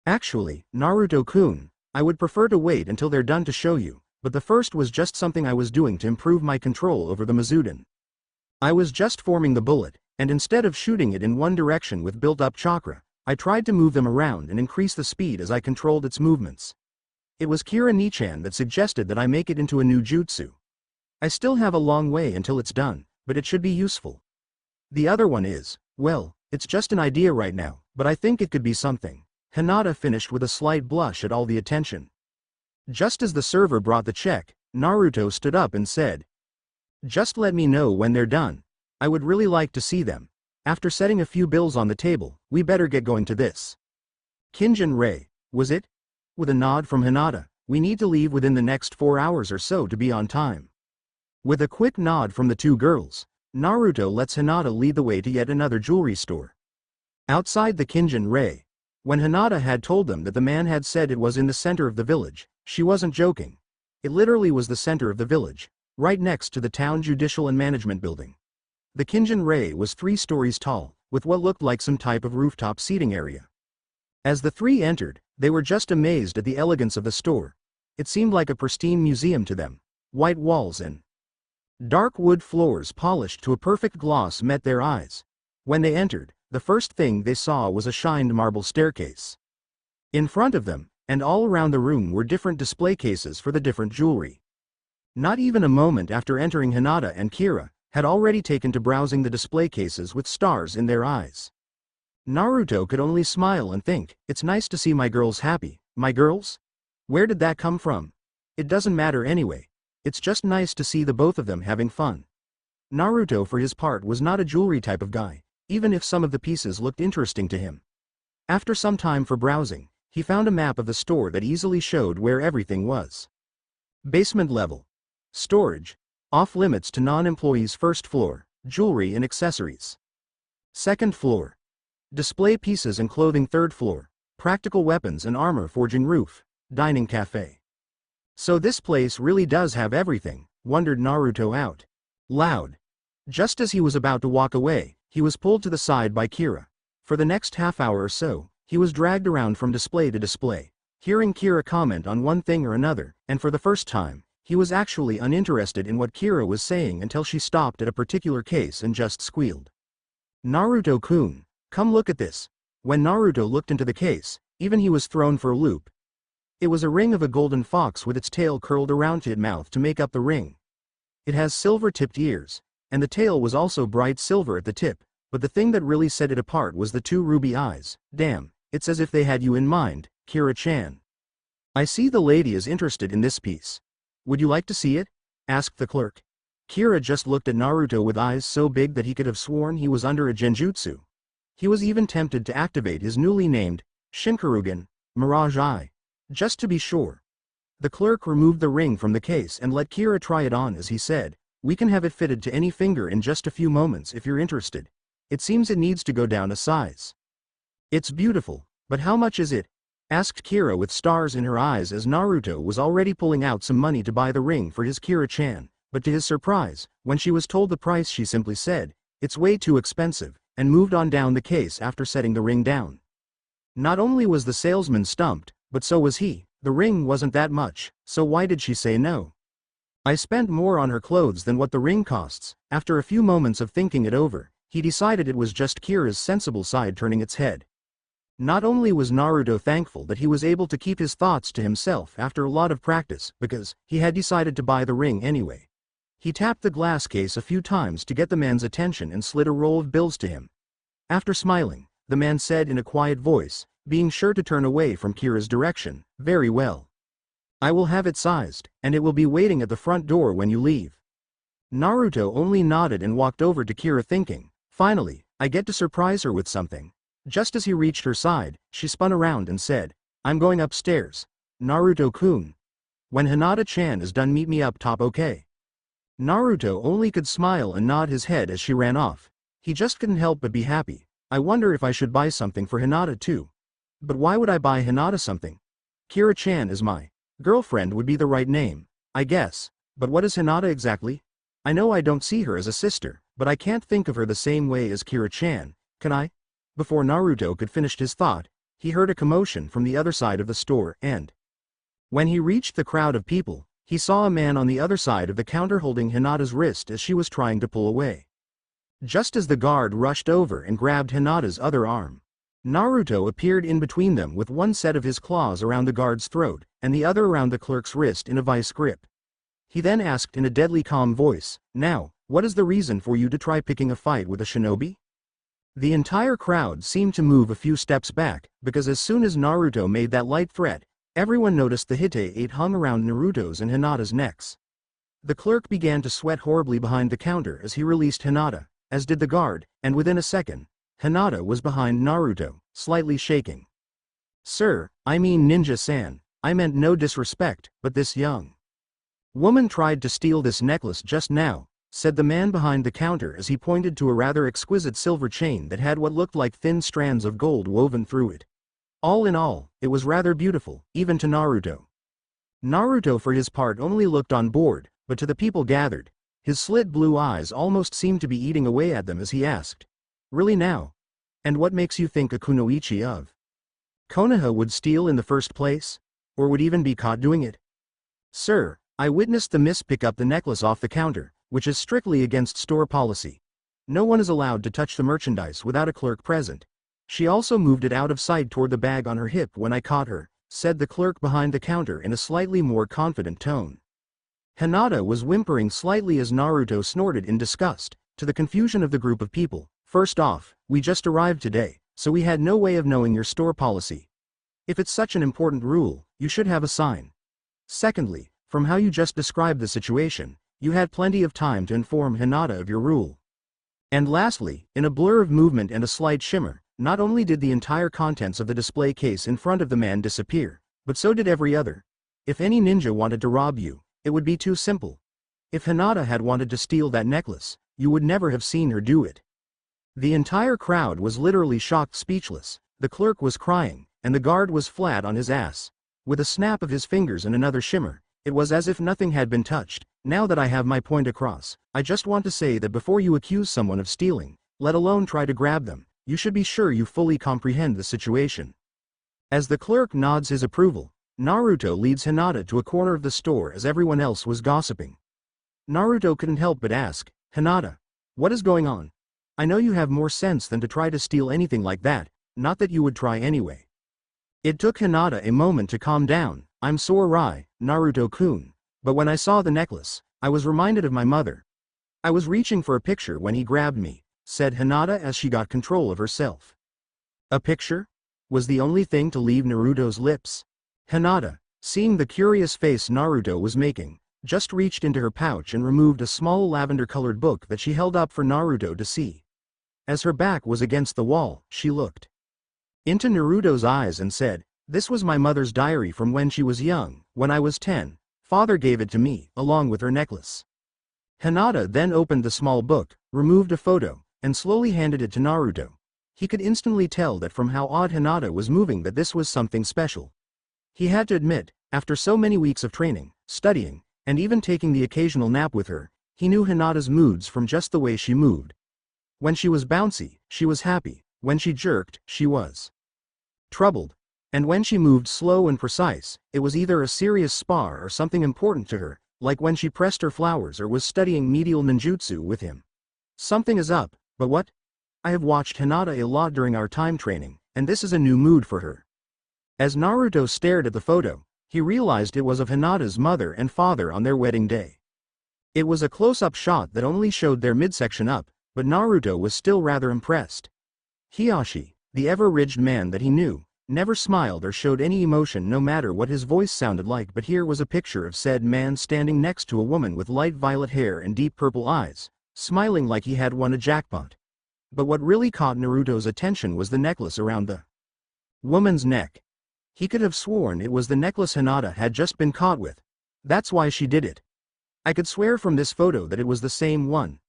Actually, Naruto-kun, I would prefer to wait until they're done to show you, but the first was just something I was doing to improve my control over the Mizuden. I was just forming the bullet, and instead of shooting it in one direction with built-up chakra, I tried to move them around and increase the speed as I controlled its movements. It was Kira Nichan that suggested that I make it into a new jutsu. I still have a long way until it's done, but it should be useful. The other one is, well, it's just an idea right now, but I think it could be something. Hinata finished with a slight blush at all the attention. Just as the server brought the check, Naruto stood up and said, "Just let me know when they're done. I would really like to see them. After setting a few bills on the table, we better get going to this." Kinjin-rei, was it? With a nod from Hinata, we need to leave within the next 4 hours or so to be on time. With a quick nod from the two girls, Naruto lets Hinata lead the way to yet another jewelry store. Outside the Kinjin-rei, when Hinata had told them that the man had said it was in the center of the village, she wasn't joking. It literally was the center of the village, right next to the town judicial and management building. The Kinjin-rei was 3 stories tall, with what looked like some type of rooftop seating area. As the three entered, they were just amazed at the elegance of the store. It seemed like a pristine museum to them. White walls and dark wood floors polished to a perfect gloss met their eyes. When they entered, the first thing they saw was a shined marble staircase. In front of them, and all around the room were different display cases for the different jewelry. Not even a moment after entering, Hinata and Kira had already taken to browsing the display cases with stars in their eyes. Naruto could only smile and think, it's nice to see my girls happy. My girls? Where did that come from? It doesn't matter anyway. It's just nice to see the both of them having fun. Naruto for his part was not a jewelry type of guy, even if some of the pieces looked interesting to him. After some time for browsing, he found a map of the store that easily showed where everything was. Basement level. Storage. Off limits to non-employees. First floor, jewelry and accessories. Second floor. Display pieces and clothing. Third floor, practical weapons and armor forging. Roof, dining cafe. So this place really does have everything, wondered Naruto out loud. Just as he was about to walk away, he was pulled to the side by Kira. For the next half hour or so, he was dragged around from display to display, hearing Kira comment on one thing or another, and for the first time, he was actually uninterested in what Kira was saying until she stopped at a particular case and just squealed. "Naruto-kun, come look at this." When Naruto looked into the case, even he was thrown for a loop. It was a ring of a golden fox with its tail curled around its mouth to make up the ring. It has silver-tipped ears, and the tail was also bright silver at the tip, but the thing that really set it apart was the 2 ruby eyes. Damn, it's as if they had you in mind, Kira-chan. I see the lady is interested in this piece. Would you like to see it? Asked the clerk. Kira just looked at Naruto with eyes so big that he could have sworn he was under a genjutsu. He was even tempted to activate his newly named Shinkarugen, Mirage Eye, just to be sure. The clerk removed the ring from the case and let Kira try it on as he said, "We can have it fitted to any finger in just a few moments if you're interested. It seems it needs to go down a size." "It's beautiful, but how much is it?" asked Kira with stars in her eyes as Naruto was already pulling out some money to buy the ring for his Kira-chan, but to his surprise, when she was told the price she simply said, "It's way too expensive," and moved on down the case after setting the ring down. Not only was the salesman stumped, but so was he. The ring wasn't that much, so why did she say no? "I spent more on her clothes than what the ring costs." After a few moments of thinking it over, he decided it was just Kira's sensible side turning its head. Not only was Naruto thankful that he was able to keep his thoughts to himself after a lot of practice, because he had decided to buy the ring anyway. He tapped the glass case a few times to get the man's attention and slid a roll of bills to him. After smiling, the man said in a quiet voice, being sure to turn away from Kira's direction, "Very well. I will have it sized, and it will be waiting at the front door when you leave." Naruto only nodded and walked over to Kira thinking, finally, I get to surprise her with something. Just as he reached her side, she spun around and said, "I'm going upstairs. Naruto-kun. When Hinata-chan is done, meet me up top, okay?" Naruto only could smile and nod his head as she ran off. He just couldn't help but be happy. I wonder if I should buy something for Hinata too. But why would I buy Hinata something? Kira-chan is my girlfriend would be the right name, I guess, but what is Hinata exactly? I know I don't see her as a sister, but I can't think of her the same way as Kira-chan, can I? Before Naruto could finish his thought, he heard a commotion from the other side of the store and when he reached the crowd of people, he saw a man on the other side of the counter holding Hinata's wrist as she was trying to pull away. Just as the guard rushed over and grabbed Hinata's other arm, Naruto appeared in between them with one set of his claws around the guard's throat and the other around the clerk's wrist in a vice grip. He then asked in a deadly calm voice, "Now, what is the reason for you to try picking a fight with a shinobi?" The entire crowd seemed to move a few steps back, because as soon as Naruto made that light threat, everyone noticed the Hite-8 hung around Naruto's and Hinata's necks. The clerk began to sweat horribly behind the counter as he released Hinata, as did the guard, and within a second, Hinata was behind Naruto, slightly shaking. "Sir, I mean Ninja-san, I meant no disrespect, but this young woman tried to steal this necklace just now," said the man behind the counter as he pointed to a rather exquisite silver chain that had what looked like thin strands of gold woven through it. All in all, it was rather beautiful, even to Naruto. Naruto for his part only looked on board, but to the people gathered, his slit blue eyes almost seemed to be eating away at them as he asked, "Really now? And what makes you think a kunoichi of Konoha would steal in the first place? Or would even be caught doing it?" "Sir, I witnessed the miss pick up the necklace off the counter, which is strictly against store policy. No one is allowed to touch the merchandise without a clerk present. She also moved it out of sight toward the bag on her hip when I caught her," said the clerk behind the counter in a slightly more confident tone. Hinata was whimpering slightly as Naruto snorted in disgust, to the confusion of the group of people. "First off, we just arrived today, so we had no way of knowing your store policy. If it's such an important rule, you should have a sign. Secondly, from how you just described the situation, you had plenty of time to inform Hinata of your rule. And lastly, in a blur of movement and a slight shimmer, not only did the entire contents of the display case in front of the man disappear, but so did every other. If any ninja wanted to rob you, it would be too simple. If Hinata had wanted to steal that necklace, you would never have seen her do it." The entire crowd was literally shocked speechless, the clerk was crying, and the guard was flat on his ass. With a snap of his fingers and another shimmer, it was as if nothing had been touched. "Now that I have my point across, I just want to say that before you accuse someone of stealing, let alone try to grab them, you should be sure you fully comprehend the situation." As the clerk nods his approval, Naruto leads Hinata to a corner of the store as everyone else was gossiping. Naruto couldn't help but ask, "Hinata, what is going on? I know you have more sense than to try to steal anything like that, not that you would try anyway." It took Hinata a moment to calm down. "I'm sorry, Naruto-kun, but when I saw the necklace, I was reminded of my mother. I was reaching for a picture when he grabbed me," said Hinata as she got control of herself. "A picture?" was the only thing to leave Naruto's lips. Hinata, seeing the curious face Naruto was making, just reached into her pouch and removed a small lavender-colored book that she held up for Naruto to see. As her back was against the wall, she looked into Naruto's eyes and said, "This was my mother's diary from when she was young. When I was 10, father gave it to me, along with her necklace." Hinata then opened the small book, removed a photo, and slowly handed it to Naruto. He could instantly tell that from how odd Hinata was moving that this was something special. He had to admit, after so many weeks of training, studying, and even taking the occasional nap with her, he knew Hinata's moods from just the way she moved. When she was bouncy, she was happy. When she jerked, she was troubled. And when she moved slow and precise, it was either a serious spar or something important to her, like when she pressed her flowers or was studying medial ninjutsu with him. Something is up, but what? I have watched Hinata a lot during our time training, and this is a new mood for her. As Naruto stared at the photo, he realized it was of Hinata's mother and father on their wedding day. It was a close-up shot that only showed their midsection up, but Naruto was still rather impressed. Hiyashi, the ever-ridged man that he knew, never smiled or showed any emotion no matter what his voice sounded like, but here was a picture of said man standing next to a woman with light violet hair and deep purple eyes, smiling like he had won a jackpot. But what really caught Naruto's attention was the necklace around the woman's neck. He could have sworn it was the necklace Hinata had just been caught with. That's why she did it. I could swear from this photo that it was the same one.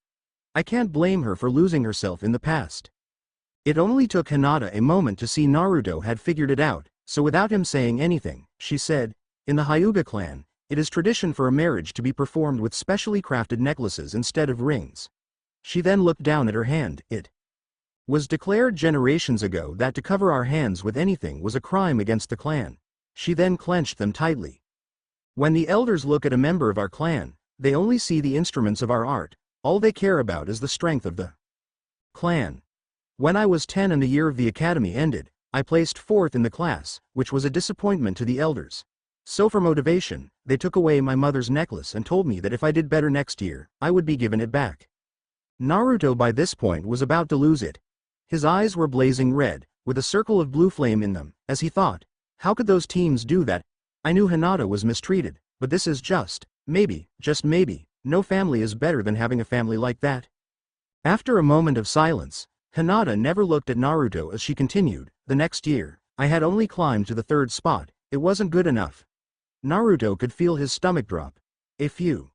I can't blame her for losing herself in the past. It only took Hinata a moment to see Naruto had figured it out, So without him saying anything, she said, "In the Hyuga clan, it is tradition for a marriage to be performed with specially crafted necklaces instead of rings." She then looked down at her hand. It was declared generations ago that to cover our hands with anything was a crime against the clan. She then clenched them tightly. When the elders look at a member of our clan, they only see the instruments of our art. All they care about is the strength of the clan. When I was 10 and the year of the academy ended, I placed 4th in the class, which was a disappointment to the elders. So for motivation, they took away my mother's necklace and told me that if I did better next year, I would be given it back. Naruto by this point was about to lose it. His eyes were blazing red, with a circle of blue flame in them, as he thought, how could those teams do that? I knew Hinata was mistreated, but this is just maybe, no family is better than having a family like that. After a moment of silence, Hinata never looked at Naruto as she continued, the next year, I had only climbed to the 3rd spot, it wasn't good enough. Naruto could feel his stomach drop. A few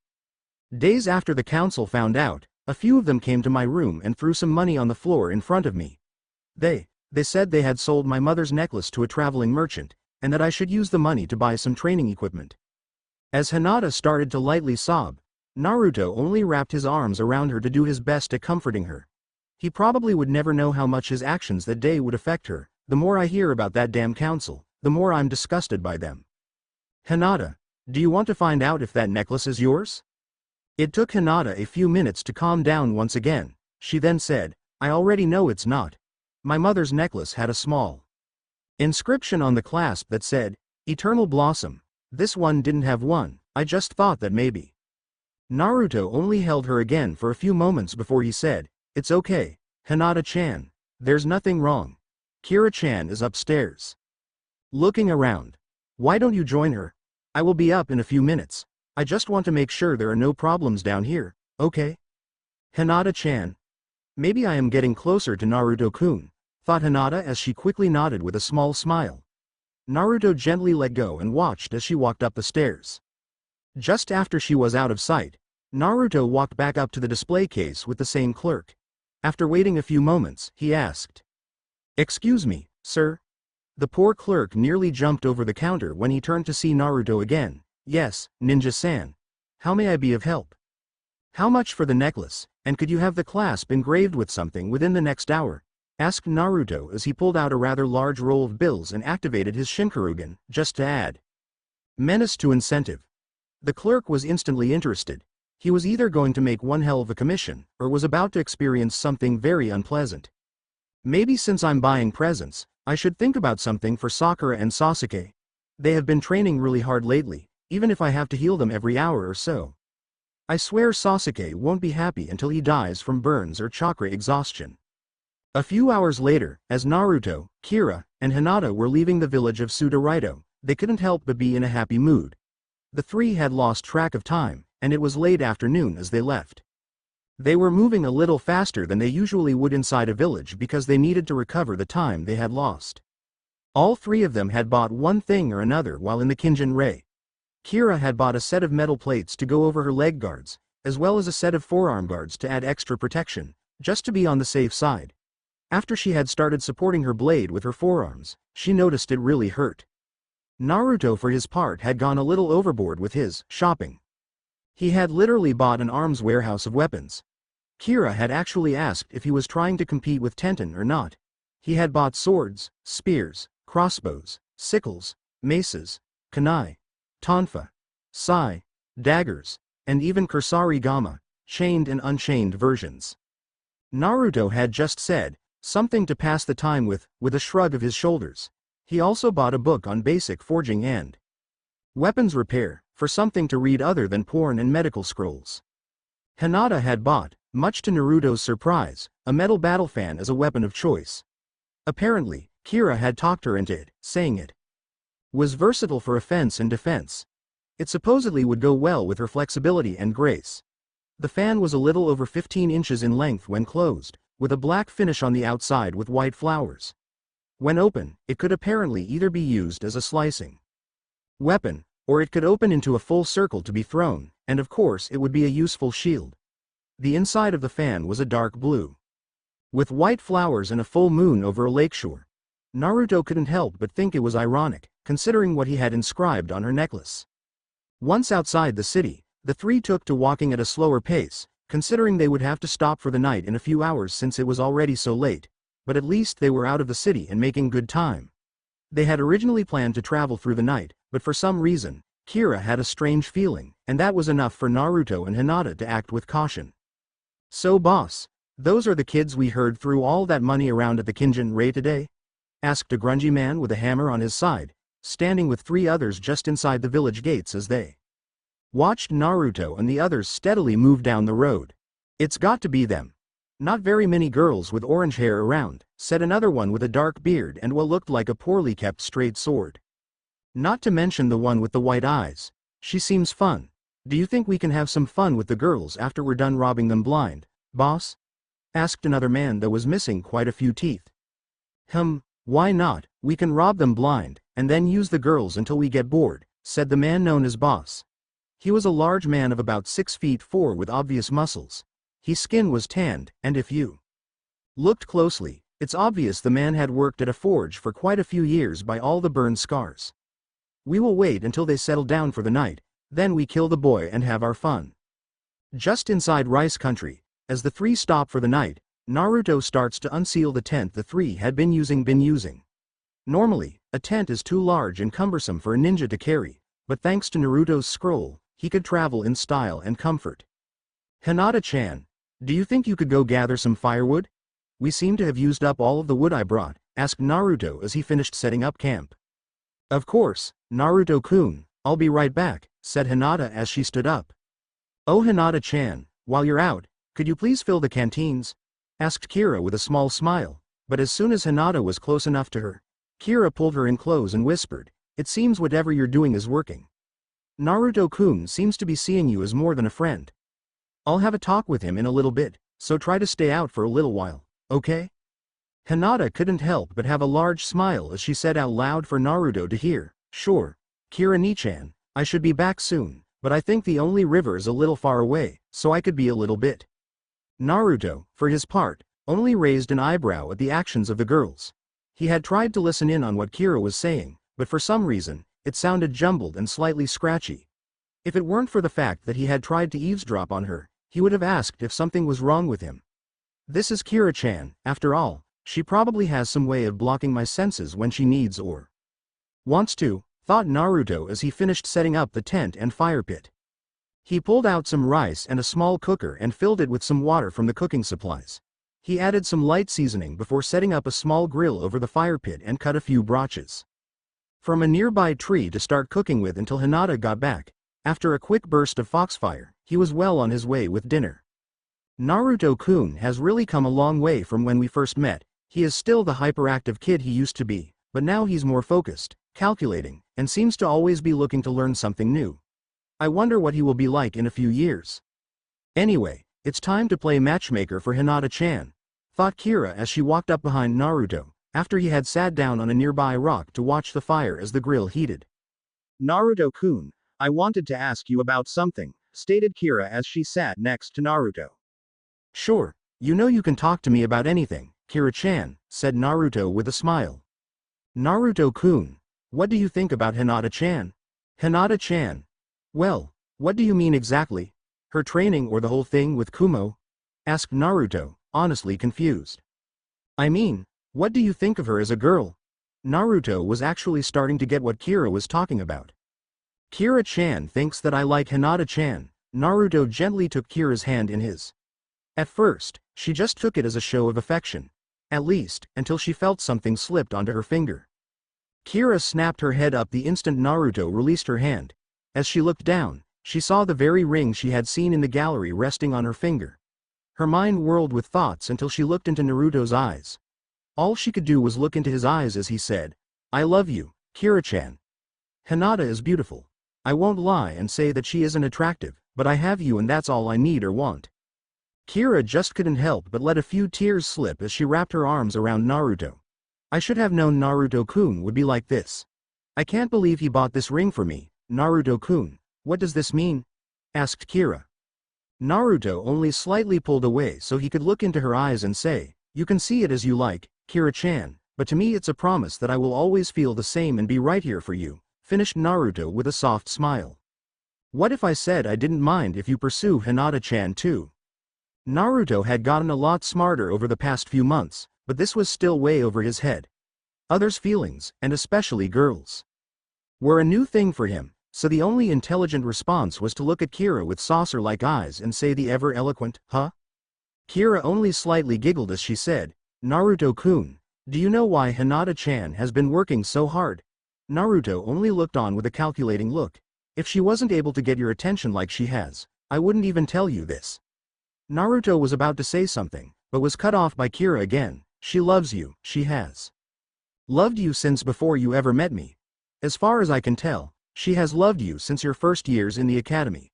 days after the council found out, a few of them came to my room and threw some money on the floor in front of me. They said they had sold my mother's necklace to a traveling merchant, and that I should use the money to buy some training equipment. As Hinata started to lightly sob, Naruto only wrapped his arms around her to do his best at comforting her. He probably would never know how much his actions that day would affect her. The more I hear about that damn council, the more I'm disgusted by them. Hinata, do you want to find out if that necklace is yours? It took Hinata a few minutes to calm down once again. She then said, I already know it's not. My mother's necklace had a small inscription on the clasp that said, Eternal Blossom. This one didn't have one, I just thought that maybe. Naruto only held her again for a few moments before he said, It's okay, Hinata-chan. There's nothing wrong. Kira-chan is upstairs. Looking around. Why don't you join her? I will be up in a few minutes. I just want to make sure there are no problems down here, okay? Hinata-chan. Maybe I am getting closer to Naruto-kun, thought Hinata as she quickly nodded with a small smile. Naruto gently let go and watched as she walked up the stairs. Just after she was out of sight, Naruto walked back up to the display case with the same clerk. After waiting a few moments, he asked, Excuse me, sir? The poor clerk nearly jumped over the counter when he turned to see Naruto again. Yes, Ninja-san. How may I be of help? How much for the necklace, and could you have the clasp engraved with something within the next hour? Asked Naruto as he pulled out a rather large roll of bills and activated his Shinkarugen, just to add menace to incentive. The clerk was instantly interested. He was either going to make one hell of a commission, or was about to experience something very unpleasant. Maybe since I'm buying presents, I should think about something for Sakura and Sasuke. They have been training really hard lately, even if I have to heal them every hour or so. I swear Sasuke won't be happy until he dies from burns or chakra exhaustion. A few hours later, as Naruto, Kira, and Hinata were leaving the village of Sudo, they couldn't help but be in a happy mood. The three had lost track of time, and it was late afternoon as they left. They were moving a little faster than they usually would inside a village because they needed to recover the time they had lost. All three of them had bought one thing or another while in the Kinjin-rei. Kira had bought a set of metal plates to go over her leg guards, as well as a set of forearm guards to add extra protection, just to be on the safe side. After she had started supporting her blade with her forearms, she noticed it really hurt. Naruto for his part had gone a little overboard with his shopping. He had literally bought an arms warehouse of weapons. Kira had actually asked if he was trying to compete with Tenten or not. He had bought swords, spears, crossbows, sickles, maces, kunai, tonfa, sai, daggers, and even kursarigama, chained and unchained versions. Naruto had just said, something to pass the time with a shrug of his shoulders. He also bought a book on basic forging and weapons repair, for something to read other than porn and medical scrolls. Hinata had bought, much to Naruto's surprise, a metal battle fan as a weapon of choice. Apparently, Kira had talked her into it, saying it was versatile for offense and defense. It supposedly would go well with her flexibility and grace. The fan was a little over 15 inches in length when closed, with a black finish on the outside with white flowers. When open, it could apparently either be used as a slicing weapon, or it could open into a full circle to be thrown, and of course it would be a useful shield. The inside of the fan was a dark blue, with white flowers and a full moon over a lakeshore. Naruto couldn't help but think it was ironic, considering what he had inscribed on her necklace. Once outside the city, the three took to walking at a slower pace, considering they would have to stop for the night in a few hours since it was already so late, but at least they were out of the city and making good time. They had originally planned to travel through the night, but for some reason, Kira had a strange feeling, and that was enough for Naruto and Hinata to act with caution. "So boss, those are the kids we heard threw all that money around at the Kinjin Ray today?" asked a grungy man with a hammer on his side, standing with three others just inside the village gates as they watched Naruto and the others steadily move down the road. "It's got to be them. Not very many girls with orange hair around," said another one with a dark beard and what looked like a poorly kept straight sword. "Not to mention the one with the white eyes. She seems fun. Do you think we can have some fun with the girls after we're done robbing them blind, boss?" asked another man that was missing quite a few teeth. Why not? We can rob them blind, and then use the girls until we get bored," said the man known as Boss. He was a large man of about 6'4" with obvious muscles. His skin was tanned, and if you looked closely, it's obvious the man had worked at a forge for quite a few years by all the burn scars. "We will wait until they settle down for the night, then we kill the boy and have our fun." Just inside Rice Country, as the three stop for the night, Naruto starts to unseal the tent the three had been using. Normally, a tent is too large and cumbersome for a ninja to carry, but thanks to Naruto's scroll, he could travel in style and comfort. "Hinata-chan, do you think you could go gather some firewood? We seem to have used up all of the wood I brought," asked Naruto as he finished setting up camp. "Of course, Naruto-kun, I'll be right back," said Hinata as she stood up. "Oh Hinata-chan, while you're out, could you please fill the canteens?" asked Kira with a small smile, but as soon as Hinata was close enough to her, Kira pulled her in close and whispered, "It seems whatever you're doing is working. Naruto-kun seems to be seeing you as more than a friend. I'll have a talk with him in a little bit, so try to stay out for a little while, okay?" Hinata couldn't help but have a large smile as she said out loud for Naruto to hear, "Sure, Kira-ni-chan, I should be back soon, but I think the only river is a little far away, so I could be a little bit." Naruto, for his part, only raised an eyebrow at the actions of the girls. He had tried to listen in on what Kira was saying, but for some reason, it sounded jumbled and slightly scratchy. If it weren't for the fact that he had tried to eavesdrop on her, he would have asked if something was wrong with him. "This is Kira-chan, after all, she probably has some way of blocking my senses when she needs or wants to," thought Naruto as he finished setting up the tent and fire pit. He pulled out some rice and a small cooker and filled it with some water from the cooking supplies. He added some light seasoning before setting up a small grill over the fire pit and cut a few brooches from a nearby tree to start cooking with until Hinata got back. After a quick burst of Foxfire, he was well on his way with dinner. Naruto-kun has really come a long way from when we first met. He is still the hyperactive kid he used to be, but now he's more focused, calculating, and seems to always be looking to learn something new. I wonder what he will be like in a few years. Anyway, it's time to play matchmaker for Hinata-chan, thought Kira as she walked up behind Naruto, after he had sat down on a nearby rock to watch the fire as the grill heated. "Naruto-kun, I wanted to ask you about something," stated Kira as she sat next to Naruto. "Sure, you know you can talk to me about anything, Kira-chan," said Naruto with a smile. "Naruto-kun, what do you think about Hinata-chan?" "Hinata-chan? Well, what do you mean exactly? Her training or the whole thing with Kumo?" asked Naruto, honestly confused. "I mean, what do you think of her as a girl?" Naruto was actually starting to get what Kira was talking about. "Kira-chan thinks that I like Hinata-chan." Naruto gently took Kira's hand in his. At first, she just took it as a show of affection. At least, until she felt something slipped onto her finger. Kira snapped her head up the instant Naruto released her hand. As she looked down, she saw the very ring she had seen in the gallery resting on her finger. Her mind whirled with thoughts until she looked into Naruto's eyes. All she could do was look into his eyes as he said, "I love you, Kira-chan. Hinata is beautiful. I won't lie and say that she isn't attractive, but I have you and that's all I need or want." Kira just couldn't help but let a few tears slip as she wrapped her arms around Naruto. "I should have known Naruto-kun would be like this. I can't believe he bought this ring for me. Naruto-kun, what does this mean?" asked Kira. Naruto only slightly pulled away so he could look into her eyes and say, "You can see it as you like, Kira-chan, but to me it's a promise that I will always feel the same and be right here for you," finished Naruto with a soft smile. "What if I said I didn't mind if you pursue Hinata-chan too?" Naruto had gotten a lot smarter over the past few months, but this was still way over his head. Others' feelings, and especially girls, were a new thing for him, so the only intelligent response was to look at Kira with saucer-like eyes and say the ever-eloquent, "Huh?" Kira only slightly giggled as she said, "Naruto-kun, do you know why Hinata-chan has been working so hard?" Naruto only looked on with a calculating look. "If she wasn't able to get your attention like she has, I wouldn't even tell you this." Naruto was about to say something, but was cut off by Kira again. "She loves you, she has loved you since before you ever met me. As far as I can tell, she has loved you since your first years in the academy."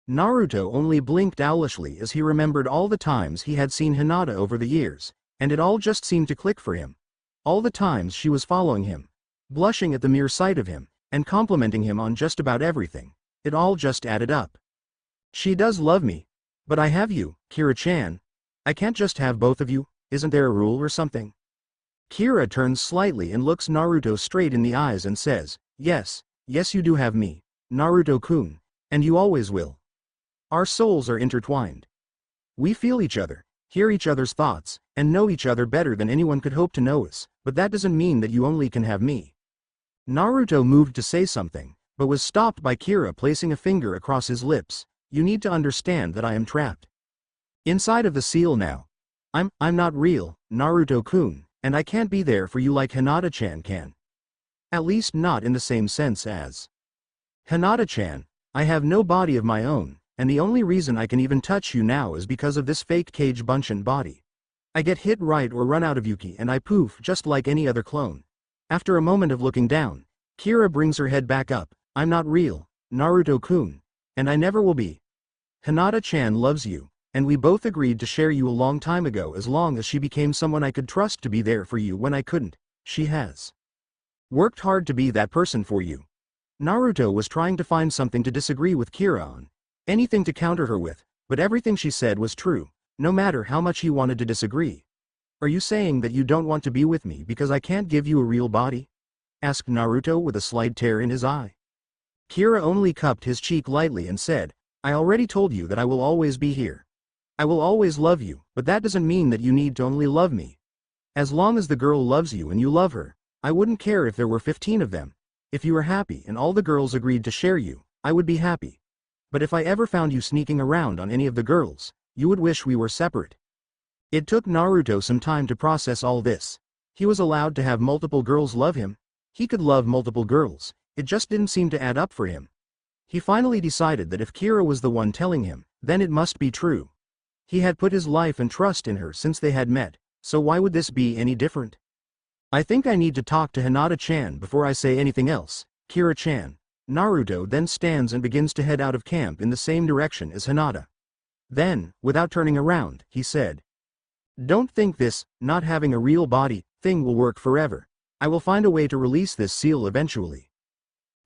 Naruto only blinked owlishly as he remembered all the times he had seen Hinata over the years, and it all just seemed to click for him. All the times she was following him, blushing at the mere sight of him, and complimenting him on just about everything. It all just added up. "She does love me. But I have you, Kira-chan. I can't just have both of you, isn't there a rule or something?" Kira turns slightly and looks Naruto straight in the eyes and says, Yes, you do have me, Naruto-kun, and you always will. Our souls are intertwined. We feel each other, hear each other's thoughts, and know each other better than anyone could hope to know us, but that doesn't mean that you only can have me." Naruto moved to say something, but was stopped by Kira placing a finger across his lips. "You need to understand that I am trapped inside of the seal now. I'm not real, Naruto-kun, and I can't be there for you like Hinata-chan can. At least not in the same sense as Hinata-chan. I have no body of my own, and the only reason I can even touch you now is because of this fake cage bunchin body. I get hit right or run out of Yuki and I poof just like any other clone." After a moment of looking down, Kira brings her head back up. "I'm not real, Naruto-kun, and I never will be. Hinata-chan loves you, and we both agreed to share you a long time ago as long as she became someone I could trust to be there for you when I couldn't. She has worked hard to be that person for you." Naruto was trying to find something to disagree with Kira on, anything to counter her with, but everything she said was true, no matter how much he wanted to disagree. "Are you saying that you don't want to be with me because I can't give you a real body?" asked Naruto with a slight tear in his eye. Kira only cupped his cheek lightly and said, "I already told you that I will always be here. I will always love you, but that doesn't mean that you need to only love me. As long as the girl loves you and you love her, I wouldn't care if there were 15 of them. If you were happy and all the girls agreed to share you, I would be happy. But if I ever found you sneaking around on any of the girls, you would wish we were separate." It took Naruto some time to process all this. He was allowed to have multiple girls love him. He could love multiple girls, it just didn't seem to add up for him. He finally decided that if Kira was the one telling him, then it must be true. He had put his life and trust in her since they had met, so why would this be any different? "I think I need to talk to Hinata-chan before I say anything else, Kira-chan." Naruto then stands and begins to head out of camp in the same direction as Hinata. Then, without turning around, he said, "Don't think this, not having a real body, thing will work forever. I will find a way to release this seal eventually."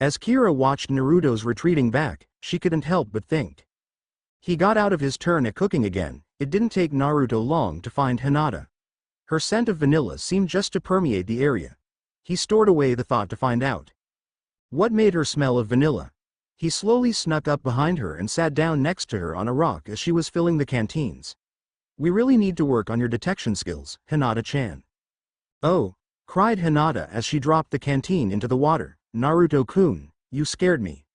As Kira watched Naruto's retreating back, she couldn't help but think. He got out of his turn at cooking again. It didn't take Naruto long to find Hinata. Her scent of vanilla seemed just to permeate the area. He stored away the thought to find out what made her smell of vanilla. He slowly snuck up behind her and sat down next to her on a rock as she was filling the canteens. "We really need to work on your detection skills, Hinata-chan." "Oh," cried Hinata as she dropped the canteen into the water. "Naruto-kun, you scared me."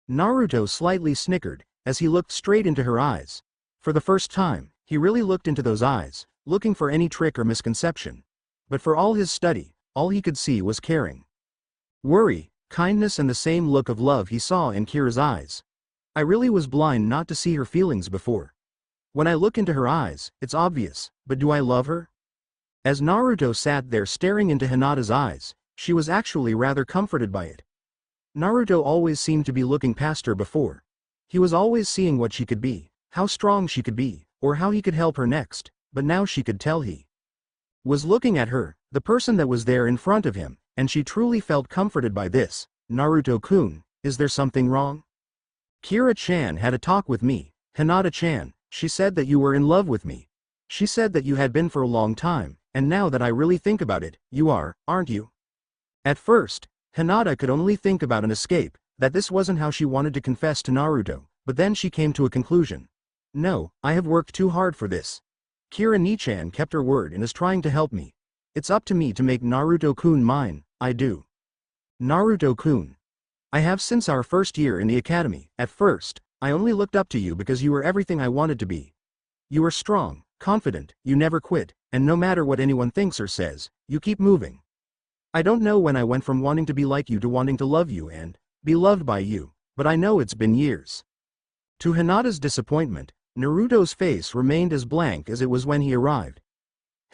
Naruto slightly snickered as he looked straight into her eyes. For the first time, he really looked into those eyes, looking for any trick or misconception. But for all his study, all he could see was caring worry, kindness and the same look of love he saw in Kira's eyes. "I really was blind not to see her feelings before. When I look into her eyes, it's obvious, but do I love her?" As Naruto sat there staring into Hinata's eyes, she was actually rather comforted by it. Naruto always seemed to be looking past her before. He was always seeing what she could be, how strong she could be, or how he could help her next, but now she could tell he was looking at her, the person that was there in front of him, and she truly felt comforted by this. "Naruto-kun, is there something wrong?" "Kira-chan had a talk with me, Hinata-chan. She said that you were in love with me. She said that you had been for a long time, and now that I really think about it, you are, aren't you? At first, Hinata could only think about an escape, that this wasn't how she wanted to confess to Naruto, but then she came to a conclusion. No, I have worked too hard for this. Kira Nichan kept her word and is trying to help me. It's up to me to make Naruto-kun mine, I do. Naruto-kun. I have since our first year in the academy. At first, I only looked up to you because you were everything I wanted to be. You were strong, confident, you never quit, and no matter what anyone thinks or says, you keep moving. I don't know when I went from wanting to be like you to wanting to love you and be loved by you, but I know it's been years. To Hinata's disappointment, Naruto's face remained as blank as it was when he arrived.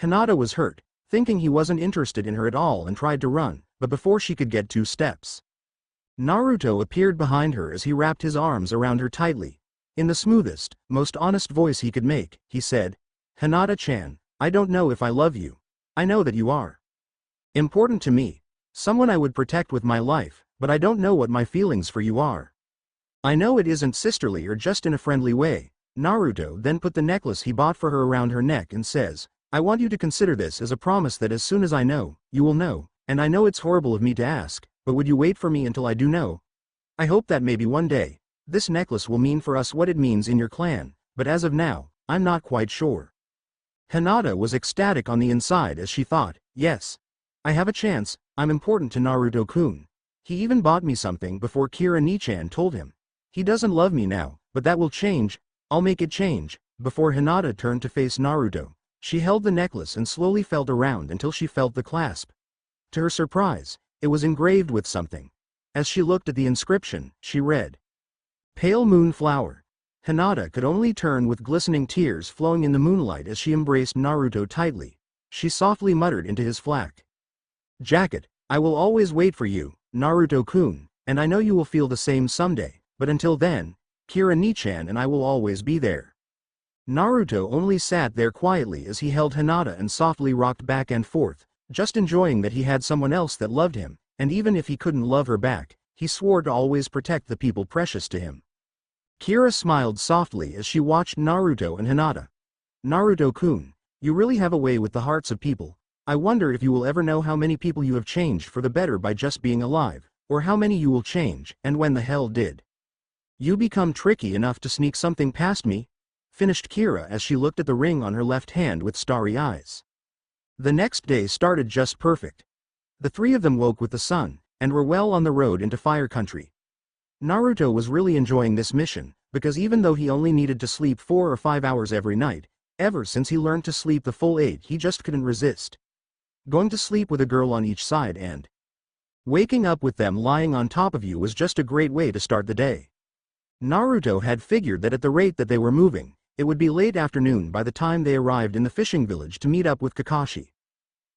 Hinata was hurt, thinking he wasn't interested in her at all and tried to run, but before she could get 2 steps, Naruto appeared behind her as he wrapped his arms around her tightly. In the smoothest, most honest voice he could make, he said, Hinata-chan, I don't know if I love you. I know that you are important to me, someone I would protect with my life, but I don't know what my feelings for you are. I know it isn't sisterly or just in a friendly way. Naruto then put the necklace he bought for her around her neck and says, I want you to consider this as a promise that as soon as I know, you will know, and I know it's horrible of me to ask, but would you wait for me until I do know? I hope that maybe one day, this necklace will mean for us what it means in your clan, but as of now, I'm not quite sure. Hinata was ecstatic on the inside as she thought, yes. I have a chance, I'm important to Naruto-kun. He even bought me something before Kira Nichan told him. He doesn't love me now, but that will change, I'll make it change. Before Hinata turned to face Naruto, she held the necklace and slowly felt around until she felt the clasp. To her surprise, it was engraved with something. As she looked at the inscription, she read, Pale Moon Flower. Hinata could only turn with glistening tears flowing in the moonlight as she embraced Naruto tightly. She softly muttered into his flak jacket, I will always wait for you, Naruto-kun, and I know you will feel the same someday, but until then, Kira Nichan and I will always be there. Naruto only sat there quietly as he held Hinata and softly rocked back and forth, just enjoying that he had someone else that loved him, and even if he couldn't love her back, he swore to always protect the people precious to him. Kira smiled softly as she watched Naruto and Hinata. Naruto-kun, you really have a way with the hearts of people. I wonder if you will ever know how many people you have changed for the better by just being alive, or how many you will change, and when the hell did you become tricky enough to sneak something past me? Finished Kira as she looked at the ring on her left hand with starry eyes. The next day started just perfect. The 3 of them woke with the sun, and were well on the road into Fire Country. Naruto was really enjoying this mission, because even though he only needed to sleep 4 or 5 hours every night, ever since he learned to sleep the full 8 he just couldn't resist going to sleep with a girl on each side, and waking up with them lying on top of you was just a great way to start the day. Naruto had figured that at the rate that they were moving, it would be late afternoon by the time they arrived in the fishing village to meet up with Kakashi.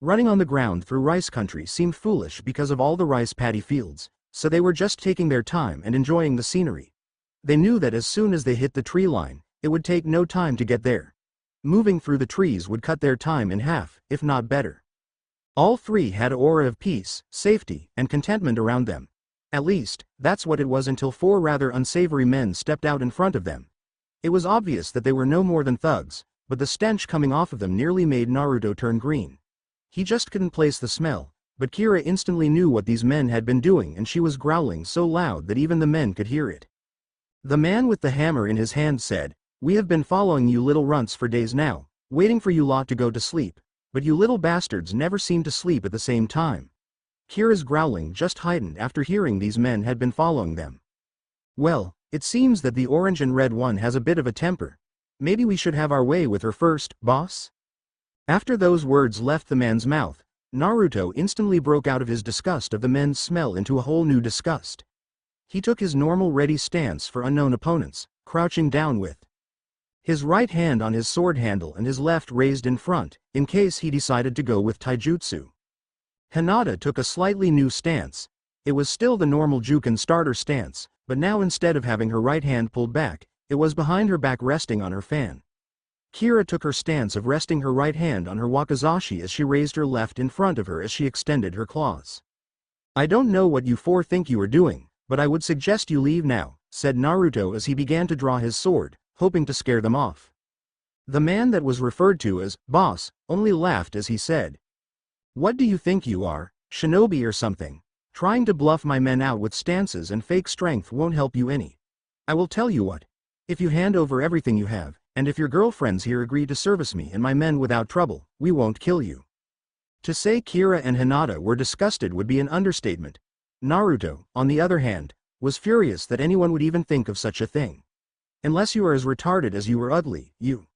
Running on the ground through rice country seemed foolish because of all the rice paddy fields, so they were just taking their time and enjoying the scenery. They knew that as soon as they hit the tree line, it would take no time to get there. Moving through the trees would cut their time in half, if not better. All 3 had an aura of peace, safety, and contentment around them. At least, that's what it was until 4 rather unsavory men stepped out in front of them. It was obvious that they were no more than thugs, but the stench coming off of them nearly made Naruto turn green. He just couldn't place the smell, but Kira instantly knew what these men had been doing and she was growling so loud that even the men could hear it. The man with the hammer in his hand said, We have been following you little runts for days now, waiting for you lot to go to sleep. But you little bastards never seem to sleep at the same time. Kira's growling just heightened after hearing these men had been following them. Well, it seems that the orange and red one has a bit of a temper. Maybe we should have our way with her first, boss? After those words left the man's mouth, Naruto instantly broke out of his disgust of the men's smell into a whole new disgust. He took his normal ready stance for unknown opponents, crouching down with his right hand on his sword handle and his left raised in front, in case he decided to go with taijutsu. Hinata took a slightly new stance. It was still the normal Juken starter stance, but now instead of having her right hand pulled back, it was behind her back resting on her fan. Kira took her stance of resting her right hand on her wakizashi as she raised her left in front of her as she extended her claws. I don't know what you 4 think you are doing, but I would suggest you leave now, said Naruto as he began to draw his sword, hoping to scare them off. The man that was referred to as boss only laughed as he said, "What do you think you are, shinobi or something? Trying to bluff my men out with stances and fake strength won't help you any. I will tell you what. If you hand over everything you have, and if your girlfriends here agree to service me and my men without trouble, we won't kill you." To say Kira and Hinata were disgusted would be an understatement. Naruto, on the other hand, was furious that anyone would even think of such a thing. Unless you are as retarded as you are ugly, you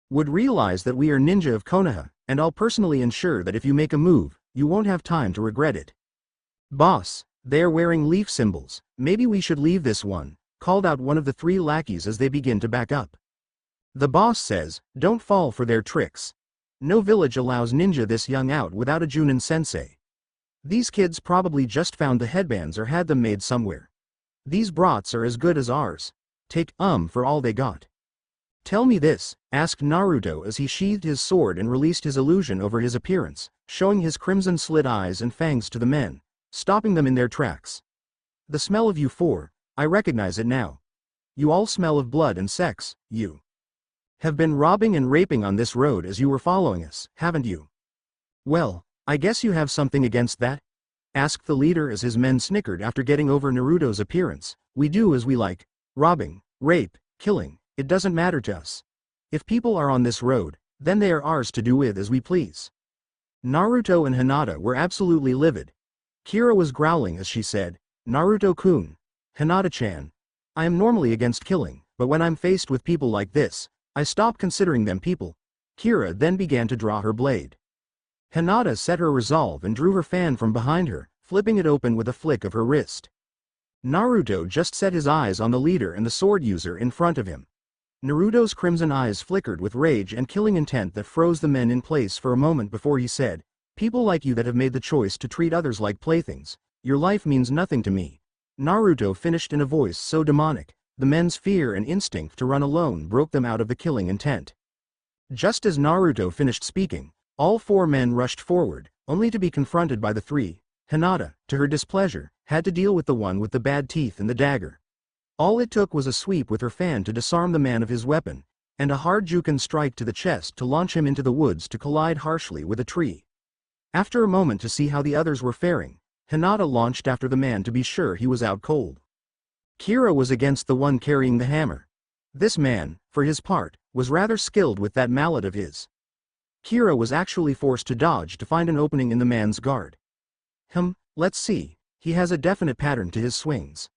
would realize that we are ninja of Konoha, and I'll personally ensure that if you make a move, you won't have time to regret it. "Boss, they are wearing leaf symbols, maybe we should leave this one," called out one of the 3 lackeys as they begin to back up. The boss says, "Don't fall for their tricks. No village allows ninja this young out without a Jounin sensei. These kids probably just found the headbands or had them made somewhere. These brats are as good as ours. Take for all they got." "Tell me this," asked Naruto as he sheathed his sword and released his illusion over his appearance, showing his crimson slit eyes and fangs to the men, stopping them in their tracks. "The smell of you 4, I recognize it now. You all smell of blood and sex. You have been robbing and raping on this road as you were following us, haven't you?" "Well, I guess you have something against that?" asked the leader as his men snickered after getting over Naruto's appearance. "We do as we like. Robbing, rape, killing, it doesn't matter to us. If people are on this road, then they are ours to do with as we please." Naruto and Hinata were absolutely livid. Kira was growling as she said, "Naruto-kun, Hinata-chan, I am normally against killing, but when I'm faced with people like this, I stop considering them people." Kira then began to draw her blade. Hinata set her resolve and drew her fan from behind her, flipping it open with a flick of her wrist. Naruto just set his eyes on the leader and the sword user in front of him. Naruto's crimson eyes flickered with rage and killing intent that froze the men in place for a moment before he said, "People like you that have made the choice to treat others like playthings, your life means nothing to me." Naruto finished in a voice so demonic, the men's fear and instinct to run alone broke them out of the killing intent. Just as Naruto finished speaking, all 4 men rushed forward, only to be confronted by the 3. Hinata, to her displeasure, had to deal with the one with the bad teeth and the dagger. All it took was a sweep with her fan to disarm the man of his weapon, and a hard juken strike to the chest to launch him into the woods to collide harshly with a tree. After a moment to see how the others were faring, Hinata launched after the man to be sure he was out cold. Kira was against the one carrying the hammer. This man, for his part, was rather skilled with that mallet of his. Kira was actually forced to dodge to find an opening in the man's guard. Let's see, he has a definite pattern to his swings.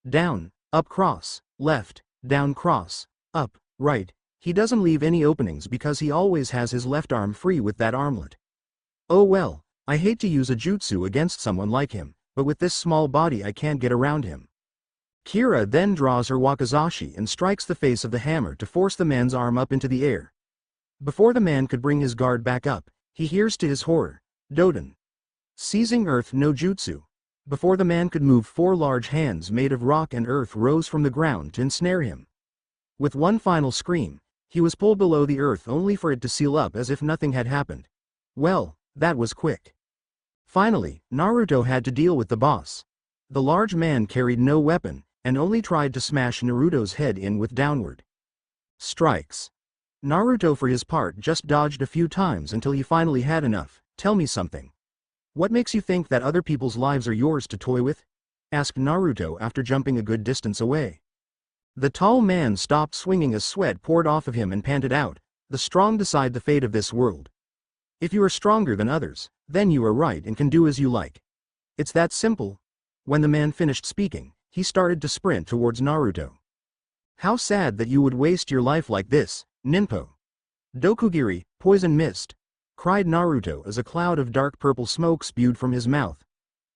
Down, up cross, left, down cross, up, right. He doesn't leave any openings because he always has his left arm free with that armlet. Oh well, I hate to use a jutsu against someone like him, but with this small body I can't get around him. Kira then draws her wakizashi and strikes the face of the hammer to force the man's arm up into the air. Before the man could bring his guard back up, he hears to his horror, Doden. Seizing earth no jutsu. Before the man could move, 4 large hands made of rock and earth rose from the ground to ensnare him. With one final scream, he was pulled below the earth only for it to seal up as if nothing had happened. Well, that was quick. Finally, Naruto had to deal with the boss. The large man carried no weapon, and only tried to smash Naruto's head in with downward strikes. Naruto for his part just dodged a few times until he finally had enough. "Tell me something. What makes you think that other people's lives are yours to toy with?" asked Naruto after jumping a good distance away. The tall man stopped swinging as sweat poured off of him and panted out, "The strong decide the fate of this world. If you are stronger than others, then you are right and can do as you like. It's that simple." When the man finished speaking, he started to sprint towards Naruto. "How sad that you would waste your life like this, Ninpo. Dokugiri, poison mist," cried Naruto as a cloud of dark purple smoke spewed from his mouth.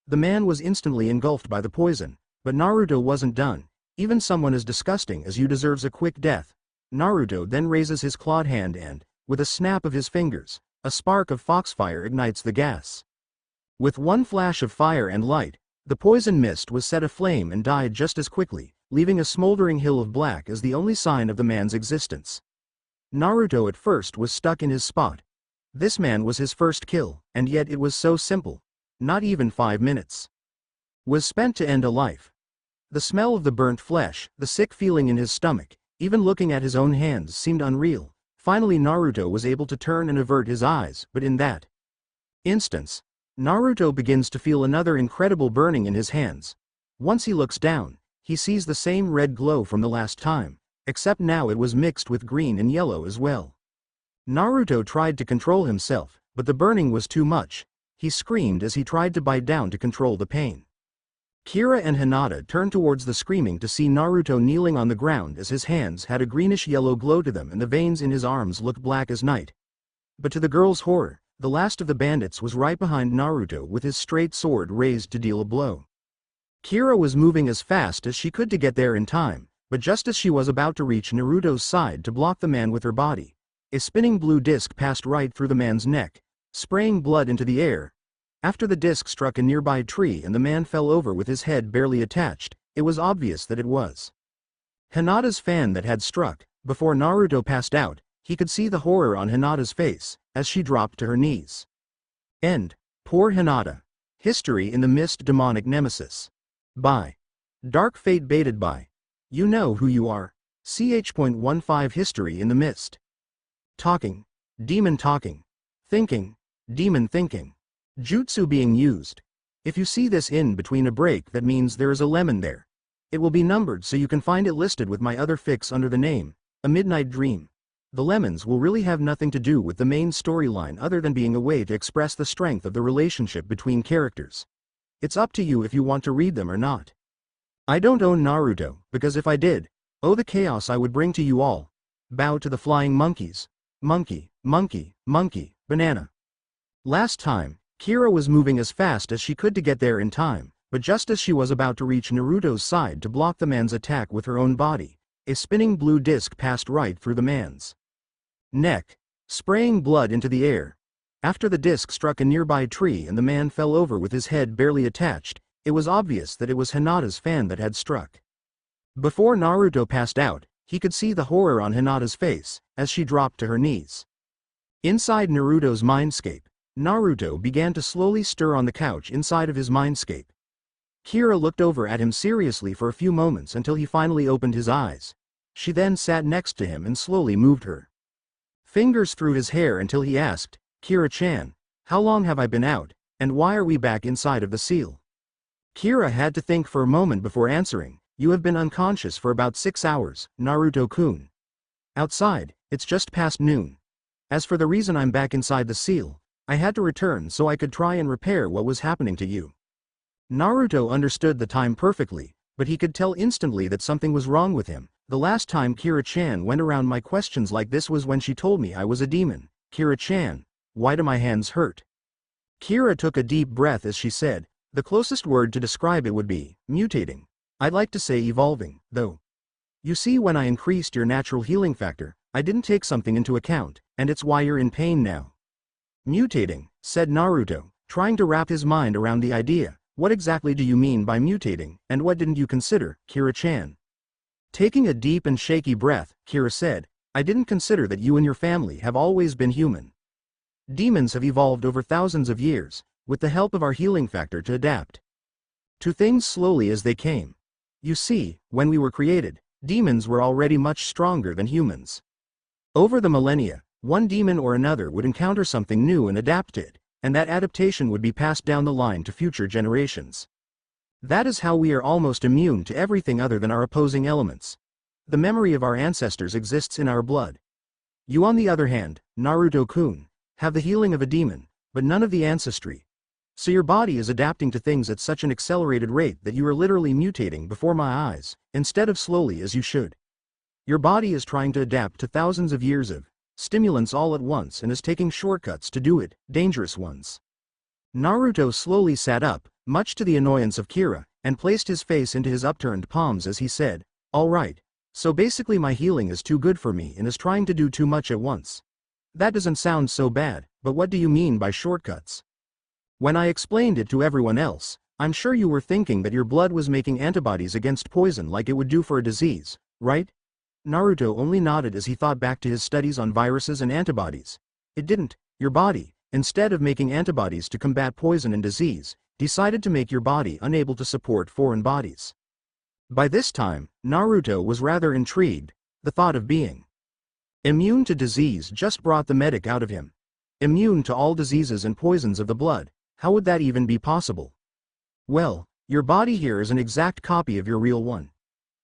The man was instantly engulfed by the poison, but Naruto wasn't done. "Even someone as disgusting as you deserves a quick death." Naruto then raises his clawed hand and, with a snap of his fingers, a spark of Foxfire ignites the gas. With one flash of fire and light, the poison mist was set aflame and died just as quickly, leaving a smoldering hill of black as the only sign of the man's existence. Naruto at first was stuck in his spot. This man was his first kill, and yet it was so simple. Not even 5 minutes was spent to end a life. The smell of the burnt flesh, the sick feeling in his stomach, even looking at his own hands seemed unreal. Finally Naruto was able to turn and avert his eyes, but in that instance, Naruto begins to feel another incredible burning in his hands. Once he looks down, he sees the same red glow from the last time, except now it was mixed with green and yellow as well. Naruto tried to control himself, but the burning was too much. He screamed as he tried to bite down to control the pain. Kira and Hinata turned towards the screaming to see Naruto kneeling on the ground as his hands had a greenish-yellow glow to them and the veins in his arms looked black as night. But to the girl's horror, the last of the bandits was right behind Naruto with his straight sword raised to deal a blow. Kira was moving as fast as she could to get there in time, but just as she was about to reach Naruto's side to block the man with her body, a spinning blue disc passed right through the man's neck, spraying blood into the air. After the disc struck a nearby tree and the man fell over with his head barely attached, it was obvious that it was Hinata's fan that had struck. Before Naruto passed out, he could see the horror on Hinata's face as she dropped to her knees. End. Poor Hinata. History in the Mist Demonic Nemesis. By Dark Fate baited by You Know Who You Are. ch.15 History in the Mist. Talking. Demon talking. Thinking. Demon thinking. Jutsu being used. If you see this in between a break, that means there is a lemon there. It will be numbered so you can find it listed with my other fics under the name, A Midnight Dream. The lemons will really have nothing to do with the main storyline other than being a way to express the strength of the relationship between characters. It's up to you if you want to read them or not. I don't own Naruto, because if I did, oh the chaos I would bring to you all. Bow to the flying monkeys. Monkey, monkey, monkey, banana. Last time, Kira was moving as fast as she could to get there in time, but just as she was about to reach Naruto's side to block the man's attack with her own body, a spinning blue disc passed right through the man's neck, spraying blood into the air. After the disc struck a nearby tree and the man fell over with his head barely attached, it was obvious that it was Hinata's fan that had struck. Before Naruto passed out, he could see the horror on Hinata's face as she dropped to her knees. Inside Naruto's mindscape, Naruto began to slowly stir on the couch inside of his mindscape. Kira looked over at him seriously for a few moments until he finally opened his eyes. She then sat next to him and slowly moved her fingers through his hair until he asked, "Kira-chan, how long have I been out, and why are we back inside of the seal?" Kira had to think for a moment before answering. "You have been unconscious for about 6 hours, Naruto-kun. Outside, it's just past noon. As for the reason I'm back inside the seal, I had to return so I could try and repair what was happening to you." Naruto understood the time perfectly, but he could tell instantly that something was wrong with him. "The last time Kira-chan went around my questions like this was when she told me I was a demon. Kira-chan, why do my hands hurt?" Kira took a deep breath as she said, "The closest word to describe it would be mutating. I'd like to say evolving, though. You see, when I increased your natural healing factor, I didn't take something into account, and it's why you're in pain now." "Mutating," said Naruto, trying to wrap his mind around the idea. "What exactly do you mean by mutating, and what didn't you consider, Kira-chan?" Taking a deep and shaky breath, Kira said, "I didn't consider that you and your family have always been human. Demons have evolved over thousands of years, with the help of our healing factor to adapt to things slowly as they came. You see, when we were created, demons were already much stronger than humans. Over the millennia, one demon or another would encounter something new and adapt to it, and that adaptation would be passed down the line to future generations. That is how we are almost immune to everything other than our opposing elements. The memory of our ancestors exists in our blood. You, on the other hand, Naruto-kun, have the healing of a demon, but none of the ancestry. So your body is adapting to things at such an accelerated rate that you are literally mutating before my eyes, instead of slowly as you should. Your body is trying to adapt to thousands of years of stimulants all at once and is taking shortcuts to do it, dangerous ones." Naruto slowly sat up, much to the annoyance of Kira, and placed his face into his upturned palms as he said, "All right. So basically my healing is too good for me and is trying to do too much at once. That doesn't sound so bad, but what do you mean by shortcuts? When I explained it to everyone else, I'm sure you were thinking that your blood was making antibodies against poison like it would do for a disease, right?" Naruto only nodded as he thought back to his studies on viruses and antibodies. "It didn't. Your body, instead of making antibodies to combat poison and disease, decided to make your body unable to support foreign bodies." By this time, Naruto was rather intrigued. The thought of being Immune to disease just brought the medic out of him. Immune to all diseases and poisons of the blood, how would that even be possible? Well, your body here is an exact copy of your real one.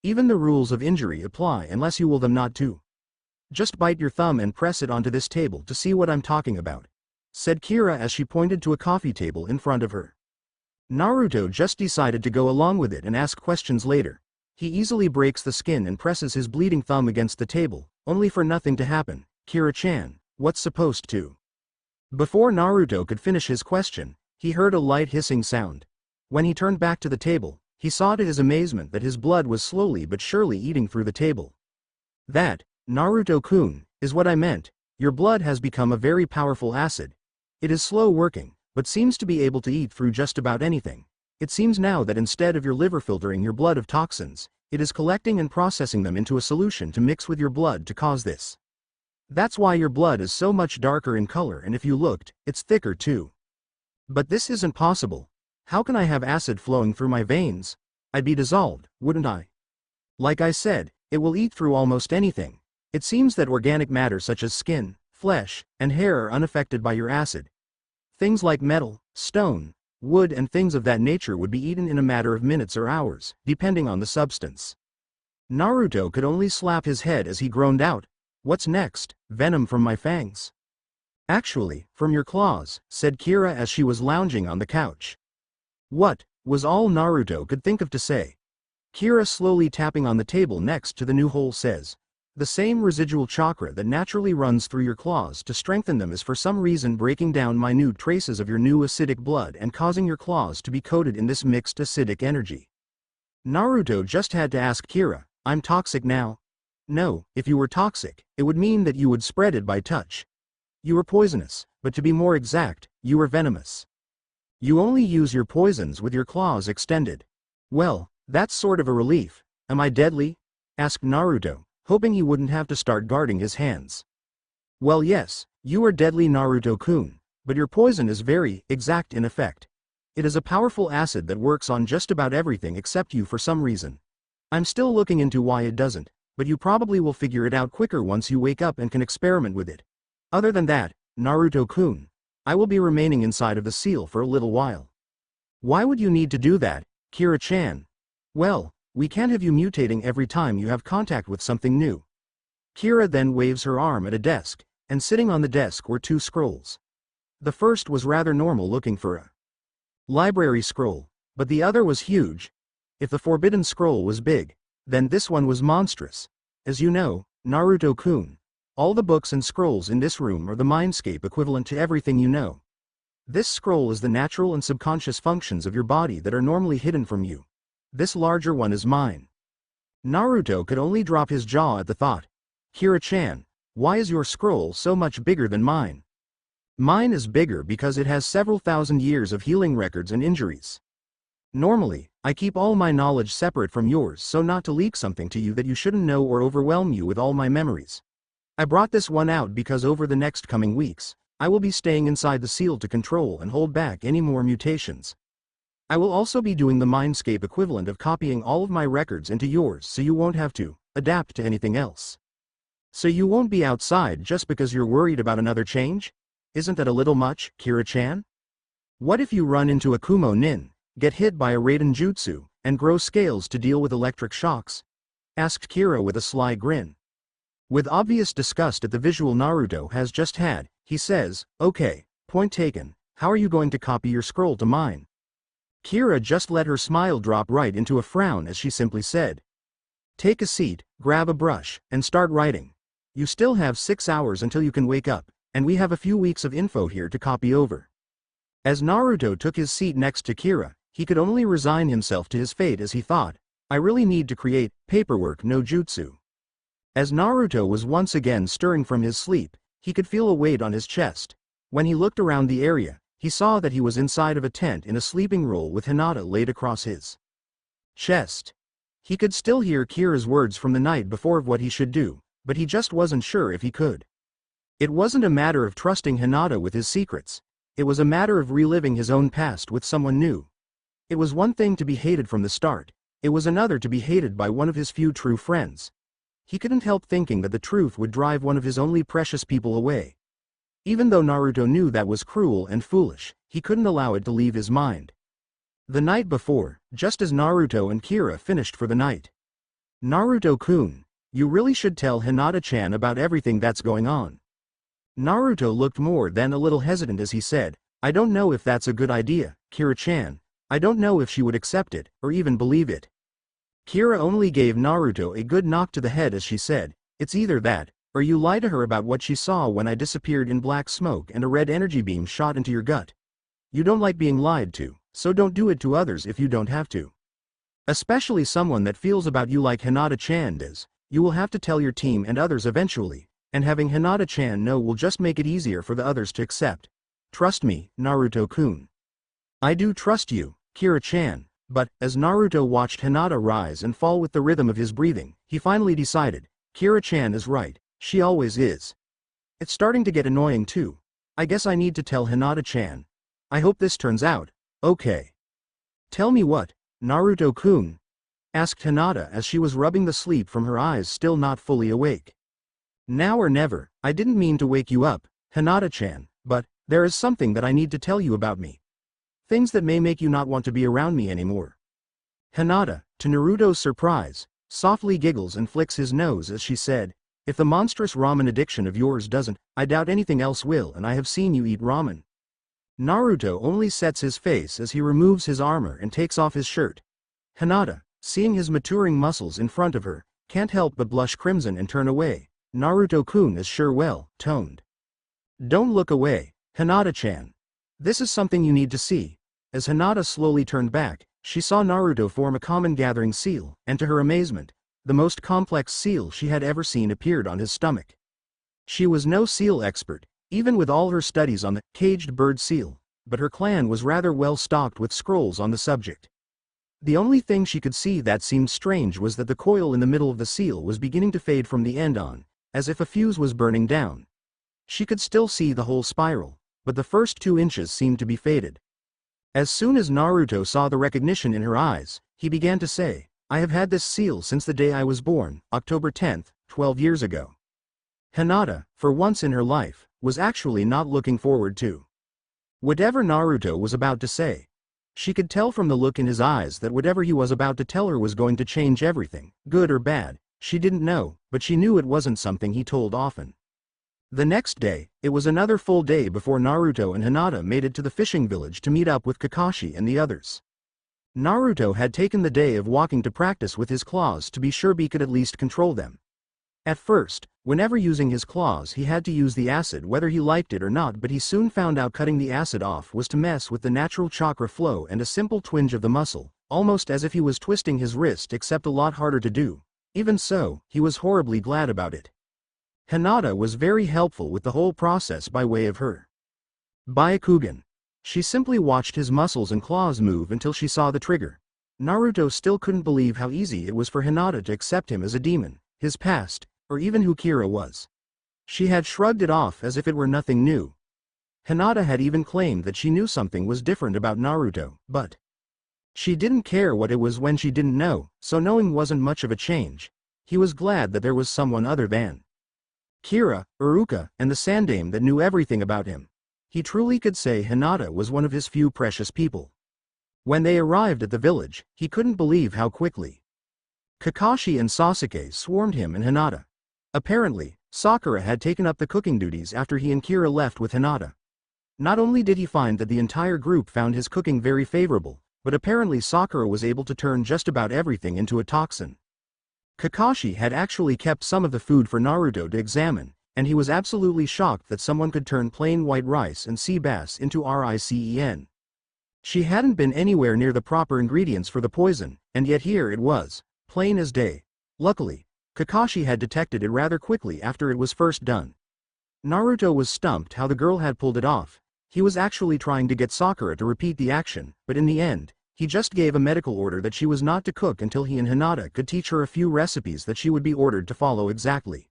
Even the rules of injury apply unless you will them not to. Just bite your thumb and press it onto this table to see what I'm talking about, said Kira as she pointed to a coffee table in front of her. Naruto just decided to go along with it and ask questions later. He easily breaks the skin and presses his bleeding thumb against the table, only for nothing to happen. Kira-chan, what's supposed to? Before Naruto could finish his question, he heard a light hissing sound. When he turned back to the table, he saw to his amazement that his blood was slowly but surely eating through the table. That, Naruto-kun, is what I meant. Your blood has become a very powerful acid. It is slow working, but seems to be able to eat through just about anything. It seems now that instead of your liver filtering your blood of toxins, it is collecting and processing them into a solution to mix with your blood to cause this. That's why your blood is so much darker in color, and if you looked, it's thicker too. But this isn't possible. How can I have acid flowing through my veins? I'd be dissolved, wouldn't I? Like I said, it will eat through almost anything. It seems that organic matter such as skin, flesh, and hair are unaffected by your acid. Things like metal, stone, wood and things of that nature would be eaten in a matter of minutes or hours, depending on the substance. Naruto could only slap his head as he groaned out, "What's next? Venom from my fangs?" "Actually, from your claws," said Kira as she was lounging on the couch. "What?" was all Naruto could think of to say. Kira slowly tapping on the table next to the new hole says, "The same residual chakra that naturally runs through your claws to strengthen them is for some reason breaking down minute traces of your new acidic blood and causing your claws to be coated in this mixed acidic energy." Naruto just had to ask Kira, "I'm toxic now?" "No, if you were toxic, it would mean that you would spread it by touch. You were poisonous, but to be more exact, you were venomous. You only use your poisons with your claws extended." "Well, that's sort of a relief. Am I deadly?" asked Naruto, hoping he wouldn't have to start guarding his hands. "Well yes, you are deadly Naruto-kun, but your poison is very exact in effect. It is a powerful acid that works on just about everything except you for some reason. I'm still looking into why it doesn't, but you probably will figure it out quicker once you wake up and can experiment with it. Other than that, Naruto-kun, I will be remaining inside of the seal for a little while." "Why would you need to do that, Kira-chan?" "Well, we can't have you mutating every time you have contact with something new." Kira then waves her arm at a desk, and sitting on the desk were two scrolls. The first was rather normal looking for a library scroll, but the other was huge. If the forbidden scroll was big, then this one was monstrous. As you know, Naruto-kun, all the books and scrolls in this room are the mindscape equivalent to everything you know. This scroll is the natural and subconscious functions of your body that are normally hidden from you. This larger one is mine. Naruto could only drop his jaw at the thought. "Kira-chan, why is your scroll so much bigger than mine?" "Mine is bigger because it has several thousand years of healing records and injuries. Normally, I keep all my knowledge separate from yours so not to leak something to you that you shouldn't know or overwhelm you with all my memories. I brought this one out because over the next coming weeks, I will be staying inside the seal to control and hold back any more mutations. I will also be doing the mindscape equivalent of copying all of my records into yours so you won't have to adapt to anything else. So you won't be outside just because you're worried about another change? Isn't that a little much, Kira-chan? What if you run into a Kumo nin, get hit by a Raiden Jutsu, and grow scales to deal with electric shocks?" asked Kira with a sly grin. With obvious disgust at the visual Naruto has just had, he says, "Okay, point taken, how are you going to copy your scroll to mine?" Kira just let her smile drop right into a frown as she simply said, "Take a seat, grab a brush, and start writing. You still have 6 hours until you can wake up, and we have a few weeks of info here to copy over." As Naruto took his seat next to Kira, he could only resign himself to his fate as he thought, "I really need to create paperwork no jutsu." As Naruto was once again stirring from his sleep, he could feel a weight on his chest. When he looked around the area, he saw that he was inside of a tent in a sleeping roll with Hinata laid across his chest. He could still hear Kira's words from the night before of what he should do, but he just wasn't sure if he could. It wasn't a matter of trusting Hinata with his secrets. It was a matter of reliving his own past with someone new. It was one thing to be hated from the start. It was another to be hated by one of his few true friends. he couldn't help thinking that the truth would drive one of his only precious people away. Even though Naruto knew that was cruel and foolish, he couldn't allow it to leave his mind. The night before, just as Naruto and Kira finished for the night. Naruto-kun, you really should tell Hinata-chan about everything that's going on. Naruto looked more than a little hesitant as he said, I don't know if that's a good idea, Kira-chan. I don't know if she would accept it, or even believe it. Kira only gave Naruto a good knock to the head as she said, it's either that, or you lie to her about what she saw when I disappeared in black smoke and a red energy beam shot into your gut. You don't like being lied to, so don't do it to others if you don't have to. Especially someone that feels about you like Hinata-chan does. You will have to tell your team and others eventually, and having Hinata-chan know will just make it easier for the others to accept. Trust me, Naruto-kun. I do trust you, Kira-chan, but, as Naruto watched Hinata rise and fall with the rhythm of his breathing, he finally decided, Kira-chan is right, she always is. It's starting to get annoying too. I guess I need to tell Hinata-chan. I hope this turns out, okay. Tell me what, Naruto-kun? Asked Hinata as she was rubbing the sleep from her eyes still not fully awake. Now or never, I didn't mean to wake you up, Hinata-chan, but, there is something that I need to tell you about me. Things that may make you not want to be around me anymore. Hinata, to Naruto's surprise, softly giggles and flicks his nose as she said, if the monstrous ramen addiction of yours doesn't, I doubt anything else will, and I have seen you eat ramen. Naruto only sets his face as he removes his armor and takes off his shirt. Hinata, seeing his maturing muscles in front of her, can't help but blush crimson and turn away. Naruto-kun is sure well toned. Don't look away, Hinata-chan. This is something you need to see. As Hinata slowly turned back, she saw Naruto form a common gathering seal, and to her amazement, the most complex seal she had ever seen appeared on his stomach. She was no seal expert, even with all her studies on the caged bird seal, but her clan was rather well stocked with scrolls on the subject. The only thing she could see that seemed strange was that the coil in the middle of the seal was beginning to fade from the end on, as if a fuse was burning down. She could still see the whole spiral, but the first 2 inches seemed to be faded. As soon as Naruto saw the recognition in her eyes, he began to say, I have had this seal since the day I was born, October 10th, 12 years ago. Hinata, for once in her life, was actually not looking forward to whatever Naruto was about to say. She could tell from the look in his eyes that whatever he was about to tell her was going to change everything, good or bad. She didn't know, but she knew it wasn't something he told often. The next day, it was another full day before Naruto and Hinata made it to the fishing village to meet up with Kakashi and the others. Naruto had taken the day of walking to practice with his claws to be sure he could at least control them. At first, whenever using his claws he had to use the acid whether he liked it or not, but he soon found out cutting the acid off was to mess with the natural chakra flow and a simple twinge of the muscle, almost as if he was twisting his wrist, except a lot harder to do. Even so, he was horribly glad about it. Hinata was very helpful with the whole process by way of her Byakugan. She simply watched his muscles and claws move until she saw the trigger. Naruto still couldn't believe how easy it was for Hinata to accept him as a demon, his past, or even who Kira was. She had shrugged it off as if it were nothing new. Hinata had even claimed that she knew something was different about Naruto, but she didn't care what it was when she didn't know, so knowing wasn't much of a change. He was glad that there was someone other than Kira, Iruka, and the Sandaime that knew everything about him. He truly could say Hinata was one of his few precious people. When they arrived at the village, he couldn't believe how quickly Kakashi and Sasuke swarmed him and Hinata. Apparently, Sakura had taken up the cooking duties after he and Kira left with Hinata. Not only did he find that the entire group found his cooking very favorable, but apparently Sakura was able to turn just about everything into a toxin. Kakashi had actually kept some of the food for Naruto to examine, and he was absolutely shocked that someone could turn plain white rice and sea bass into ricen. She hadn't been anywhere near the proper ingredients for the poison, and yet here it was, plain as day. Luckily, Kakashi had detected it rather quickly after it was first done. Naruto was stumped how the girl had pulled it off. He was actually trying to get Sakura to repeat the action, but in the end, he just gave a medical order that she was not to cook until he and Hinata could teach her a few recipes that she would be ordered to follow exactly.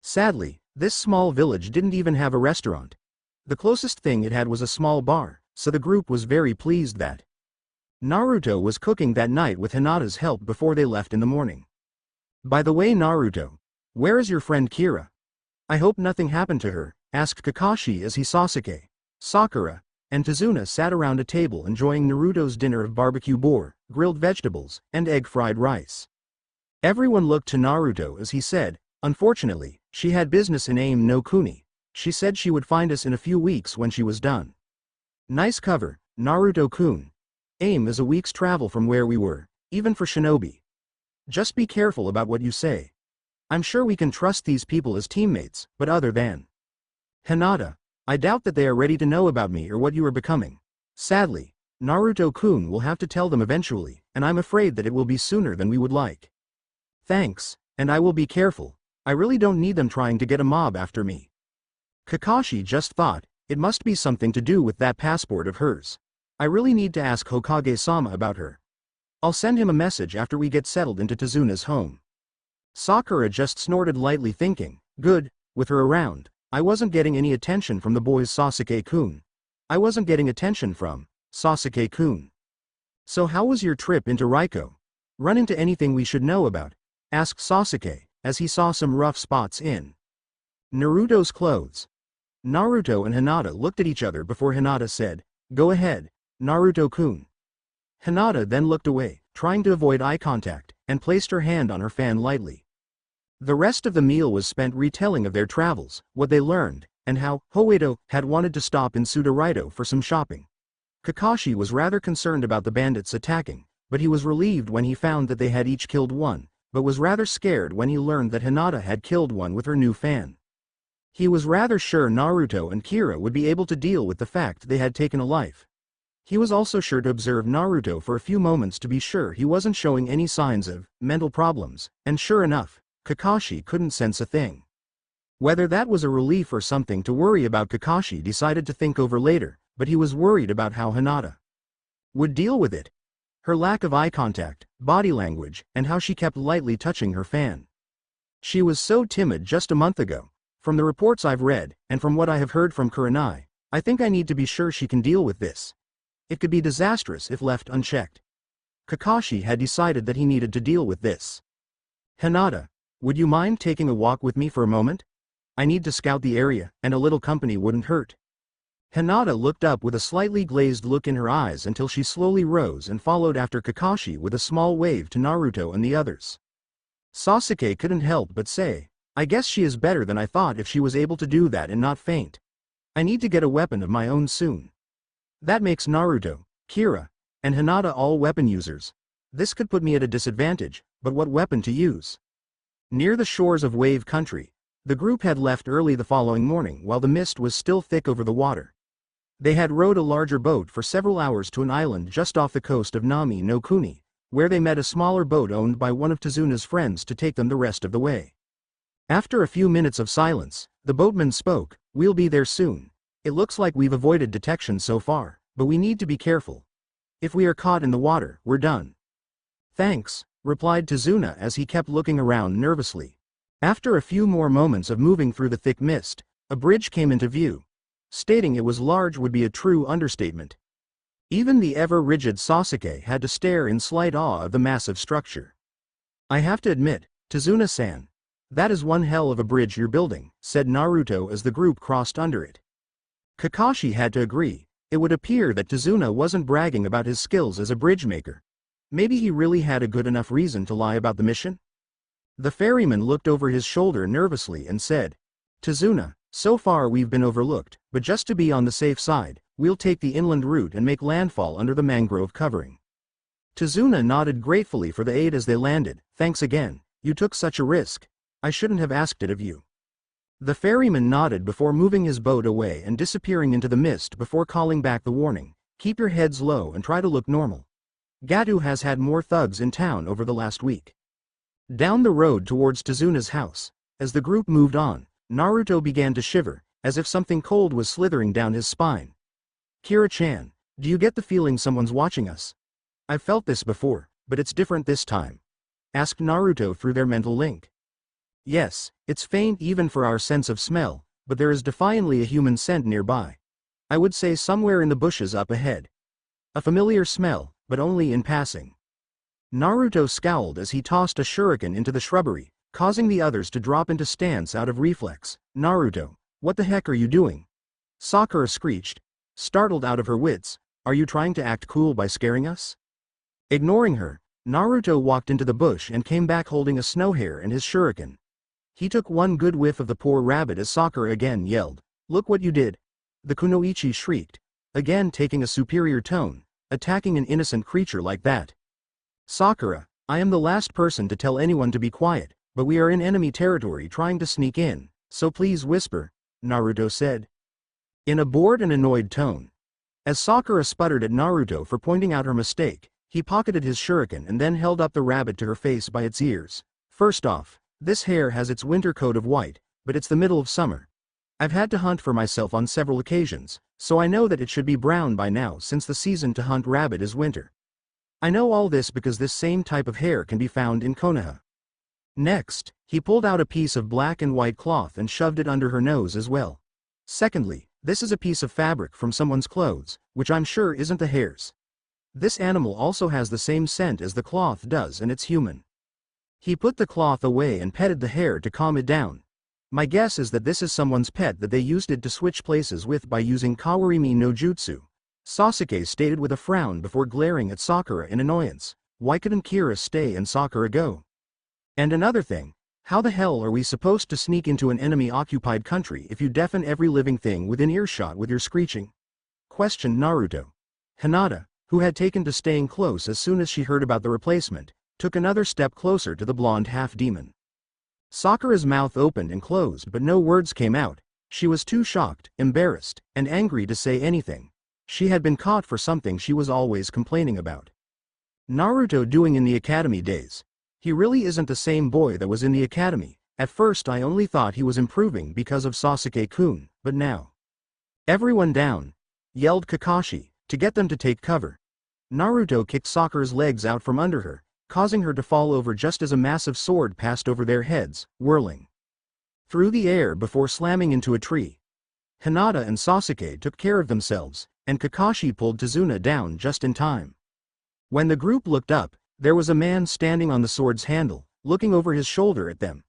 Sadly, this small village didn't even have a restaurant. The closest thing it had was a small bar, so the group was very pleased that Naruto was cooking that night with Hinata's help before they left in the morning. By the way, Naruto, where is your friend Kira? I hope nothing happened to her, asked Kakashi as he Sasuke, Sakura, and Tazuna sat around a table enjoying Naruto's dinner of barbecue boar, grilled vegetables, and egg-fried rice. Everyone looked to Naruto as he said, unfortunately, she had business in Aim no Kuni. She said she would find us in a few weeks when she was done. Nice cover, Naruto-kun. Aim is a week's travel from where we were, even for shinobi. Just be careful about what you say. I'm sure we can trust these people as teammates, but other than Hinata, I doubt that they are ready to know about me or what you are becoming. Sadly, Naruto-kun will have to tell them eventually, and I'm afraid that it will be sooner than we would like. Thanks, and I will be careful. I really don't need them trying to get a mob after me. Kakashi just thought, it must be something to do with that passport of hers. I really need to ask Hokage-sama about her. I'll send him a message after we get settled into Tazuna's home. Sakura just snorted lightly thinking, good, with her around, I wasn't getting any attention from the boys Sasuke-kun. I wasn't getting attention from Sasuke-kun. So how was your trip into Raiko? Run into anything we should know about? Asked Sasuke, as he saw some rough spots in Naruto's clothes. Naruto and Hinata looked at each other before Hinata said, go ahead, Naruto-kun. Hinata then looked away, trying to avoid eye contact, and placed her hand on her fan lightly. The rest of the meal was spent retelling of their travels, what they learned, and how Hoedo had wanted to stop in Sudoraido for some shopping. Kakashi was rather concerned about the bandits attacking, but he was relieved when he found that they had each killed one, but was rather scared when he learned that Hinata had killed one with her new fan. He was rather sure Naruto and Kira would be able to deal with the fact they had taken a life. He was also sure to observe Naruto for a few moments to be sure he wasn't showing any signs of mental problems, and sure enough, Kakashi couldn't sense a thing. Whether that was a relief or something to worry about, Kakashi decided to think over later, but he was worried about how Hinata would deal with it. Her lack of eye contact, body language, and how she kept lightly touching her fan. She was so timid just a month ago. From the reports I've read, and from what I have heard from Kurenai, I think I need to be sure she can deal with this. It could be disastrous if left unchecked. Kakashi had decided that he needed to deal with this. Hinata, would you mind taking a walk with me for a moment? I need to scout the area, and a little company wouldn't hurt. Hinata looked up with a slightly glazed look in her eyes until she slowly rose and followed after Kakashi with a small wave to Naruto and the others. Sasuke couldn't help but say, I guess she is better than I thought if she was able to do that and not faint. I need to get a weapon of my own soon. That makes Naruto, Kira, and Hinata all weapon users. This could put me at a disadvantage, but what weapon to use? Near the shores of Wave Country, the group had left early the following morning while the mist was still thick over the water. They had rowed a larger boat for several hours to an island just off the coast of Nami no Kuni, where they met a smaller boat owned by one of Tazuna's friends to take them the rest of the way. After a few minutes of silence, the boatman spoke, we'll be there soon. It looks like we've avoided detection so far, but we need to be careful. If we are caught in the water, we're done. Thanks, replied Tazuna as he kept looking around nervously. After a few more moments of moving through the thick mist, a bridge came into view. Stating it was large would be a true understatement. Even the ever-rigid Sasuke had to stare in slight awe of the massive structure. I have to admit, Tazuna-san, that is one hell of a bridge you're building, said Naruto as the group crossed under it. Kakashi had to agree. It would appear that Tazuna wasn't bragging about his skills as a bridge maker. Maybe he really had a good enough reason to lie about the mission? The ferryman looked over his shoulder nervously and said, Tazuna, so far we've been overlooked, but just to be on the safe side, we'll take the inland route and make landfall under the mangrove covering. Tazuna nodded gratefully for the aid as they landed. Thanks again, you took such a risk. I shouldn't have asked it of you. The ferryman nodded before moving his boat away and disappearing into the mist before calling back the warning, keep your heads low and try to look normal. Gatu has had more thugs in town over the last week. Down the road towards Tazuna's house, as the group moved on, Naruto began to shiver, as if something cold was slithering down his spine. Kira-chan, do you get the feeling someone's watching us? I've felt this before, but it's different this time. Asked Naruto through their mental link. Yes, it's faint even for our sense of smell, but there is defiantly a human scent nearby. I would say somewhere in the bushes up ahead. A familiar smell, but only in passing. Naruto scowled as he tossed a shuriken into the shrubbery, causing the others to drop into stance out of reflex. Naruto, what the heck are you doing? Sakura screeched, startled out of her wits. Are you trying to act cool by scaring us? Ignoring her, Naruto walked into the bush and came back holding a snow hare and his shuriken. He took one good whiff of the poor rabbit as Sakura again yelled, "Look what you did!" The kunoichi shrieked, again taking a superior tone, attacking an innocent creature like that. Sakura, I am the last person to tell anyone to be quiet, but we are in enemy territory trying to sneak in, so please whisper, Naruto said, in a bored and annoyed tone. As Sakura sputtered at Naruto for pointing out her mistake, he pocketed his shuriken and then held up the rabbit to her face by its ears. First off, this hare has its winter coat of white, but it's the middle of summer. I've had to hunt for myself on several occasions, so I know that it should be brown by now since the season to hunt rabbit is winter. I know all this because this same type of hare can be found in Konoha. Next, he pulled out a piece of black and white cloth and shoved it under her nose as well. Secondly, this is a piece of fabric from someone's clothes, which I'm sure isn't the hare's. This animal also has the same scent as the cloth does and it's human. He put the cloth away and petted the hare to calm it down. My guess is that this is someone's pet that they used it to switch places with by using Kawarimi no Jutsu. Sasuke stated with a frown before glaring at Sakura in annoyance. Why couldn't Kira stay and Sakura go? And another thing, how the hell are we supposed to sneak into an enemy-occupied country if you deafen every living thing within earshot with your screeching? Questioned Naruto. Hinata, who had taken to staying close as soon as she heard about the replacement, took another step closer to the blonde half-demon. Sakura's mouth opened and closed but no words came out. She was too shocked, embarrassed, and angry to say anything. She had been caught for something she was always complaining about. Naruto doing in the academy days. He really isn't the same boy that was in the academy. At first I only thought he was improving because of Sasuke-kun, but now. Everyone down, yelled Kakashi, to get them to take cover. Naruto kicked Sakura's legs out from under her, causing her to fall over just as a massive sword passed over their heads, whirling through the air before slamming into a tree. Hinata and Sasuke took care of themselves, and Kakashi pulled Tazuna down just in time. When the group looked up, there was a man standing on the sword's handle, looking over his shoulder at them.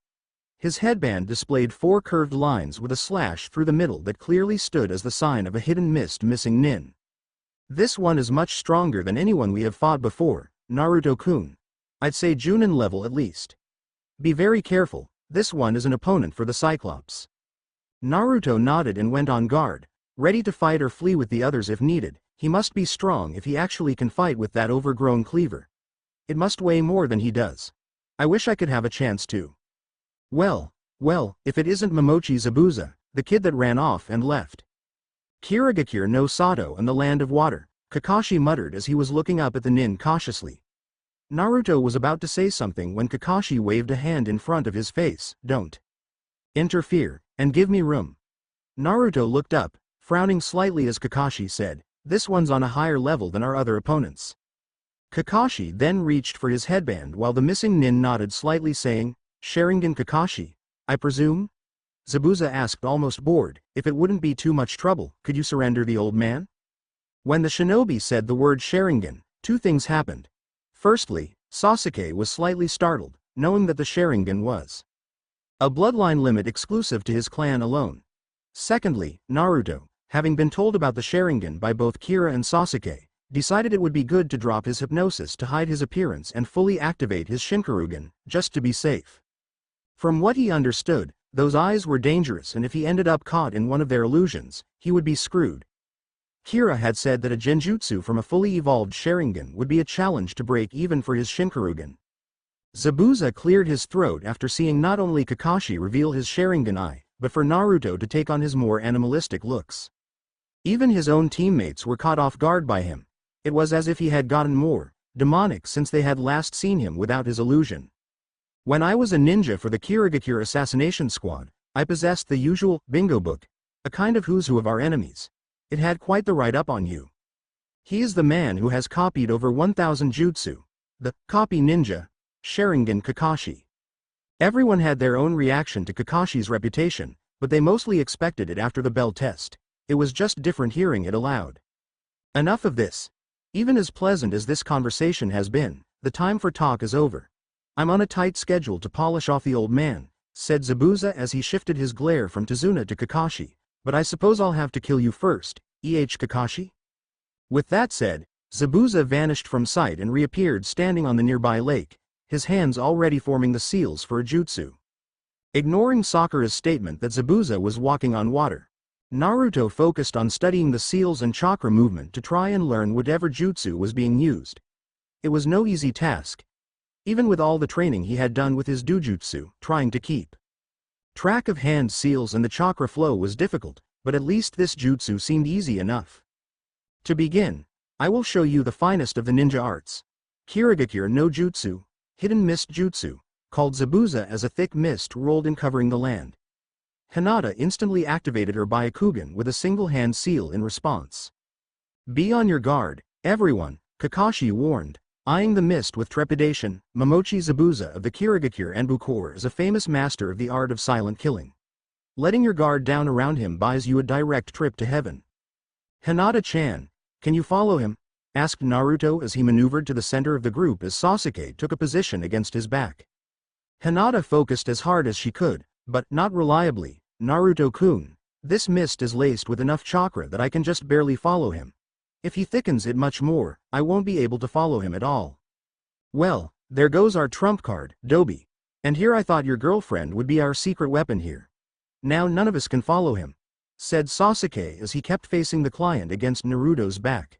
His headband displayed 4 curved lines with a slash through the middle that clearly stood as the sign of a hidden mist missing nin. This one is much stronger than anyone we have fought before, Naruto-kun. I'd say Jounin level at least. Be very careful, this one is an opponent for the Cyclops. Naruto nodded and went on guard, ready to fight or flee with the others if needed. He must be strong if he actually can fight with that overgrown cleaver. It must weigh more than he does. I wish I could have a chance to. Well, if it isn't Momochi Zabuza, the kid that ran off and left. Kirigakure no Sato and the Land of Water, Kakashi muttered as he was looking up at the nin cautiously. Naruto was about to say something when Kakashi waved a hand in front of his face. Don't interfere, and give me room. Naruto looked up, frowning slightly as Kakashi said, this one's on a higher level than our other opponents. Kakashi then reached for his headband while the missing nin nodded slightly saying, Sharingan Kakashi, I presume? Zabuza asked almost bored, if it wouldn't be too much trouble, could you surrender the old man? When the shinobi said the word Sharingan, 2 things happened. Firstly, Sasuke was slightly startled, knowing that the Sharingan was a bloodline limit exclusive to his clan alone. Secondly, Naruto, having been told about the Sharingan by both Kira and Sasuke, decided it would be good to drop his hypnosis to hide his appearance and fully activate his Shinkarugan, just to be safe. From what he understood, those eyes were dangerous and if he ended up caught in one of their illusions, he would be screwed. Kira had said that a genjutsu from a fully evolved Sharingan would be a challenge to break even for his Shinkarugan. Zabuza cleared his throat after seeing not only Kakashi reveal his Sharingan eye, but for Naruto to take on his more animalistic looks. Even his own teammates were caught off guard by him. It was as if he had gotten more demonic since they had last seen him without his illusion. When I was a ninja for the Kirigakure assassination squad, I possessed the usual bingo book, a kind of who's who of our enemies. It had quite the write-up on you. He is the man who has copied over 1,000 jutsu. The copy ninja, Sharingan Kakashi. Everyone had their own reaction to Kakashi's reputation, but they mostly expected it after the bell test. It was just different hearing it aloud. Enough of this. Even as pleasant as this conversation has been, the time for talk is over. I'm on a tight schedule to polish off the old man, said Zabuza as he shifted his glare from Tazuna to Kakashi, but I suppose I'll have to kill you first, Kakashi? With that said, Zabuza vanished from sight and reappeared standing on the nearby lake, his hands already forming the seals for a jutsu. Ignoring Sakura's statement that Zabuza was walking on water, Naruto focused on studying the seals and chakra movement to try and learn whatever jutsu was being used. It was no easy task, even with all the training he had done with his Dojutsu, trying to keep track of hand seals and the chakra flow was difficult, but at least this jutsu seemed easy enough. To begin, I will show you the finest of the ninja arts. Kirigakure no Jutsu, hidden mist jutsu, called Zabuza as a thick mist rolled in covering the land. Hinata instantly activated her Byakugan with a single hand seal in response. Be on your guard, everyone, Kakashi warned. Eyeing the mist with trepidation, Momochi Zabuza of the Kirigakure Enbukor is a famous master of the art of silent killing. Letting your guard down around him buys you a direct trip to heaven. Hinata-chan, can you follow him? Asked Naruto as he maneuvered to the center of the group as Sasuke took a position against his back. Hinata focused as hard as she could, but not reliably. Naruto-kun, this mist is laced with enough chakra that I can just barely follow him. If he thickens it much more, I won't be able to follow him at all. Well, there goes our trump card, Dobi. And here I thought your girlfriend would be our secret weapon here. Now none of us can follow him, said Sasuke as he kept facing the client against Naruto's back.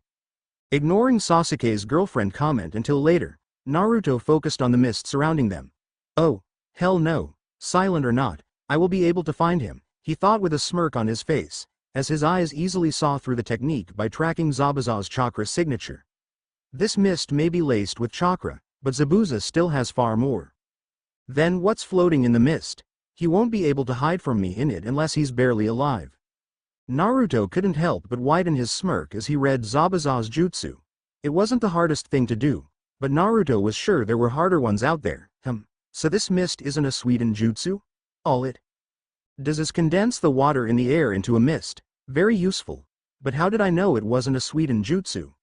Ignoring Sasuke's girlfriend comment until later, Naruto focused on the mist surrounding them. Oh, hell no, silent or not, I will be able to find him, he thought with a smirk on his face, as his eyes easily saw through the technique by tracking Zabuza's chakra signature. This mist may be laced with chakra, but Zabuza still has far more. Then what's floating in the mist? He won't be able to hide from me in it unless he's barely alive. Naruto couldn't help but widen his smirk as he read Zabuza's jutsu. It wasn't the hardest thing to do, but Naruto was sure there were harder ones out there. So this mist isn't a sweetened jutsu? All it does is condense the water in the air into a mist. Very useful. But how did I know it wasn't a sweetened jutsu?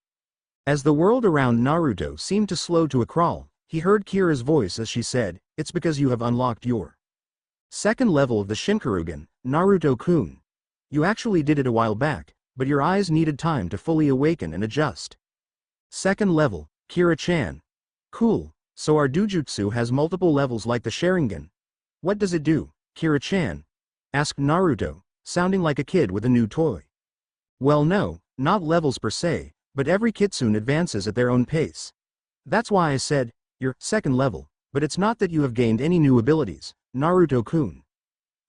As the world around Naruto seemed to slow to a crawl, he heard Kira's voice as she said, "It's because you have unlocked your second level of the Shinkarugen, Naruto-kun. You actually did it a while back, but your eyes needed time to fully awaken and adjust." Second level, Kira-chan. Cool, so our Dojutsu has multiple levels like the Sharingan. What does it do, Kira-chan? Asked Naruto, sounding like a kid with a new toy. Well no, not levels per se, but every Kitsune advances at their own pace. That's why I said, your second level, but it's not that you have gained any new abilities, Naruto-kun.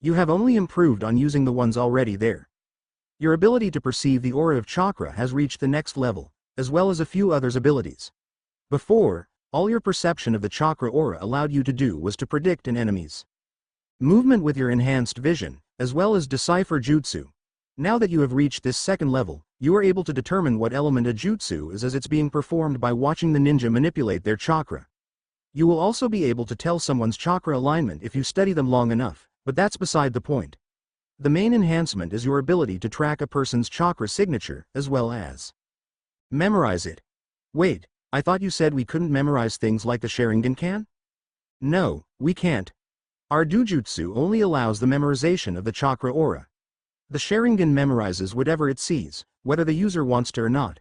You have only improved on using the ones already there. Your ability to perceive the aura of chakra has reached the next level, as well as a few others' abilities. Before, all your perception of the chakra aura allowed you to do was to predict an enemy's movement with your enhanced vision, as well as decipher jutsu. Now that you have reached this second level, you are able to determine what element a jutsu is as it's being performed by watching the ninja manipulate their chakra. You will also be able to tell someone's chakra alignment if you study them long enough, but that's beside the point. The main enhancement is your ability to track a person's chakra signature, as well as memorize it. Wait, I thought you said we couldn't memorize things like the Sharingan can? No, we can't. Our Dojutsu only allows the memorization of the chakra aura. The Sharingan memorizes whatever it sees, whether the user wants to or not.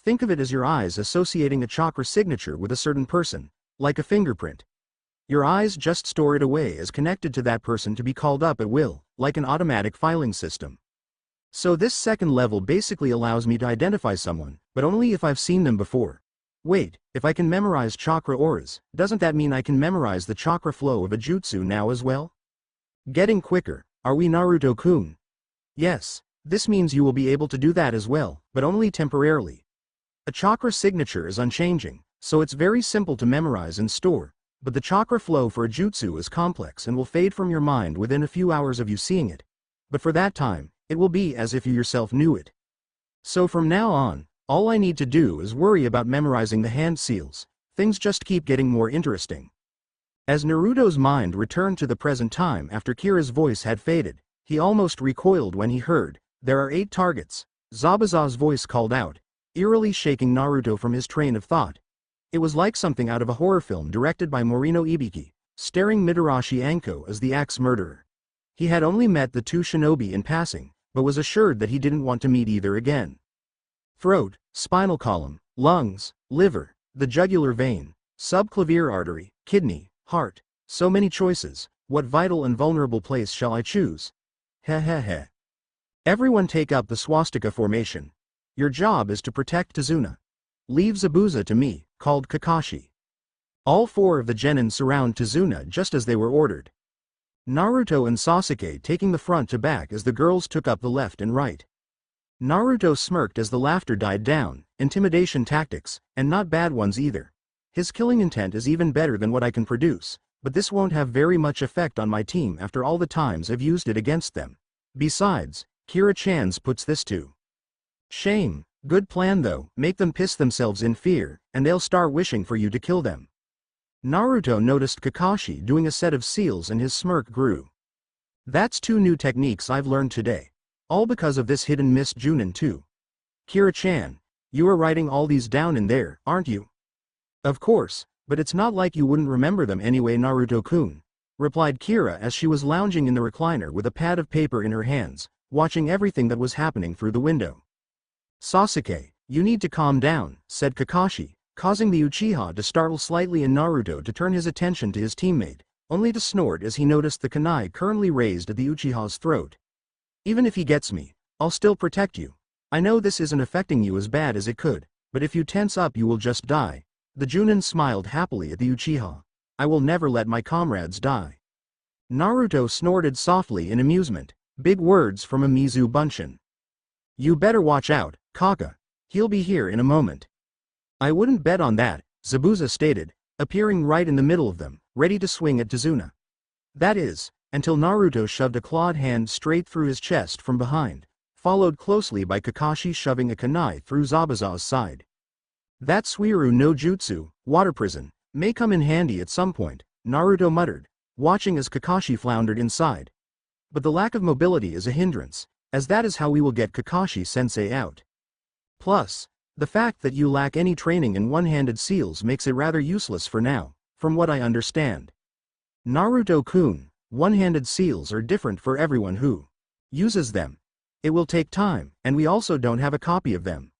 Think of it as your eyes associating a chakra signature with a certain person, like a fingerprint. Your eyes just store it away as connected to that person to be called up at will, like an automatic filing system. So this second level basically allows me to identify someone, but only if I've seen them before. Wait, if I can memorize chakra auras, doesn't that mean I can memorize the chakra flow of a jutsu now as well? Getting quicker, are we Naruto-kun? Yes, this means you will be able to do that as well, but only temporarily. A chakra signature is unchanging, so it's very simple to memorize and store, but the chakra flow for a jutsu is complex and will fade from your mind within a few hours of you seeing it. But for that time, it will be as if you yourself knew it. So from now on, all I need to do is worry about memorizing the hand seals. Things just keep getting more interesting. As Naruto's mind returned to the present time after Kira's voice had faded, he almost recoiled when he heard, "There are 8 targets." Zabuza's voice called out, eerily shaking Naruto from his train of thought. It was like something out of a horror film directed by Morino Ibiki, starring Mitarashi Anko as the axe murderer. He had only met the two shinobi in passing, but was assured that he didn't want to meet either again. Throat, spinal column, lungs, liver, the jugular vein, subclavier artery, kidney, heart. So many choices. What vital and vulnerable place shall I choose? Heh heh heh. Everyone take up the swastika formation. Your job is to protect Tazuna. Leave Zabuza to me, called Kakashi. All four of the genin surround Tazuna just as they were ordered. Naruto and Sasuke taking the front to back as the girls took up the left and right. Naruto smirked as the laughter died down. Intimidation tactics, and not bad ones either. His killing intent is even better than what I can produce, but this won't have very much effect on my team after all the times I've used it against them. Besides, Kira-chan's puts this to shame. Good plan though, make them piss themselves in fear, and they'll start wishing for you to kill them. Naruto noticed Kakashi doing a set of seals and his smirk grew. That's two new techniques I've learned today. All because of this hidden miss Jounin too. Kira-chan, you are writing all these down in there, aren't you? Of course, but it's not like you wouldn't remember them anyway, Naruto-kun, replied Kira as she was lounging in the recliner with a pad of paper in her hands, watching everything that was happening through the window. Sasuke, you need to calm down, said Kakashi, causing the Uchiha to startle slightly and Naruto to turn his attention to his teammate, only to snort as he noticed the kunai currently raised at the Uchiha's throat. Even if he gets me, I'll still protect you. I know this isn't affecting you as bad as it could, but if you tense up you will just die. The Jounin smiled happily at the Uchiha. I will never let my comrades die. Naruto snorted softly in amusement. Big words from a Mizu Bunshin. You better watch out, Kaka. He'll be here in a moment. I wouldn't bet on that, Zabuza stated, appearing right in the middle of them, ready to swing at Tazuna. That is, until Naruto shoved a clawed hand straight through his chest from behind, followed closely by Kakashi shoving a kunai through Zabuza's side. That Suiru no Jutsu, water prison, may come in handy at some point, Naruto muttered, watching as Kakashi floundered inside. But the lack of mobility is a hindrance, as that is how we will get Kakashi-sensei out. Plus, the fact that you lack any training in one-handed seals makes it rather useless for now, from what I understand. Naruto-kun, one-handed seals are different for everyone who uses them. It will take time, and we also don't have a copy of them.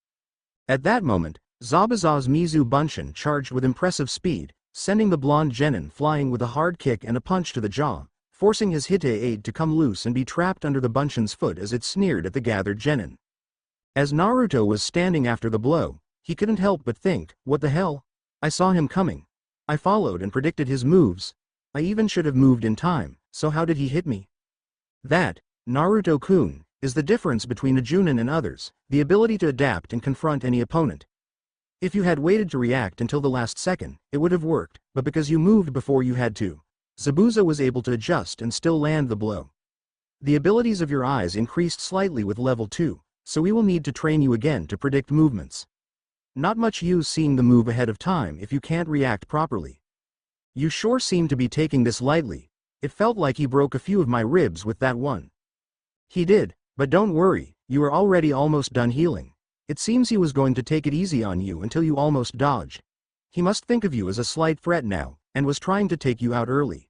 At that moment, Zabuza's Mizu Bunshin charged with impressive speed, sending the blonde genin flying with a hard kick and a punch to the jaw, forcing his Hite aide to come loose and be trapped under the Bunshin's foot as it sneered at the gathered genin. As Naruto was standing after the blow, he couldn't help but think, what the hell? I saw him coming. I followed and predicted his moves. I even should have moved in time, so how did he hit me? That, Naruto-kun, is the difference between a Jounin and others, the ability to adapt and confront any opponent. If you had waited to react until the last second, it would have worked, but because you moved before you had to, Zabuza was able to adjust and still land the blow. The abilities of your eyes increased slightly with level 2, so we will need to train you again to predict movements. Not much use seeing the move ahead of time if you can't react properly. You sure seem to be taking this lightly. It felt like he broke a few of my ribs with that one. He did, but don't worry, you are already almost done healing. It seems he was going to take it easy on you until you almost dodged. He must think of you as a slight threat now, and was trying to take you out early.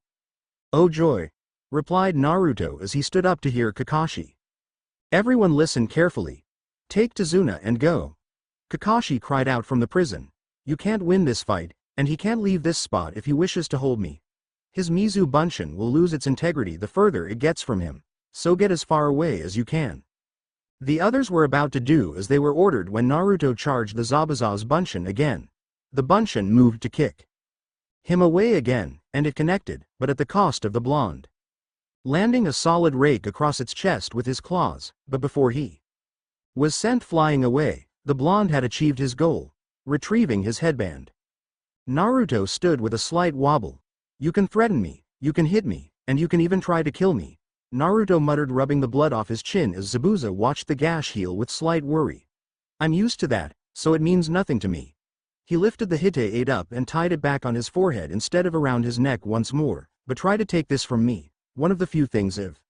Oh joy, replied Naruto as he stood up to hear Kakashi. Everyone listen carefully. Take Tazuna and go. Kakashi cried out from the prison. You can't win this fight, and he can't leave this spot if he wishes to hold me. His Mizu Bunshin will lose its integrity the further it gets from him, so get as far away as you can. The others were about to do as they were ordered when Naruto charged the Zabuza's Bunshin again. The Bunshin moved to kick him away again, and it connected, but at the cost of the blonde. Landing a solid rake across its chest with his claws, but before he was sent flying away, the blonde had achieved his goal, retrieving his headband. Naruto stood with a slight wobble. You can threaten me, you can hit me, and you can even try to kill me, Naruto muttered, rubbing the blood off his chin as Zabuza watched the gash heal with slight worry. I'm used to that, so it means nothing to me. He lifted the Hite aide up and tied it back on his forehead instead of around his neck once more. But try to take this from me, one of the few things I've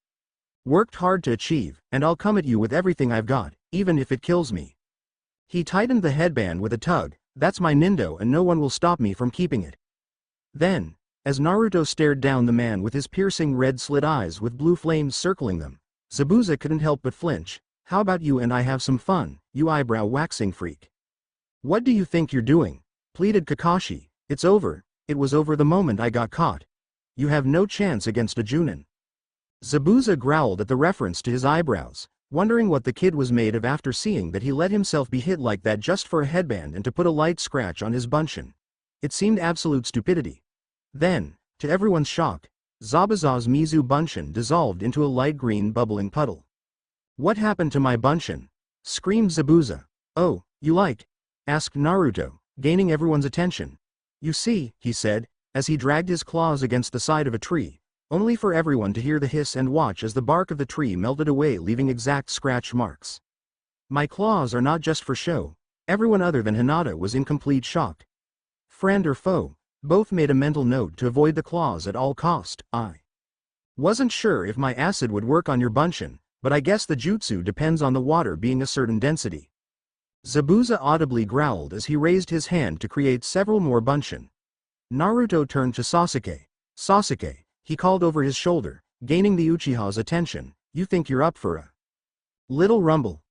worked hard to achieve, and I'll come at you with everything I've got, even if it kills me. He tightened the headband with a tug, That's my Nindo and no one will stop me from keeping it. Then, as Naruto stared down the man with his piercing red slit eyes with blue flames circling them, Zabuza couldn't help but flinch. How about you and I have some fun, you eyebrow waxing freak? What do you think you're doing? Pleaded Kakashi. It's over, it was over the moment I got caught. You have no chance against a Jounin. Zabuza growled at the reference to his eyebrows, wondering what the kid was made of after seeing that he let himself be hit like that just for a headband and to put a light scratch on his bunshin. It seemed absolute stupidity. Then, to everyone's shock, Zabuza's Mizu bunshin dissolved into a light green bubbling puddle. What happened to my bunshin? Screamed Zabuza. Oh, you like? Asked Naruto, gaining everyone's attention. You see, he said, as he dragged his claws against the side of a tree, only for everyone to hear the hiss and watch as the bark of the tree melted away leaving exact scratch marks. My claws are not just for show. Everyone other than Hinata was in complete shock. Friend or foe, both made a mental note to avoid the claws at all cost. I wasn't sure if my acid would work on your bunshin, but I guess the jutsu depends on the water being a certain density. Zabuza audibly growled as he raised his hand to create several more bunshin. Naruto turned to Sasuke. Sasuke, he called over his shoulder, gaining the Uchiha's attention. You think you're up for a little rumble?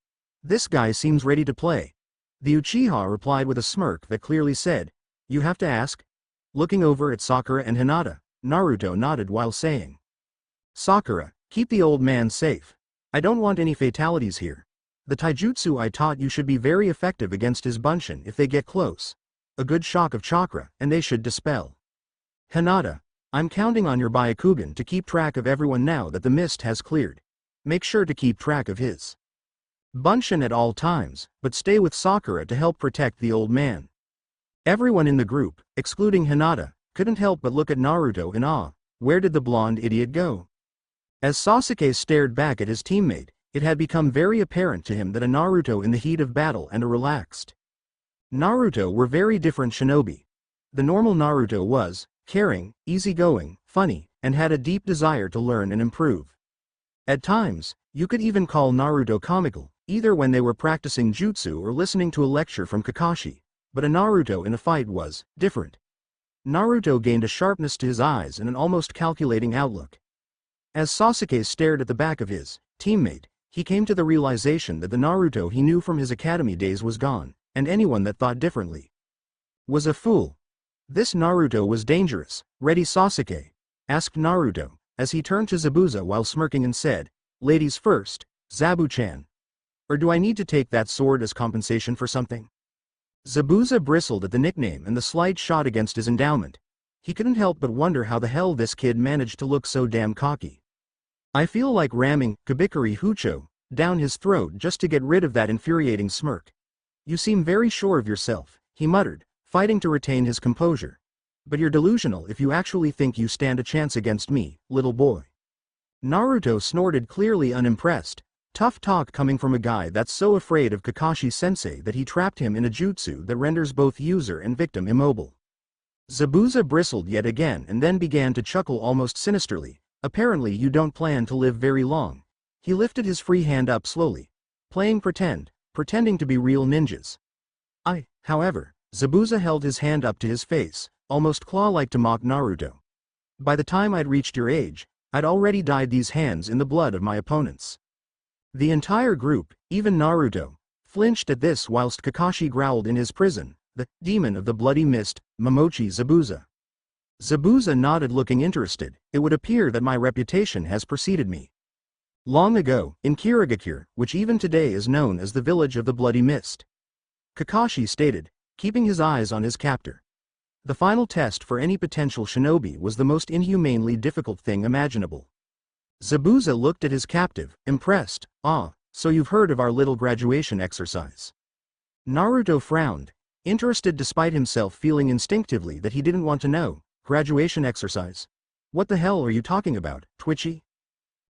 This guy seems ready to play. The Uchiha replied with a smirk that clearly said, you have to ask? Looking over at Sakura and Hinata, Naruto nodded while saying, Sakura, keep the old man safe. I don't want any fatalities here. The taijutsu I taught you should be very effective against his bunshin if they get close. A good shock of chakra, and they should dispel. Hinata, I'm counting on your Byakugan to keep track of everyone now that the mist has cleared. Make sure to keep track of his bunshin at all times, but stay with Sakura to help protect the old man. Everyone in the group, excluding Hinata, couldn't help but look at Naruto in awe. Where did the blonde idiot go? As Sasuke stared back at his teammate, it had become very apparent to him that a Naruto in the heat of battle and a relaxed Naruto were very different shinobi. The normal Naruto was caring, easygoing, funny, and had a deep desire to learn and improve. At times, you could even call Naruto comical, either when they were practicing jutsu or listening to a lecture from Kakashi, but a Naruto in a fight was different. Naruto gained a sharpness to his eyes and an almost calculating outlook. As Sasuke stared at the back of his teammate, he came to the realization that the Naruto he knew from his academy days was gone, and anyone that thought differently was a fool. This Naruto was dangerous. Ready, Sasuke? Asked Naruto, as he turned to Zabuza while smirking and said, ladies first, Zabu-chan. Or do I need to take that sword as compensation for something? Zabuza bristled at the nickname and the slight shot against his endowment. He couldn't help but wonder how the hell this kid managed to look so damn cocky. I feel like ramming Kabikari Hucho down his throat just to get rid of that infuriating smirk. You seem very sure of yourself, he muttered, fighting to retain his composure. But you're delusional if you actually think you stand a chance against me, little boy. Naruto snorted, clearly unimpressed. Tough talk coming from a guy that's so afraid of Kakashi-sensei that he trapped him in a jutsu that renders both user and victim immobile. Zabuza bristled yet again and then began to chuckle almost sinisterly. Apparently you don't plan to live very long. He lifted his free hand up slowly. Playing pretending to be real ninjas. However, Zabuza held his hand up to his face, almost claw-like to mock Naruto. By the time I'd reached your age, I'd already dyed these hands in the blood of my opponents. The entire group, even Naruto, flinched at this whilst Kakashi growled in his prison, the demon of the bloody mist, Momochi Zabuza. Zabuza nodded, looking interested. It would appear that my reputation has preceded me. Long ago, in Kirigakure, which even today is known as the village of the bloody mist. Kakashi stated, keeping his eyes on his captor. The final test for any potential shinobi was the most inhumanely difficult thing imaginable. Zabuza looked at his captive, impressed. So you've heard of our little graduation exercise. Naruto frowned, interested despite himself feeling instinctively that he didn't want to know. Graduation exercise? What the hell are you talking about, Twitchy?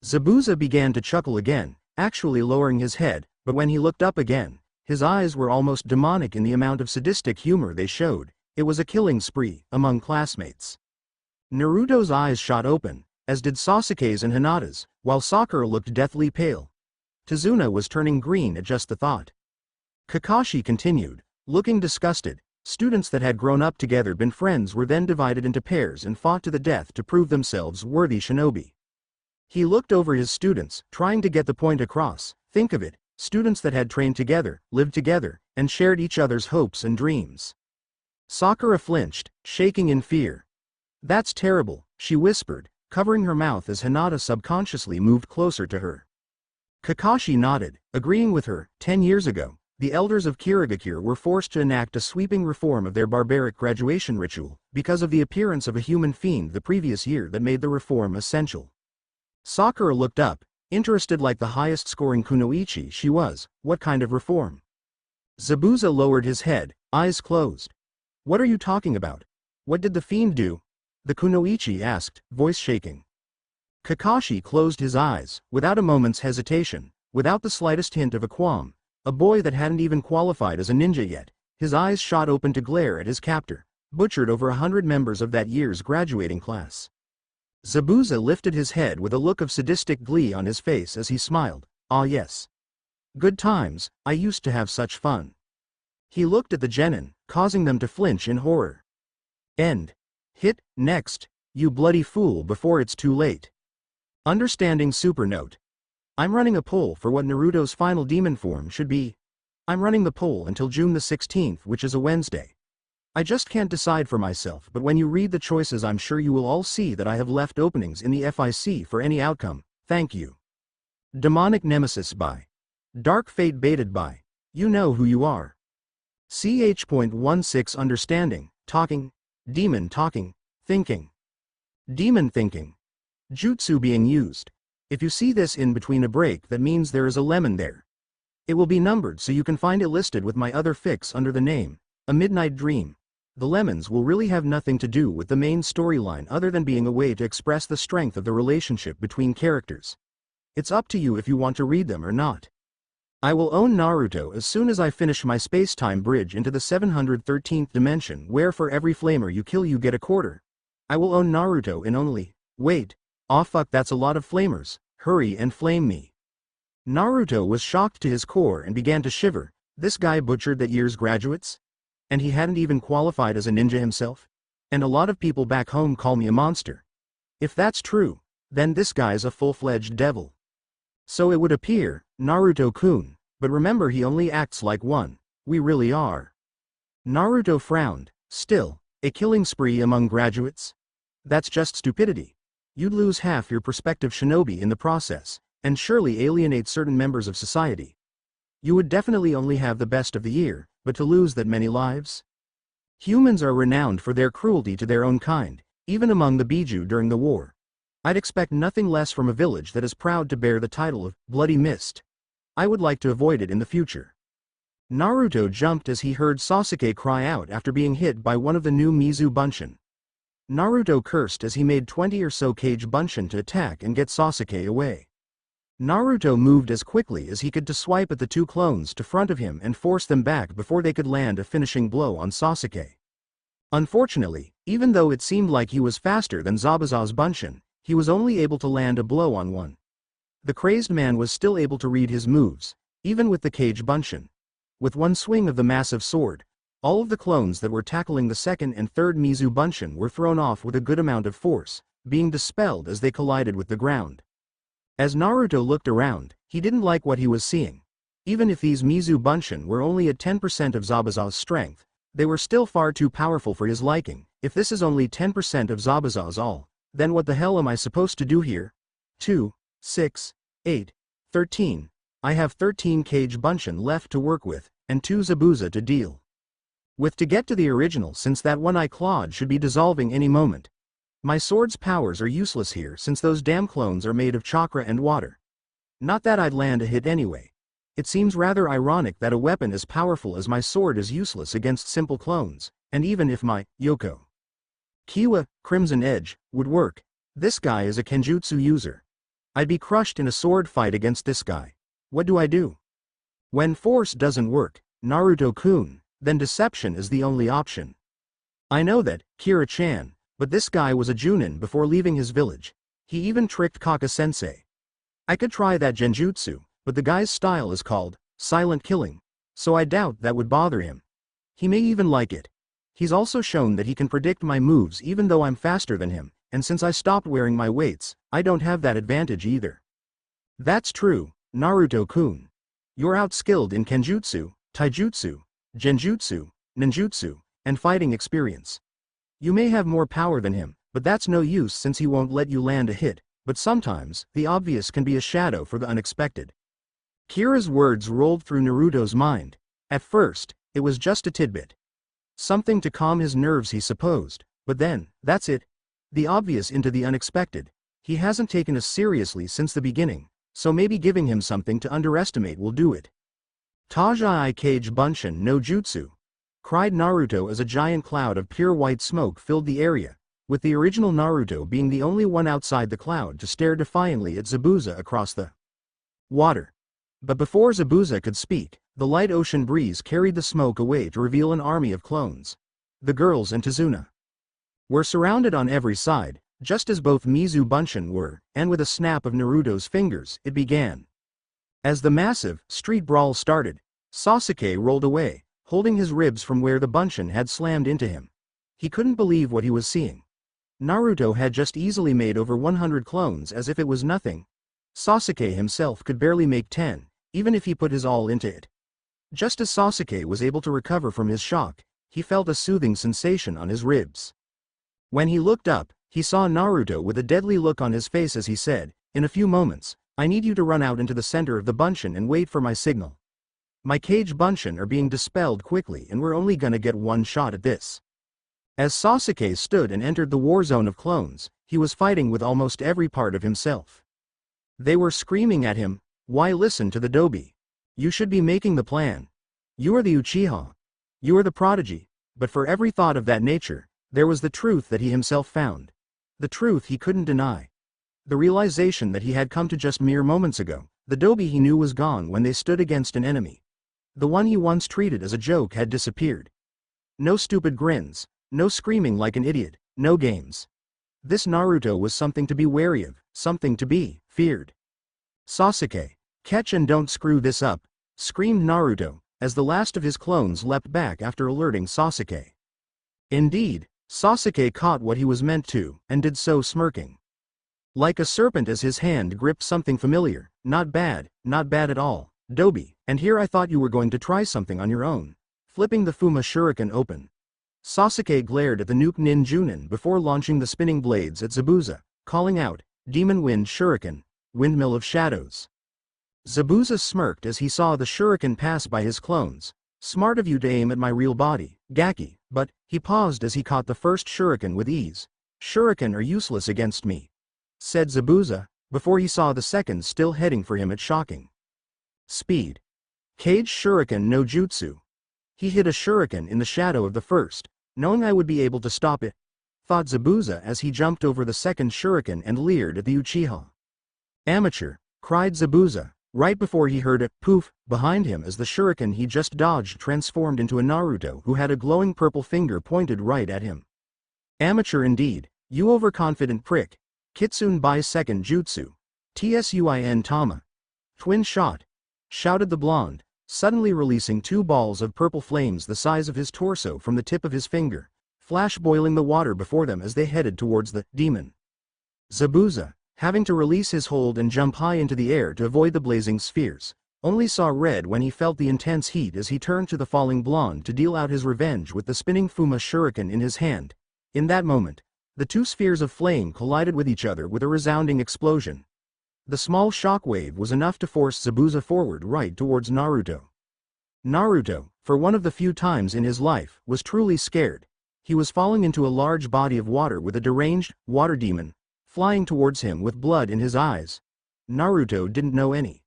Zabuza began to chuckle again, actually lowering his head, but when he looked up again, his eyes were almost demonic in the amount of sadistic humor they showed. It was a killing spree among classmates. Naruto's eyes shot open, as did Sasuke's and Hinata's, while Sakura looked deathly pale. Tazuna was turning green at just the thought. Kakashi continued, looking disgusted. Students that had grown up together been friends were then divided into pairs and fought to the death to prove themselves worthy shinobi. He looked over his students, trying to get the point across. Think of it, students that had trained together, lived together, and shared each other's hopes and dreams. Sakura flinched, shaking in fear. That's terrible, she whispered, covering her mouth as Hinata subconsciously moved closer to her. Kakashi nodded, agreeing with her. 10 years ago, the elders of Kirigakure were forced to enact a sweeping reform of their barbaric graduation ritual, because of the appearance of a human fiend the previous year that made the reform essential. Sakura looked up, interested like the highest-scoring kunoichi she was. What kind of reform? Zabuza lowered his head, eyes closed. What are you talking about? What did the fiend do? The kunoichi asked, voice shaking. Kakashi closed his eyes, without a moment's hesitation, without the slightest hint of a qualm. A boy that hadn't even qualified as a ninja yet, his eyes shot open to glare at his captor, butchered over 100 members of that year's graduating class. Zabuza lifted his head with a look of sadistic glee on his face as he smiled. Ah yes. Good times, I used to have such fun. He looked at the genin, causing them to flinch in horror. End. Hit, next, you bloody fool before it's too late. Understanding super note. I'm running a poll for what Naruto's final demon form should be. I'm running the poll until June the 16th, which is a Wednesday. I just can't decide for myself, but when you read the choices I'm sure you will all see that I have left openings in the FIC for any outcome. Thank you. Demonic Nemesis by Dark Fate baited by You Know Who You Are. Ch.16 Understanding, Talking, Demon Talking, Thinking. Demon Thinking. Jutsu being used. If you see this in between a break, that means there is a lemon there. It will be numbered so you can find it listed with my other fics under the name, A Midnight Dream. The lemons will really have nothing to do with the main storyline other than being a way to express the strength of the relationship between characters. It's up to you if you want to read them or not. I will own Naruto as soon as I finish my space-time bridge into the 713th dimension where for every flamer you kill you get a quarter. I will own Naruto in only, wait, aw fuck that's a lot of flamers, hurry and flame me. Naruto was shocked to his core and began to shiver. This guy butchered that year's graduates? And he hadn't even qualified as a ninja himself? And a lot of people back home call me a monster. If that's true, then this guy's a full-fledged devil. So it would appear, Naruto-kun, but remember he only acts like one, we really are. Naruto frowned. Still, a killing spree among graduates? That's just stupidity. You'd lose half your prospective shinobi in the process, and surely alienate certain members of society. You would definitely only have the best of the year, but to lose that many lives? Humans are renowned for their cruelty to their own kind, even among the Biju during the war. I'd expect nothing less from a village that is proud to bear the title of Bloody Mist. I would like to avoid it in the future. Naruto jumped as he heard Sasuke cry out after being hit by one of the new Mizu Bunshin. Naruto cursed as he made 20 or so Kage Bunshin to attack and get Sasuke away. Naruto moved as quickly as he could to swipe at the two clones to front of him and force them back before they could land a finishing blow on Sasuke. Unfortunately, even though it seemed like he was faster than Zabuza's Bunshin, he was only able to land a blow on one. The crazed man was still able to read his moves, even with the Kage Bunshin. With one swing of the massive sword, all of the clones that were tackling the second and third Mizu Bunshin were thrown off with a good amount of force, being dispelled as they collided with the ground. As Naruto looked around, he didn't like what he was seeing. Even if these Mizu Bunshin were only at 10% of Zabuza's strength, they were still far too powerful for his liking. If this is only 10% of Zabuza's all, then what the hell am I supposed to do here? 2, 6, 8, 13. I have 13 Kage Bunshin left to work with, and 2 Zabuza to deal with to get to the original, since that one I clawed should be dissolving any moment. My sword's powers are useless here since those damn clones are made of chakra and water. Not that I'd land a hit anyway. It seems rather ironic that a weapon as powerful as my sword is useless against simple clones, and even if my Yoko Kiwa, Crimson Edge, would work, this guy is a Kenjutsu user. I'd be crushed in a sword fight against this guy. What do I do? When force doesn't work, Naruto-kun, then deception is the only option. I know that, Kira-chan, but this guy was a Jounin before leaving his village. He even tricked Kaka-sensei. I could try that genjutsu, but the guy's style is called silent killing, so I doubt that would bother him. He may even like it. He's also shown that he can predict my moves even though I'm faster than him, and since I stopped wearing my weights, I don't have that advantage either. That's true, Naruto-kun. You're outskilled in Kenjutsu, Taijutsu, Genjutsu, Ninjutsu, and fighting experience. You may have more power than him, but that's no use since he won't let you land a hit, but sometimes, the obvious can be a shadow for the unexpected. Kira's words rolled through Naruto's mind. At first, it was just a tidbit. Something to calm his nerves, he supposed, but then, that's it. The obvious into the unexpected. He hasn't taken us seriously since the beginning, so maybe giving him something to underestimate will do it. Tajai Kage Bunshin no Jutsu! Cried Naruto as a giant cloud of pure white smoke filled the area, with the original Naruto being the only one outside the cloud to stare defiantly at Zabuza across the water. But before Zabuza could speak, the light ocean breeze carried the smoke away to reveal an army of clones. The girls and Tazuna were surrounded on every side, just as both Mizu Bunshin were, and with a snap of Naruto's fingers, it began. As the massive, street brawl started, Sasuke rolled away, holding his ribs from where the Bunshin had slammed into him. He couldn't believe what he was seeing. Naruto had just easily made over 100 clones as if it was nothing. Sasuke himself could barely make 10, even if he put his all into it. Just as Sasuke was able to recover from his shock, he felt a soothing sensation on his ribs. When he looked up, he saw Naruto with a deadly look on his face as he said, "In a few moments, I need you to run out into the center of the Bunshin and wait for my signal. My Kage Bunshin are being dispelled quickly and we're only gonna get one shot at this." As Sasuke stood and entered the war zone of clones, he was fighting with almost every part of himself. They were screaming at him, "Why listen to the Dobi? You should be making the plan. You are the Uchiha. You are the prodigy." But for every thought of that nature, there was the truth that he himself found. The truth he couldn't deny. The realization that he had come to just mere moments ago. The Dobi he knew was gone when they stood against an enemy. The one he once treated as a joke had disappeared. No stupid grins, no screaming like an idiot, no games. This Naruto was something to be wary of, something to be feared. "Sasuke, catch and don't screw this up," screamed Naruto, as the last of his clones leapt back after alerting Sasuke. Indeed, Sasuke caught what he was meant to, and did so smirking. Like a serpent as his hand gripped something familiar. Not bad at all, Dobi, and here I thought you were going to try something on your own." Flipping the Fuma Shuriken open, Sasuke glared at the nuke nin Jounin before launching the spinning blades at Zabuza, calling out, "Demon Wind Shuriken, Windmill of Shadows." Zabuza smirked as he saw the shuriken pass by his clones. "Smart of you to aim at my real body, Gaki," but, he paused as he caught the first shuriken with ease. "Shuriken are useless against me," said Zabuza, before he saw the second still heading for him at shocking speed. Kage Shuriken no Jutsu. He hit a shuriken in the shadow of the first, knowing I would be able to stop it, thought Zabuza as he jumped over the second shuriken and leered at the Uchiha. "Amateur," cried Zabuza, right before he heard a poof behind him as the shuriken he just dodged transformed into a Naruto who had a glowing purple finger pointed right at him. "Amateur indeed, you overconfident prick. Kitsune by second jutsu. Tsuin Tama. Twin shot," shouted the blonde, suddenly releasing two balls of purple flames the size of his torso from the tip of his finger, flash boiling the water before them as they headed towards the demon. Zabuza, having to release his hold and jump high into the air to avoid the blazing spheres, only saw red when he felt the intense heat as he turned to the falling blonde to deal out his revenge with the spinning Fuma Shuriken in his hand. In that moment, the two spheres of flame collided with each other with a resounding explosion. The small shockwave was enough to force Zabuza forward right towards Naruto. Naruto, for one of the few times in his life, was truly scared. He was falling into a large body of water with a deranged, water demon, flying towards him with blood in his eyes. Naruto didn't know any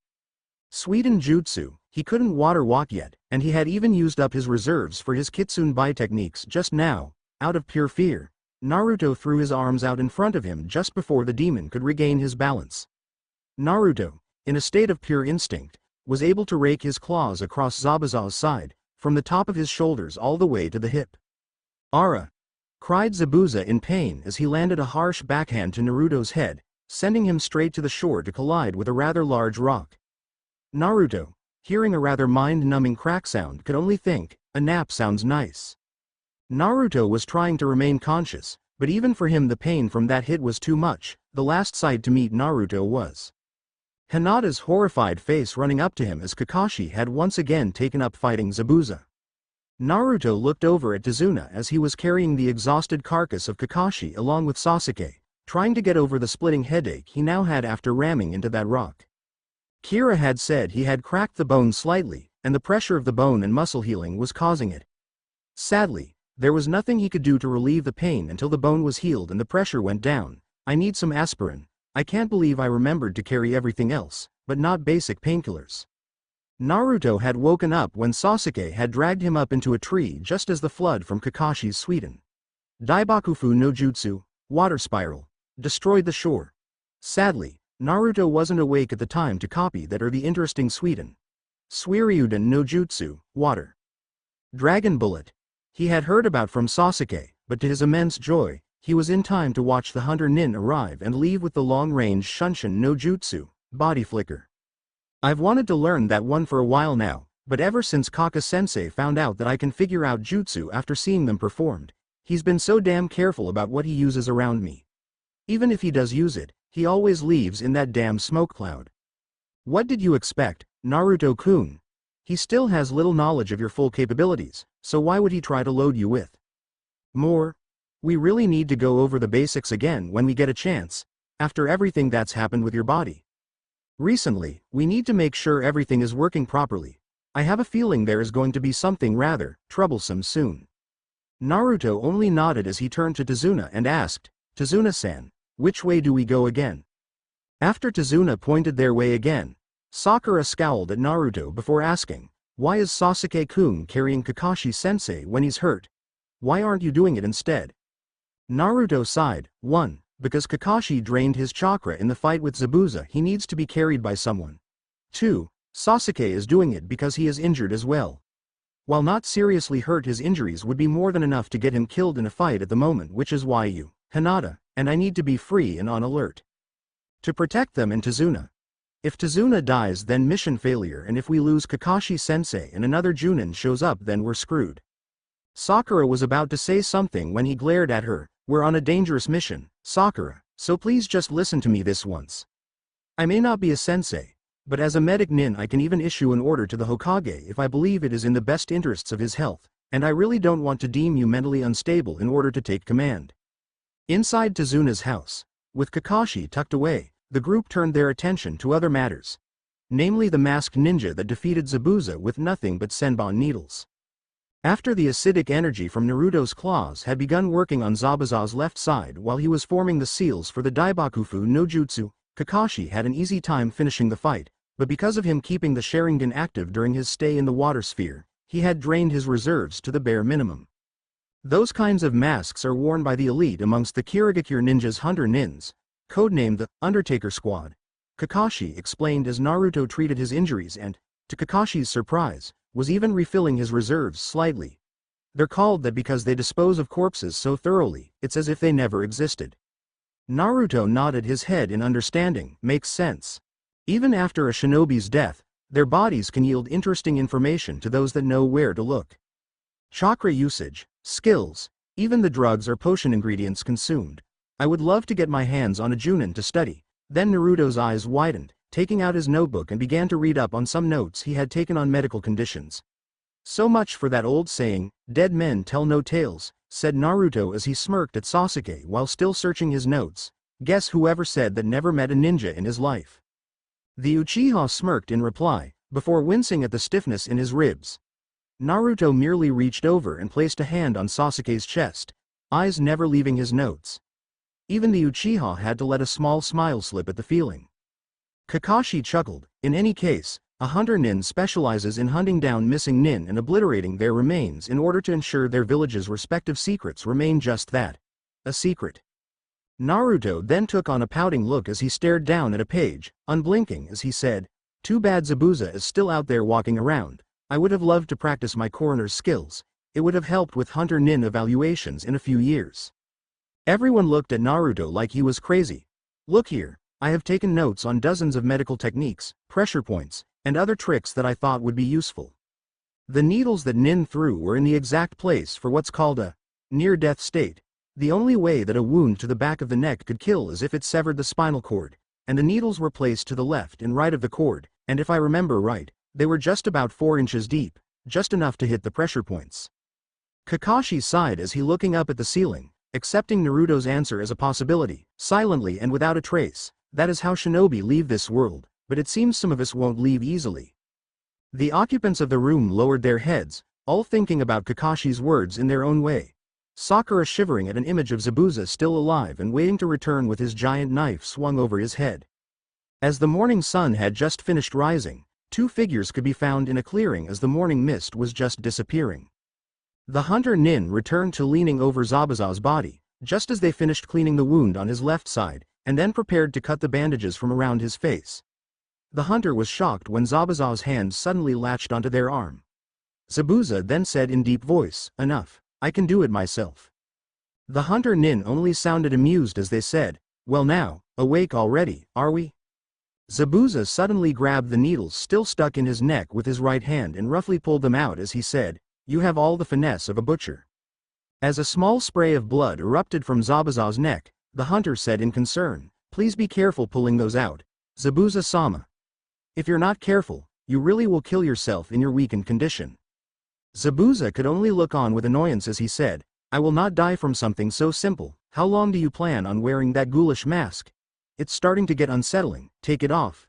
Suidan jutsu, he couldn't water walk yet, and he had even used up his reserves for his Kitsune Bai techniques just now. Out of pure fear, Naruto threw his arms out in front of him just before the demon could regain his balance. Naruto, in a state of pure instinct, was able to rake his claws across Zabuza's side, from the top of his shoulders all the way to the hip. "Ara!" cried Zabuza in pain as he landed a harsh backhand to Naruto's head, sending him straight to the shore to collide with a rather large rock. Naruto, hearing a rather mind-numbing crack sound, could only think, a nap sounds nice. Naruto was trying to remain conscious, but even for him the pain from that hit was too much. The last sight to meet Naruto was Hinata's horrified face running up to him as Kakashi had once again taken up fighting Zabuza. Naruto looked over at Tazuna as he was carrying the exhausted carcass of Kakashi along with Sasuke, trying to get over the splitting headache he now had after ramming into that rock. Kira had said he had cracked the bone slightly, and the pressure of the bone and muscle healing was causing it. Sadly, there was nothing he could do to relieve the pain until the bone was healed and the pressure went down. I need some aspirin. I can't believe I remembered to carry everything else, but not basic painkillers. Naruto had woken up when Sasuke had dragged him up into a tree just as the flood from Kakashi's Suiden Daibakufu no Jutsu, water spiral, destroyed the shore. Sadly, Naruto wasn't awake at the time to copy that or the interesting Suiden Suiryuden no Jutsu, water dragon bullet, he had heard about from Sasuke, but to his immense joy, he was in time to watch the Hunter Nin arrive and leave with the long-range Shunshin no Jutsu, body flicker. I've wanted to learn that one for a while now, but ever since Kaka-sensei found out that I can figure out jutsu after seeing them performed, he's been so damn careful about what he uses around me. Even if he does use it, he always leaves in that damn smoke cloud. What did you expect, Naruto-kun? He still has little knowledge of your full capabilities, so why would he try to load you with more? We really need to go over the basics again when we get a chance, after everything that's happened with your body. Recently, we need to make sure everything is working properly. I have a feeling there is going to be something rather troublesome soon. Naruto only nodded as he turned to Tazuna and asked, Tazuna-san, which way do we go again? After Tazuna pointed their way again, Sakura scowled at Naruto before asking, why is Sasuke-kun carrying Kakashi-sensei when he's hurt? Why aren't you doing it instead? Naruto sighed. 1. Because Kakashi drained his chakra in the fight with Zabuza, he needs to be carried by someone. 2. Sasuke is doing it because he is injured as well. While not seriously hurt, his injuries would be more than enough to get him killed in a fight at the moment, which is why you, Hinata, and I need to be free and on alert. To protect them and Tazuna. If Tazuna dies, then mission failure, and if we lose Kakashi-sensei and another Jounin shows up, then we're screwed. Sakura was about to say something when he glared at her. We're on a dangerous mission, Sakura, so please just listen to me this once. I may not be a sensei, but as a medic nin I can even issue an order to the Hokage if I believe it is in the best interests of his health, and I really don't want to deem you mentally unstable in order to take command. Inside Tazuna's house, with Kakashi tucked away, the group turned their attention to other matters. Namely the masked ninja that defeated Zabuza with nothing but senbon needles. After the acidic energy from Naruto's claws had begun working on Zabuza's left side while he was forming the seals for the Daibakufu no Jutsu, Kakashi had an easy time finishing the fight, but because of him keeping the Sharingan active during his stay in the water sphere, he had drained his reserves to the bare minimum. Those kinds of masks are worn by the elite amongst the Kirigakure ninjas Hunter Nins, codenamed the Undertaker Squad. Kakashi explained as Naruto treated his injuries and, to Kakashi's surprise, was even refilling his reserves slightly. They're called that because they dispose of corpses so thoroughly, it's as if they never existed. Naruto nodded his head in understanding. Makes sense. Even after a shinobi's death, their bodies can yield interesting information to those that know where to look. Chakra usage, skills, even the drugs or potion ingredients consumed. I would love to get my hands on a Jounin to study. Then Naruto's eyes widened, taking out his notebook and began to read up on some notes he had taken on medical conditions. So much for that old saying, dead men tell no tales, said Naruto as he smirked at Sasuke while still searching his notes. Guess whoever said that never met a ninja in his life. The Uchiha smirked in reply, before wincing at the stiffness in his ribs. Naruto merely reached over and placed a hand on Sasuke's chest, eyes never leaving his notes. Even the Uchiha had to let a small smile slip at the feeling. Kakashi chuckled. In any case, a hunter nin specializes in hunting down missing nin and obliterating their remains in order to ensure their village's respective secrets remain just that, a secret. Naruto then took on a pouting look as he stared down at a page, unblinking as he said, too bad Zabuza is still out there walking around. I would have loved to practice my coroner's skills. It would have helped with hunter nin evaluations in a few years. Everyone looked at Naruto like he was crazy. Look here. I have taken notes on dozens of medical techniques, pressure points, and other tricks that I thought would be useful. The needles that Nin threw were in the exact place for what's called a near-death state. The only way that a wound to the back of the neck could kill is if it severed the spinal cord, and the needles were placed to the left and right of the cord, and if I remember right, they were just about 4 inches deep, just enough to hit the pressure points. Kakashi sighed as he looking up at the ceiling, accepting Naruto's answer as a possibility, silently and without a trace. That is how shinobi leave this world, but it seems some of us won't leave easily. The occupants of the room lowered their heads, all thinking about Kakashi's words in their own way. Sakura shivering at an image of Zabuza still alive and waiting to return with his giant knife swung over his head. As the morning sun had just finished rising, 2 figures could be found in a clearing as the morning mist was just disappearing. The hunter Nin returned to leaning over Zabuza's body, just as they finished cleaning the wound on his left side, and then prepared to cut the bandages from around his face. The hunter was shocked when Zabuza's hand suddenly latched onto their arm. Zabuza then said in deep voice, "Enough, I can do it myself." The hunter Nin only sounded amused as they said, "Well now, awake already, are we?" Zabuza suddenly grabbed the needles still stuck in his neck with his right hand and roughly pulled them out as he said, "You have all the finesse of a butcher." As a small spray of blood erupted from Zabuza's neck, the hunter said in concern, "Please be careful pulling those out, Zabuza-sama. If you're not careful, you really will kill yourself in your weakened condition." Zabuza could only look on with annoyance as he said, "I will not die from something so simple. How long do you plan on wearing that ghoulish mask? It's starting to get unsettling, take it off."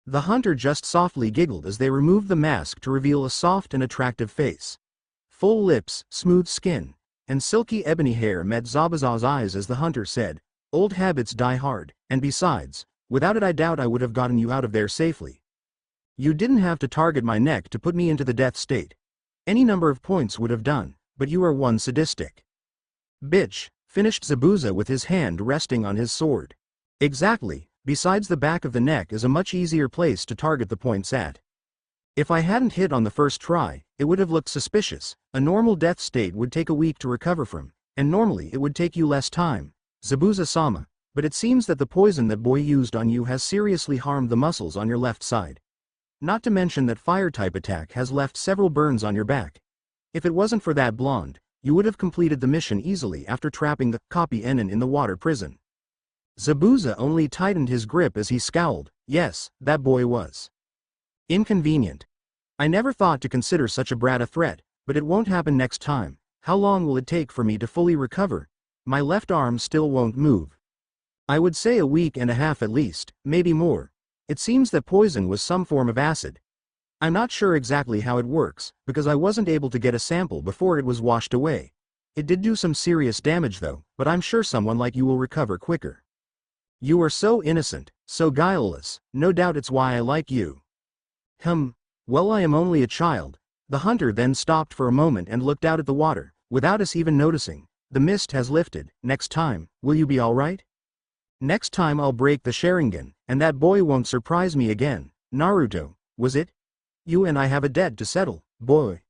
The hunter just softly giggled as they removed the mask to reveal a soft and attractive face. Full lips, smooth skin, and silky ebony hair met Zabuza's eyes as the hunter said, "Old habits die hard, and besides, without it I doubt I would have gotten you out of there safely. You didn't have to target my neck to put me into the death state. Any number of points would have done, but you are one sadistic bitch," finished Zabuza with his hand resting on his sword. "Exactly, besides the back of the neck is a much easier place to target the points at. If I hadn't hit on the first try, it would have looked suspicious. A normal death state would take a week to recover from, and normally it would take you less time, Zabuza-sama, but it seems that the poison that boy used on you has seriously harmed the muscles on your left side. Not to mention that fire-type attack has left several burns on your back. If it wasn't for that blonde, you would have completed the mission easily after trapping the copy Enin in the water prison." Zabuza only tightened his grip as he scowled. Yes, that boy was inconvenient. I never thought to consider such a brat a threat, but it won't happen next time. How long will it take for me to fully recover? My left arm still won't move. I would say a week and a half at least, maybe more. It seems that poison was some form of acid. I'm not sure exactly how it works, because I wasn't able to get a sample before it was washed away. It did do some serious damage though, but I'm sure someone like you will recover quicker. You are so innocent, so guileless, no doubt it's why I like you. Well, I am only a child." The hunter then stopped for a moment and looked out at the water, without us even noticing. "The mist has lifted. Next time, will you be alright?" "Next time I'll break the Sharingan, and that boy won't surprise me again. Naruto, was it? You and I have a debt to settle, boy."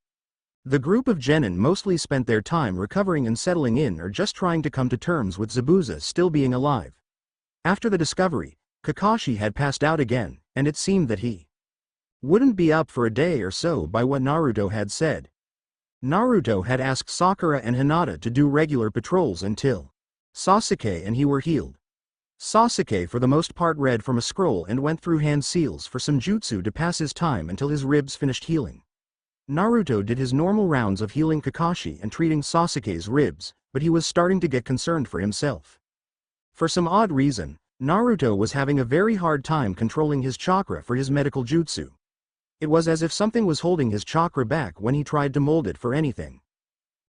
The group of genin mostly spent their time recovering and settling in or just trying to come to terms with Zabuza still being alive. After the discovery, Kakashi had passed out again, and it seemed that he wouldn't be up for a day or so by what Naruto had said. Naruto had asked Sakura and Hinata to do regular patrols until Sasuke and he were healed. Sasuke for the most part read from a scroll and went through hand seals for some jutsu to pass his time until his ribs finished healing. Naruto did his normal rounds of healing Kakashi and treating Sasuke's ribs, but he was starting to get concerned for himself. For some odd reason, Naruto was having a very hard time controlling his chakra for his medical jutsu. It was as if something was holding his chakra back when he tried to mold it for anything.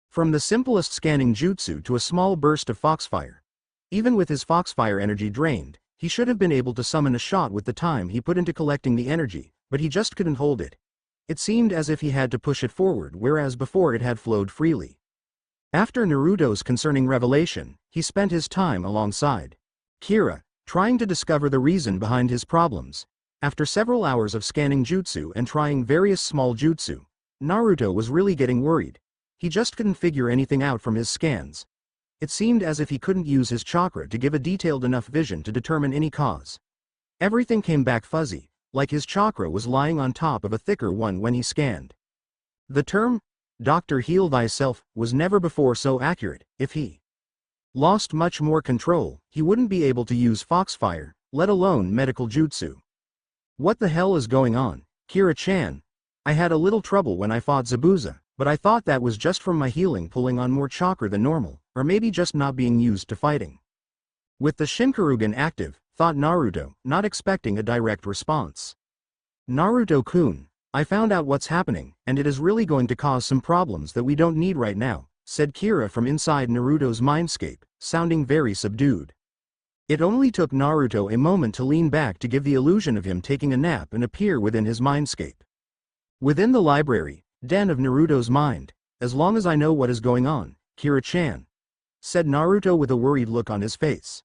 From the simplest scanning jutsu to a small burst of Foxfire. Even with his Foxfire energy drained, he should have been able to summon a shot with the time he put into collecting the energy, but he just couldn't hold it. It seemed as if he had to push it forward whereas before it had flowed freely. After Naruto's concerning revelation, he spent his time alongside Kira, trying to discover the reason behind his problems. After several hours of scanning jutsu and trying various small jutsu, Naruto was really getting worried. He just couldn't figure anything out from his scans. It seemed as if he couldn't use his chakra to give a detailed enough vision to determine any cause. Everything came back fuzzy, like his chakra was lying on top of a thicker one when he scanned. The term, "Doctor heal thyself," was never before so accurate. If he lost much more control, he wouldn't be able to use Foxfire, let alone medical jutsu. What the hell is going on, Kira-chan? I had a little trouble when I fought Zabuza, but I thought that was just from my healing pulling on more chakra than normal, or maybe just not being used to fighting. With the Shinkarugen active, thought Naruto, not expecting a direct response. Naruto-kun, I found out what's happening, and it is really going to cause some problems that we don't need right now, said Kira from inside Naruto's mindscape, sounding very subdued. It only took Naruto a moment to lean back to give the illusion of him taking a nap and appear within his mindscape. Within the library, den of Naruto's mind, as long as I know what is going on, Kira-chan, said Naruto with a worried look on his face.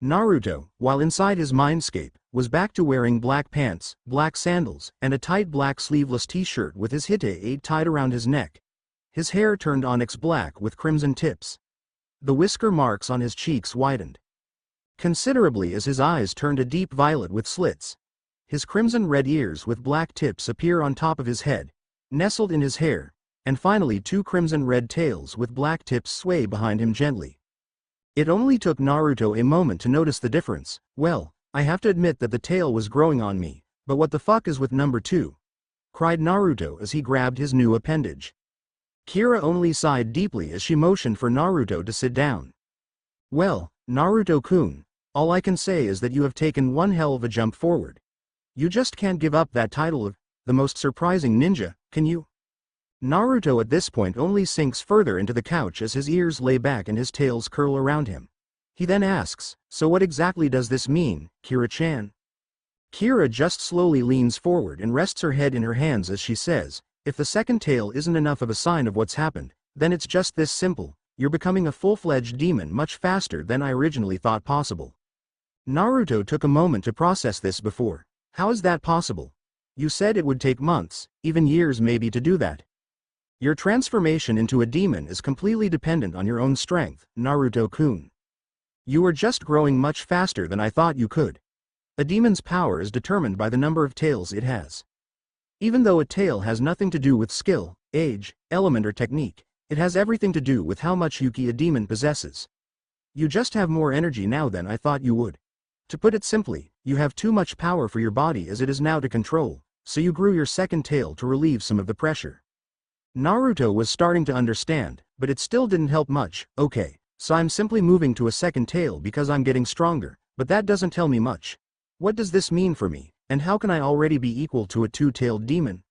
Naruto, while inside his mindscape, was back to wearing black pants, black sandals, and a tight black sleeveless t-shirt with his hite tied around his neck. His hair turned onyx black with crimson tips. The whisker marks on his cheeks widened considerably as his eyes turned a deep violet with slits. His crimson red ears with black tips appear on top of his head, nestled in his hair, and finally two crimson red tails with black tips sway behind him gently. It only took Naruto a moment to notice the difference. Well, I have to admit that the tail was growing on me, but what the fuck is with number 2? Cried Naruto as he grabbed his new appendage. Kira only sighed deeply as she motioned for Naruto to sit down. Well, Naruto-kun, all I can say is that you have taken one hell of a jump forward. You just can't give up that title of the most surprising ninja, can you? Naruto at this point only sinks further into the couch as his ears lay back and his tails curl around him. He then asks, so what exactly does this mean, Kira-chan? Kira just slowly leans forward and rests her head in her hands as she says, if the second tail isn't enough of a sign of what's happened, then it's just this simple, you're becoming a full-fledged demon much faster than I originally thought possible. Naruto took a moment to process this before. How is that possible? You said it would take months, even years maybe to do that. Your transformation into a demon is completely dependent on your own strength, Naruto-kun. You are just growing much faster than I thought you could. A demon's power is determined by the number of tails it has. Even though a tail has nothing to do with skill, age, element or technique, it has everything to do with how much Yuki a demon possesses. You just have more energy now than I thought you would. To put it simply, you have too much power for your body as it is now to control, so you grew your second tail to relieve some of the pressure. Naruto was starting to understand, but it still didn't help much. Okay, so I'm simply moving to a second tail because I'm getting stronger, but that doesn't tell me much. What does this mean for me, and how can I already be equal to a two-tailed demon?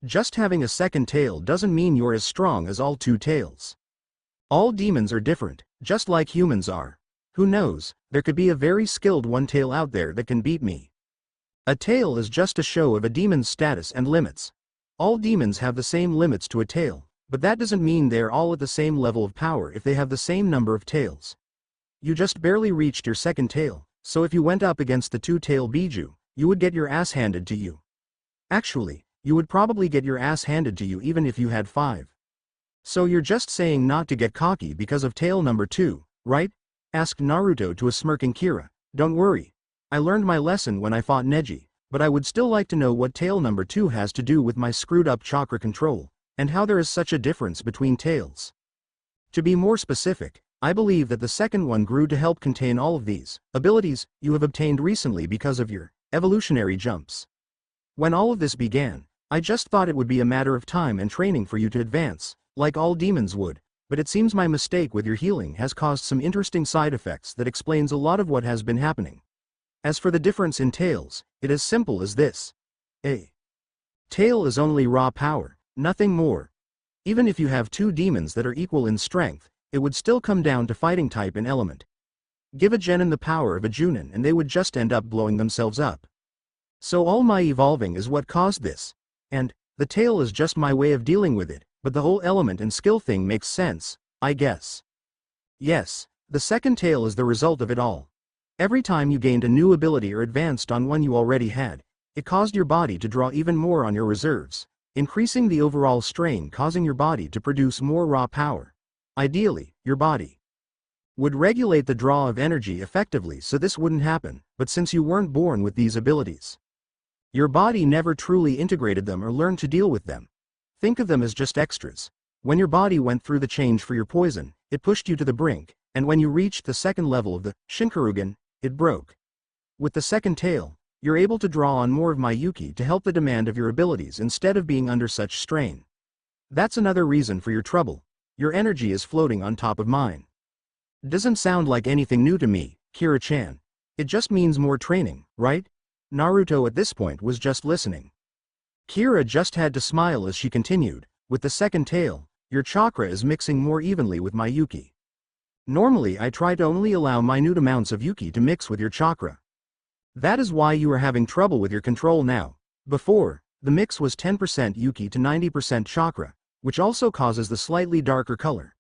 Just having a second tail doesn't mean you're as strong as all two tails. All demons are different, just like humans are. Who knows, there could be a very skilled one tail out there that can beat me. A tail is just a show of a demon's status and limits. All demons have the same limits to a tail, but that doesn't mean they're all at the same level of power if they have the same number of tails. You just barely reached your second tail, so if you went up against the two-tail Biju, you would get your ass handed to you. Actually, you would probably get your ass handed to you even if you had 5. So you're just saying not to get cocky because of tail number 2, right? Asked Naruto to a smirking Kira. Don't worry. I learned my lesson when I fought Neji, but I would still like to know what tail number 2 has to do with my screwed up chakra control, and how there is such a difference between tails. To be more specific, I believe that the second one grew to help contain all of these abilities you have obtained recently because of your evolutionary jumps. When all of this began, I just thought it would be a matter of time and training for you to advance, like all demons would, but it seems my mistake with your healing has caused some interesting side effects that explains a lot of what has been happening. As for the difference in tails, it is simple as this. A tail is only raw power, nothing more. Even if you have two demons that are equal in strength, it would still come down to fighting type and element. Give a genin the power of a Jounin and they would just end up blowing themselves up. So all my evolving is what caused this. And the tail is just my way of dealing with it, but the whole element and skill thing makes sense, I guess. Yes, the second tail is the result of it all. Every time you gained a new ability or advanced on one you already had, it caused your body to draw even more on your reserves, increasing the overall strain, causing your body to produce more raw power. Ideally, your body would regulate the draw of energy effectively so this wouldn't happen, but since you weren't born with these abilities, your body never truly integrated them or learned to deal with them. Think of them as just extras. When your body went through the change for your poison, it pushed you to the brink, and when you reached the second level of the Shinkarugen, it broke. With the second tail, you're able to draw on more of my Yuki to help the demand of your abilities instead of being under such strain. That's another reason for your trouble. Your energy is floating on top of mine. Doesn't sound like anything new to me, Kira-chan. It just means more training, right? Naruto at this point was just listening. Kira just had to smile as she continued, with the second tail, your chakra is mixing more evenly with my Yuki. Normally I try to only allow minute amounts of Yuki to mix with your chakra. That is why you are having trouble with your control now. Before, the mix was 10% Yuki to 90% chakra, which also causes the slightly darker color.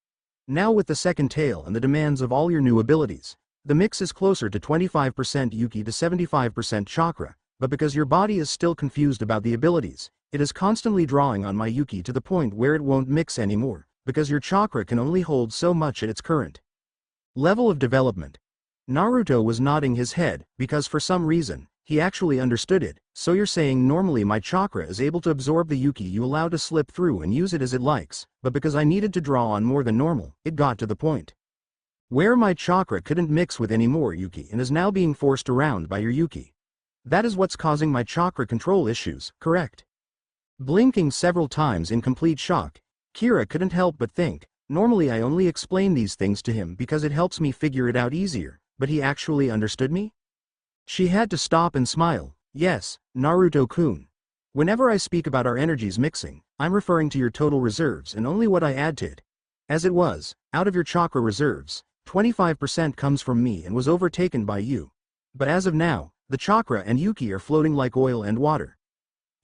Now with the second tail and the demands of all your new abilities, the mix is closer to 25% Yuki to 75% chakra, but because your body is still confused about the abilities, it is constantly drawing on my Yuki to the point where it won't mix anymore, because your chakra can only hold so much at its current level of development. Naruto was nodding his head, because for some reason, he actually understood it. So you're saying normally my chakra is able to absorb the Yuki you allow to slip through and use it as it likes, but because I needed to draw on more than normal, it got to the point where my chakra couldn't mix with any more Yuki and is now being forced around by your Yuki. That is what's causing my chakra control issues, correct? Blinking several times in complete shock, Kira couldn't help but think, normally I only explain these things to him because it helps me figure it out easier, but he actually understood me? She had to stop and smile. Yes, Naruto-kun. Whenever I speak about our energies mixing, I'm referring to your total reserves and only what I add to it. As it was, out of your chakra reserves, 25% comes from me and was overtaken by you. But as of now, the chakra and Yuki are floating like oil and water.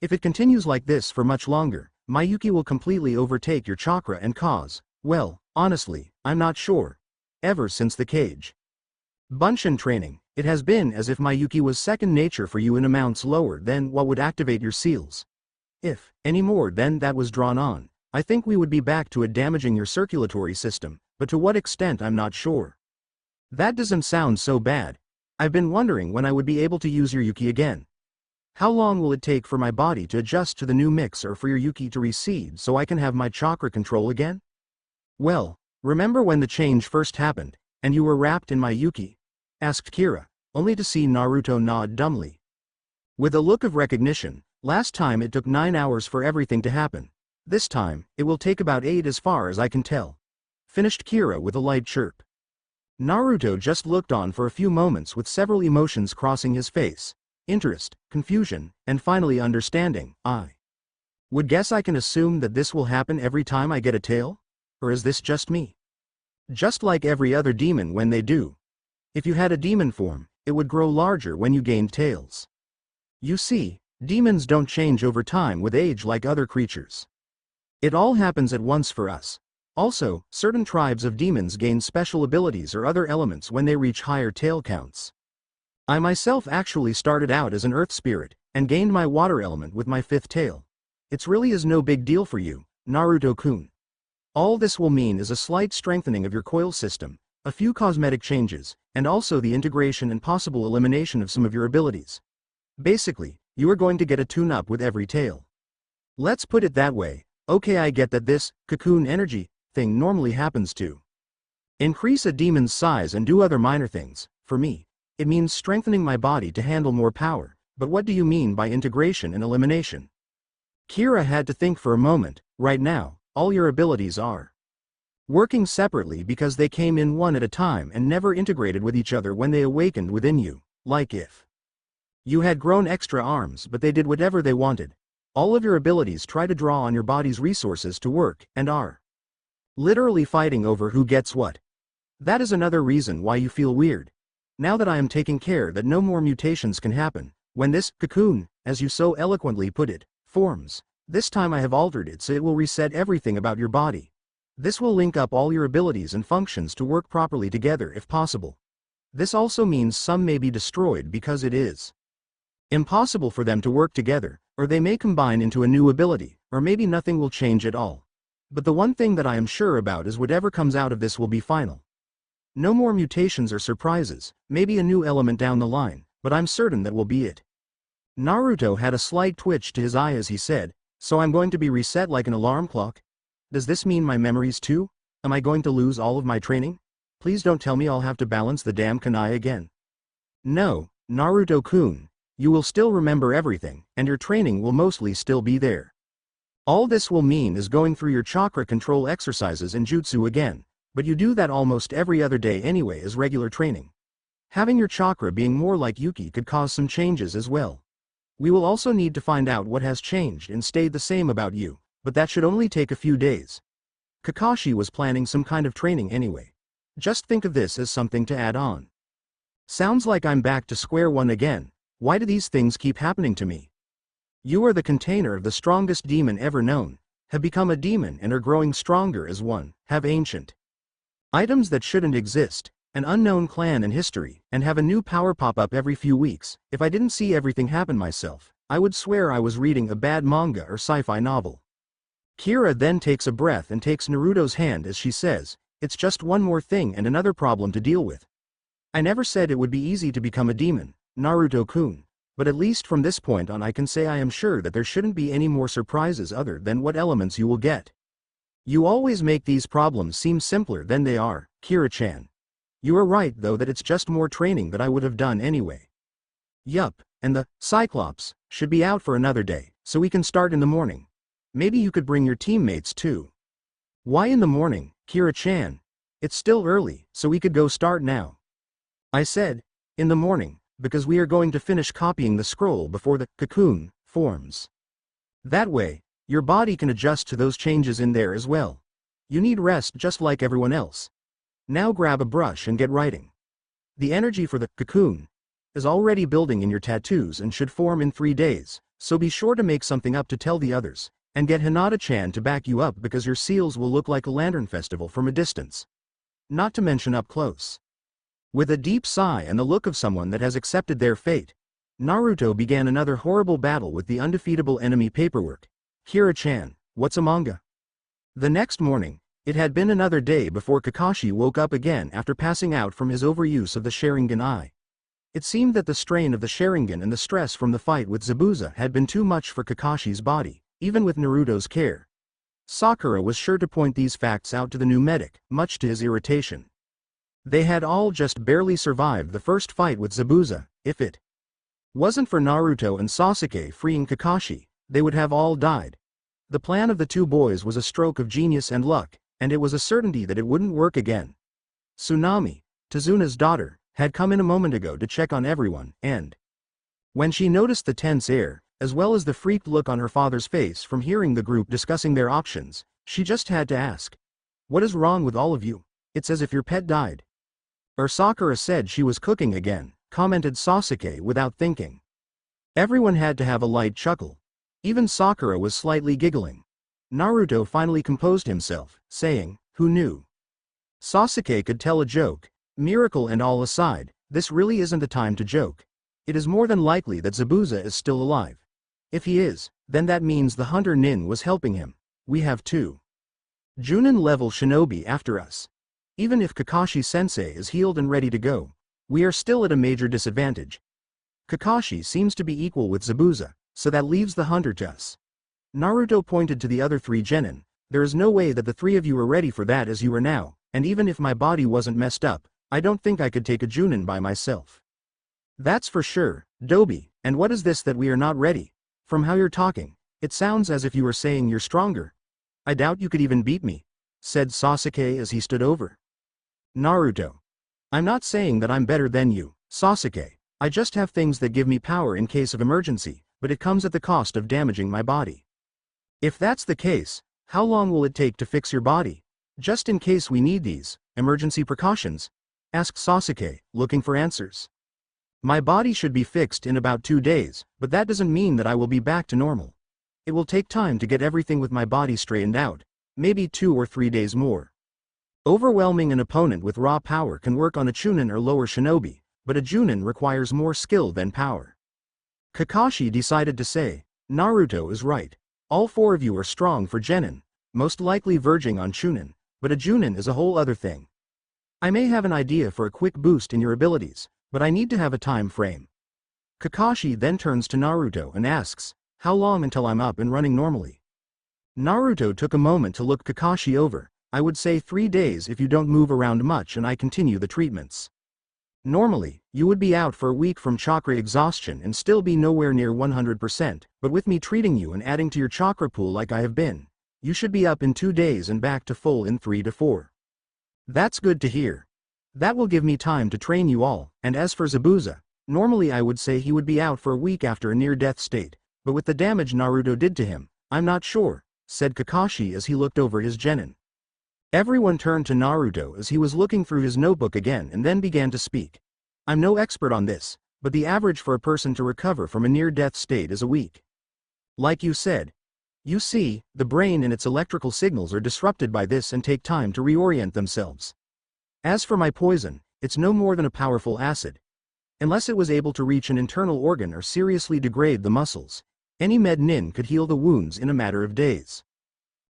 If it continues like this for much longer, my Yuki will completely overtake your chakra and cause, well, honestly, I'm not sure. Ever since the cage Bunshin training, it has been as if my Yuki was second nature for you in amounts lower than what would activate your seals. If any more than that was drawn on, I think we would be back to it damaging your circulatory system, but to what extent I'm not sure. That doesn't sound so bad. I've been wondering when I would be able to use your Yuki again. How long will it take for my body to adjust to the new mix or for your Yuki to recede so I can have my chakra control again? Well, remember when the change first happened, and you were wrapped in my Yuki? Asked Kira, only to see Naruto nod dumbly. With a look of recognition, last time it took 9 hours for everything to happen. This time, it will take about 8 as far as I can tell. Finished Kira with a light chirp. Naruto just looked on for a few moments with several emotions crossing his face. Interest, confusion, and finally understanding. I would guess I can assume that this will happen every time I get a tail? Or is this just me? Just like every other demon when they do. If you had a demon form, it would grow larger when you gained tails. You see, demons don't change over time with age like other creatures. It all happens at once for us. Also, certain tribes of demons gain special abilities or other elements when they reach higher tail counts. I myself actually started out as an earth spirit, and gained my water element with my 5th tail. It really is no big deal for you, Naruto-kun. All this will mean is a slight strengthening of your coil system, a few cosmetic changes, and also the integration and possible elimination of some of your abilities. Basically, you are going to get a tune-up with every tail. Let's put it that way. Okay, I get that this cocoon energy thing normally happens to increase a demon's size and do other minor things. For me, it means strengthening my body to handle more power, but what do you mean by integration and elimination? Kira had to think for a moment. Right now, all your abilities are working separately because they came in one at a time and never integrated with each other when they awakened within you, like if you had grown extra arms but they did whatever they wanted. All of your abilities try to draw on your body's resources to work, and are literally fighting over who gets what. That is another reason why you feel weird. Now that I am taking care that no more mutations can happen, when this cocoon, as you so eloquently put it, forms, this time I have altered it so it will reset everything about your body. This will link up all your abilities and functions to work properly together if possible. This also means some may be destroyed because it is impossible for them to work together, or they may combine into a new ability, or maybe nothing will change at all. But the one thing that I am sure about is whatever comes out of this will be final. No more mutations or surprises, maybe a new element down the line, but I'm certain that will be it. Naruto had a slight twitch to his eye as he said, So I'm going to be reset like an alarm clock? Does this mean my memories too? Am I going to lose all of my training? Please don't tell me I'll have to balance the damn kunai again. No, Naruto-kun, you will still remember everything, and your training will mostly still be there. All this will mean is going through your chakra control exercises and jutsu again, but you do that almost every other day anyway as regular training. Having your chakra being more like Yuki could cause some changes as well. We will also need to find out what has changed and stayed the same about you, but that should only take a few days. Kakashi was planning some kind of training anyway. Just think of this as something to add on. Sounds like I'm back to square one again. Why do these things keep happening to me? You are the container of the strongest demon ever known, have become a demon and are growing stronger as one, have ancient items that shouldn't exist, an unknown clan and history, and have a new power pop up every few weeks. If I didn't see everything happen myself, I would swear I was reading a bad manga or sci-fi novel. Kira then takes a breath and takes Naruto's hand as she says, it's just one more thing and another problem to deal with. I never said it would be easy to become a demon, Naruto-kun, but at least from this point on I can say I am sure that there shouldn't be any more surprises other than what elements you will get. You always make these problems seem simpler than they are, Kira-chan. You are right though that it's just more training that I would have done anyway. Yup, and the Cyclops should be out for another day, so we can start in the morning. Maybe you could bring your teammates too. Why in the morning, Kira-chan? It's still early, so we could go start now. I said, in the morning, because we are going to finish copying the scroll before the cocoon forms. That way, your body can adjust to those changes in there as well. You need rest just like everyone else. Now grab a brush and get writing. The energy for the cocoon is already building in your tattoos and should form in 3 days, so be sure to make something up to tell the others, and get Hinata-chan to back you up because your seals will look like a lantern festival from a distance. Not to mention up close. With a deep sigh and the look of someone that has accepted their fate, Naruto began another horrible battle with the undefeatable enemy paperwork. Kira-chan, what's a manga? The next morning, it had been another day before Kakashi woke up again after passing out from his overuse of the Sharingan eye. It seemed that the strain of the Sharingan and the stress from the fight with Zabuza had been too much for Kakashi's body, even with Naruto's care. Sakura was sure to point these facts out to the new medic, much to his irritation. They had all just barely survived the first fight with Zabuza. If it wasn't for Naruto and Sasuke freeing Kakashi, they would have all died. The plan of the two boys was a stroke of genius and luck, and it was a certainty that it wouldn't work again. Tsunami, Tazuna's daughter, had come in a moment ago to check on everyone, and when she noticed the tense air, as well as the freaked look on her father's face from hearing the group discussing their options, she just had to ask, "What is wrong with all of you? It's as if your pet died." Sakura said she was cooking again, commented Sasuke without thinking. Everyone had to have a light chuckle. Even Sakura was slightly giggling. Naruto finally composed himself, saying, "Who knew?" Sasuke could tell a joke. Miracle and all aside, this really isn't the time to joke. It is more than likely that Zabuza is still alive. If he is, then that means the hunter Nin was helping him. We have 2 Jounin level shinobi after us. Even if Kakashi-sensei is healed and ready to go, we are still at a major disadvantage. Kakashi seems to be equal with Zabuza, so that leaves the hunter to us. Naruto pointed to the other 3 genin. There is no way that the 3 of you are ready for that as you are now, and even if my body wasn't messed up, I don't think I could take a Jounin by myself. That's for sure, Dobi, and what is this that we are not ready? From how you're talking, it sounds as if you are saying you're stronger. I doubt you could even beat me, said Sasuke as he stood over Naruto. I'm not saying that I'm better than you, Sasuke. I just have things that give me power in case of emergency, but it comes at the cost of damaging my body. If that's the case, how long will it take to fix your body? Just in case we need these emergency precautions? Asked Sasuke, looking for answers. My body should be fixed in about 2 days, but that doesn't mean that I will be back to normal. It will take time to get everything with my body straightened out, maybe 2 or 3 days more. Overwhelming an opponent with raw power can work on a Chunin or lower shinobi, but a Jounin requires more skill than power. Kakashi decided to say, Naruto is right. All 4 of you are strong for genin, most likely verging on Chunin, but a Jounin is a whole other thing. I may have an idea for a quick boost in your abilities, but I need to have a time frame. Kakashi then turns to Naruto and asks, How long until I'm up and running normally? Naruto took a moment to look Kakashi over. I would say 3 days if you don't move around much and I continue the treatments. Normally, you would be out for a week from chakra exhaustion and still be nowhere near 100%, but with me treating you and adding to your chakra pool like I have been, you should be up in 2 days and back to full in 3 to 4. That's good to hear. That will give me time to train you all, and as for Zabuza, normally I would say he would be out for a week after a near-death state, but with the damage Naruto did to him, I'm not sure, said Kakashi as he looked over his genin. Everyone turned to Naruto as he was looking through his notebook again and then began to speak. I'm no expert on this, but the average for a person to recover from a near-death state is a week. Like you said. You see, the brain and its electrical signals are disrupted by this and take time to reorient themselves. As for my poison, it's no more than a powerful acid. Unless it was able to reach an internal organ or seriously degrade the muscles, any med nin could heal the wounds in a matter of days.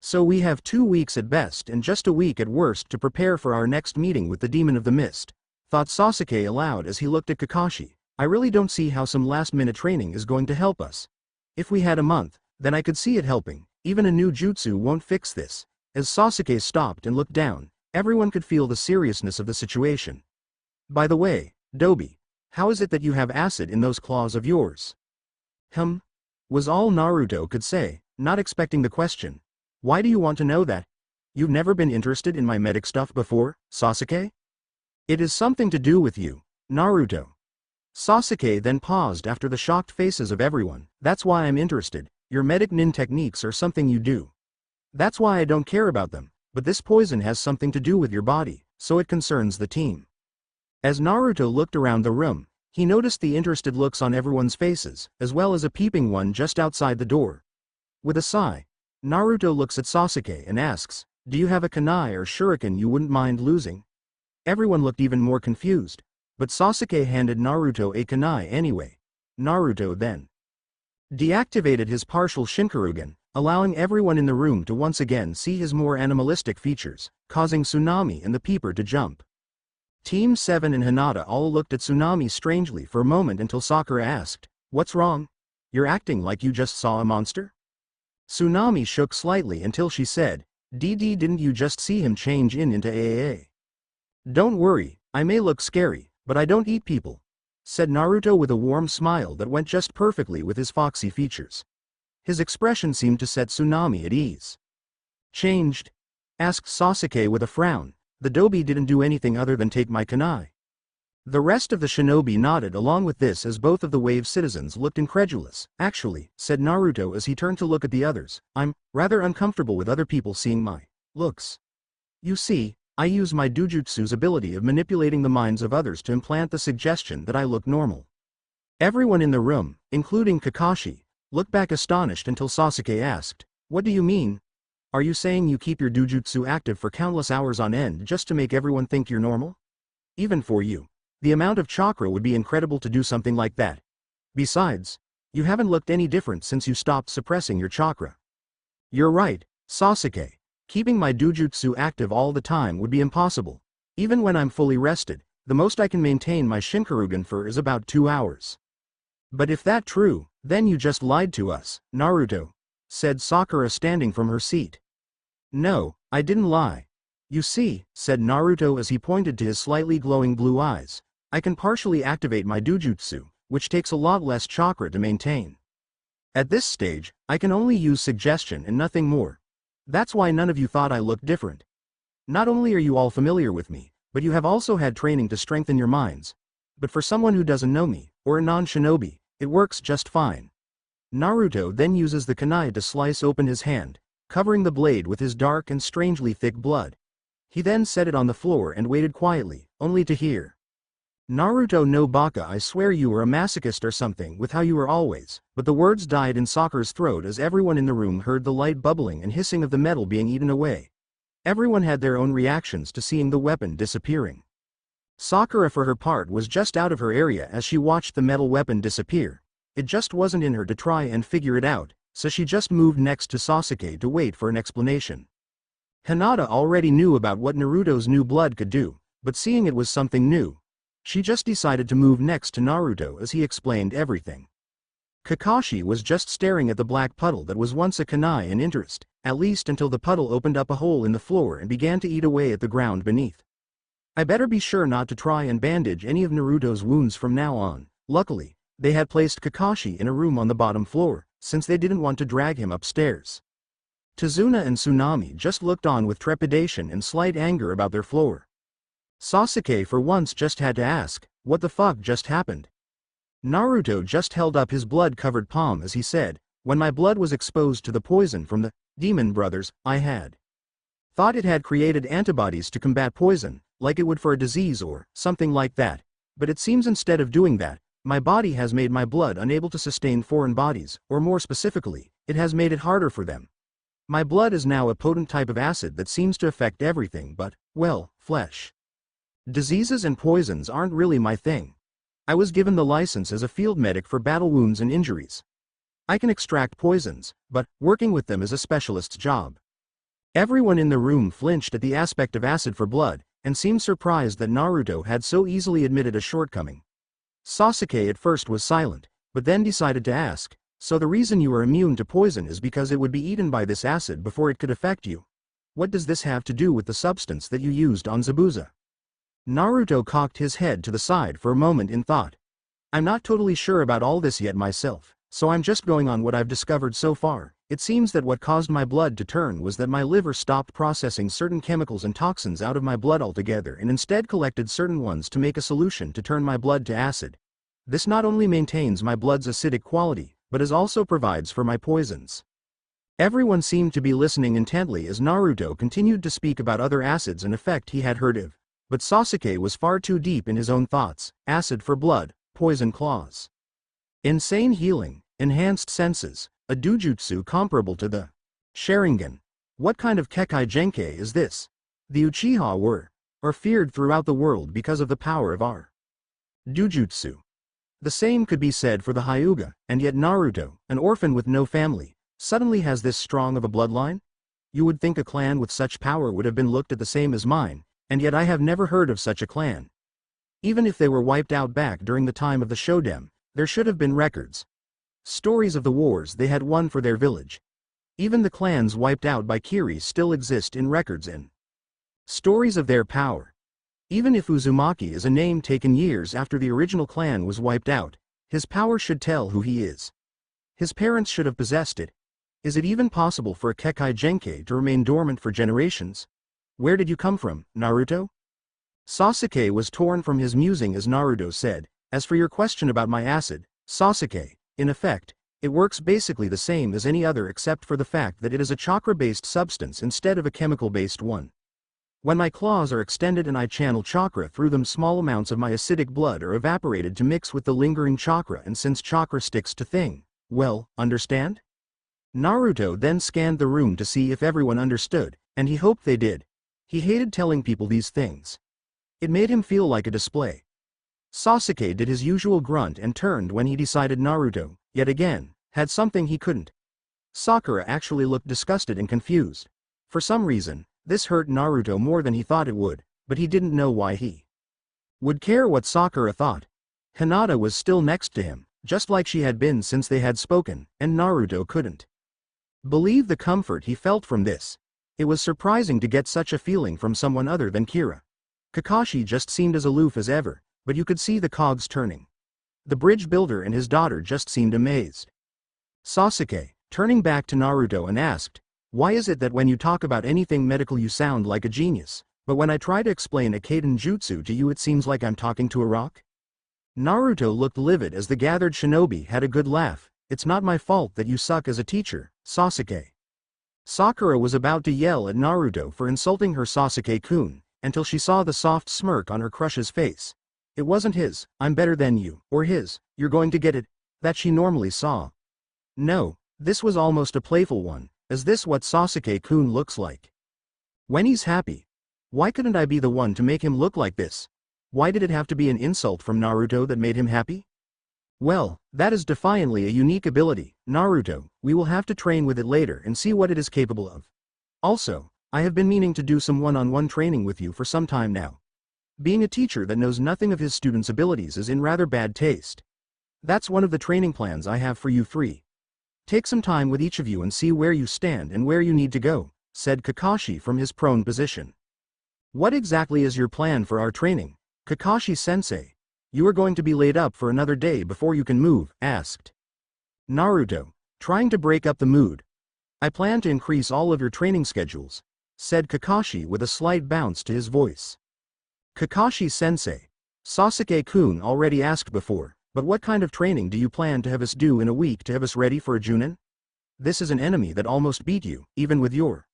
So we have 2 weeks at best and just a week at worst to prepare for our next meeting with the Demon of the Mist, thought Sasuke aloud as he looked at Kakashi. I really don't see how some last-minute training is going to help us. If we had a month, then I could see it helping. Even a new jutsu won't fix this. As Sasuke stopped and looked down, everyone could feel the seriousness of the situation. By the way, Dobi, how is it that you have acid in those claws of yours? Was all Naruto could say, not expecting the question. Why do you want to know that? You've never been interested in my medic stuff before, Sasuke? It is something to do with you, Naruto. Sasuke then paused after the shocked faces of everyone. That's why I'm interested. Your medic nin techniques are something you do. That's why I don't care about them, but this poison has something to do with your body, so it concerns the team. As Naruto looked around the room, he noticed the interested looks on everyone's faces, as well as a peeping one just outside the door. With a sigh, Naruto looks at Sasuke and asks, do you have a kunai or shuriken you wouldn't mind losing? Everyone looked even more confused, but Sasuke handed Naruto a kunai anyway. Naruto then deactivated his partial Shinkarugen, allowing everyone in the room to once again see his more animalistic features, causing Tsunami and the Peeper to jump. Team 7 and Hinata all looked at Tsunami strangely for a moment until Sakura asked, what's wrong? You're acting like you just saw a monster? Tsunami shook slightly until she said, didn't you just see him change into AAA? Don't worry, I may look scary, but I don't eat people, said Naruto with a warm smile that went just perfectly with his foxy features. His expression seemed to set Tsunami at ease. Changed? Asked Sasuke with a frown. The Dobi didn't do anything other than take my kunai. The rest of the shinobi nodded along with this as both of the wave citizens looked incredulous. Actually, said Naruto as he turned to look at the others, I'm rather uncomfortable with other people seeing my looks. You see, I use my Dojutsu's ability of manipulating the minds of others to implant the suggestion that I look normal. Everyone in the room, including Kakashi, looked back astonished until Sasuke asked, what do you mean? Are you saying you keep your Dojutsu active for countless hours on end just to make everyone think you're normal? Even for you. The amount of chakra would be incredible to do something like that. Besides, you haven't looked any different since you stopped suppressing your chakra. You're right, Sasuke. Keeping my Dojutsu active all the time would be impossible. Even when I'm fully rested, the most I can maintain my Shinkarugen for is about 2 hours. But if that's true, then you just lied to us, Naruto, said Sakura standing from her seat. No, I didn't lie. You see, said Naruto as he pointed to his slightly glowing blue eyes, I can partially activate my Dojutsu, which takes a lot less chakra to maintain. At this stage, I can only use suggestion and nothing more. That's why none of you thought I looked different. Not only are you all familiar with me, but you have also had training to strengthen your minds. But for someone who doesn't know me, or a non-shinobi, it works just fine. Naruto then uses the kunai to slice open his hand, covering the blade with his dark and strangely thick blood. He then set it on the floor and waited quietly, only to hear. Naruto no baka, I swear you were a masochist or something with how you were always, but the words died in Sakura's throat as everyone in the room heard the light bubbling and hissing of the metal being eaten away. Everyone had their own reactions to seeing the weapon disappearing. Sakura for her part was just out of her area as she watched the metal weapon disappear. It just wasn't in her to try and figure it out, so she just moved next to Sasuke to wait for an explanation. Hinata already knew about what Naruto's new blood could do, but seeing it was something new, she just decided to move next to Naruto as he explained everything. Kakashi was just staring at the black puddle that was once a kunai in interest, at least until the puddle opened up a hole in the floor and began to eat away at the ground beneath. I better be sure not to try and bandage any of Naruto's wounds from now on. Luckily, they had placed Kakashi in a room on the bottom floor, since they didn't want to drag him upstairs. Tazuna and Tsunami just looked on with trepidation and slight anger about their floor. Sasuke for once just had to ask, what the fuck just happened? Naruto just held up his blood-covered palm as he said, when my blood was exposed to the poison from the demon brothers, I had thought it had created antibodies to combat poison, like it would for a disease or something like that, but it seems instead of doing that, my body has made my blood unable to sustain foreign bodies, or more specifically, it has made it harder for them. My blood is now a potent type of acid that seems to affect everything but, well, flesh. Diseases and poisons aren't really my thing. I was given the license as a field medic for battle wounds and injuries. I can extract poisons, but working with them is a specialist's job. Everyone in the room flinched at the aspect of acid for blood, and seemed surprised that Naruto had so easily admitted a shortcoming. Sasuke at first was silent, but then decided to ask, so the reason you are immune to poison is because it would be eaten by this acid before it could affect you. What does this have to do with the substance that you used on Zabuza? Naruto cocked his head to the side for a moment in thought. I'm not totally sure about all this yet myself, so I'm just going on what I've discovered so far. It seems that what caused my blood to turn was that my liver stopped processing certain chemicals and toxins out of my blood altogether and instead collected certain ones to make a solution to turn my blood to acid. This not only maintains my blood's acidic quality, but as also provides for my poisons. Everyone seemed to be listening intently as Naruto continued to speak about other acids and effect he had heard of, but Sasuke was far too deep in his own thoughts. Acid for blood, poison claws. Insane healing, enhanced senses, a Dojutsu comparable to the Sharingan. What kind of Kekai Genkai is this? The Uchiha were, or feared throughout the world because of the power of our Dojutsu. The same could be said for the Hyuga, and yet Naruto, an orphan with no family, suddenly has this strong of a bloodline? You would think a clan with such power would have been looked at the same as mine, and yet I have never heard of such a clan. Even if they were wiped out back during the time of the showdown, there should have been records. Stories of the wars they had won for their village. Even the clans wiped out by Kiri still exist in records and stories of their power. Even if Uzumaki is a name taken years after the original clan was wiped out, his power should tell who he is. His parents should have possessed it. Is it even possible for a Kekai Genkai to remain dormant for generations? Where did you come from, Naruto? Sasuke was torn from his musing as Naruto said, as for your question about my acid, Sasuke, in effect, it works basically the same as any other except for the fact that it is a chakra-based substance instead of a chemical-based one. When my claws are extended and I channel chakra through them, small amounts of my acidic blood are evaporated to mix with the lingering chakra, and since chakra sticks to thing, well, understand? Naruto then scanned the room to see if everyone understood, and he hoped they did. He hated telling people these things. It made him feel like a display. Sasuke did his usual grunt and turned when he decided Naruto, yet again, had something he couldn't. Sakura actually looked disgusted and confused. For some reason, this hurt Naruto more than he thought it would, but he didn't know why he would care what Sakura thought. Hinata was still next to him, just like she had been since they had spoken, and Naruto couldn't believe the comfort he felt from this. It was surprising to get such a feeling from someone other than Kira. Kakashi just seemed as aloof as ever, but you could see the cogs turning. The bridge builder and his daughter just seemed amazed. Sasuke, turning back to Naruto and asked, why is it that when you talk about anything medical you sound like a genius, but when I try to explain a Kaiden jutsu to you it seems like I'm talking to a rock? Naruto looked livid as the gathered shinobi had a good laugh. It's not my fault that you suck as a teacher, Sasuke. Sakura was about to yell at Naruto for insulting her Sasuke-kun, until she saw the soft smirk on her crush's face. It wasn't his, I'm better than you, or his, you're going to get it, that she normally saw. No, this was almost a playful one. Is this what Sasuke-kun looks like when he's happy? Why couldn't I be the one to make him look like this? Why did it have to be an insult from Naruto that made him happy? Well, that is defiantly a unique ability, Naruto. We will have to train with it later and see what it is capable of. Also, I have been meaning to do some one-on-one training with you for some time now. Being a teacher that knows nothing of his students' abilities is in rather bad taste. That's one of the training plans I have for you three. Take some time with each of you and see where you stand and where you need to go, said Kakashi from his prone position. What exactly is your plan for our training, Kakashi-sensei? You are going to be laid up for another day before you can move, asked Naruto, trying to break up the mood. I plan to increase all of your training schedules, said Kakashi with a slight bounce to his voice. Kakashi-sensei, Sasuke-kun already asked before, but what kind of training do you plan to have us do in a week to have us ready for a Jounin? This is an enemy that almost beat you, even with your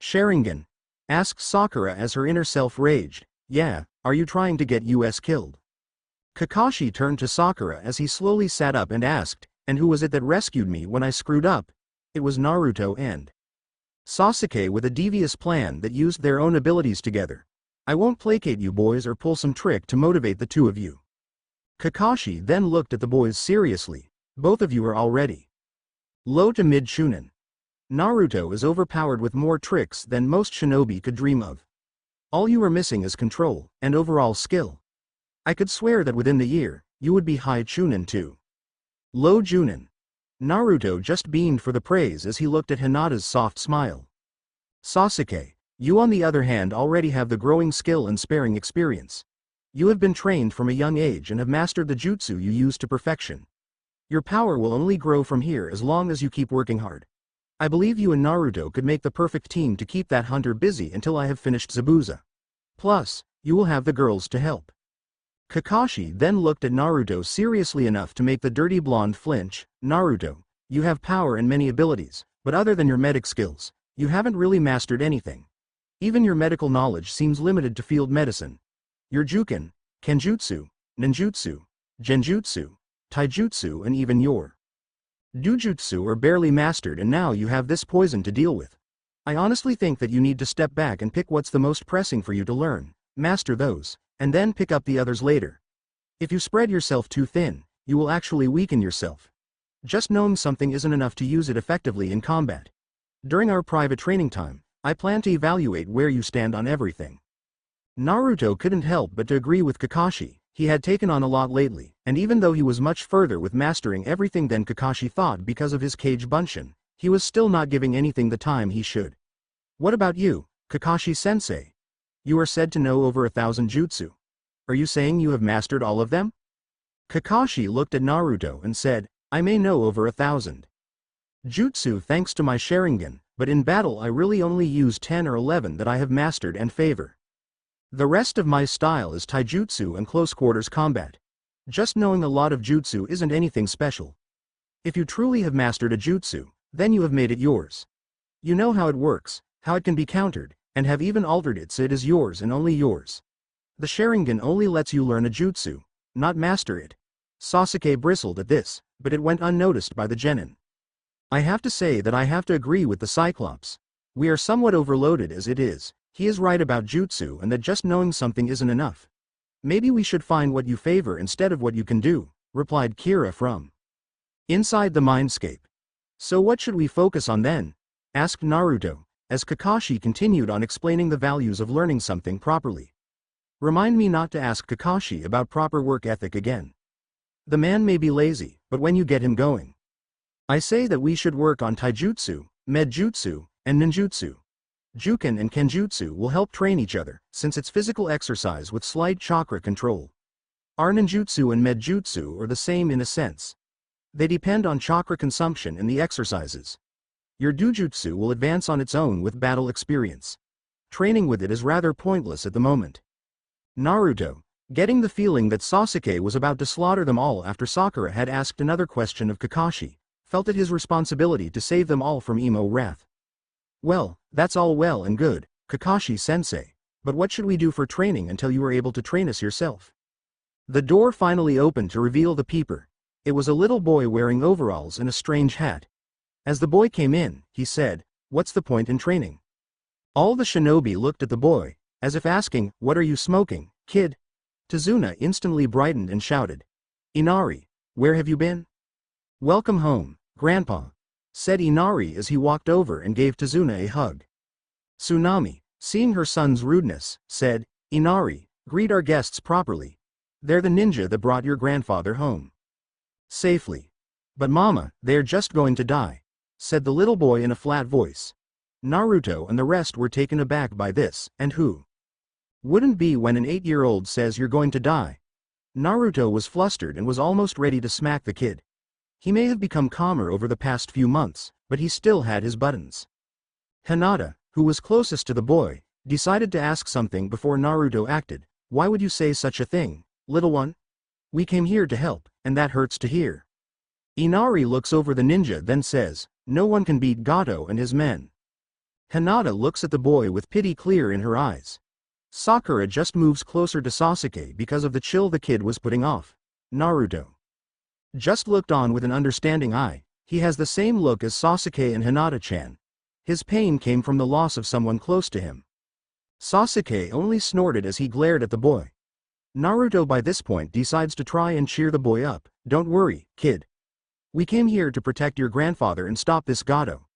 Sharingan, asked Sakura as her inner self raged. Yeah, are you trying to get us killed? Kakashi turned to Sakura as he slowly sat up and asked, and who was it that rescued me when I screwed up? It was Naruto and Sasuke with a devious plan that used their own abilities together. I won't placate you boys or pull some trick to motivate the two of you. Kakashi then looked at the boys seriously. Both of you are already low to mid Chunin. Naruto is overpowered with more tricks than most shinobi could dream of. All you are missing is control and overall skill. I could swear that within the year, you would be high Chunin too. Low Jounin. Naruto just beamed for the praise as he looked at Hinata's soft smile. Sasuke, you on the other hand already have the growing skill and sparring experience. You have been trained from a young age and have mastered the jutsu you use to perfection. Your power will only grow from here as long as you keep working hard. I believe you and Naruto could make the perfect team to keep that hunter busy until I have finished Zabuza. Plus, you will have the girls to help. Kakashi then looked at Naruto seriously enough to make the dirty blonde flinch. Naruto, you have power and many abilities, but other than your medic skills, you haven't really mastered anything. Even your medical knowledge seems limited to field medicine. Your Jukin, Kenjutsu, Ninjutsu, Genjutsu, Taijutsu and even your Dojutsu are barely mastered, and now you have this poison to deal with. I honestly think that you need to step back and pick what's the most pressing for you to learn, master those, and then pick up the others later. If you spread yourself too thin, you will actually weaken yourself. Just knowing something isn't enough to use it effectively in combat. During our private training time, I plan to evaluate where you stand on everything. Naruto couldn't help but to agree with Kakashi. He had taken on a lot lately, and even though he was much further with mastering everything than Kakashi thought because of his Kage Bunshin, he was still not giving anything the time he should. What about you, Kakashi-sensei? You are said to know over 1,000 jutsu. Are you saying you have mastered all of them? Kakashi looked at Naruto and said, I may know over 1,000 jutsu thanks to my Sharingan, but in battle I really only use 10 or 11 that I have mastered and favor. The rest of my style is taijutsu and close quarters combat. Just knowing a lot of jutsu isn't anything special. If you truly have mastered a jutsu, then you have made it yours. You know how it works, how it can be countered, and have even altered it so it is yours and only yours. The Sharingan only lets you learn a jutsu, not master it. Sasuke bristled at this, but it went unnoticed by the genin. I have to say that I have to agree with the Cyclops. We are somewhat overloaded as it is. He is right about jutsu and that just knowing something isn't enough. Maybe we should find what you favor instead of what you can do, replied Kira from inside the mindscape. So what should we focus on then? Asked Naruto, as Kakashi continued on explaining the values of learning something properly. Remind me not to ask Kakashi about proper work ethic again. The man may be lazy, but when you get him going. I say that we should work on taijutsu, medjutsu, and ninjutsu. Jukin and Kenjutsu will help train each other, since it's physical exercise with slight chakra control. Our ninjutsu and medjutsu are the same in a sense. They depend on chakra consumption in the exercises. Your dojutsu will advance on its own with battle experience. Training with it is rather pointless at the moment. Naruto, getting the feeling that Sasuke was about to slaughter them all after Sakura had asked another question of Kakashi, felt it his responsibility to save them all from emo wrath. Well, that's all well and good, Kakashi-sensei, but what should we do for training until you are able to train us yourself? The door finally opened to reveal the peeper. It was a little boy wearing overalls and a strange hat. As the boy came in, he said, "What's the point in training?" All the shinobi looked at the boy, as if asking, "What are you smoking, kid?" Tazuna instantly brightened and shouted, "Inari, where have you been?" "Welcome home, Grandpa," said Inari as he walked over and gave Tazuna a hug. Tsunami, seeing her son's rudeness, said, "Inari, greet our guests properly. They're the ninja that brought your grandfather home." Safely. But mama, they're just going to die, said the little boy in a flat voice. Naruto and the rest were taken aback by this, and who wouldn't be when an 8-year-old says you're going to die? Naruto was flustered and was almost ready to smack the kid. He may have become calmer over the past few months, but he still had his buttons. Hinata, who was closest to the boy, decided to ask something before Naruto acted. Why would you say such a thing, little one? We came here to help, and that hurts to hear. Inari looks over the ninja then says, no one can beat Gato and his men. Hinata looks at the boy with pity clear in her eyes. Sakura just moves closer to Sasuke because of the chill the kid was putting off. Naruto just looked on with an understanding eye. He has the same look as Sasuke and Hinata-chan. His pain came from the loss of someone close to him. Sasuke only snorted as he glared at the boy. Naruto by this point decides to try and cheer the boy up. Don't worry, kid. We came here to protect your grandfather and stop this Gato.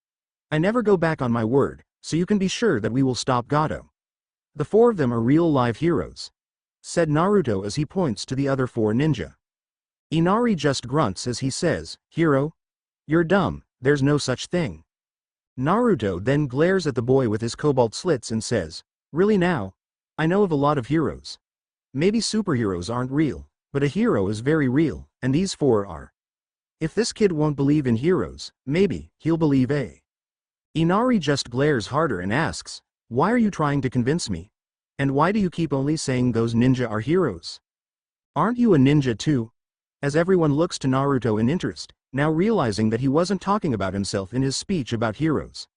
I never go back on my word, so you can be sure that we will stop Gato. The 4 of them are real live heroes, said Naruto as he points to the other 4 ninja. Inari just grunts as he says, hero? You're dumb, there's no such thing. Naruto then glares at the boy with his cobalt slits and says, really now? I know of a lot of heroes. Maybe superheroes aren't real, but a hero is very real, and these 4 are. If this kid won't believe in heroes, maybe he'll believe a. Inari just glares harder and asks, why are you trying to convince me? And why do you keep only saying those ninja are heroes? Aren't you a ninja too? As everyone looks to Naruto in interest, now realizing that he wasn't talking about himself in his speech about heroes.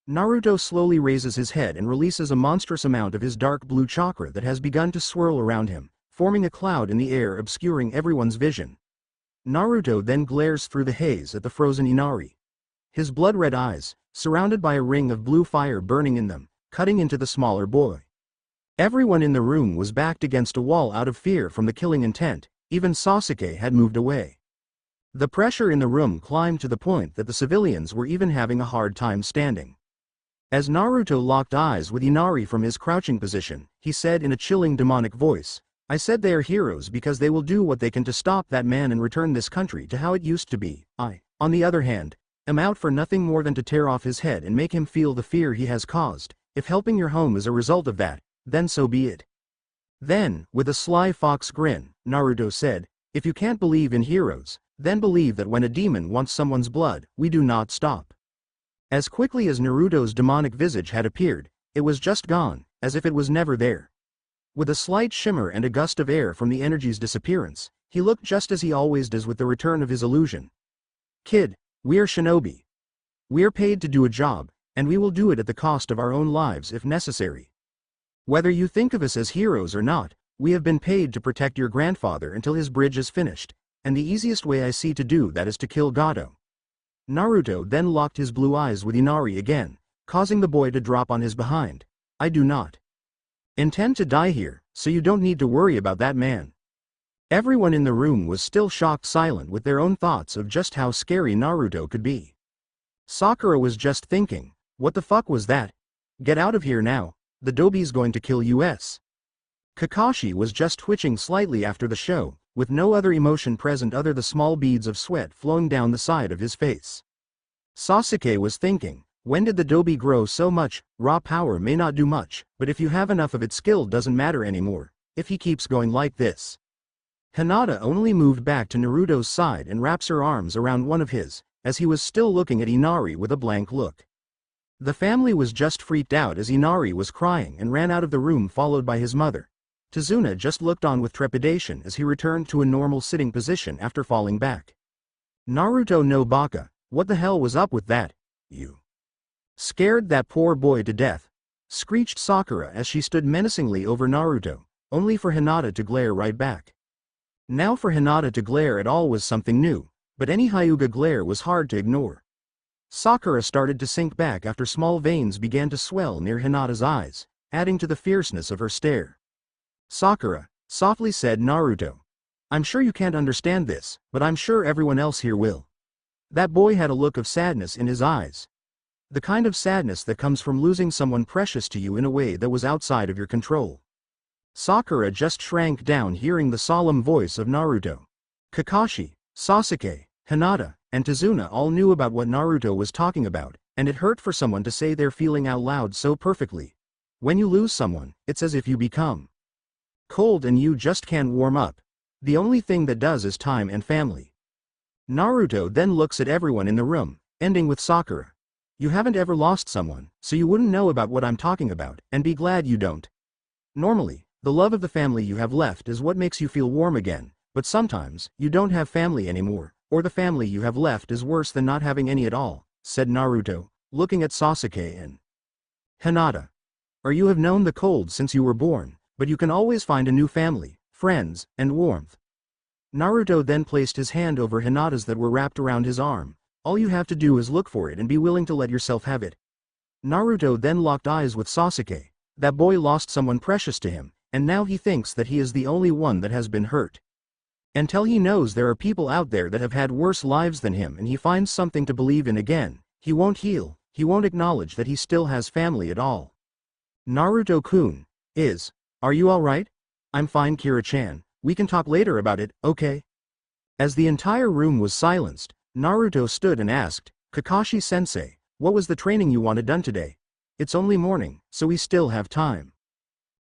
Naruto slowly raises his head and releases a monstrous amount of his dark blue chakra that has begun to swirl around him, forming a cloud in the air obscuring everyone's vision. Naruto then glares through the haze at the frozen Inari. His blood-red eyes, surrounded by a ring of blue fire burning in them, cutting into the smaller boy. Everyone in the room was backed against a wall out of fear from the killing intent. Even Sasuke had moved away. The pressure in the room climbed to the point that the civilians were even having a hard time standing. As Naruto locked eyes with Inari from his crouching position, he said in a chilling demonic voice, I said they are heroes because they will do what they can to stop that man and return this country to how it used to be. I, on the other hand, am out for nothing more than to tear off his head and make him feel the fear he has caused. If helping your home is a result of that, then so be it. Then, with a sly fox grin, Naruto said, if you can't believe in heroes, then believe that when a demon wants someone's blood, we do not stop. As quickly as Naruto's demonic visage had appeared, it was just gone, as if it was never there. With a slight shimmer and a gust of air from the energy's disappearance, he looked just as he always does with the return of his illusion. Kid, we are shinobi. We are paid to do a job, and we will do it at the cost of our own lives if necessary. Whether you think of us as heroes or not, we have been paid to protect your grandfather until his bridge is finished, and the easiest way I see to do that is to kill Gato. Naruto then locked his blue eyes with Inari again, causing the boy to drop on his behind. I do not intend to die here, so you don't need to worry about that man. Everyone in the room was still shocked silent with their own thoughts of just how scary Naruto could be. Sakura was just thinking, what the fuck was that? Get out of here now. The Dobi's going to kill us. Kakashi was just twitching slightly after the show, with no other emotion present other the small beads of sweat flowing down the side of his face. Sasuke was thinking, when did the Dobi grow so much? Raw power may not do much, but if you have enough of it, skill doesn't matter anymore, if he keeps going like this. Hinata only moved back to Naruto's side and wraps her arms around one of his, as he was still looking at Inari with a blank look. The family was just freaked out as Inari was crying and ran out of the room followed by his mother. Tazuna just looked on with trepidation as he returned to a normal sitting position after falling back. Naruto no baka, what the hell was up with that? You scared that poor boy to death, screeched Sakura as she stood menacingly over Naruto, only for Hinata to glare right back. Now for Hinata to glare at all was something new, but any Hyuga glare was hard to ignore. Sakura started to sink back after small veins began to swell near Hinata's eyes, adding to the fierceness of her stare. Sakura, softly said Naruto. I'm sure you can't understand this, but I'm sure everyone else here will. That boy had a look of sadness in his eyes. The kind of sadness that comes from losing someone precious to you in a way that was outside of your control. Sakura just shrank down hearing the solemn voice of Naruto. Kakashi, Sasuke, Hinata, and Tazuna all knew about what Naruto was talking about, and it hurt for someone to say their feeling out loud so perfectly. When you lose someone, it's as if you become cold and you just can't warm up. The only thing that does is time and family. Naruto then looks at everyone in the room, ending with Sakura. You haven't ever lost someone, so you wouldn't know about what I'm talking about, and be glad you don't. Normally, the love of the family you have left is what makes you feel warm again, but sometimes, you don't have family anymore, or the family you have left is worse than not having any at all, said Naruto, looking at Sasuke and Hinata. Or you have known the cold since you were born, but you can always find a new family, friends, and warmth. Naruto then placed his hand over Hinata's that were wrapped around his arm. All you have to do is look for it and be willing to let yourself have it. Naruto then locked eyes with Sasuke. That boy lost someone precious to him, and now he thinks that he is the only one that has been hurt. Until he knows there are people out there that have had worse lives than him and he finds something to believe in again, he won't heal, he won't acknowledge that he still has family at all. Naruto-kun, are you alright? I'm fine, Kira-chan, we can talk later about it, okay? As the entire room was silenced, Naruto stood and asked, Kakashi-sensei, what was the training you wanted done today? It's only morning, so we still have time.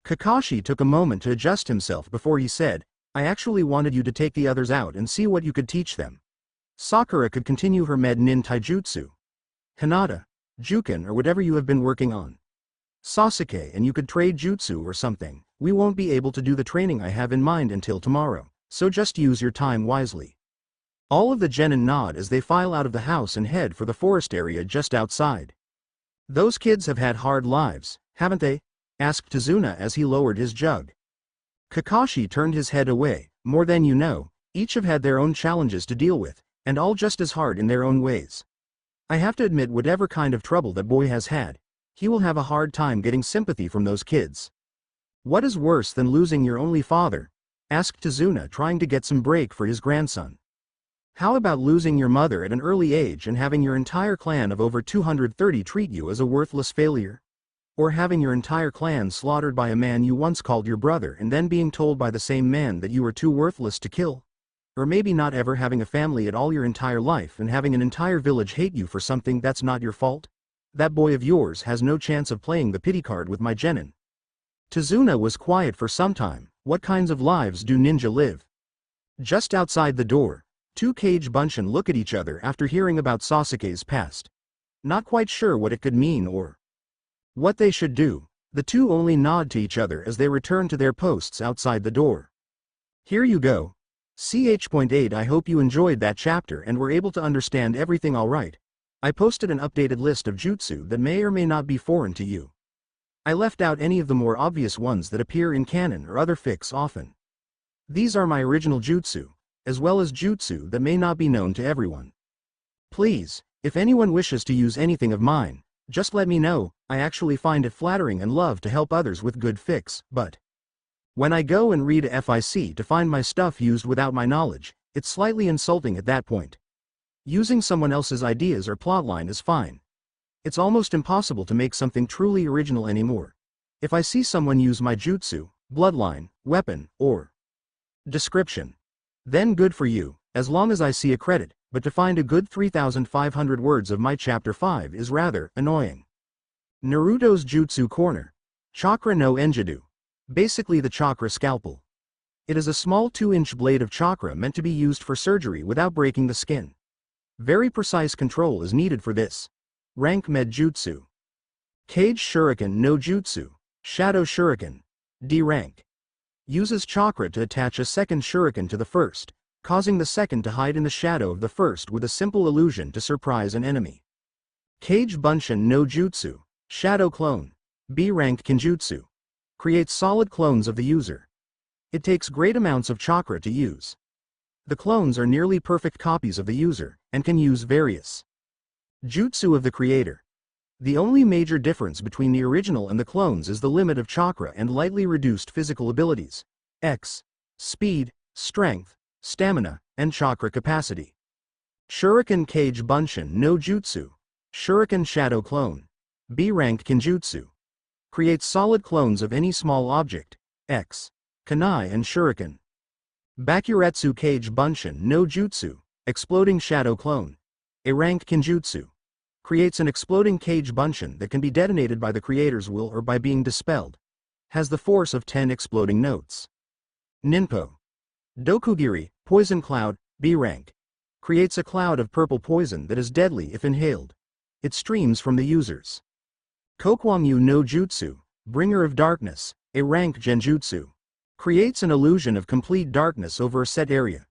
Kakashi took a moment to adjust himself before he said, I actually wanted you to take the others out and see what you could teach them. Sakura could continue her med-nin taijutsu. Hinata, Juken or whatever you have been working on. Sasuke and you could trade jutsu or something. We won't be able to do the training I have in mind until tomorrow, so just use your time wisely. All of the genin nod as they file out of the house and head for the forest area just outside. Those kids have had hard lives, haven't they? Asked Tazuna as he lowered his jug. Kakashi turned his head away. More than you know, each have had their own challenges to deal with, and all just as hard in their own ways. I have to admit whatever kind of trouble that boy has had, he will have a hard time getting sympathy from those kids. What is worse than losing your only father? Asked Tazuna, trying to get some break for his grandson. How about losing your mother at an early age and having your entire clan of over 230 treat you as a worthless failure? Or having your entire clan slaughtered by a man you once called your brother and then being told by the same man that you were too worthless to kill? Or maybe not ever having a family at all your entire life and having an entire village hate you for something that's not your fault? That boy of yours has no chance of playing the pity card with my genin. Tazuna was quiet for some time. What kinds of lives do ninja live? Just outside the door, two Kage Bunshin look at each other after hearing about Sasuke's past. Not quite sure what it could mean or what they should do, the two only nod to each other as they return to their posts outside the door. Here you go. Ch.8 I hope you enjoyed that chapter and were able to understand everything alright. I posted an updated list of jutsu that may or may not be foreign to you. I left out any of the more obvious ones that appear in canon or other fics often. These are my original jutsu, as well as jutsu that may not be known to everyone. Please, if anyone wishes to use anything of mine, just let me know. I actually find it flattering and love to help others with good fics, but when I go and read a FIC to find my stuff used without my knowledge, it's slightly insulting at that point. Using someone else's ideas or plotline is fine. It's almost impossible to make something truly original anymore. If I see someone use my jutsu, bloodline, weapon, or description, then good for you, as long as I see a credit, but to find a good 3,500 words of my chapter 5 is rather annoying. Naruto's Jutsu Corner. Chakra no Enjadu. Basically the chakra scalpel. It is a small 2-inch blade of chakra meant to be used for surgery without breaking the skin. Very precise control is needed for this. Rank Med Jutsu. Kage Shuriken no Jutsu. Shadow Shuriken. D rank. Uses chakra to attach a second shuriken to the first, causing the second to hide in the shadow of the first with a simple illusion to surprise an enemy. Kage Bunshin no Jutsu. Shadow Clone. B rank Kinjutsu. Creates solid clones of the user. It takes great amounts of chakra to use. The clones are nearly perfect copies of the user, and can use various jutsu of the creator. The only major difference between the original and the clones is the limit of chakra and lightly reduced physical abilities. X. Speed, strength, stamina, and chakra capacity. Shuriken Kage Bunshin no Jutsu. Shuriken Shadow Clone. B rank Kinjutsu. Creates solid clones of any small object. X. Kunai and Shuriken. Bakuretsu Kage Bunshin no Jutsu, Exploding Shadow Clone. A ranked Kinjutsu. Creates an exploding cage bunshin that can be detonated by the creator's will or by being dispelled. Has the force of 10 exploding notes. Ninpo. Dokugiri, Poison Cloud, B rank. Creates a cloud of purple poison that is deadly if inhaled. It streams from the users. Kokwamyu no Jutsu, Bringer of Darkness, a rank genjutsu. Creates an illusion of complete darkness over a set area.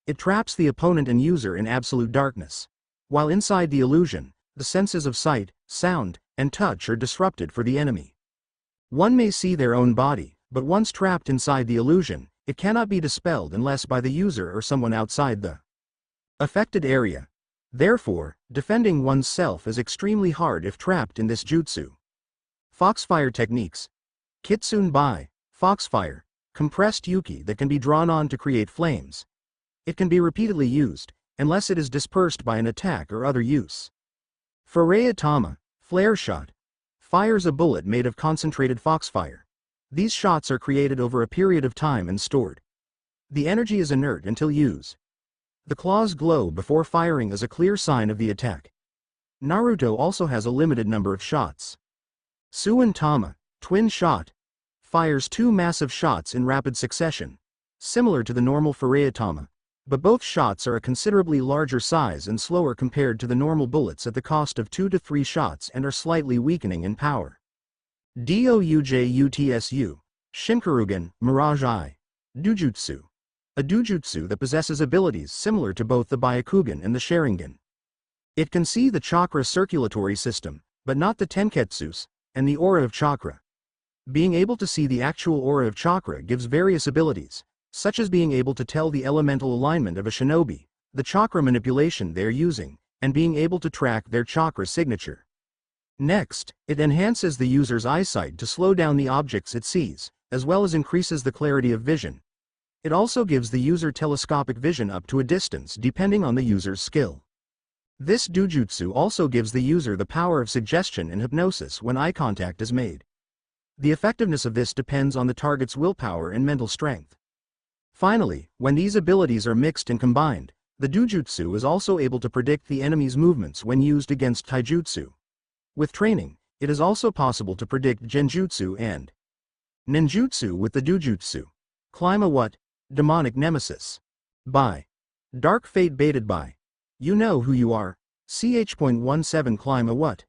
It traps the opponent and user in absolute darkness. While inside the illusion, the senses of sight, sound, and touch are disrupted for the enemy. One may see their own body, but once trapped inside the illusion, it cannot be dispelled unless by the user or someone outside the affected area. Therefore, defending oneself is extremely hard if trapped in this jutsu. Foxfire techniques. Kitsune by Foxfire, compressed yuki that can be drawn on to create flames. It can be repeatedly used, unless it is dispersed by an attack or other use. Foray Tama, flare shot. Fires a bullet made of concentrated foxfire. These shots are created over a period of time and stored. The energy is inert until used. The claws glow before firing as a clear sign of the attack. Naruto also has a limited number of shots. Suin Tama, twin shot. Fires 2 massive shots in rapid succession, similar to the normal Foray Tama, but both shots are a considerably larger size and slower compared to the normal bullets at the cost of 2 to 3 shots and are slightly weakening in power. Doujutsu, Shinkarugen, Mirage Eye. Dojutsu. A dojutsu that possesses abilities similar to both the Byakugan and the Sharingan. It can see the chakra circulatory system, but not the tenketsus, and the aura of chakra. Being able to see the actual aura of chakra gives various abilities, such as being able to tell the elemental alignment of a shinobi, the chakra manipulation they are using, and being able to track their chakra signature. Next, it enhances the user's eyesight to slow down the objects it sees, as well as increases the clarity of vision. It also gives the user telescopic vision up to a distance depending on the user's skill. This dojutsu also gives the user the power of suggestion and hypnosis when eye contact is made. The effectiveness of this depends on the target's willpower and mental strength. Finally, when these abilities are mixed and combined, the dojutsu is also able to predict the enemy's movements when used against taijutsu. With training, it is also possible to predict genjutsu and ninjutsu with the dojutsu. Climb a what? Demonic Nemesis. By Dark Fate baited by You Know Who You Are. Ch.17 Climb a what?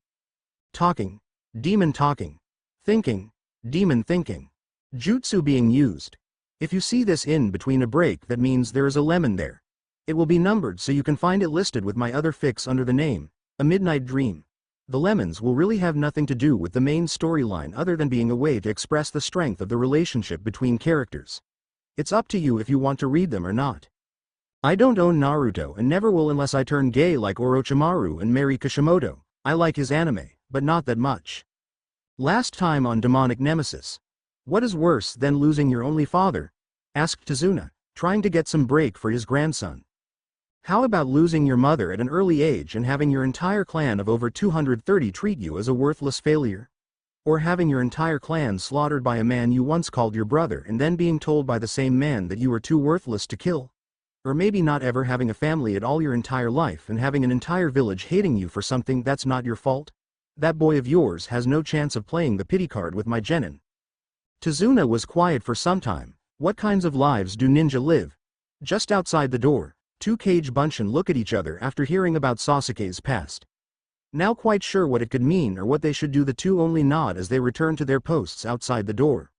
Talking. Demon talking. Thinking. Demon thinking. Jutsu being used. If you see this in between a break, that means there is a lemon there. It will be numbered so you can find it listed with my other fix under the name, A Midnight Dream. The lemons will really have nothing to do with the main storyline other than being a way to express the strength of the relationship between characters. It's up to you if you want to read them or not. I don't own Naruto and never will unless I turn gay like Orochimaru and marry Kishimoto. I like his anime, but not that much. Last time on Demonic Nemesis. What is worse than losing your only father? Asked Tazuna, trying to get some break for his grandson. How about losing your mother at an early age and having your entire clan of over 230 treat you as a worthless failure? Or having your entire clan slaughtered by a man you once called your brother and then being told by the same man that you were too worthless to kill? Or maybe not ever having a family at all your entire life and having an entire village hating you for something that's not your fault? That boy of yours has no chance of playing the pity card with my genin. Tazuna was quiet for some time. What kinds of lives do ninja live? Just outside the door, 2 Kage Bunshin look at each other after hearing about Sasuke's past. Now quite sure what it could mean or what they should do, the two only nod as they return to their posts outside the door.